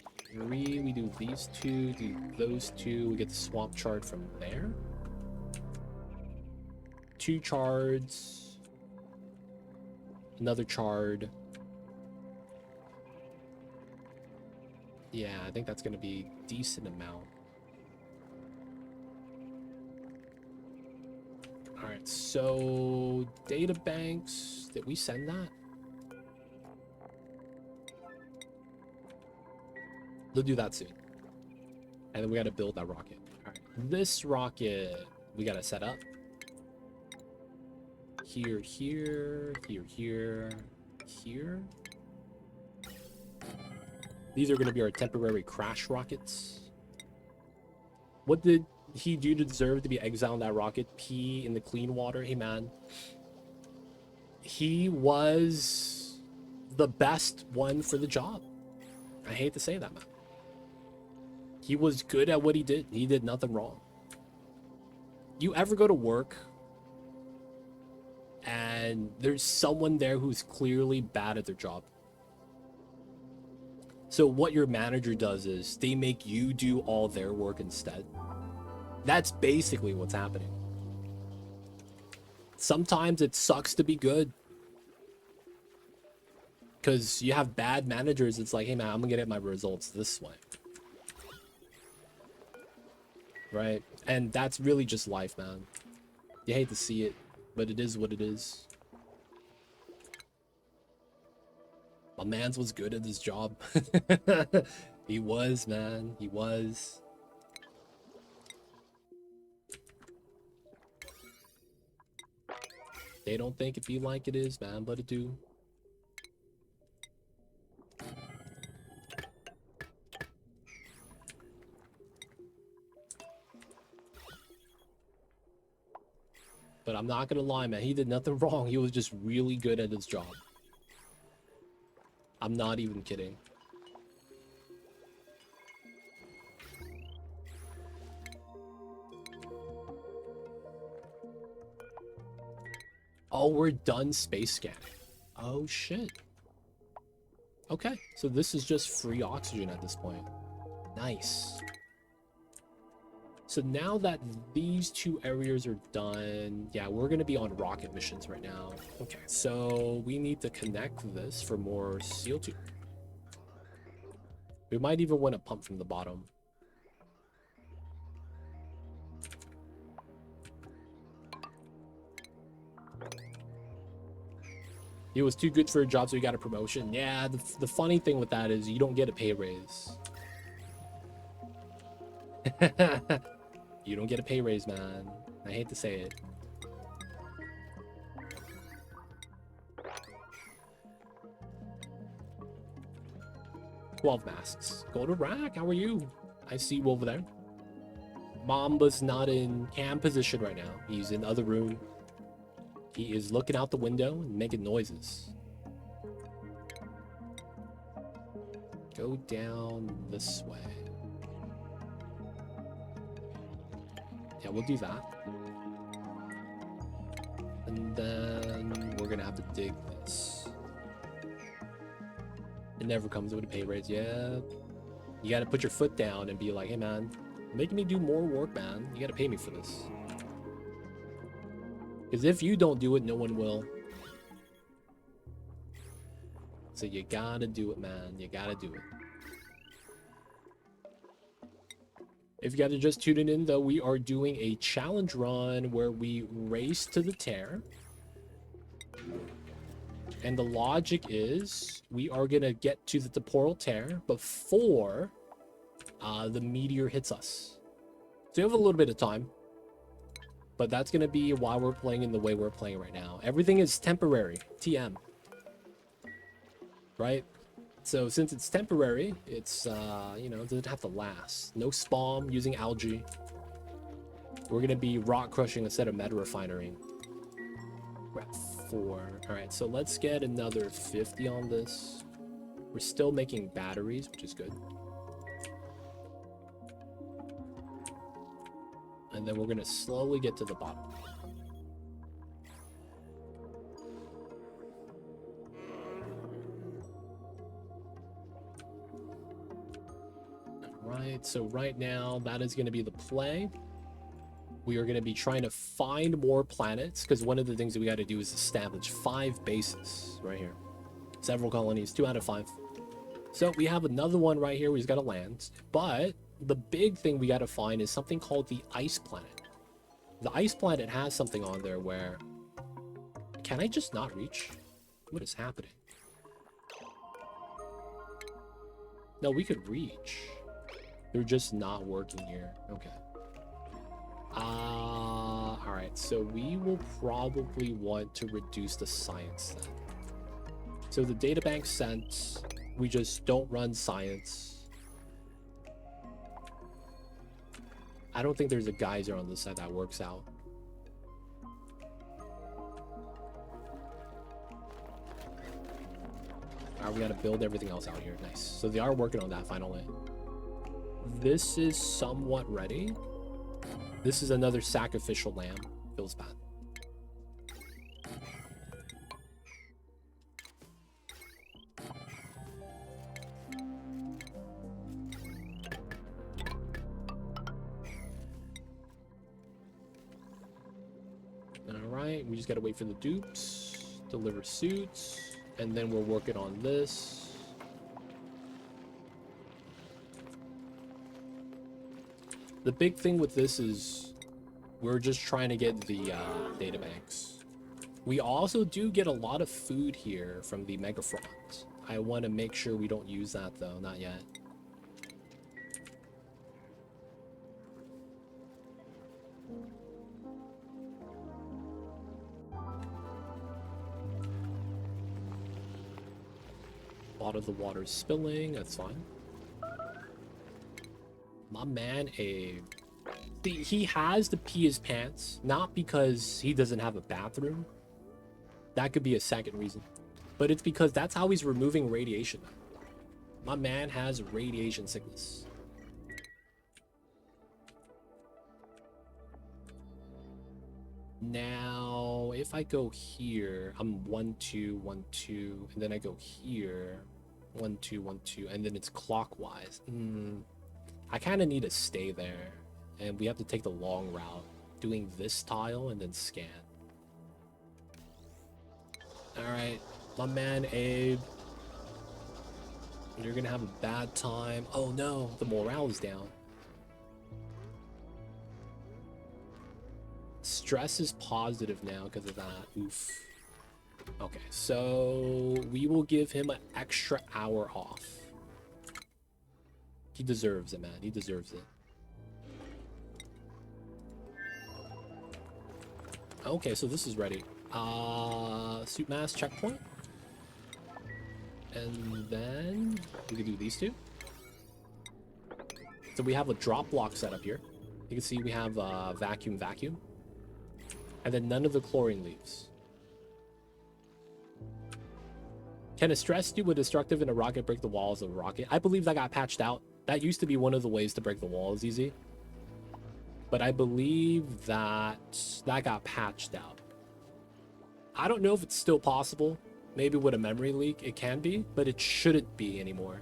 we do these 2, do those 2, we get the swamp chard from there. 2 chards. Another chard. Yeah, I think that's gonna be a decent amount. Alright, so data banks, did we send that? We'll do that soon. And then we gotta build that rocket. Alright, this rocket we gotta set up. Here, here, here, here, here. These are gonna be our temporary crash rockets. What did he do to deserve to be exiled on that rocket? Pee in the clean water? Hey man. He was the best one for the job. I hate to say that, man. He was good at what he did. He did nothing wrong. You ever go to work and there's someone there who's clearly bad at their job? So what your manager does is they make you do all their work instead. That's basically what's happening. Sometimes it sucks to be good. Because you have bad managers. It's like, hey man, I'm gonna get my results this way. Right? And that's really just life, man. You hate to see it, but it is what it is. My man's was good at his job. He was, man. He was. They don't think it be like it is, man, but it do. But I'm not gonna lie, man. He did nothing wrong. He was just really good at his job. I'm not even kidding. Oh, we're done space scanning. Oh, shit. Okay, so this is just free oxygen at this point. Nice. So now that these 2 areas are done, yeah, we're going to be on rocket missions right now. Okay, so we need to connect this for more CO2. We might even want to pump from the bottom. He was too good for a job, so he got a promotion. Yeah, the funny thing with that is you don't get a pay raise. You don't get a pay raise, man. I hate to say it. Masks. Golden Rack, how are you? I see you over there. Mamba's not in cam position right now. He's in the other room. He is looking out the window and making noises. Go down this way. Yeah, we'll do that. And then we're gonna have to dig this. It never comes with a pay raise. Yeah. You gotta put your foot down and be like, hey man, you're making me do more work, man. You gotta pay me for this. Because if you don't do it, no one will. So you gotta do it, man. You gotta do it. If you guys are just tuning in, though, we are doing a challenge run where we race to the tear. And the logic is we are going to get to the temporal tear before the meteor hits us. So we have a little bit of time. But that's going to be why we're playing in the way we're playing right now. Everything is temporary. TM. Right? So since it's temporary, it's, you know, it doesn't have to last. No spawn using algae. We're going to be rock crushing instead of meta refining. We're at 4. All right, so let's get another 50 on this. We're still making batteries, which is good. And then we're going to slowly get to the bottom. Right, so right now that is going to be the play. We are going to be trying to find more planets, because one of the things that we got to do is establish 5 bases right here. Several colonies, 2 out of 5. So we have another one right here we've got to land. But the big thing we got to find is something called the ice planet. The ice planet has something on there where... Can I just not reach? What is happening? No, we could reach. They're just not working here. Okay. Alright, so we will probably want to reduce the science then. So the databank sent, we just don't run science. I don't think there's a geyser on this side that works out. Alright, we gotta build everything else out here. Nice. So they are working on that finally. This is somewhat ready. This is another sacrificial lamb. Feels bad. Alright, we just gotta wait for the dupes. Deliver suits. And then we're working on this. The big thing with this is we're just trying to get the databanks. We also do get a lot of food here from the megafront. I want to make sure we don't use that though, not yet. A lot of the water is spilling, that's fine. My man Abe. He has to pee his pants, not because he doesn't have a bathroom. That could be a second reason. But it's because that's how he's removing radiation. My man has radiation sickness. Now, if I go here, I'm 1, 2, 1, 2, and then I go here, 1, 2, 1, 2, and then it's clockwise. I kind of need to stay there, and we have to take the long route, doing this tile and then scan. All right, my man Abe. You're gonna have a bad time. Oh no, the morale is down. Stress is positive now because of that. Oof. Okay, so we will give him an extra hour off. He deserves it, man. He deserves it. Okay, so this is ready. Suit mask checkpoint. And then we can do these two. So we have a drop block set up here. You can see we have vacuum. And then none of the chlorine leaves. Can a stress tube with destructive in a rocket break the walls of a rocket? I believe that got patched out. That used to be one of the ways to break the walls easy. But I believe that got patched out. I don't know if it's still possible. Maybe with a memory leak it can be, but it shouldn't be anymore.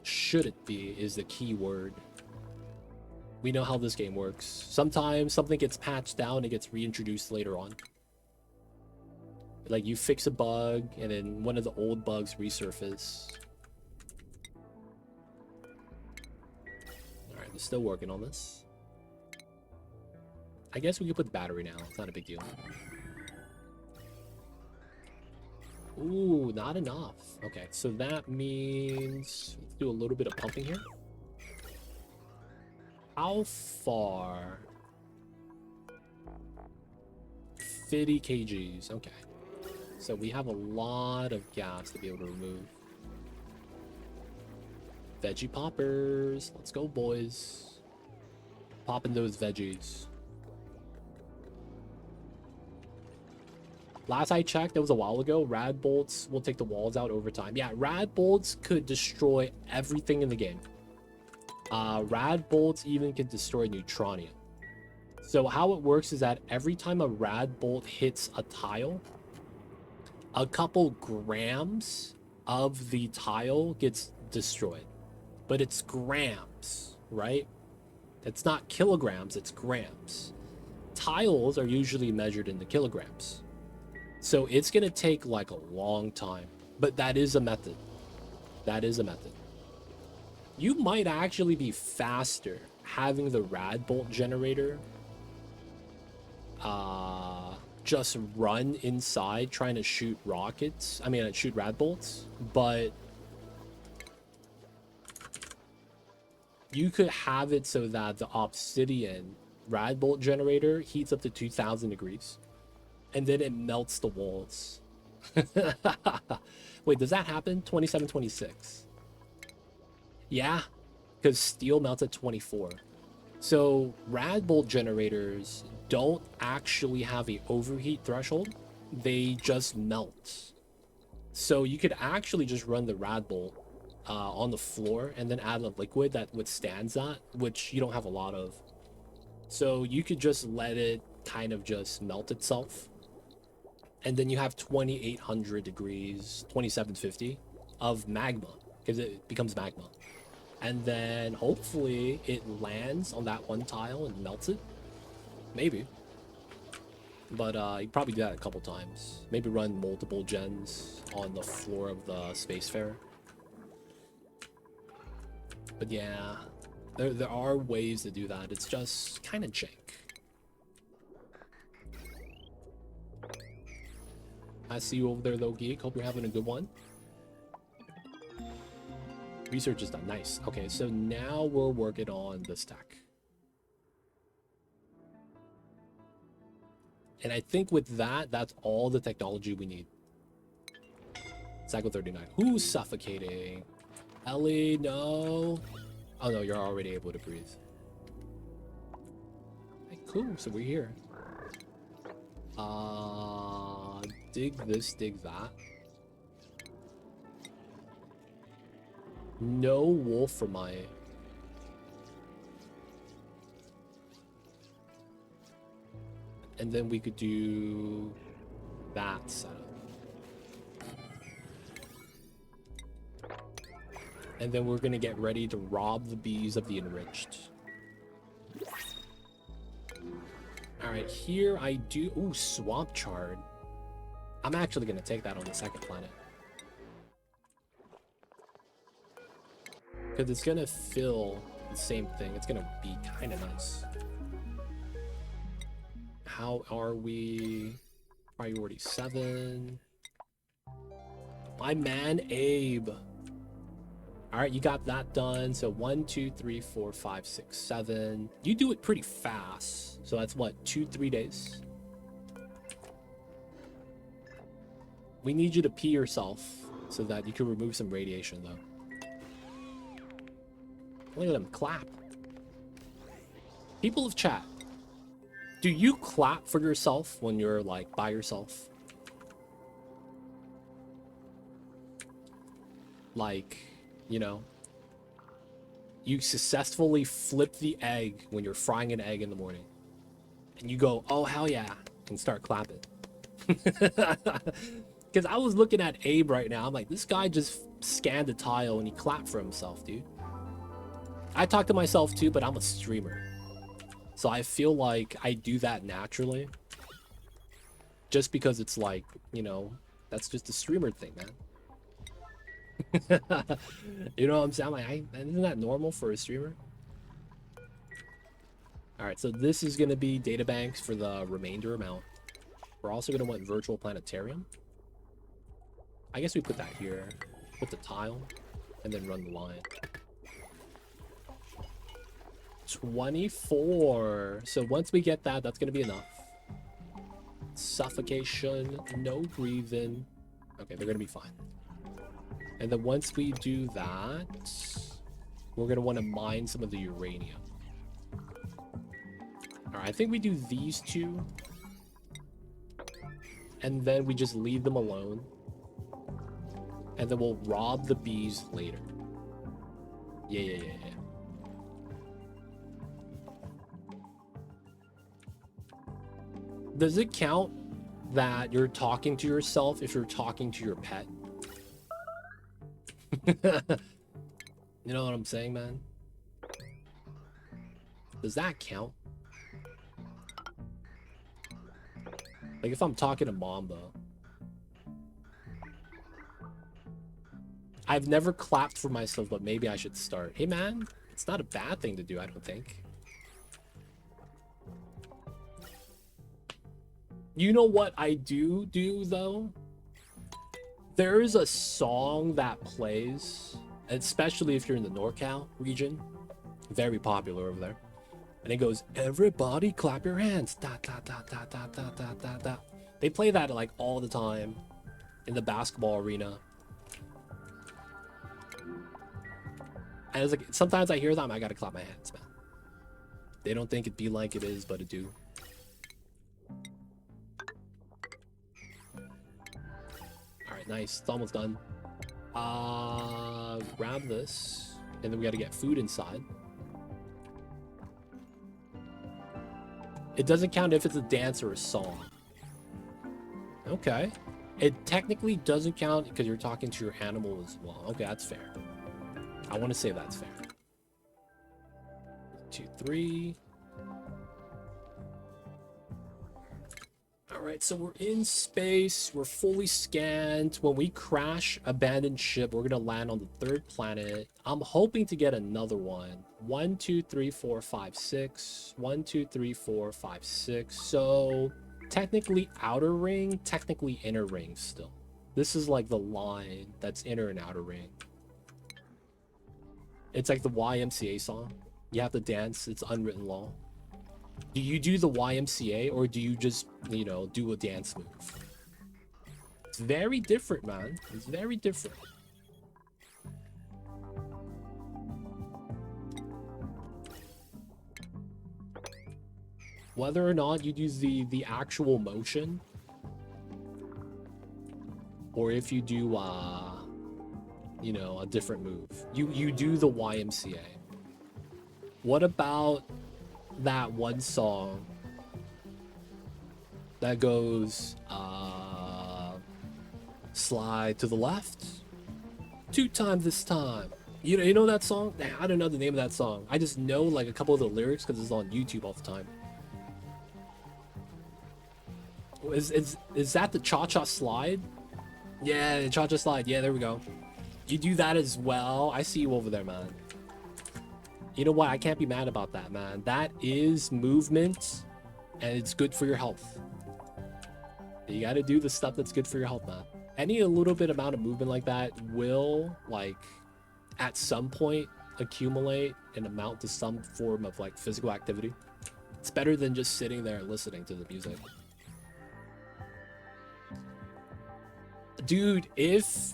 Shouldn't be is the key word. We know how this game works. Sometimes something gets patched down and it gets reintroduced later on. Like you fix a bug and then one of the old bugs resurface. Alright, we're still working on this. I guess we could put the battery now. It's not a big deal. Ooh, not enough. Okay, so that means let's do a little bit of pumping here. How far? 50 kgs. Okay. So we have a lot of gas to be able to remove. Veggie poppers. Let's go, boys. Popping those veggies. Last I checked, that was a while ago, rad bolts will take the walls out over time. Yeah, rad bolts could destroy everything in the game. Rad bolts even can destroy neutronium. So how it works is that every time a rad bolt hits a tile, a couple grams of the tile gets destroyed. But it's grams, right? It's not kilograms, it's grams. Tiles are usually measured in the kilograms. So it's going to take like a long time. But that is a method. That is a method. You might actually be faster having the rad bolt generator just run inside trying to shoot rockets. I mean, shoot rad bolts. But you could have it so that the obsidian rad bolt generator heats up to 2000 degrees. And then it melts the walls. Wait, does that happen? 27, 26. Yeah, because steel melts at 24. So rad bolt generators don't actually have a overheat threshold. They just melt. So you could actually just run the rad bolt on the floor and then add a liquid that withstands that, which you don't have a lot of. So you could just let it kind of just melt itself. And then you have 2800 degrees, 2750 of magma, because it becomes magma. And then hopefully it lands on that one tile and melts it. Maybe. But you probably do that a couple times. Maybe run multiple gens on the floor of the Spacefarer. But yeah, there are ways to do that. It's just kind of jank. I see you over there, though, Geek. Hope you're having a good one. Research is done. Nice. Okay, so now we're working on this tech. And I think with that, that's all the technology we need. Cycle 39. Who's suffocating? Ellie, no. Oh, no, you're already able to breathe. Okay, cool. So we're here. Dig this, dig that. No wolframite. And then we could do that setup. And then we're gonna get ready to rob the bees of the enriched. Alright, here I do... Ooh, swamp chard. I'm actually gonna take that on the second planet. Because it's gonna feel the same thing. It's gonna be kind of nice. How are we? Priority 7. My man Abe. All right, you got that done. So 1, 2, 3, 4, 5, 6, 7. You do it pretty fast. So that's what, 2-3 days. We need you to pee yourself so that you can remove some radiation, though. Look at them clap. People of chat, do you clap for yourself when you're like by yourself? Like, you know, you successfully flip the egg when you're frying an egg in the morning. And you go, oh, hell yeah, and start clapping. Because I was looking at Abe right now. I'm like, this guy just scanned a tile and he clapped for himself, dude. I talk to myself too, but I'm a streamer. So I feel like I do that naturally. Just because it's like, you know, that's just a streamer thing, man. You know what I'm saying? I'm like, isn't that normal for a streamer? Alright, so this is going to be databanks for the remainder amount. We're also going to want virtual planetarium. I guess we put that here. Put the tile. And then run the line. 24. So once we get that, that's going to be enough. Suffocation. No breathing. Okay, they're going to be fine. And then once we do that, we're going to want to mine some of the uranium. Alright, I think we do these two. And then we just leave them alone. And then we'll rob the bees later. Yeah. Does it count that you're talking to yourself if you're talking to your pet? You know what I'm saying, man? Does that count? Like if I'm talking to Mamba. I've never clapped for myself, but maybe I should start. Hey man, it's not a bad thing to do, I don't think. You know what I do though? There is a song that plays, especially if you're in the NorCal region, very popular over there. And it goes, everybody clap your hands. Da, da, da, da, da, da, da, da, da. They play that like all the time in the basketball arena. And it's like, sometimes I hear them, I gotta clap my hands, man. They don't think it be like it is, but it do. Alright, nice. It's almost done. Grab this. And then we gotta get food inside. It doesn't count if it's a dance or a song. Okay. It technically doesn't count because you're talking to your animal as well. Okay, that's fair. I want to say that's fair. 2, 3. Alright, so we're in space. We're fully scanned. When we crash abandoned ship, we're going to land on the 3rd planet. I'm hoping to get another one. 1, 2, 3, 4, 5, 6. 1, 2, 3, 4, 5, 6. So technically outer ring, technically inner ring still. This is like the line that's inner and outer ring. It's like the YMCA song. You have to dance. It's unwritten law. Do you do the YMCA or do you just, you know, do a dance move? It's very different, man. It's very different. Whether or not you do the actual motion, or if you do you know, a different move. You do the YMCA. What about that one song that goes slide to the left 2 times this time? You know that song? I don't know the name of that song. I just know like a couple of the lyrics because it's on YouTube all the time. Is that the cha-cha slide? Yeah, the cha-cha slide. Yeah, there we go. You do that as well. I see you over there, man. You know what? I can't be mad about that, man. That is movement, and it's good for your health. You got to do the stuff that's good for your health, man. Any a little bit amount of movement like that will, like, at some point, accumulate and amount to some form of, like, physical activity. It's better than just sitting there listening to the music. Dude, if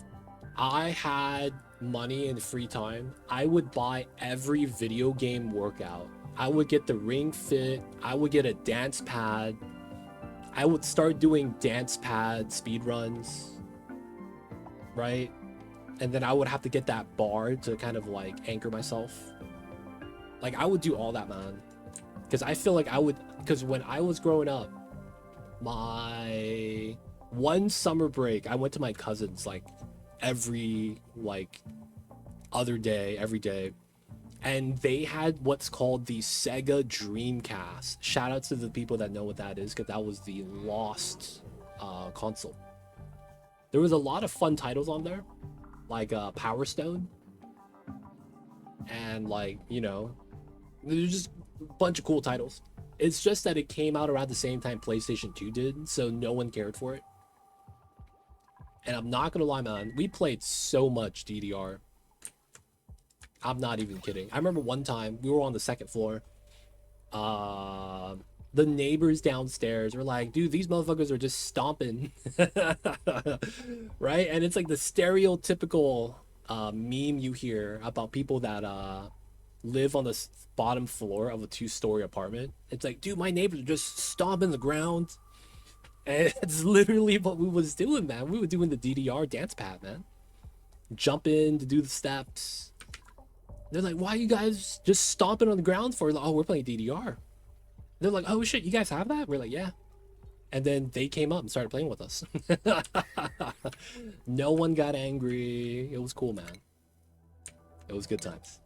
I had money and free time, I would buy every video game workout. I would get the Ring Fit. I would get a dance pad. I would start doing dance pad speed runs, right? And then I would have to get that bar to kind of like anchor myself. Like I would do all that, man. Because I feel like I would, because when I was growing up, my one summer break, I went to my cousin's like every like other day, every day. And they had what's called the Sega Dreamcast. Shout out to the people that know what that is, because that was the lost console. There was a lot of fun titles on there, like Power Stone. And like, you know, there's just a bunch of cool titles. It's just that it came out around the same time PlayStation 2 did, so no one cared for it. And I'm not gonna lie, man, we played so much DDR. I'm not even kidding. I remember one time we were on the second floor. The neighbors downstairs were like, dude, these motherfuckers are just stomping. Right? And it's like the stereotypical meme you hear about people that live on the bottom floor of a 2-story apartment. It's like, dude, my neighbors are just stomping the ground. And it's literally what we was doing, man. We were doing the DDR dance pad, man. Jump in to do the steps. They're like, why are you guys just stomping on the ground for? Like, oh, we're playing DDR. They're like, oh shit, you guys have that? We're like, yeah. And then they came up and started playing with us. No one got angry. It was cool, man. It was good times.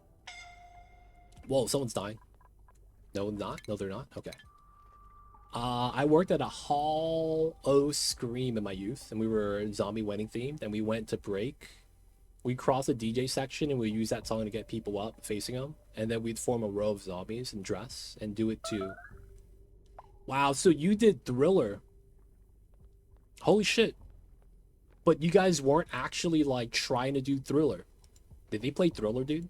Whoa, someone's dying. No, not? No, they're not? Okay. I worked at a Hall O Scream in my youth, and we were zombie wedding themed, and we went to break. We crossed a DJ section and we use that song to get people up facing them, and then we'd form a row of zombies and dress and do it too. Wow, so you did Thriller. Holy shit. But you guys weren't actually like trying to do Thriller. Did they play Thriller, dude?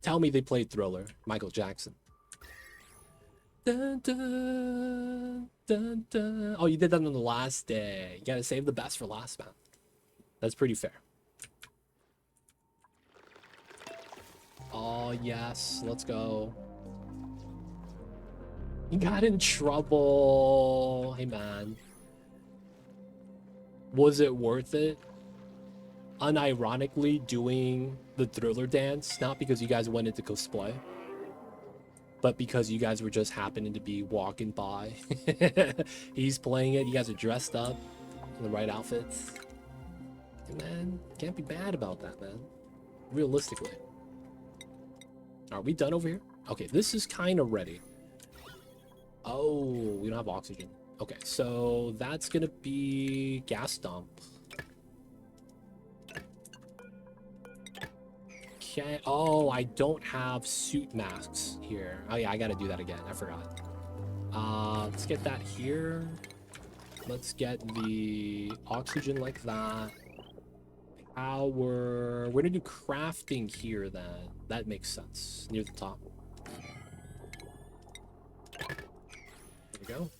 Tell me they played Thriller. Michael Jackson. Dun, dun, dun, dun. Oh, you did that on the last day. You gotta save the best for last, man. That's pretty fair. Oh, yes. Let's go. You got in trouble. Hey, man. Was it worth it? Unironically doing the Thriller dance, not because you guys went into cosplay, but because you guys were just happening to be walking by. He's playing it. You guys are dressed up in the right outfits. Man, can't be bad about that, man. Realistically. Are we done over here? Okay, this is kind of ready. Oh, we don't have oxygen. Okay, so that's gonna be gas dump. Okay. Oh, I don't have suit masks here. Oh yeah, I gotta do that again. I forgot. Let's get that here. Let's get the oxygen like that. We're gonna do crafting here then. That makes sense. Near the top. There we go.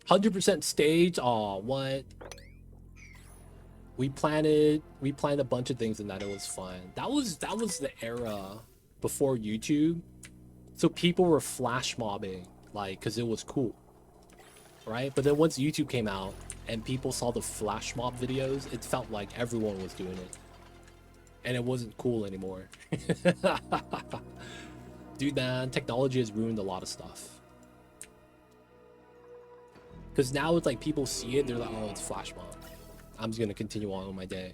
"100% stage." Aw, what? We planned a bunch of things in that. It was fun. That was the era before YouTube. So people were flash mobbing, like, because it was cool. Right? But then once YouTube came out and people saw the flash mob videos, it felt like everyone was doing it. And it wasn't cool anymore. Dude, man, technology has ruined a lot of stuff. Because now it's like people see it, they're like, oh, it's flash mob. I'm just going to continue on with my day.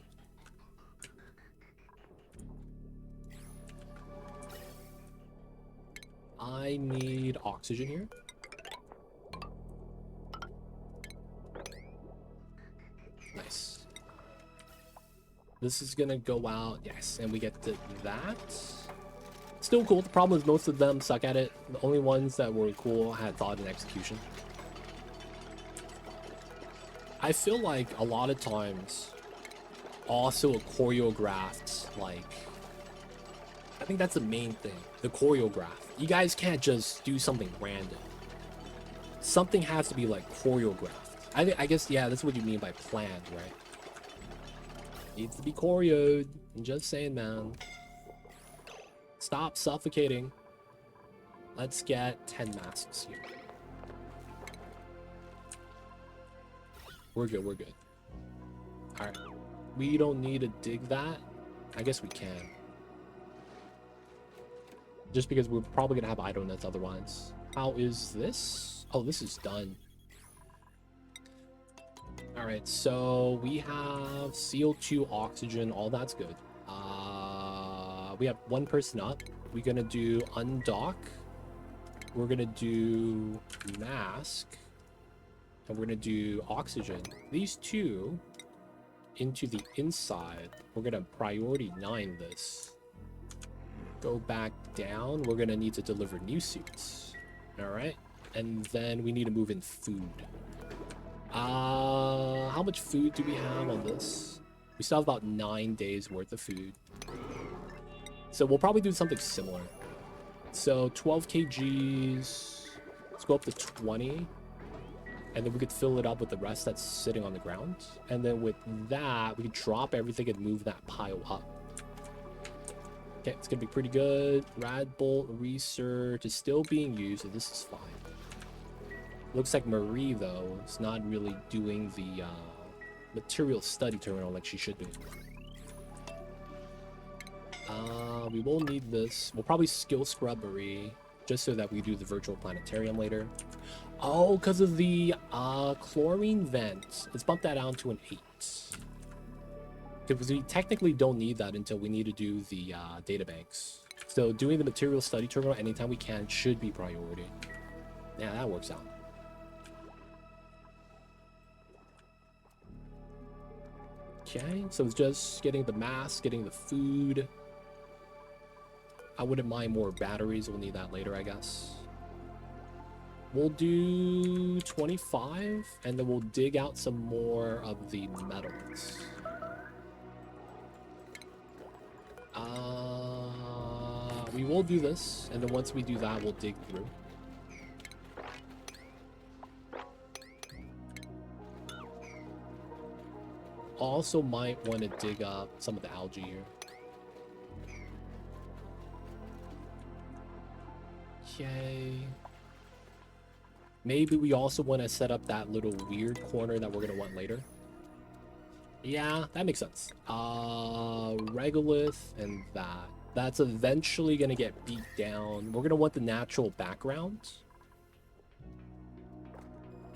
I need oxygen here. Nice. This is gonna go out. Yes, and we get to that. Still cool. The problem is most of them suck at it. The only ones that were cool had thought and execution. I feel like a lot of times also a choreographed, like, I think that's the main thing, the choreograph. You guys can't just do something random. Something has to be like choreographed. I guess, yeah, that's what you mean by planned, right? Needs to be choreoed. I'm just saying, man. Stop suffocating. Let's get 10 masks here. We're good, we're good. Alright. We don't need to dig that. I guess we can. Just because we're probably gonna have idle nets otherwise. How is this? Oh, this is done. Alright, so we have CO2, oxygen, all that's good. We have one person up. We're gonna do undock. We're gonna do mask. And we're gonna do oxygen. These two into the inside. We're gonna priority 9 this. Go back down. We're gonna need to deliver new suits. Alright. And then we need to move in food. How much food do we have on this? We still have about 9 days worth of food. So we'll probably do something similar. So 12 kgs. Let's go up to 20. And then we could fill it up with the rest that's sitting on the ground. And then with that, we could drop everything and move that pile up. Okay, it's gonna be pretty good. Rad Bolt research is still being used, so this is fine. Looks like Marie, though, is not really doing the material study terminal like she should be. We will need this. We'll probably skill scrub Marie, just so that we do the virtual planetarium later. Oh, because of the chlorine vent. Let's bump that down to an 8. Because we technically don't need that until we need to do the databanks. So doing the material study terminal anytime we can should be priority. Yeah, that works out. Okay, so it's just getting the mask, getting the food. I wouldn't mind more batteries. We'll need that later, I guess. We'll do 25, and then we'll dig out some more of the metals. We will do this, and then once we do that, we'll dig through. Also might want to dig up some of the algae here. Okay. Maybe we also want to set up that little weird corner that we're going to want later. Yeah, that makes sense. Regolith and that. That's eventually going to get beat down. We're going to want the natural background.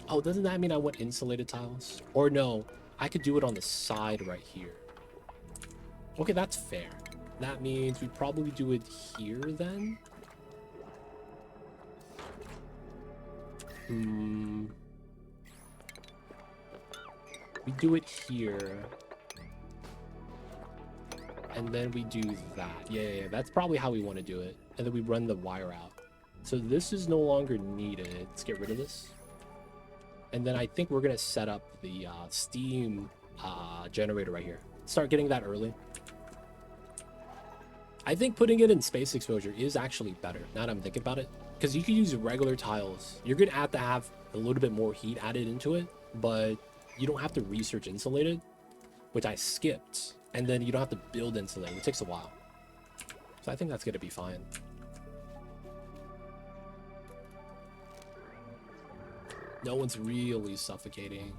Oh, doesn't that mean I want insulated tiles? Or no, I could do it on the side right here. Okay, that's fair. That means we probably do it here then. We do it here. And then we do that. Yeah, that's probably how we want to do it. And then we run the wire out. So this is no longer needed. Let's get rid of this. And then I think we're going to set up the steam generator right here. Start getting that early. I think putting it in space exposure is actually better, now that I'm thinking about it. Because you can use regular tiles. You're going to have a little bit more heat added into it, but you don't have to research insulated, which I skipped. And then you don't have to build insulated, which takes a while. So I think that's going to be fine. No one's really suffocating.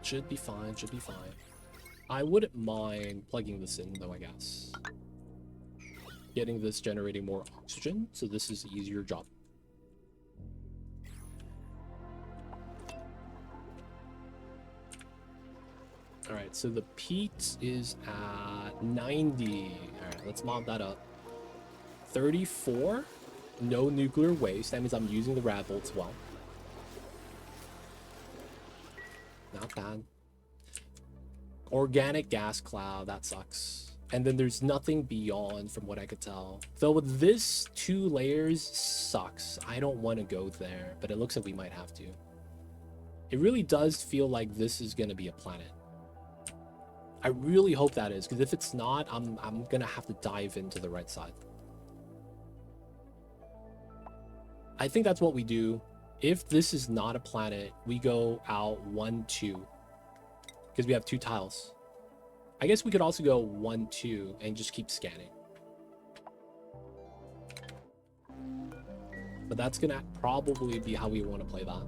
Should be fine, should be fine. I wouldn't mind plugging this in though, I guess. Getting this generating more oxygen, so this is an easier job. Alright, so the peat is at 90. Alright, let's mob that up. 34. No nuclear waste. That means I'm using the rad bolts well. Not bad. Organic gas cloud, that sucks. And then there's nothing beyond from what I could tell. Though with this 2 layers sucks. I don't want to go there, but it looks like we might have to. It really does feel like this is going to be a planet. I really hope that is, because if it's not, I'm going to have to dive into the right side. I think that's what we do. If this is not a planet, we go out 1, 2. Because we have 2 tiles. I guess we could also go 1, 2 and just keep scanning. But that's gonna probably be how we want to play that.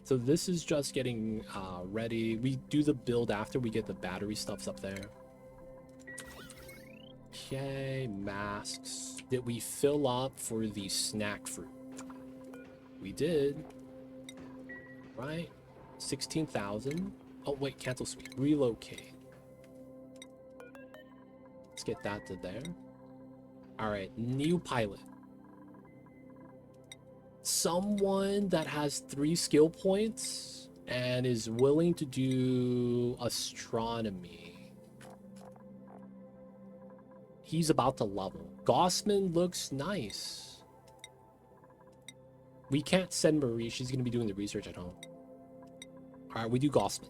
So this is just getting ready. We do the build after we get the battery stuffs up there. Okay, masks. Did we fill up for the snack fruit? We did. Right? 16,000. Oh, wait, cancel suite. Relocate. Let's get that to there. All right, new pilot. Someone that has 3 skill points and is willing to do astronomy. He's about to level. Gossman looks nice. We can't send Marie. She's going to be doing the research at home. All right, we do Gossman.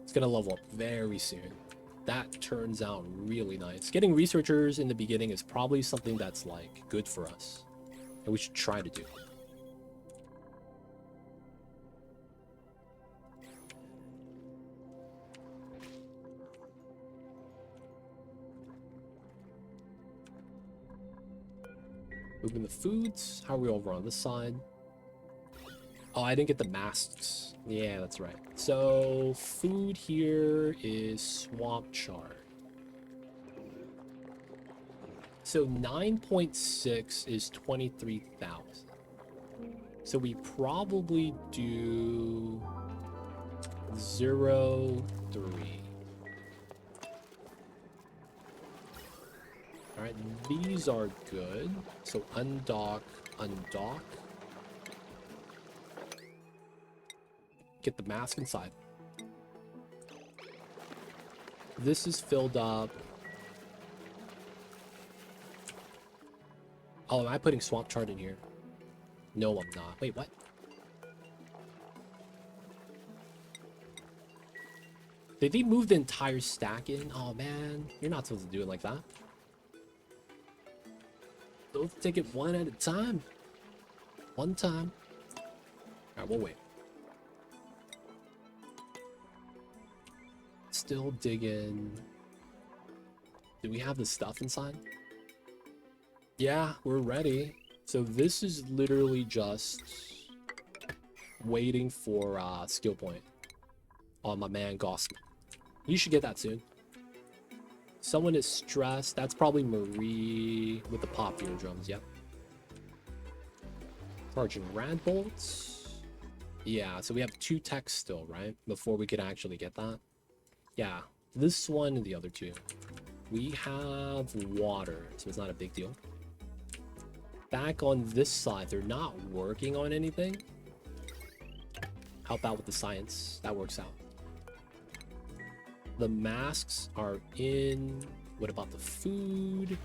It's going to level up very soon. That turns out really nice. Getting researchers in the beginning is probably something that's like good for us. And we should try to do. Moving the foods. How are we over on this side? Oh, I didn't get the masks. Yeah, that's right. So food here is swamp chard. So 9.6 is 23,000. So we probably do 0, 3. All right, these are good. So undock, undock. Get the mask inside. This is filled up. Oh, am I putting swamp chard in here? No, I'm not. Wait, what? Did they move the entire stack in? Oh man, you're not supposed to do it like that. Don't take it one at a time. One time. All right, we'll wait. Still digging. Do we have the stuff inside? Yeah, we're ready. So this is literally just waiting for skill point on my man Gossman. You should get that soon. Someone is stressed. That's probably Marie with the pop eardrums. Yep. Charging rad bolts. Yeah, so we have 2 techs still, right? Before we can actually get that. Yeah, this one and the other 2. We have water, so it's not a big deal. Back on this side, they're not working on anything. Help out with the science. That works out. The masks are in. What about the food?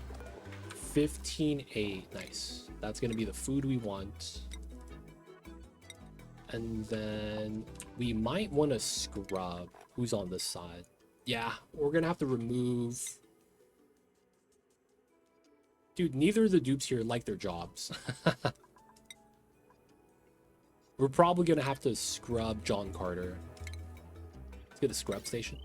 15.8. Nice. That's going to be the food we want. And then we might want to scrub. Who's on this side? Yeah, we're going to have to remove... Dude, neither of the dupes here like their jobs. We're probably going to have to scrub John Carter. Let's get a scrub station.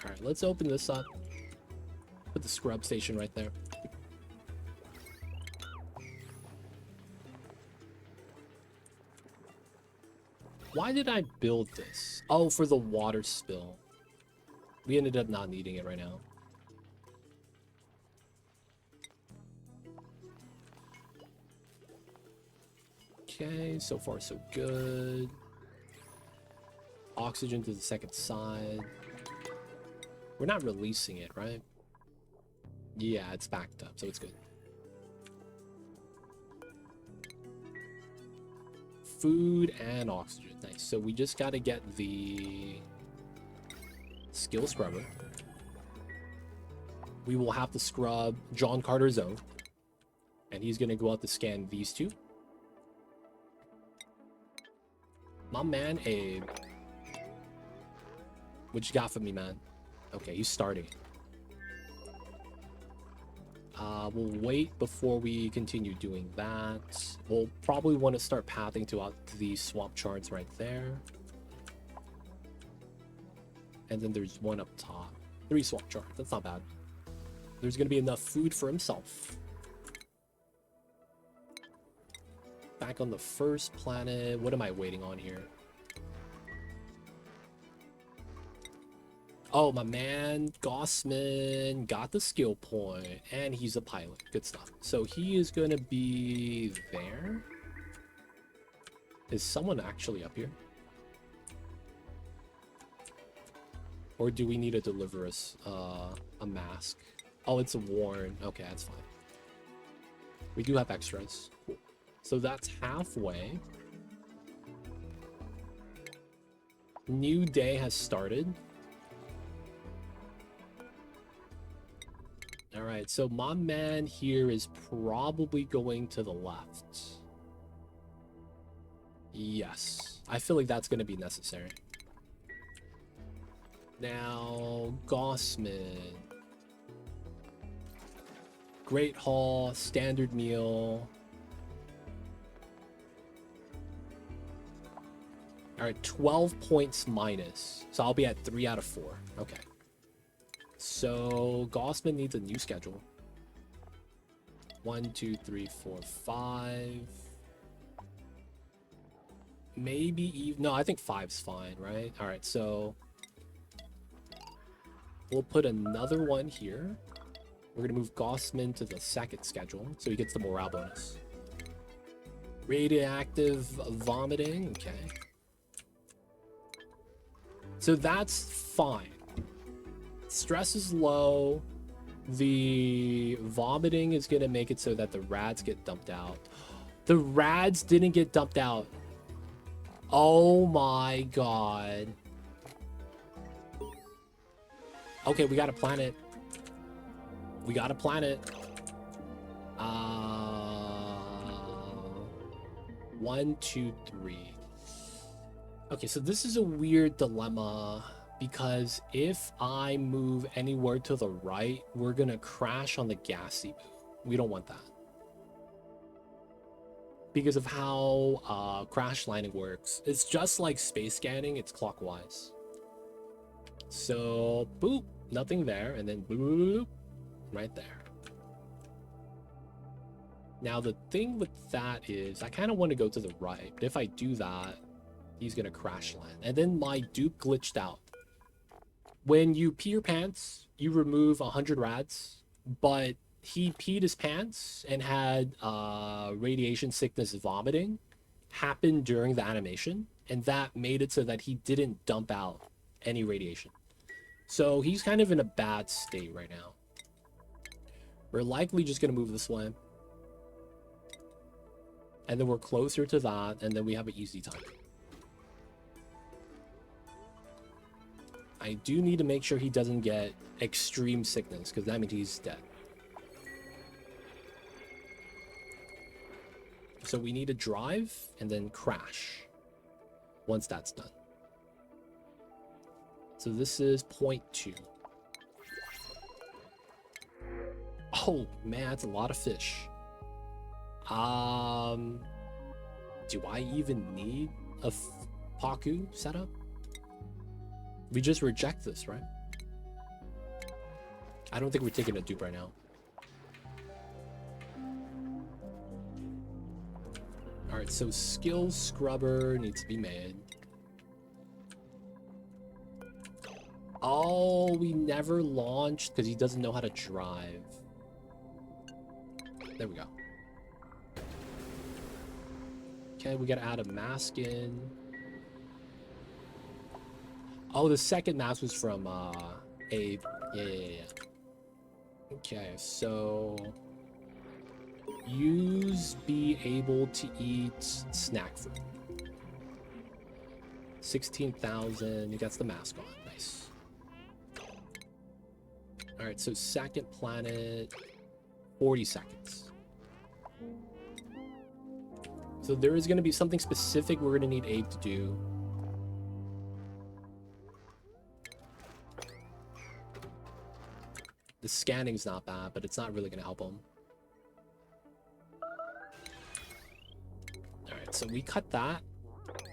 All right, let's open this up. Put the scrub station right there. Why did I build this? Oh, for the water spill. We ended up not needing it right now. Okay, so far so good. Oxygen to the second side. We're not releasing it, right? Yeah, it's backed up, so it's good. Food and oxygen. Nice. So we just got to get the skill scrubber. We will have to scrub John Carter's zone. And he's going to go out to scan these two. My man, Abe. What you got for me, man? Okay, he's starting. We'll wait before we continue doing that. We'll probably want to start pathing to out to these swamp charts right there. And then there's one up top. 3 swamp charts. That's not bad. There's going to be enough food for himself. Back on the first planet. What am I waiting on here? Oh, my man, Gossman got the skill point, and he's a pilot. Good stuff. So he is going to be there. Is someone actually up here? Or do we need to deliver us a mask? Oh, it's a Warren. Okay, that's fine. We do have extras. Cool. So that's halfway. New day has started. All right, so my man here is probably going to the left. Yes, I feel like that's going to be necessary. Now, Gossman. Great Hall, standard meal. All right, 12 points minus. So I'll be at 3 out of 4. Okay. So Gossman needs a new schedule. 1, 2, 3, 4, 5. Maybe even no, I think 5's fine, right? All right, so we'll put another one here. We're gonna move Gossman to the second schedule, so he gets the morale bonus. Radioactive vomiting, okay. So that's fine. Stress is low. The vomiting is gonna make it so that the rads get dumped out. The rads didn't get dumped out. Oh my god. Okay, we got a planet. We got a planet. 1, 2, 3. Okay, so this is a weird dilemma because if I move anywhere to the right, we're gonna crash on the gassy move. We don't want that. Because of how crash landing works. It's just like space scanning, it's clockwise. So, boop, nothing there, and then boop, right there. Now, the thing with that is, I kind of want to go to the right, but if I do that, he's going to crash land. And then my dupe glitched out. When you pee your pants, you remove 100 rads, but he peed his pants and had radiation sickness vomiting happen during the animation, and that made it so that he didn't dump out any radiation. So he's kind of in a bad state right now. We're likely just going to move this way. And then we're closer to that, and then we have an easy time. I do need to make sure he doesn't get extreme sickness, because that means he's dead. So we need to drive and then crash once that's done. So this is 0.2. Oh man, that's a lot of fish. Do I even need a Paku setup? We just reject this, right? I don't think we're taking a dupe right now. Alright, so skill scrubber needs to be made. Oh, we never launched because he doesn't know how to drive. There we go. Okay, we gotta add a mask in. Oh, the second mask was from Abe. Yeah. Okay, so use be able to eat snack food. 16,000. He gets the mask on. Nice. All right, so second planet, 40 seconds. So there is going to be something specific we're going to need Abe to do. The scanning's not bad, but it's not really going to help him. All right, so we cut that.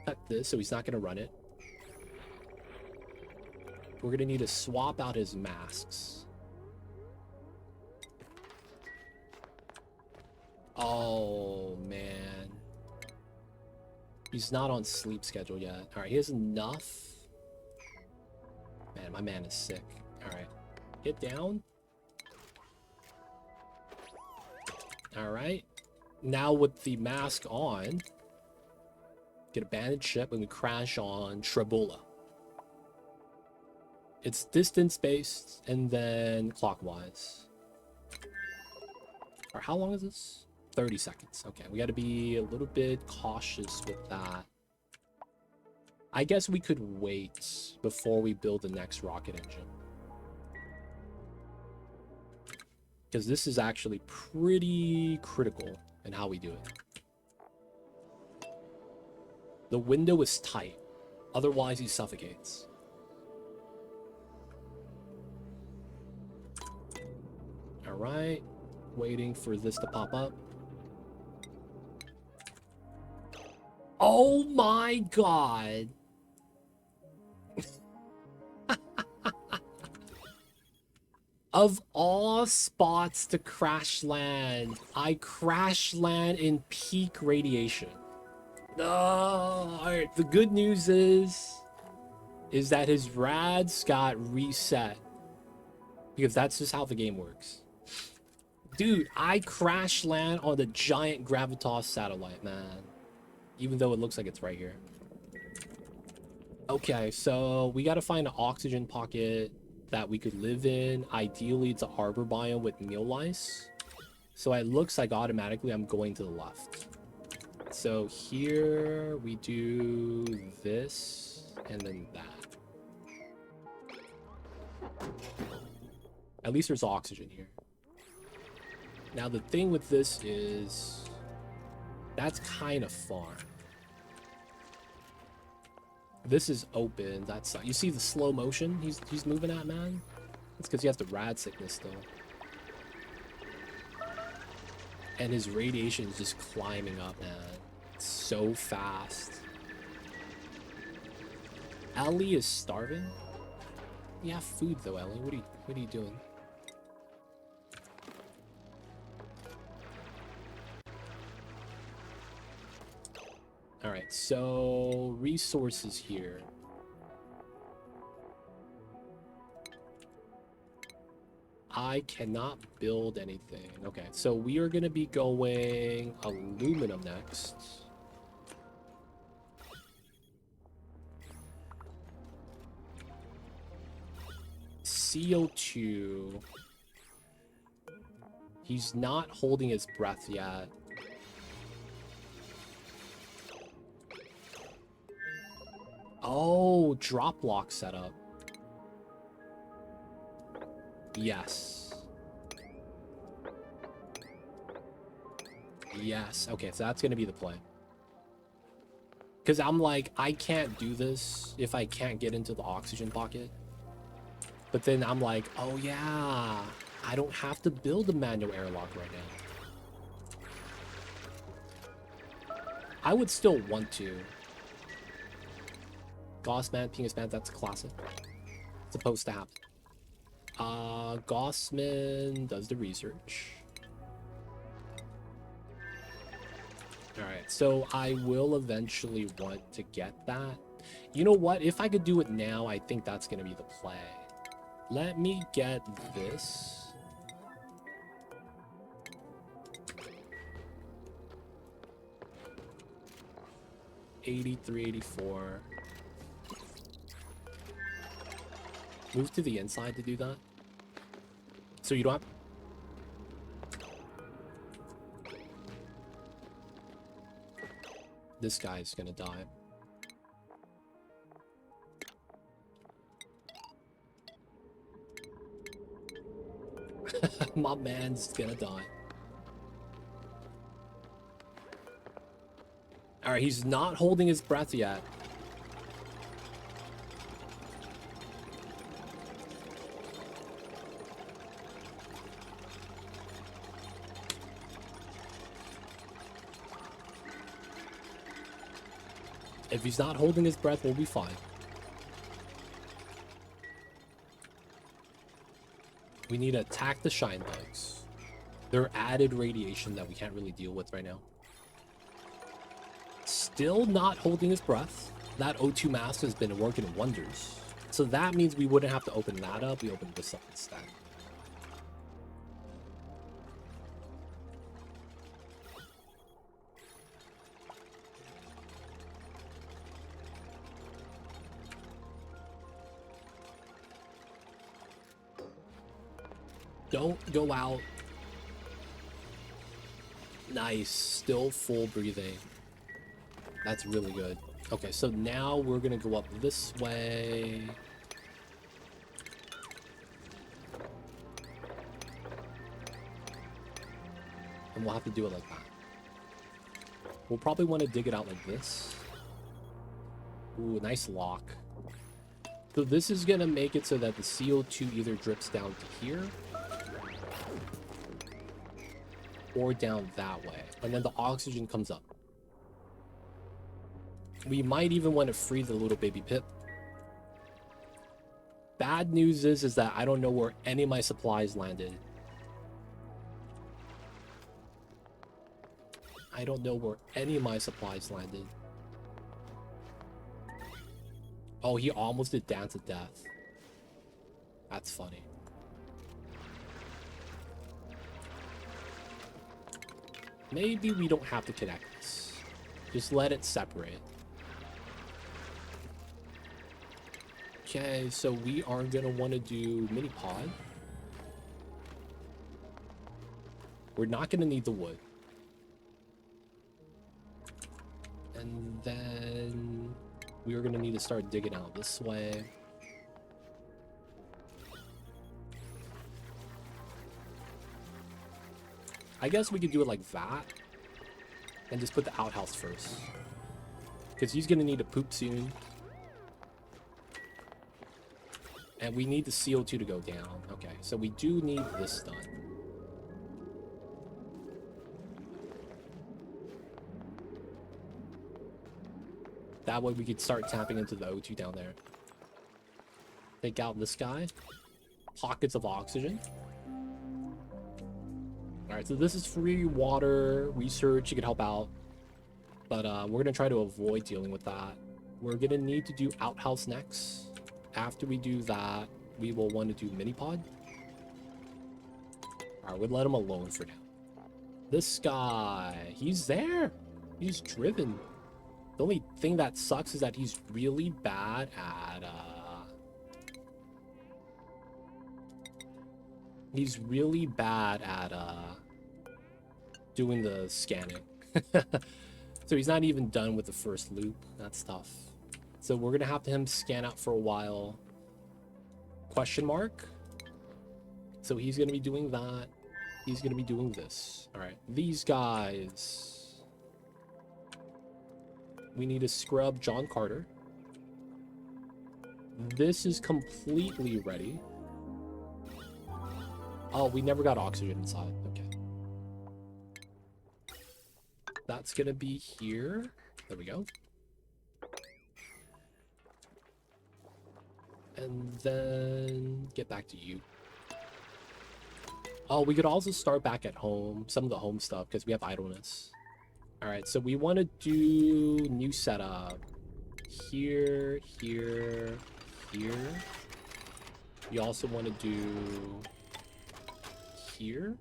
Cut this, so he's not going to run it. We're going to need to swap out his masks. Oh, man. He's not on sleep schedule yet. All right, he has enough. Man, my man is sick. All right, get down. All right. Now with the mask on, get a banded ship and we crash on Trebula. It's distance-based and then clockwise. Or how long is this? 30 seconds. Okay, we got to be a little bit cautious with that. I guess we could wait before we build the next rocket engine. Because this is actually pretty critical in how we do it. The window is tight. Otherwise, he suffocates. All right. Waiting for this to pop up. Oh my god. Of all spots to crash land, I crash land in peak radiation. No. Alright, the good news is that his rads got reset. Because that's just how the game works. Dude, I crash land on the giant Gravitas satellite, man. Even though it looks like it's right here. Okay, so we gotta find an oxygen pocket that we could live in. Ideally, it's a harbor biome with meal lice. So it looks like automatically I'm going to the left. So here we do this and then that. At least there's oxygen here. Now the thing with this is that's kind of far. This is open. That's you see the slow motion he's moving at, man. It's because he has the rad sickness still, and his radiation is just climbing up, man. It's so fast. Ellie is starving. You have food though, Ellie. What are you doing? All right, so resources here. I cannot build anything. Okay, so we are going to be going aluminum next. CO2. He's not holding his breath yet. Oh, drop block setup. Yes. Yes. Okay, so that's going to be the play. Because I'm like, I can't do this if I can't get into the oxygen pocket. But then I'm like, oh yeah, I don't have to build a manual airlock right now. I would still want to. Gossman, Pingus Man, that's a classic. It's supposed to happen. Gossman does the research. Alright, so I will eventually want to get that. You know what? If I could do it now, I think that's going to be the play. Let me get this. $83.84. Move to the inside to do that. So you don't have... This guy's gonna die. My man's gonna die. Alright, he's not holding his breath yet. If he's not holding his breath, we'll be fine. We need to attack the shine bugs. They're added radiation that we can't really deal with right now. Still not holding his breath. That O2 mask has been working wonders. So that means we wouldn't have to open that up. We open this up instead. Don't go out. Nice. Still full breathing. That's really good. Okay, so now we're gonna go up this way. And we'll have to do it like that. We'll probably want to dig it out like this. Ooh, nice lock. So this is gonna make it so that the CO2 either drips down to here or down that way, and then the oxygen comes up. We might even want to free the little baby pit. Bad news is that I don't know where any of my supplies landed. I don't know where any of my supplies landed. Oh, he almost did Dance of Death. That's funny. Maybe we don't have to connect this. Just let it separate. Okay, so we are gonna want to do mini pod. We're not gonna need the wood. And then we are gonna need to start digging out this way. I guess we could do it like that and just put the outhouse first, because he's gonna need to poop soon. And we need the CO2 to go down. Okay, so we do need this done. That way we could start tapping into the O2 down there. Take out this guy. Pockets of oxygen. Alright, so this is free water research. You could help out. But we're going to try to avoid dealing with that. We're going to need to do outhouse next. After we do that, we will want to do mini pod. Alright, we'll let him alone for now. This guy, he's there. He's driven. The only thing that sucks is that he's really bad at doing the scanning. So he's not even done with the first loop. That's tough. So we're gonna have to him scan out for a while. Question mark. So he's gonna be doing that. He's gonna be doing this. All right, these guys. We need to scrub John Carter. This is completely ready. Oh, we never got oxygen inside. Okay. That's gonna be here. There we go. And then get back to you. Oh, we could also start back at home. Some of the home stuff, because we have idleness. Alright, so we want to do new setup. Here, here, here. We also want to do here.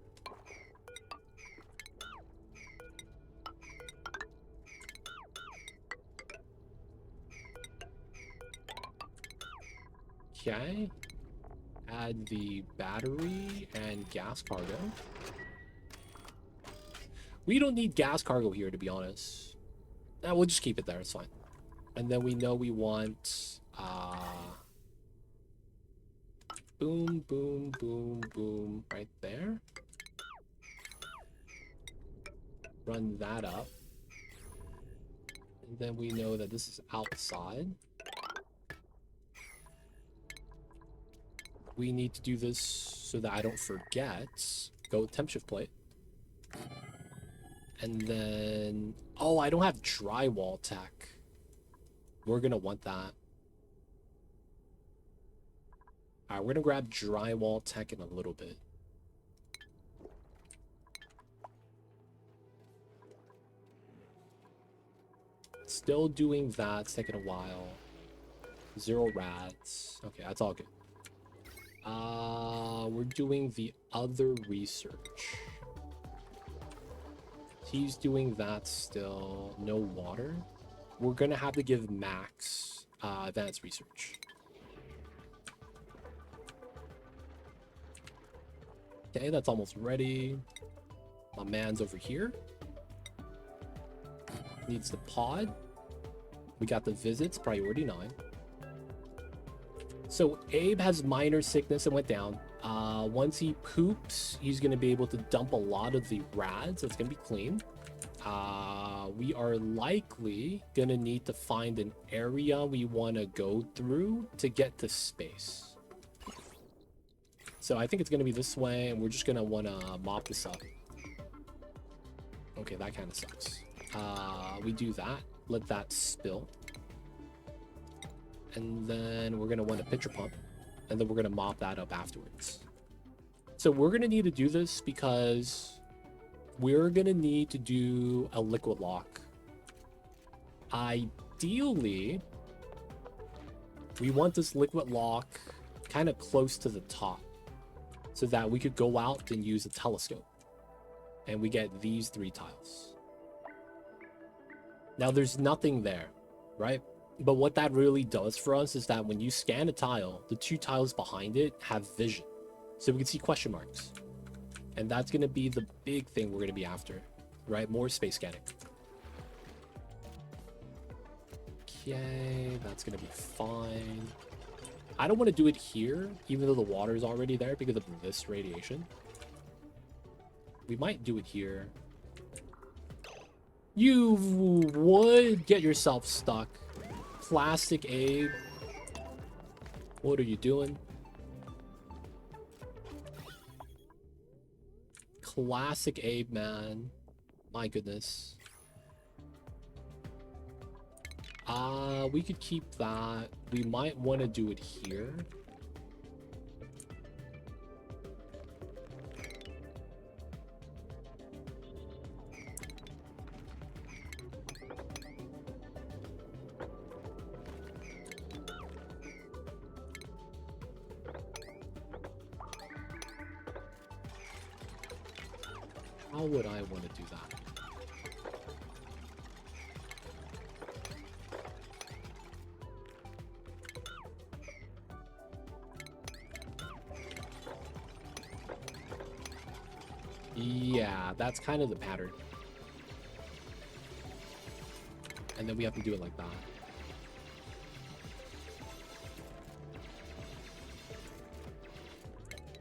Okay. Add the battery and gas cargo. We don't need gas cargo here, to be honest. We'll just keep it there. It's fine. And then we know we want boom, boom, boom, boom right there. Run that up. And then we know that this is outside. We need to do this so that I don't forget. Go temp shift plate. And then... Oh, I don't have drywall tech. We're going to want that. Alright, we're going to grab drywall tech in a little bit. Still doing that. It's taking a while. 0 rats. Okay, that's all good. We're doing the other research. He's doing that still. No water. We're gonna have to give Max advanced research. Okay, that's almost ready. My man's over here. Needs the pod. We got the visits, priority 9. So Abe has minor sickness and went down. Once he poops, he's going to be able to dump a lot of the rads. So it's going to be clean. We are likely going to need to find an area we want to go through to get to space. So I think it's going to be this way, and we're just going to want to mop this up. Okay, that kind of sucks. We do that. Let that spill. And then we're going to want a pitcher pump. And then we're going to mop that up afterwards. So we're going to need to do this because we're going to need to do a liquid lock. Ideally, we want this liquid lock kind of close to the top so that we could go out and use a telescope. And we get these 3 tiles. Now, there's nothing there, right? But what that really does for us is that when you scan a tile, the 2 tiles behind it have vision. So we can see question marks. And that's going to be the big thing we're going to be after, right? More space scanning. Okay, that's going to be fine. I don't want to do it here, even though the water is already there because of this radiation. We might do it here. You would get yourself stuck. Plastic Abe. What are you doing? Classic Abe, man. My goodness. We could keep that. We might want to do it here. How would I want to do that? Yeah, that's kind of the pattern. And then we have to do it like that.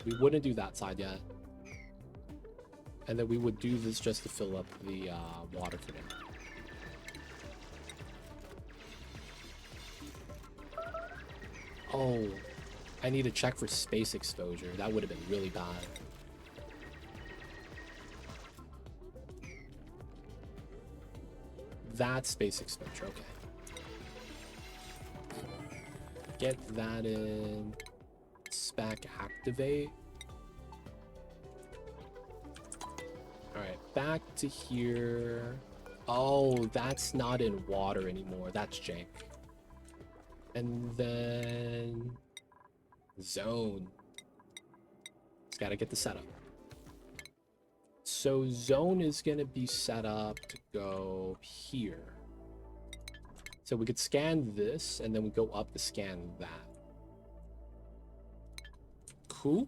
We wouldn't do that side yet. And then we would do this just to fill up the water for now. Oh, I need to check for space exposure. That would have been really bad. That's space exposure, okay. Get that in. Spec activate. Alright, back to here. Oh, that's not in water anymore. That's jank. And then... zone. Just gotta get the setup. So zone is gonna be set up to go here. So we could scan this, and then we go up to scan that. Cool.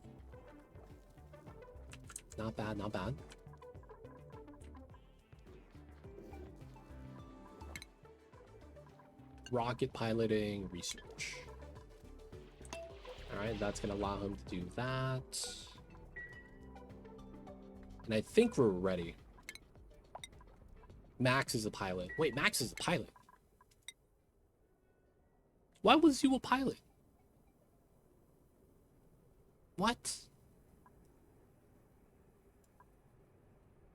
Not bad, not bad. Rocket piloting research. All right, that's gonna allow him to do that. And I think we're ready. Max is a pilot. Wait, Max is a pilot. Why was you a pilot? What?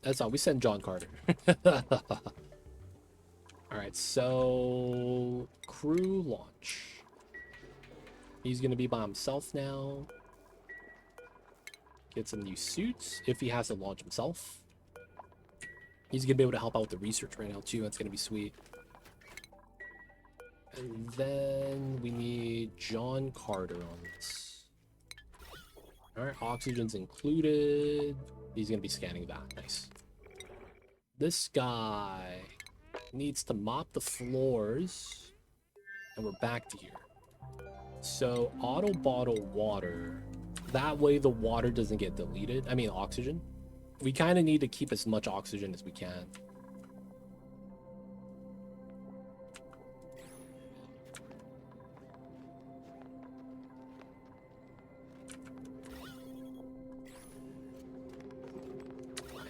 That's all. We send John Carter. Alright, so... crew launch. He's gonna be by himself now. Get some new suits, if he has to launch himself. He's gonna be able to help out with the research right now, too. That's gonna be sweet. And then we need John Carter on this. Alright, oxygen's included. He's gonna be scanning that. Nice. This guy needs to mop the floors. And we're back to here. So, auto bottle water. That way the water doesn't get deleted. I mean, oxygen. We kind of need to keep as much oxygen as we can.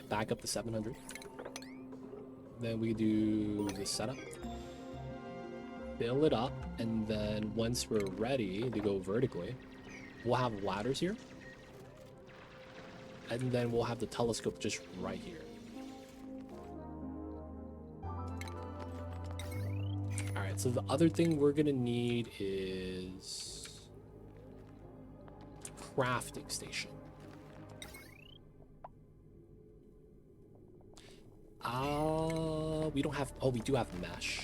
Back up to 700. Then we do the setup. Fill it up, and then once we're ready to go vertically, we'll have ladders here. And then we'll have the telescope just right here. Alright, so the other thing we're gonna need is crafting station. We don't have... oh, we do have mesh.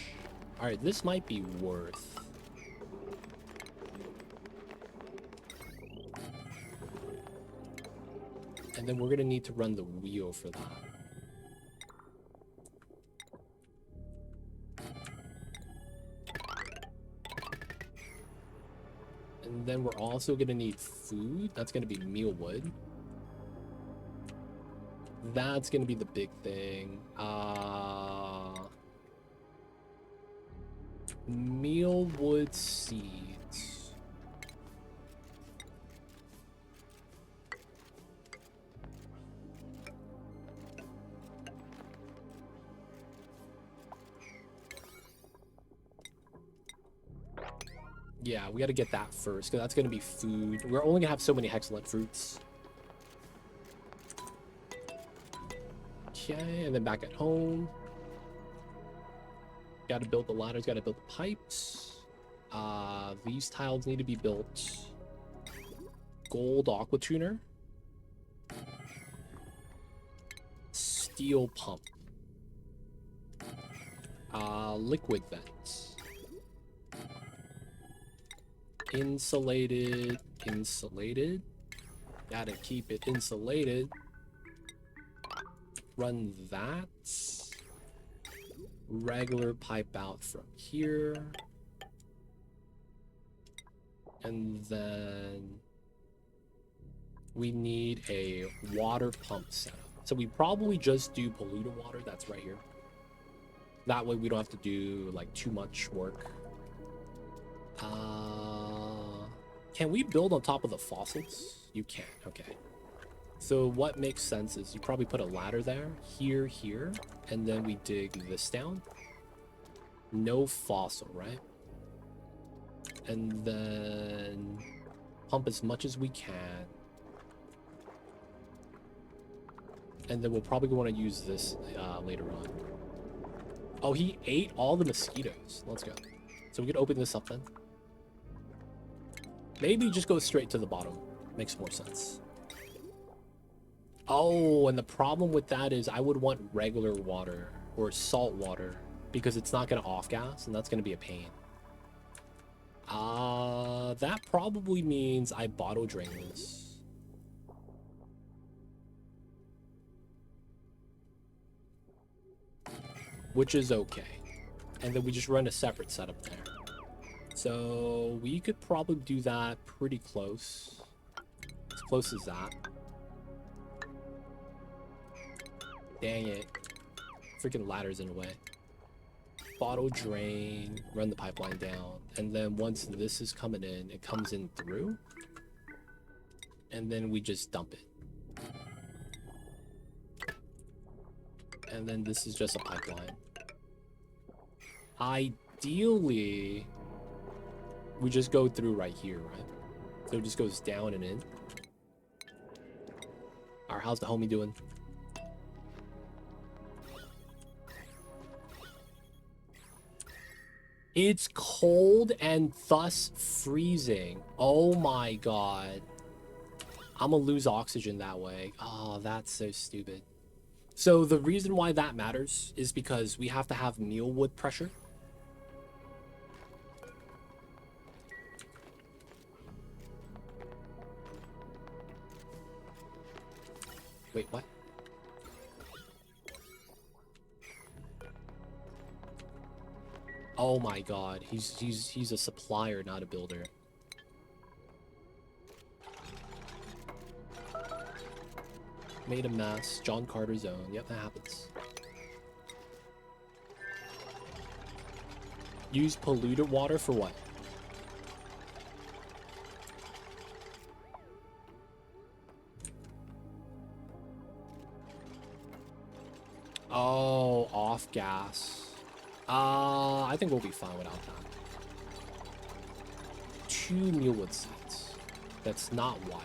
Alright, this might be worth... and then we're gonna need to run the wheel for that. And then we're also gonna need food. That's gonna be mealwood. That's gonna be the big thing. Mealwood seeds. Yeah, we gotta get that first, because that's gonna be food. We're only gonna have so many hexalent fruits. Okay, and then back at home. Gotta build the ladders, gotta build the pipes. These tiles need to be built. Gold aqua tuner. Steel pump. Liquid vents. Insulated. Insulated. Gotta keep it insulated. Run that. Regular pipe out from here. And then we need a water pump setup. So we probably just do polluted water. That's right here. That way we don't have to do like too much work. Can we build on top of the fossils? You can. Okay. So what makes sense is you probably put a ladder there, here, here, and then we dig this down. No fossil, right? And then pump as much as we can. And then we'll probably want to use this later on. Oh, he ate all the mosquitoes. Let's go. So we could open this up then. Maybe just go straight to the bottom. Makes more sense. Oh, and the problem with that is I would want regular water or salt water because it's not going to off gas, and that's going to be a pain. That probably means I bottle drain this. Which is okay. And then we just run a separate setup there. So we could probably do that pretty close. Let's close as that. Dang it. Freaking ladder's in the way. Bottle drain, run the pipeline down. And then once this is coming in, it comes in through. And then we just dump it. And then this is just a pipeline. Ideally, we just go through right here, right? So it just goes down and in. Alright, how's the homie doing? It's cold and thus freezing. Oh my god. I'm gonna lose oxygen that way. Oh, that's so stupid. So the reason why that matters is because we have to have mealwood pressure. Wait, what? Oh my god, he's a supplier, not a builder. Made a mess. John Carter's own. Yep, that happens. Use polluted water for what? Oh, off gas. I think we'll be fine without that. 2 mealwood seeds. That's not wild.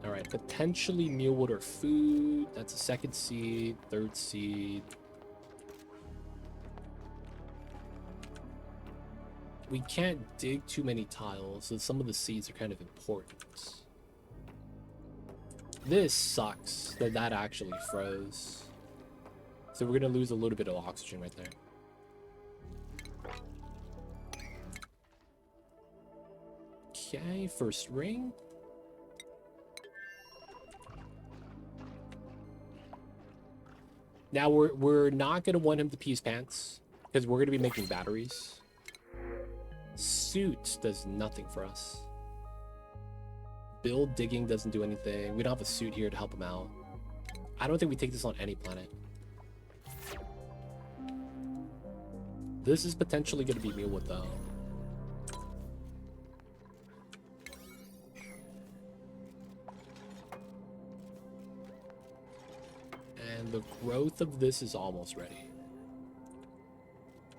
Alright, potentially mealwood or food. That's a 2nd seed, 3rd seed. We can't dig too many tiles, so some of the seeds are kind of important. This sucks that actually froze. So we're gonna lose a little bit of oxygen right there. Okay, first ring. Now we're not gonna want him to pee his pants because we're gonna be making batteries. Suit does nothing for us. Build digging doesn't do anything. We don't have a suit here to help him out. I don't think we take this on any planet. This is potentially going to be mealwood though. And the growth of this is almost ready.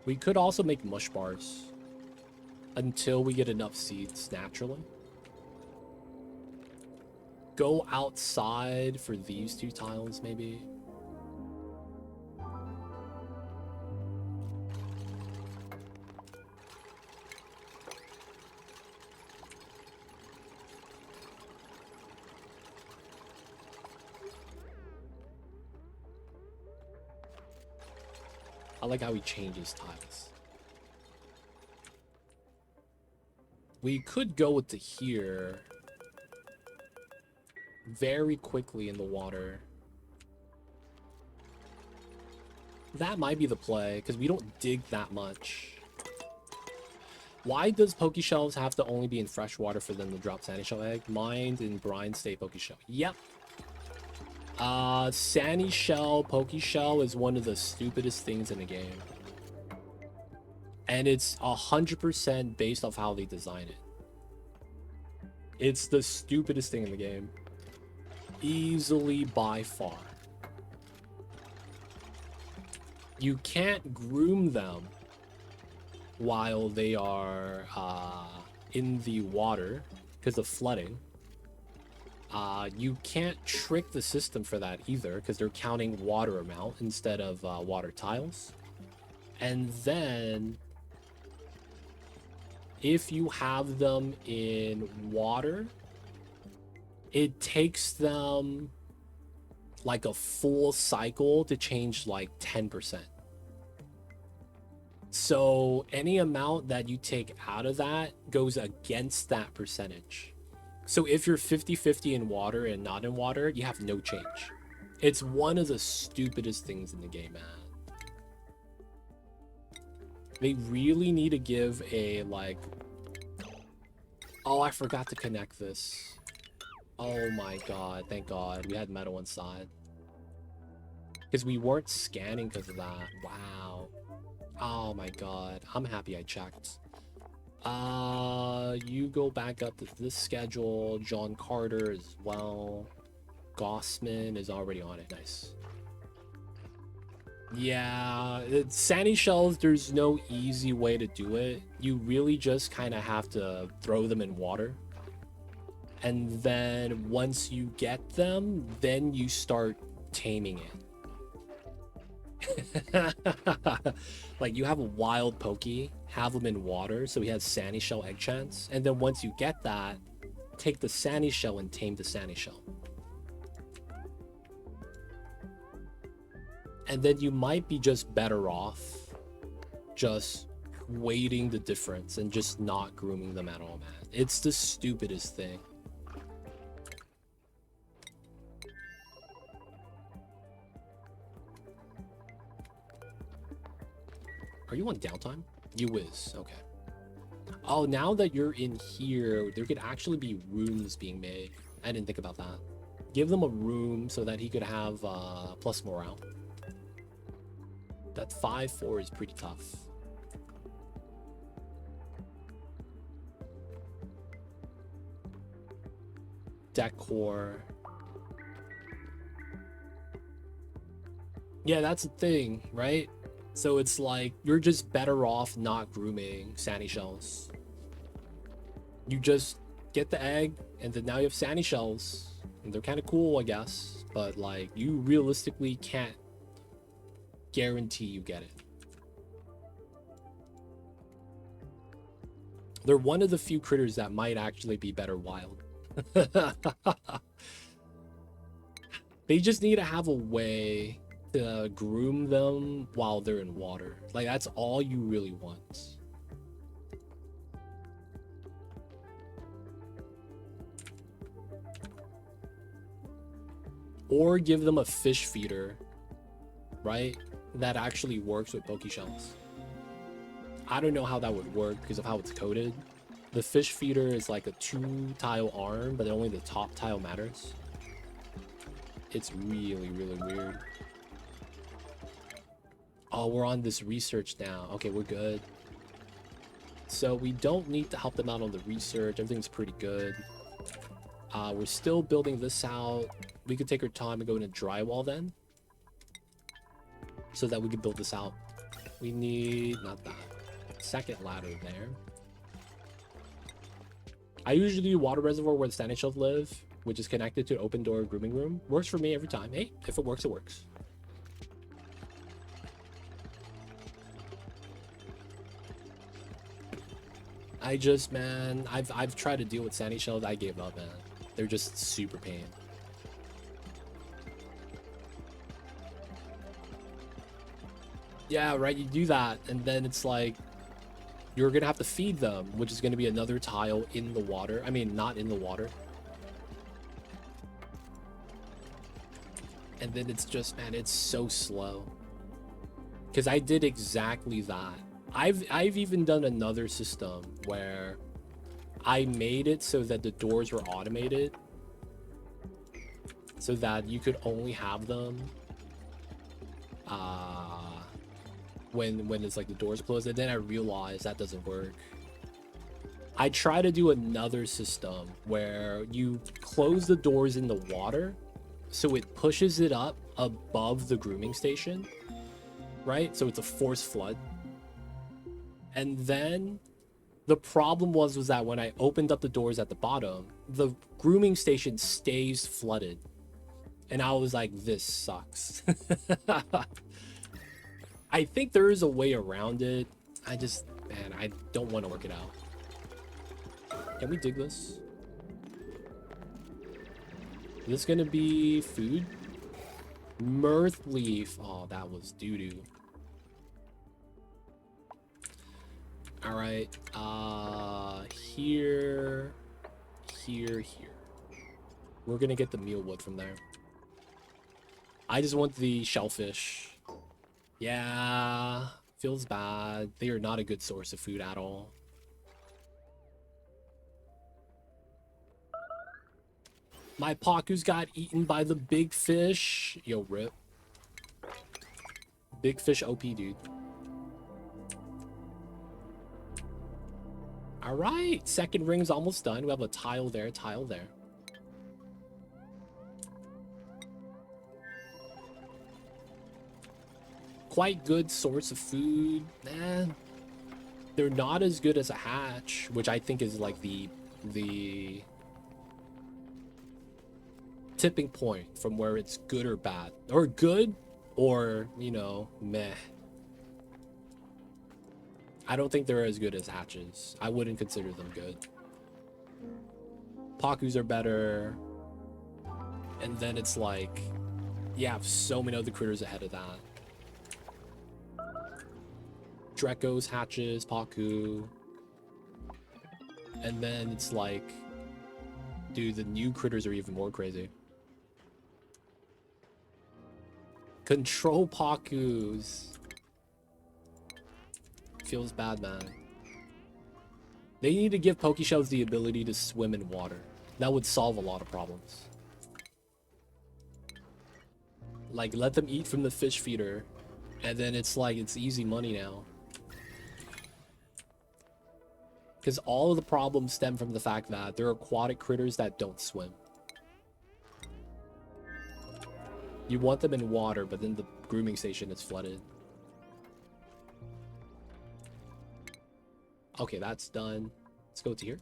We could also make mush bars until we get enough seeds naturally. Go outside for these 2 tiles, maybe. I like how he changes tiles. We could go with the here very quickly in the water. That might be the play, because we don't dig that much. Why does Pokeshells have to only be in fresh water for them to drop Sandy Shell egg? Mined and brine stay Pokeshell. Yep. Sandy Shell, Pokeshell is one of the stupidest things in the game. And it's 100% based off how they design it. It's the stupidest thing in the game. Easily by far. You can't groom them while they are in the water because of flooding. You can't trick the system for that either because they're counting water amount instead of water tiles. And then if you have them in water, it takes them like a full cycle to change like 10%. So any amount that you take out of that goes against that percentage. So if you're 50-50 in water and not in water, you have no change. It's one of the stupidest things in the game, man. They really need to give a like Oh, I forgot to connect this. Oh my god, thank god. We had metal inside. Because we weren't scanning because of that. Wow. Oh my god. I'm happy I checked. You go back up to this schedule. John Carter as well. Gossman is already on it. Nice. Yeah, Sandy shells, there's no easy way to do it. You really just kind of have to throw them in water. And then once you get them, then you start taming it. Like you have a wild pokey, have them in water, so he has sandy shell egg chance. And then once you get that, take the sandy shell and tame the sandy shell. And then you might be just better off just waiting the difference and just not grooming them at all, man. It's the stupidest thing. Are you on downtime? You is. Okay. Oh, now that you're in here, there could actually be rooms being made. I didn't think about that. Give them a room so that he could have plus morale. That 5-4 is pretty tough. Decor. Yeah, that's the thing, right? So it's like, you're just better off not grooming sandy shells. You just get the egg, and then now you have sandy shells. And they're kind of cool, I guess. But, like, you realistically can't guarantee you get it. They're one of the few critters that might actually be better wild. They just need to have a way to groom them while they're in water. Like, that's all you really want. Or give them a fish feeder, right? That actually works with poke shells. I don't know how that would work because of how it's coded. The fish feeder is like a 2-tile arm, but only the top tile matters. It's really, really weird. Oh, we're on this research now. Okay, we're good. So we don't need to help them out on the research. Everything's pretty good. We're still building this out. We could take our time and go into drywall then, so that we can build this out. We need, not that, second ladder there. I usually do water reservoir where the standing shells live, which is connected to open door grooming room. Works for me every time. Hey, if it works, it works. I just, man, I've tried to deal with sandy shells. I gave up, man. They're just super pain. Yeah, right, you do that, and then it's like, you're gonna have to feed them, which is gonna be another tile in the water. I mean, not in the water. And then it's just, man, it's so slow. Because I did exactly that. I've even done another system where I made it so that the doors were automated, so that you could only have them when it's like the doors closed, and then I realized that doesn't work. I try to do another system where you close the doors in the water so it pushes it up above the grooming station, right? So it's a force flood. And then the problem was that when I opened up the doors at the bottom, the grooming station stays flooded. And I was like, this sucks. I think there is a way around it. I just, man, I don't want to work it out. Can we dig this? Is this gonna be food? Mirth leaf. Oh, that was doo-doo. All right. Here. We're gonna get the mealwood from there. I just want the shellfish. Yeah, feels bad. They are not a good source of food at all. My Paku's got eaten by the big fish. Yo, rip. Big fish OP, dude. All right, second ring's almost done. We have a tile there, tile there. Quite good source of food. Nah, they're not as good as a hatch, which I think is like the tipping point from where it's good or bad, or good, or you know, meh. I don't think they're as good as hatches. I wouldn't consider them good. Pakus are better. And then it's like, you have so many other critters ahead of that. Drekos, hatches, Paku. And then it's like, dude, the new critters are even more crazy. Control Pakus. Feels bad, man. They need to give Pokeshells the ability to swim in water. That would solve a lot of problems. Like, let them eat from the fish feeder, and then it's like, it's easy money now. Because all of the problems stem from the fact that there are aquatic critters that don't swim. You want them in water, but then the grooming station is flooded. Okay, that's done. Let's go to here.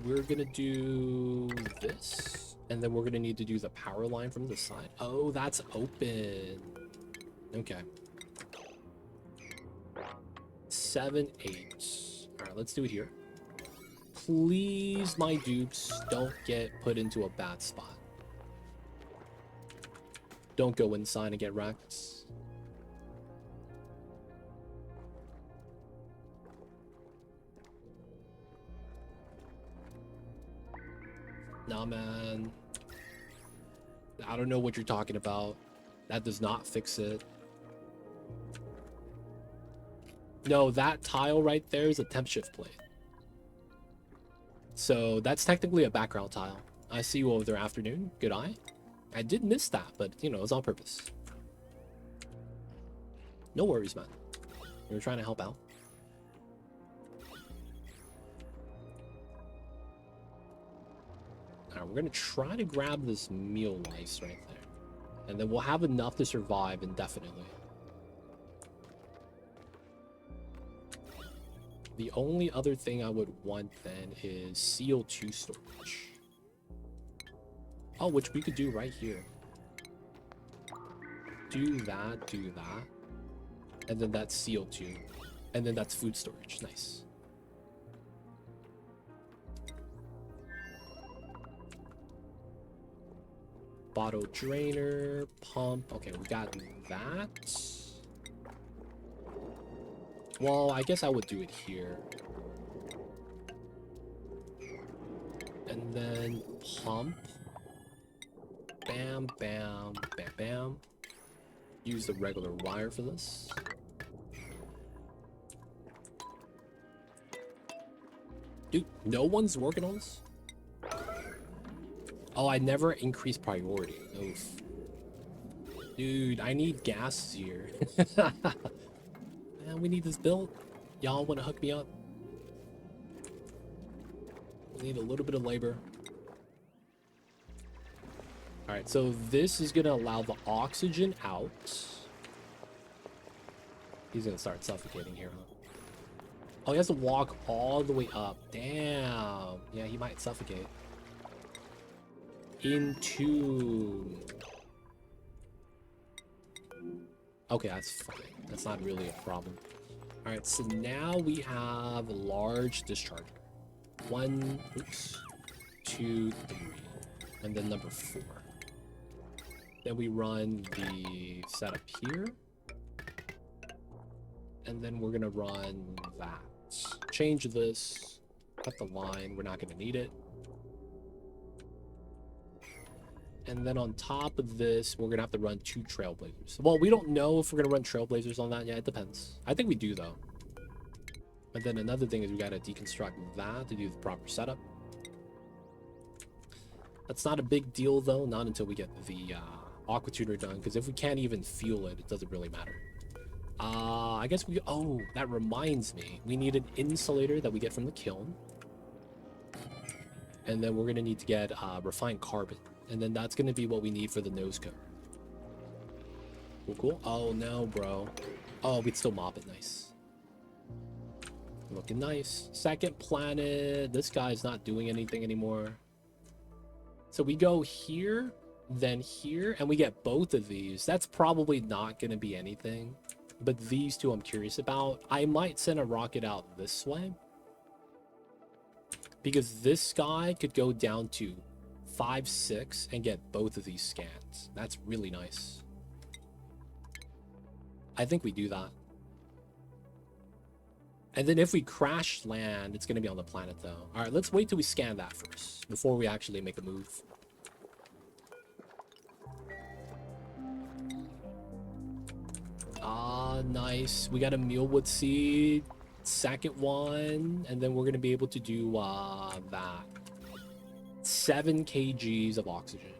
We're gonna do this, and then we're gonna need to do the power line from the side. Oh, that's open. Okay. 7, 8. All right, let's do it here. Please, my dupes, don't get put into a bad spot. Don't go inside and get wrecked. Nah, man. I don't know what you're talking about. That does not fix it. No, that tile right there is a temp shift plate. So that's technically a background tile. I see you over there, afternoon. Good eye. I did miss that, but you know, it's on purpose. No worries, man. We were trying to help out. Alright, we're gonna try to grab this meal lice right there. And then we'll have enough to survive indefinitely. The only other thing I would want then is CO2 storage. Oh, which we could do right here. Do that, and then that's CO2, and then that's food storage. Nice. Bottle drainer, pump. Okay, we got that. Well, I guess I would do it here. And then pump. Bam, bam, bam, bam. Use the regular wire for this. Dude, no one's working on this? Oh, I never increase priority. Oof. Dude, I need gas here. Man, we need this built. Y'all want to hook me up? We need a little bit of labor. Alright, so this is going to allow the oxygen out. He's going to start suffocating here, huh? Oh, he has to walk all the way up. Damn. Yeah, he might suffocate. Into... Okay, that's fine. That's not really a problem. Alright, so now we have a large discharger. 1, oops, 2, 3, and then number 4. Then we run the setup here. And then we're gonna run that. Change this. Cut the line. We're not gonna need it. And then on top of this, we're gonna have to run 2 trailblazers. Well, we don't know if we're gonna run trailblazers on that yet. It depends. I think we do though. But then another thing is we gotta deconstruct that to do the proper setup. That's not a big deal though, not until we get the aqua tuner done, because if we can't even fuel it, it doesn't really matter. I guess we, oh, that reminds me, we need an insulator that we get from the kiln. And then we're gonna need to get refined carbon. And then that's gonna be what we need for the nose cone. Cool, cool. Oh no, bro. Oh, we'd still mop it. Nice. Looking nice. Second planet. This guy's not doing anything anymore. So we go here, then here, and we get both of these. That's probably not gonna be anything. But these two I'm curious about. I might send a rocket out this way, because this guy could go down to 5, 6 and get both of these scans. That's really nice. I think we do that. And then if we crash land, it's going to be on the planet though. All right, let's wait till we scan that first before we actually make a move. Ah, nice. We got a mealwood seed. Second one, and then we're going to be able to do that. 7 kgs of oxygen.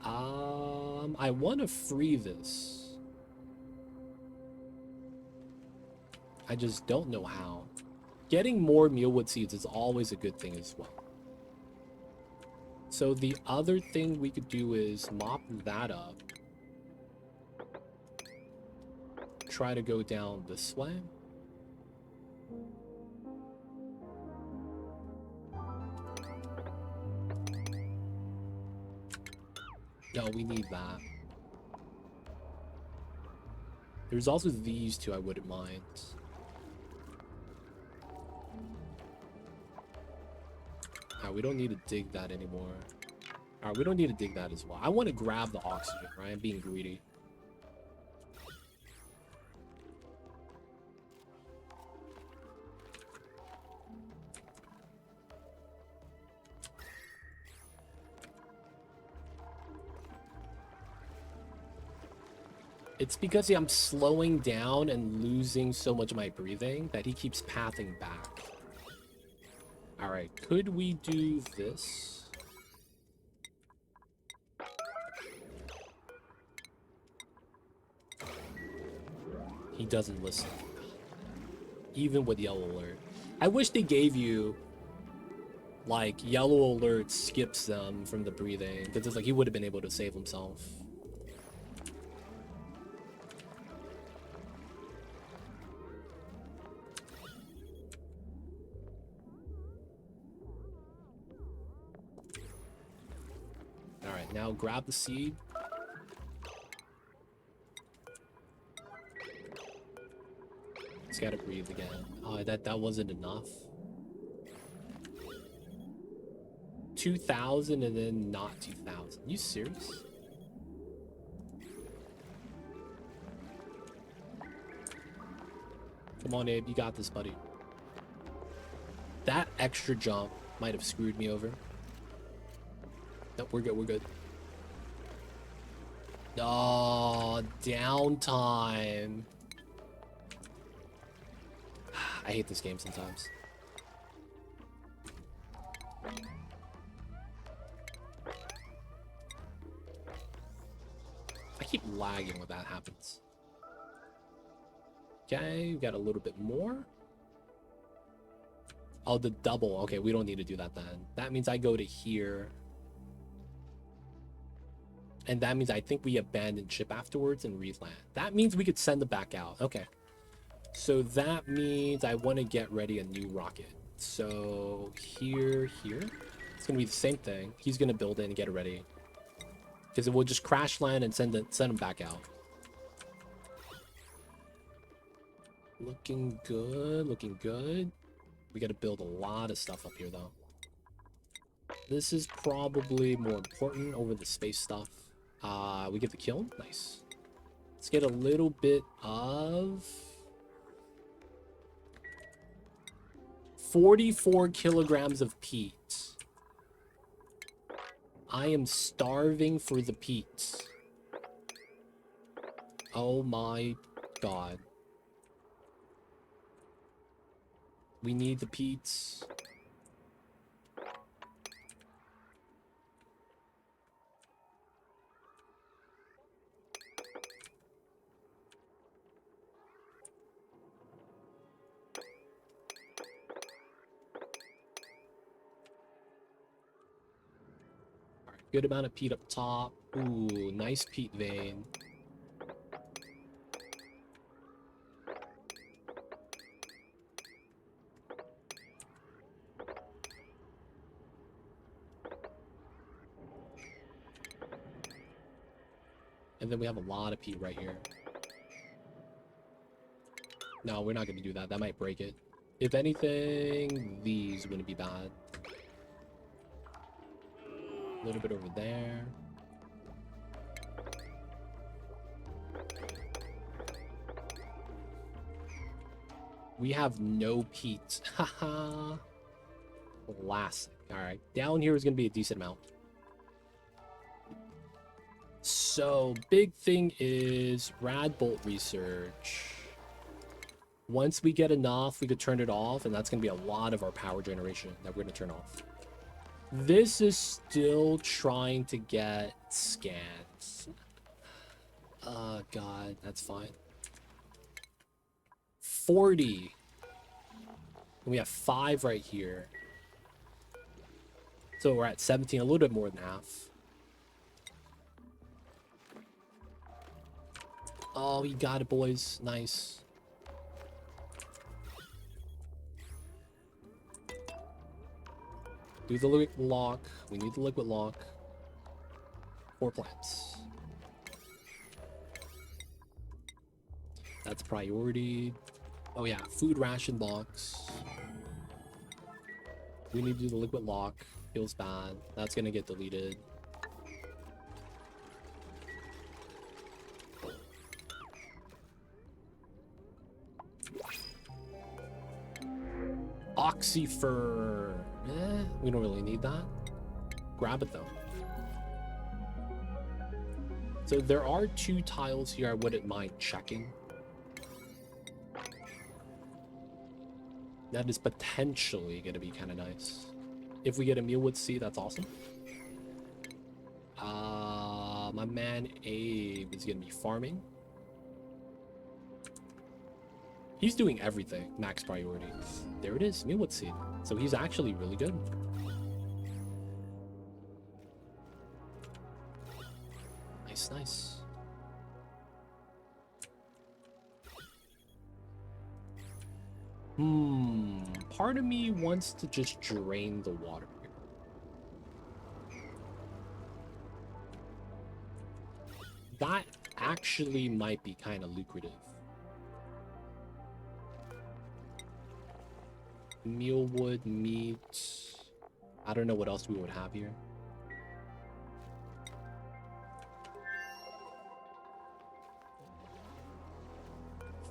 I want to free this. I just don't know how. Getting more mealwood seeds is always a good thing as well. So the other thing we could do is mop that up. Try to go down this way. No, we need that. There's also these two I wouldn't mind. Alright, we don't need to dig that anymore. Alright, we don't need to dig that as well. I want to grab the oxygen, right? I'm being greedy. It's because I'm slowing down and losing so much of my breathing that he keeps pathing back. Alright, could we do this? He doesn't listen. Even with yellow alert. I wish they gave you, like, yellow alert skips them from the breathing. Because it's like he would have been able to save himself. Alright, now grab the seed. He's gotta breathe again. Oh, that wasn't enough. 2,000 and then not 2,000. You serious? Come on, Abe. You got this, buddy. That extra jump might have screwed me over. No, we're good. We're good. Oh, downtime. I hate this game sometimes. I keep lagging when that happens. Okay, we got a little bit more. Oh, the double. Okay, we don't need to do that then. That means I go to here. And that means I think we abandon ship afterwards and re-land. That means we could send them back out. Okay. So that means I want to get ready a new rocket. So here. It's going to be the same thing. He's going to build it and get it ready. Because it will just crash land and send them back out. Looking good. Looking good. We got to build a lot of stuff up here, though. This is probably more important over the space stuff. We get the kiln. Nice. Let's get a little bit of 44 kilograms of peat. I am starving for the peats. Oh my god. We need the peats. Good amount of peat up top. Ooh, nice peat vein. And then we have a lot of peat right here. No, we're not going to do that. That might break it. If anything, these wouldn't be bad. A little bit over there. We have no peat. Haha. Classic. Alright. Down here is going to be a decent amount. So, big thing is rad bolt research. Once we get enough, we could turn it off, and that's going to be a lot of our power generation that we're going to turn off. This is still trying to get scans. Oh, God. That's fine. 40. And we have 5 right here. So we're at 17, a little bit more than half. Oh, we got it, boys. Nice. Do the liquid lock. We need the liquid lock. 4 plants. That's priority. Oh yeah, food ration box. We need to do the liquid lock. Feels bad. That's gonna get deleted. Oxyfur. We don't really need that. Grab it though. So there are 2 tiles here I wouldn't mind checking. That is potentially going to be kind of nice. If we get a mealwood seed, that's awesome. My man Abe is going to be farming. He's doing everything, max priority. There it is, mealwood seed. So he's actually really good. Nice, nice. Part of me wants to just drain the water here. That actually might be kind of lucrative. Mealwood, meat. I don't know what else we would have here.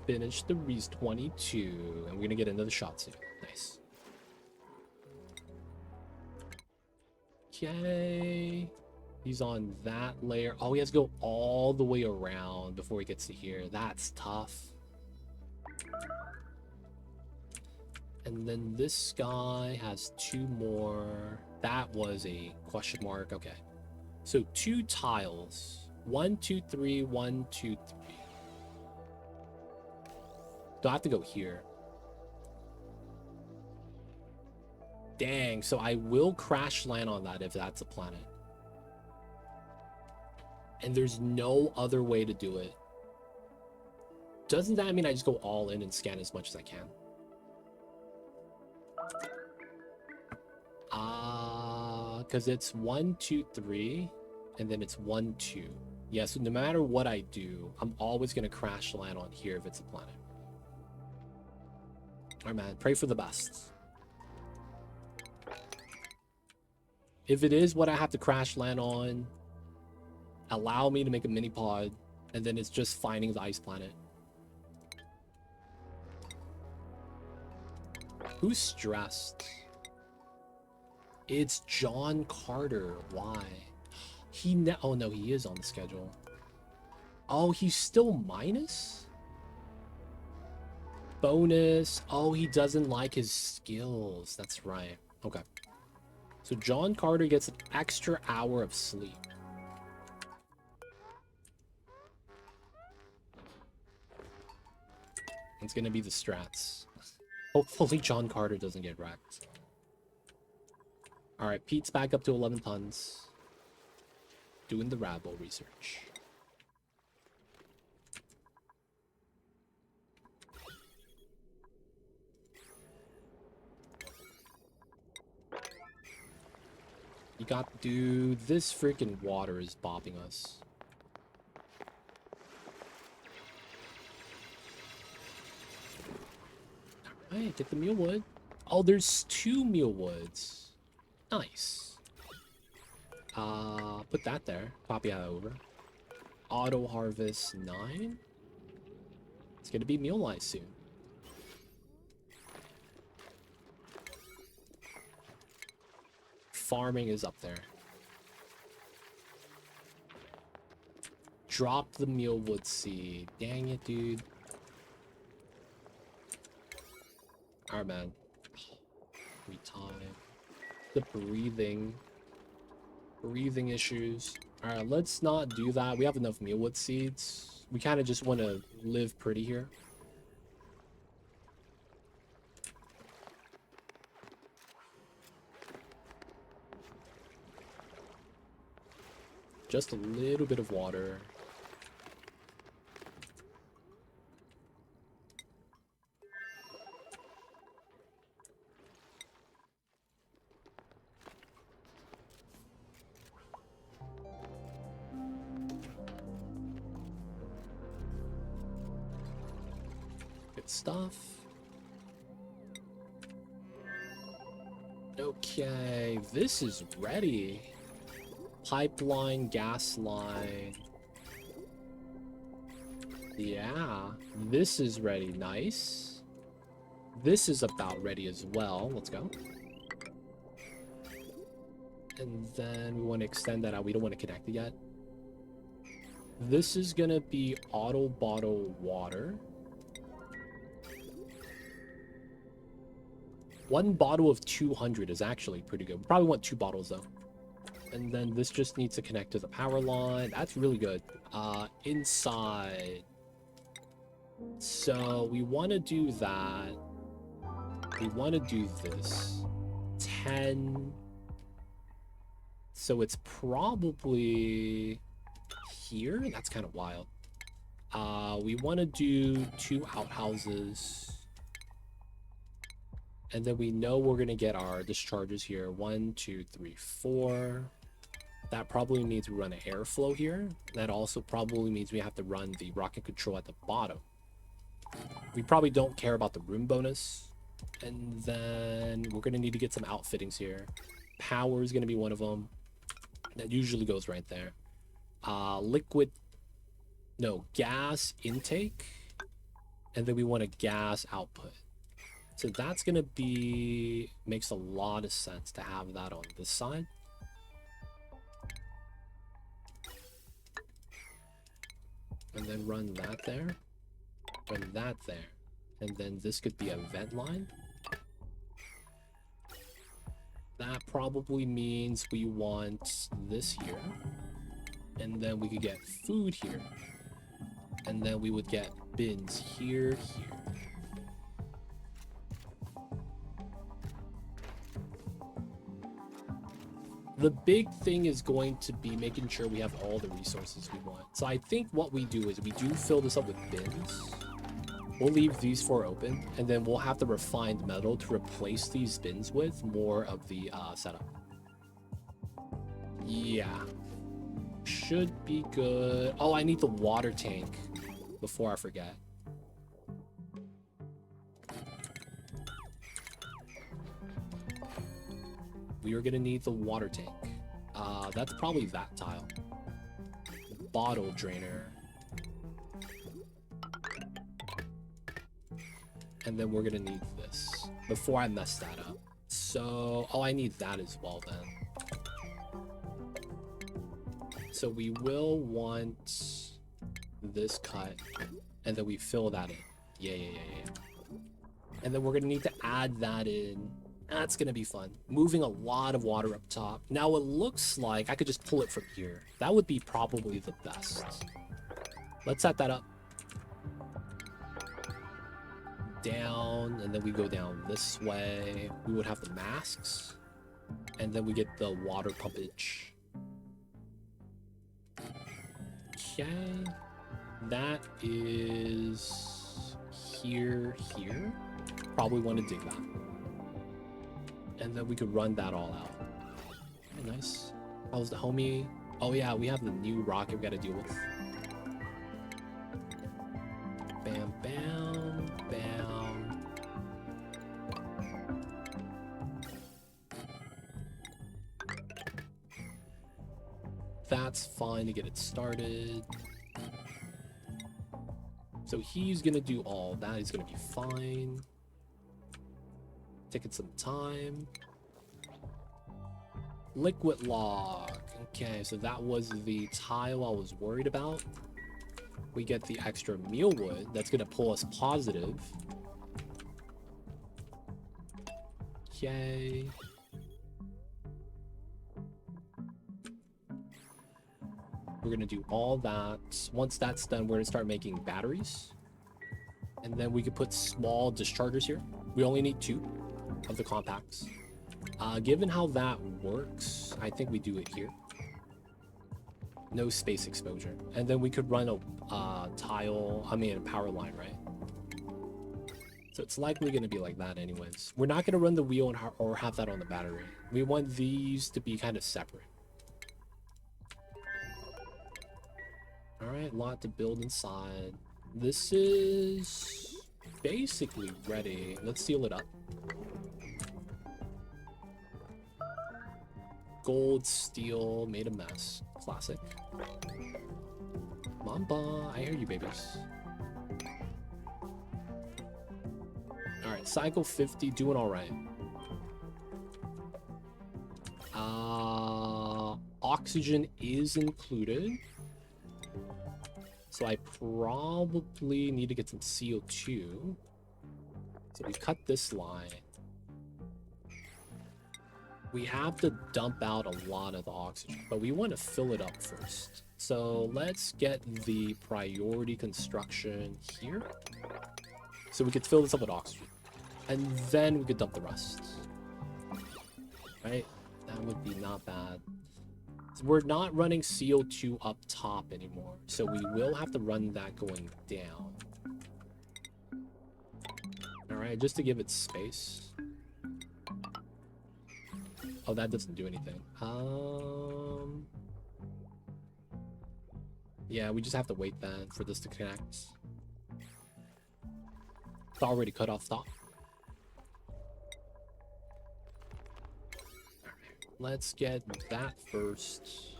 Finish the Reese 22, and we're gonna get another shot soon. Nice. Okay. He's on that layer. Oh, he has to go all the way around before he gets to here. That's tough. And then this guy has 2 more. That was a question mark. Okay. So 2 tiles. 1, 2, 3, 1, 2, 3. Do I have to go here? Dang, so I will crash land on that if that's a planet. And there's no other way to do it. Doesn't that mean I just go all in and scan as much as I can? Because it's 1, 2, 3, and then it's 1, 2. Yeah, so no matter what I do, I'm always going to crash land on here if it's a planet. Alright, man, pray for the best. If it is what I have to crash land on, allow me to make a mini pod, and then it's just finding the ice planet. Who's stressed? It's John Carter. Why? Oh no, he is on the schedule. Oh, he's still minus? Bonus. Oh, he doesn't like his skills. That's right. Okay. So John Carter gets an extra hour of sleep. It's gonna be the strats. Hopefully John Carter doesn't get wrecked. Alright, Pete's back up to 11 tons. Doing the rabble research. You got, dude, this freaking water is bopping us. Alright, get the mealwood. Oh, there's 2 mealwoods. Nice. Put that there. Copy that over. Auto harvest 9. It's gonna be meal lice soon. Farming is up there. Drop the mealwood seed. Dang it, dude. Alright, man. Time. The breathing issues. Alright, let's not do that. We have enough mealwood seeds. We kind of just want to live pretty here. Just a little bit of water. Good stuff. Okay, this is ready. Pipeline, gas line. Yeah, this is ready. Nice. This is about ready as well. Let's go. And then we want to extend that out. We don't want to connect it yet. This is going to be auto bottle water. 1 bottle of 200 is actually pretty good. We probably want 2 bottles though. And then this just needs to connect to the power line. That's really good. Inside. So we want to do that. We want to do this. 10. So it's probably here. That's kind of wild. We want to do 2 outhouses. And then we know we're going to get our discharges here. 1, 2, 3, 4. That probably means we run an airflow here. That also probably means we have to run the rocket control at the bottom. We probably don't care about the room bonus. And then we're going to need to get some outfittings here. Power is going to be one of them. That usually goes right there. Gas intake. And then we want a gas output. So that's going to be... Makes a lot of sense to have that on this side. And then run that there. Run that there. And then this could be a vent line. That probably means we want this here. And then we could get food here. And then we would get bins here. The big thing is going to be making sure we have all the resources we want. So I think what we do is we do fill this up with bins. We'll leave these 4 open, and then we'll have the refined metal to replace these bins with more of the setup. Yeah. Should be good. Oh, I need the water tank before I forget. We are going to need the water tank. That's probably that tile. Bottle drainer. And then we're going to need this before I mess that up. So, oh, I need that as well then. So we will want this cut, and then we fill that in. Yeah. And then we're gonna need to add that in. That's gonna be fun. Moving a lot of water up top. Now it looks like I could just pull it from here. That would be probably the best. Let's set that up. Down, and then we go down this way. We would have the masks, and then we get the water pumpage. Okay, that is here. Probably want to dig that, and then we could run that all out. Okay, nice. How's the homie? Oh yeah, we have the new rocket we got to deal with. Bam, bam, bam. That's fine to get it started. So he's gonna do all that. He's gonna be fine. Taking some time. Liquid log. Okay, so that was the tile I was worried about. We get the extra mealwood. That's gonna pull us positive. Okay. We're gonna do all that. Once that's done, we're gonna start making batteries. And then we could put small dischargers here. We only need 2 of the compacts. Given how that works, I think we do it here. No space exposure. And then we could run a power line, right? So it's likely going to be like that anyways. We're not going to run the wheel or have that on the battery. We want these to be kind of separate. All right, lot to build inside. This is basically ready. Let's seal it up. Gold, steel, made a mess. Classic. Mamba, I hear you, babies. Alright, cycle 50, doing alright. Oxygen is included. So I probably need to get some CO2. So we cut this line. We have to dump out a lot of the oxygen, but we want to fill it up first. So let's get the priority construction here. So we could fill this up with oxygen. And then we could dump the rest. Right? That would be not bad. So we're not running CO2 up top anymore. So we will have to run that going down. Alright, just to give it space. Oh, that doesn't do anything. Yeah, we just have to wait then for this to connect. It's already cut off top. Alright, let's get that first.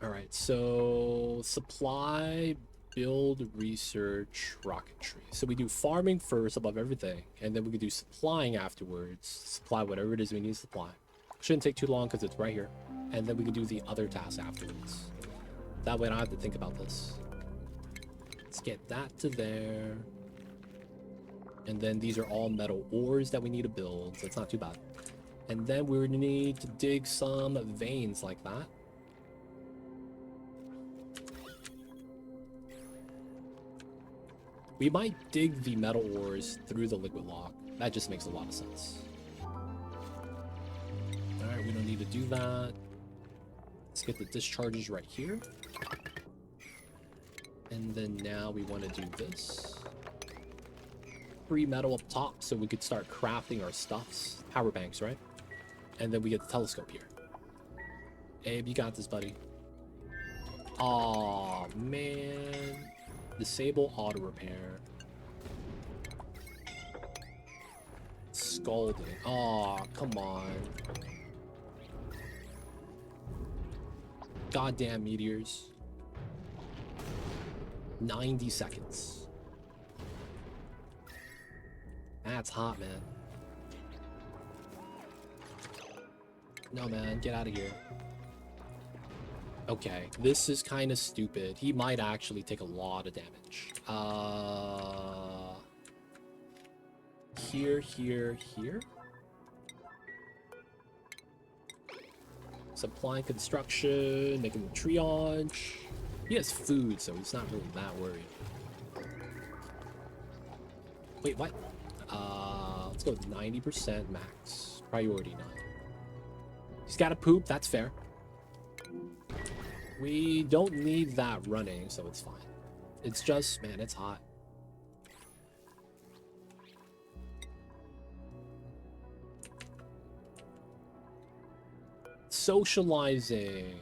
Alright, so supply, build, research, rocketry. So we do farming first above everything, and then we can do supplying afterwards. Supply whatever it is we need to supply. Shouldn't take too long because it's right here. And then we can do the other tasks afterwards. That way I don't have to think about this. Let's get that to there. And then these are all metal ores that we need to build, so it's not too bad. And then we need to dig some veins like that. We might dig the metal ores through the liquid log. That just makes a lot of sense. Alright, we don't need to do that. Let's get the discharges right here. And then now we want to do this. Free metal up top so we could start crafting our stuffs. Power banks, right? And then we get the telescope here. Abe, you got this, buddy. Aw, man. Disable auto repair. Scalding. Aw, come on. Goddamn meteors. 90 seconds. That's hot, man. No, man, get out of here. Okay, this is kind of stupid. He might actually take a lot of damage. Here, here, here. Supplying construction, making triage. He has food, so he's not really that worried. Wait, what? Let's go with 90% max. Priority 9. He's got to poop, that's fair. We don't need that running, so it's fine. It's just, man, it's hot. Socializing.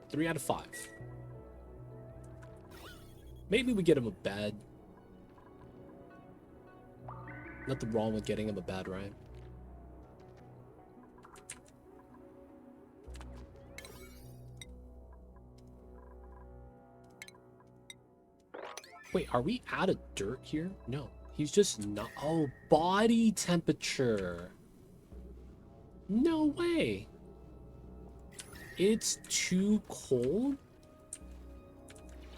3 out of 5. Maybe we get him a bed. Nothing wrong with getting him a bed, right? Wait, are we out of dirt here? No, he's just not. Oh, body temperature. No way. It's too cold?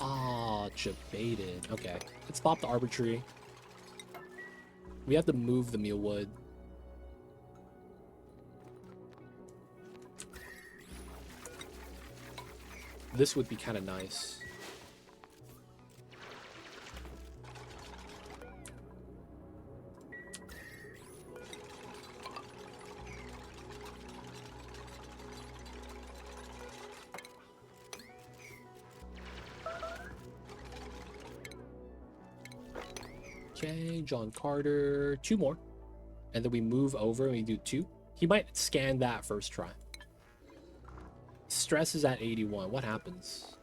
Ah, debated. Okay, let's pop the arbitrary. We have to move the mealwood. This would be kind of nice. Okay, John Carter, 2 more. And then we move over and we do 2. He might scan that first try. Stress is at 81. What happens?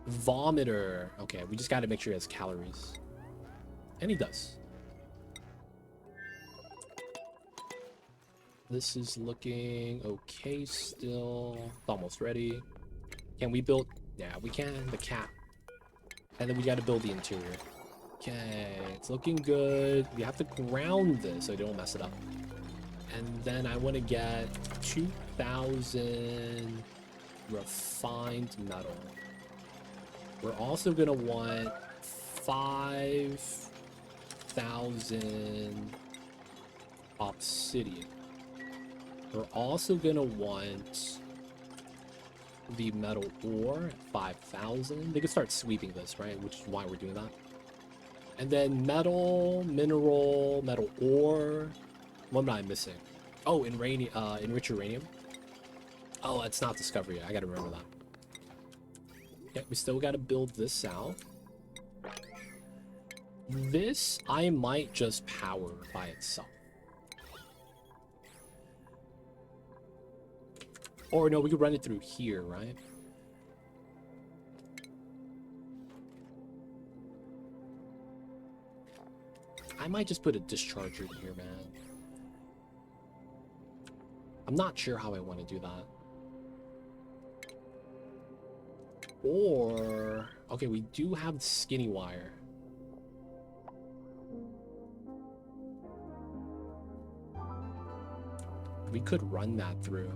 Vomiter. Okay, we just got to make sure he has calories. And he does. This is looking okay still. Almost ready. Can we build? Yeah, we can. The cat. And then we got to build the interior. Okay, it's looking good. We have to ground this so we don't mess it up. And then I want to get 2,000 refined metal. We're also going to want 5,000 obsidian. We're also going to want the metal ore at 5,000. They could start sweeping this, right? Which is why we're doing that. And then metal, mineral, metal ore. What am I missing? Oh, enrich uranium. Oh, it's not discovery. I gotta remember that. Okay, we still gotta build this out. This I might just power by itself. Or no, we could run it through here, right? I might just put a discharger in here, man. I'm not sure how I want to do that. Or, okay, we do have skinny wire. We could run that through.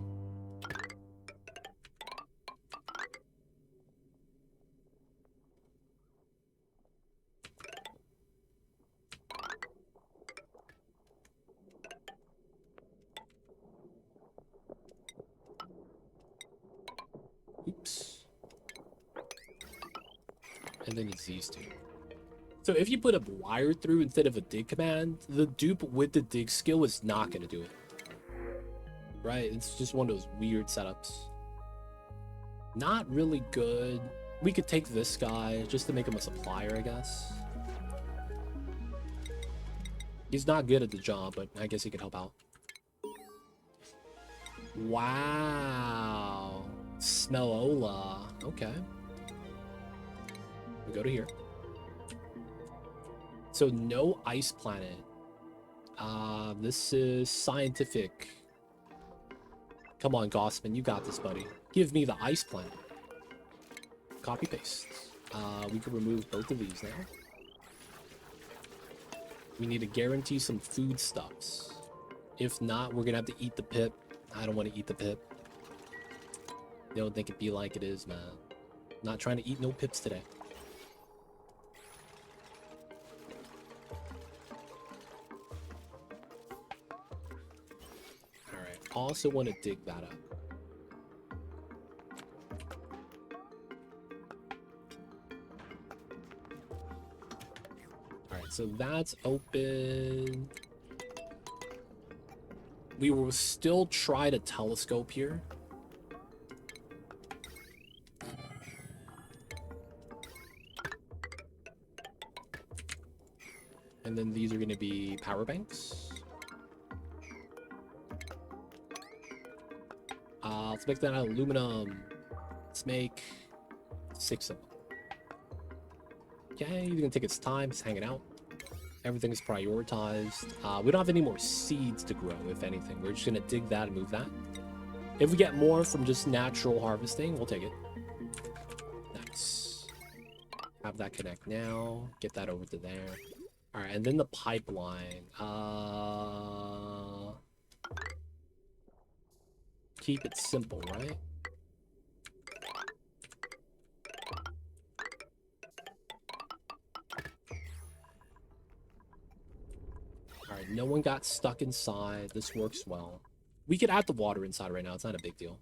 Oops. And then it's these two. So if you put a wire through instead of a dig command, the dupe with the dig skill is not going to do it. Right? It's just one of those weird setups. Not really good. We could take this guy just to make him a supplier, I guess. He's not good at the job, but I guess he could help out. Wow. Smellola. Okay. We go to here. So no ice planet. This is scientific. Come on, Gossman, you got this, buddy. Give me the ice planet. Copy paste. We can remove both of these now. We need to guarantee some foodstuffs. If not, we're gonna have to eat the pip. I don't want to eat the pip. They don't think it be like it is, man. Not trying to eat no pips today. Alright, also want to dig that up. Alright, so that's open. We will still try to telescope here. And then these are going to be power banks. Let's make that out of aluminum. Let's make 6 of them. Okay, it's going to take its time. It's hanging out. Everything is prioritized. We don't have any more seeds to grow, if anything. We're just going to dig that and move that. If we get more from just natural harvesting, we'll take it. Nice. Have that connect now. Get that over to there. All right, and then the pipeline. Keep it simple, right? All right, no one got stuck inside. This works well. We could add the water inside right now. It's not a big deal.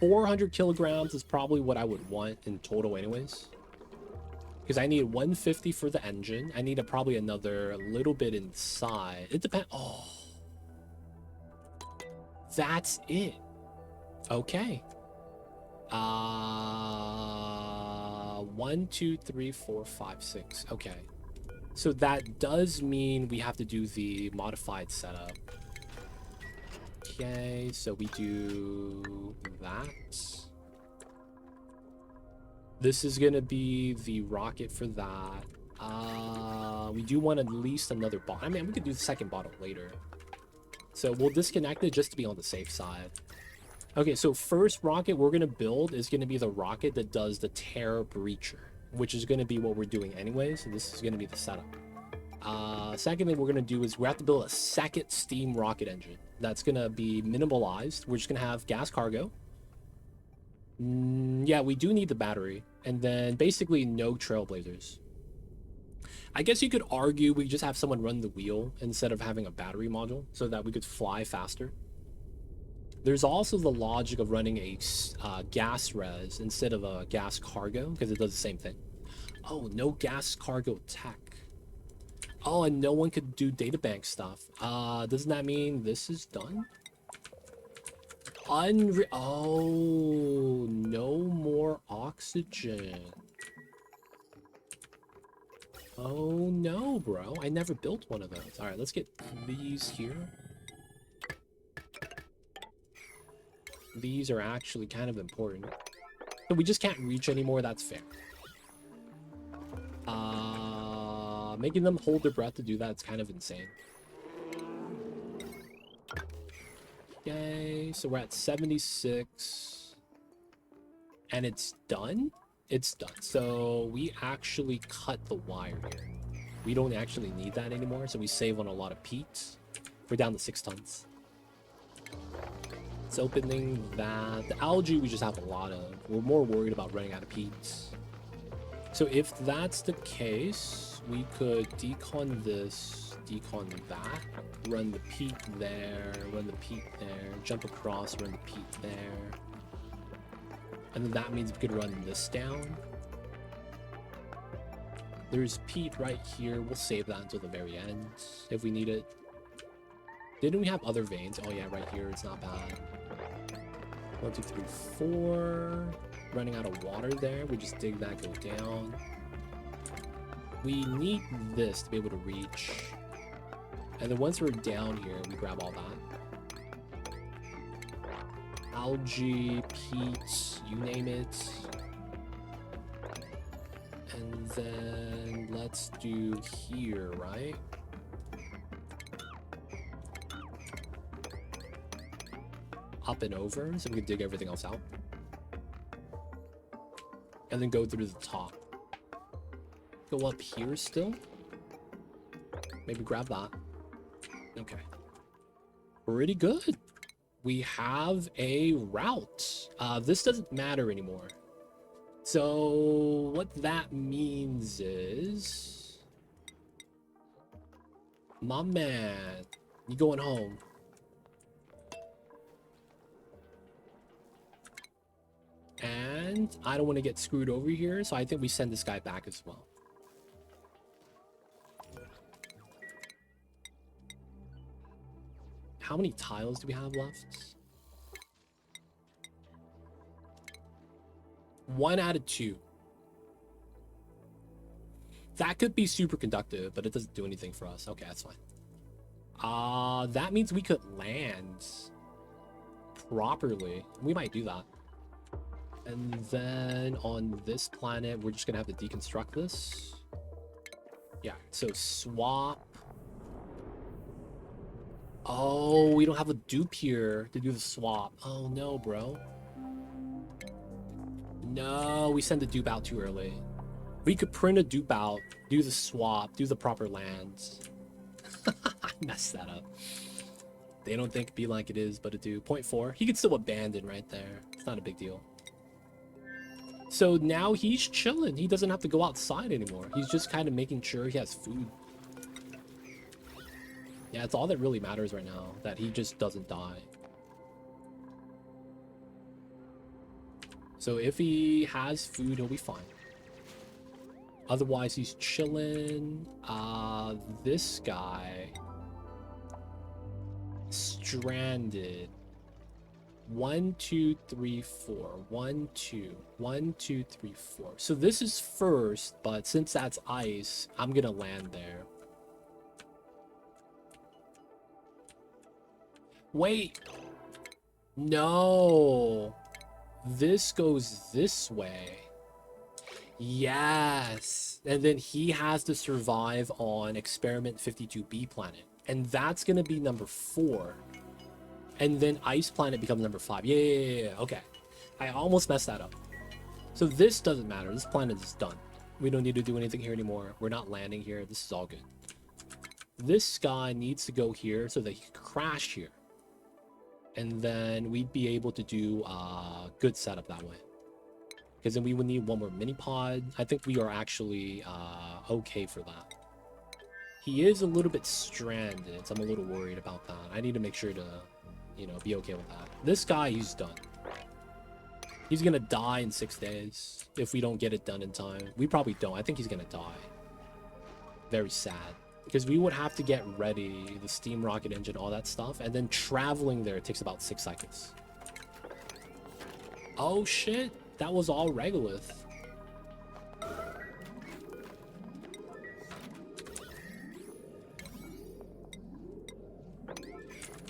400 kilograms is probably what I would want in total anyways. Because I need 150 for the engine. I need probably another little bit inside. It depends. Oh. That's it. Okay. 1, 2, 3, 4, 5, 6. Okay. So that does mean we have to do the modified setup. Okay, so we do that. This is gonna be the rocket for that. We do want at least another bottle. I mean, we could do the second bottle later. So we'll disconnect it just to be on the safe side. Okay, so first rocket we're gonna build is gonna be the rocket that does the Terror Breacher, which is gonna be what we're doing anyway. So this is gonna be the setup. Second thing we're gonna do is we have to build a second steam rocket engine. That's gonna be minimalized. We're just gonna have gas cargo. Yeah, we do need the battery, and then basically no trailblazers. I guess you could argue we just have someone run the wheel instead of having a battery module so that we could fly faster. There's also the logic of running a gas res instead of a gas cargo because it does the same thing. Oh, no gas cargo tech. Oh, and no one could do databank stuff. Doesn't that mean this is done? Oh, no more oxygen. Oh no, bro. I never built one of those. All right, let's get these here. These are actually kind of important. So we just can't reach anymore. That's fair. Making them hold their breath to do that is kind of insane. Okay, so we're at 76. And it's done? It's done. So we actually cut the wire here. We don't actually need that anymore, so we save on a lot of peat. We're down to 6 tons. It's opening that. The algae we just have a lot of. We're more worried about running out of peat. So if that's the case, we could decon this, decon that, run the peat there, run the peat there, jump across, run the peat there. And then that means we could run this down. There's peat right here. We'll save that until the very end if we need it. Didn't we have other veins? Oh yeah, right here. It's not bad. 1, 2, 3, 4. Running out of water there. We just dig that, go down. We need this to be able to reach. And then once we're down here, we grab all that. Algae, peat, you name it. And then let's do here, right? Up and over, so we can dig everything else out. And then go through the top. go up here still. Maybe grab that. Okay. Pretty good. We have a route. This doesn't matter anymore. So what that means is, my man, you going home. And I don't want to get screwed over here, so I think we send this guy back as well. How many tiles do we have left? 1 out of 2. That could be super conductive, but it doesn't do anything for us. Okay, that's fine. That means we could land properly. We might do that. And then on this planet, we're just gonna have to deconstruct this. Yeah, so swap. Oh, we don't have a dupe here to do the swap. Oh no, bro. No, we sent the dupe out too early. We could print a dupe out, do the swap, do the proper lands. I messed that up. They don't think be like it is, but it do. 0.4. He could still abandon right there. It's not a big deal. So now he's chilling. He doesn't have to go outside anymore. He's just kind of making sure he has food. Yeah, it's all that really matters right now, that he just doesn't die. So if he has food, he'll be fine. Otherwise, he's chilling. This guy... stranded. 1, 2, 3, 4. 1, 2. 1, 2, 3, 4. So this is first, but since that's ice, I'm gonna land there. Wait. No. This goes this way. Yes. And then he has to survive on Experiment 52B planet. And that's going to be number 4. And then Ice Planet becomes number 5. Yeah. Okay. I almost messed that up. So this doesn't matter. This planet is done. We don't need to do anything here anymore. We're not landing here. This is all good. This guy needs to go here so that he can crash here. And then we'd be able to do a good setup that way. Because then we would need one more mini pod. I think we are actually okay for that. He is a little bit stranded, so I'm a little worried about that. I need to make sure to, you know, be okay with that. This guy, he's done. He's gonna die in 6 days if we don't get it done in time. We probably don't. I think he's gonna die. Very sad. Because we would have to get ready, the steam rocket engine, all that stuff, and then traveling there takes about 6 cycles. Oh shit, that was all regolith.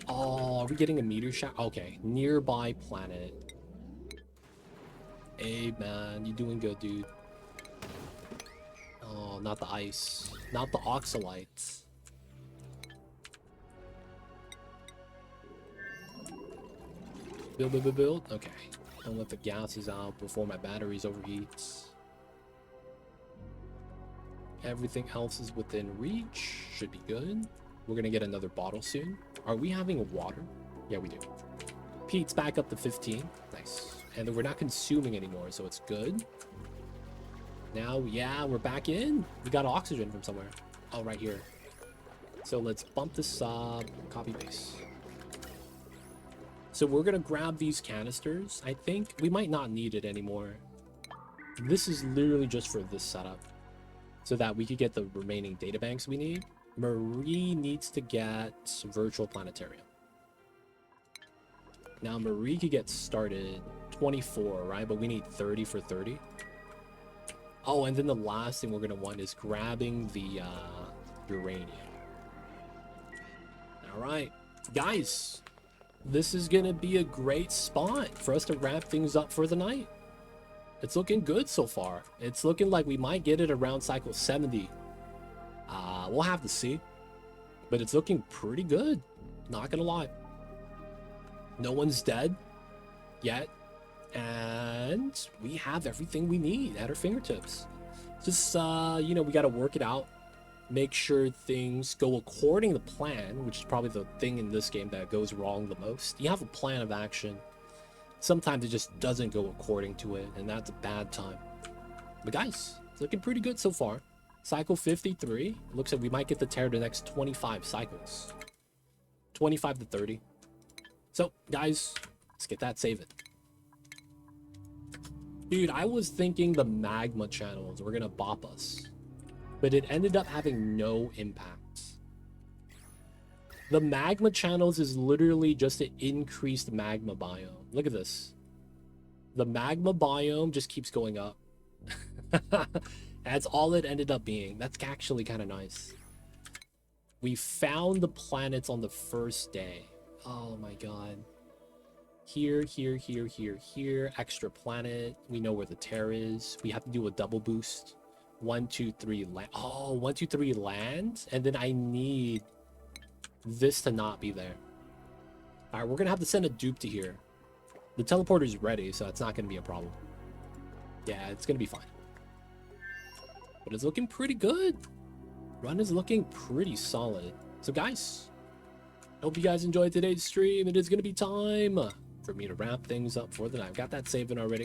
Oh, are we getting a meteor shower? Okay, nearby planet. Hey man, you doing good, dude. Oh, not the ice. Not the oxalites. Build. Okay. Don't let the gases out before my batteries overheat. Everything else is within reach. Should be good. We're gonna get another bottle soon. Are we having water? Yeah, we do. Pete's back up to 15. Nice. And then we're not consuming anymore, so it's good. Now, yeah, we're back in. We got oxygen from somewhere. Oh, right here. So let's bump this up. Copy paste. So we're going to grab these canisters. I think we might not need it anymore. This is literally just for this setup. So that we could get the remaining databanks we need. Marie needs to get virtual planetarium. Now, Marie could get started 24, right? But we need 30 for 30. Oh, and then the last thing we're going to want is grabbing the uranium. All right, guys, this is going to be a great spot for us to wrap things up for the night. It's looking good so far. It's looking like we might get it around cycle 70. We'll have to see. But it's looking pretty good. Not going to lie. No one's dead yet. And we have everything we need at our fingertips. Just, you know, we got to work it out. Make sure things go according to plan, which is probably the thing in this game that goes wrong the most. You have a plan of action. Sometimes it just doesn't go according to it, and that's a bad time. But guys, it's looking pretty good so far. Cycle 53. Looks like we might get the tear the next 25 cycles. 25 to 30. So, guys, let's get that saving. Dude, I was thinking the magma channels were gonna bop us, but it ended up having no impact. The magma channels is literally just an increased magma biome. Look at this. The magma biome just keeps going up. That's all it ended up being. That's actually kind of nice. We found the planets on the first day. Oh my god. Here, here, here, here, here. Extra planet. We know where the tear is. We have to do a double boost. 1, 2, 3 land. Oh, 1, 2, 3 land. And then I need this to not be there. Alright, we're gonna have to send a dupe to here. The teleporter's ready, so it's not gonna be a problem. Yeah, it's gonna be fine. But it's looking pretty good. Run is looking pretty solid. So guys, hope you guys enjoyed today's stream. It is gonna be time for me to wrap things up for the night. I've got that saving already.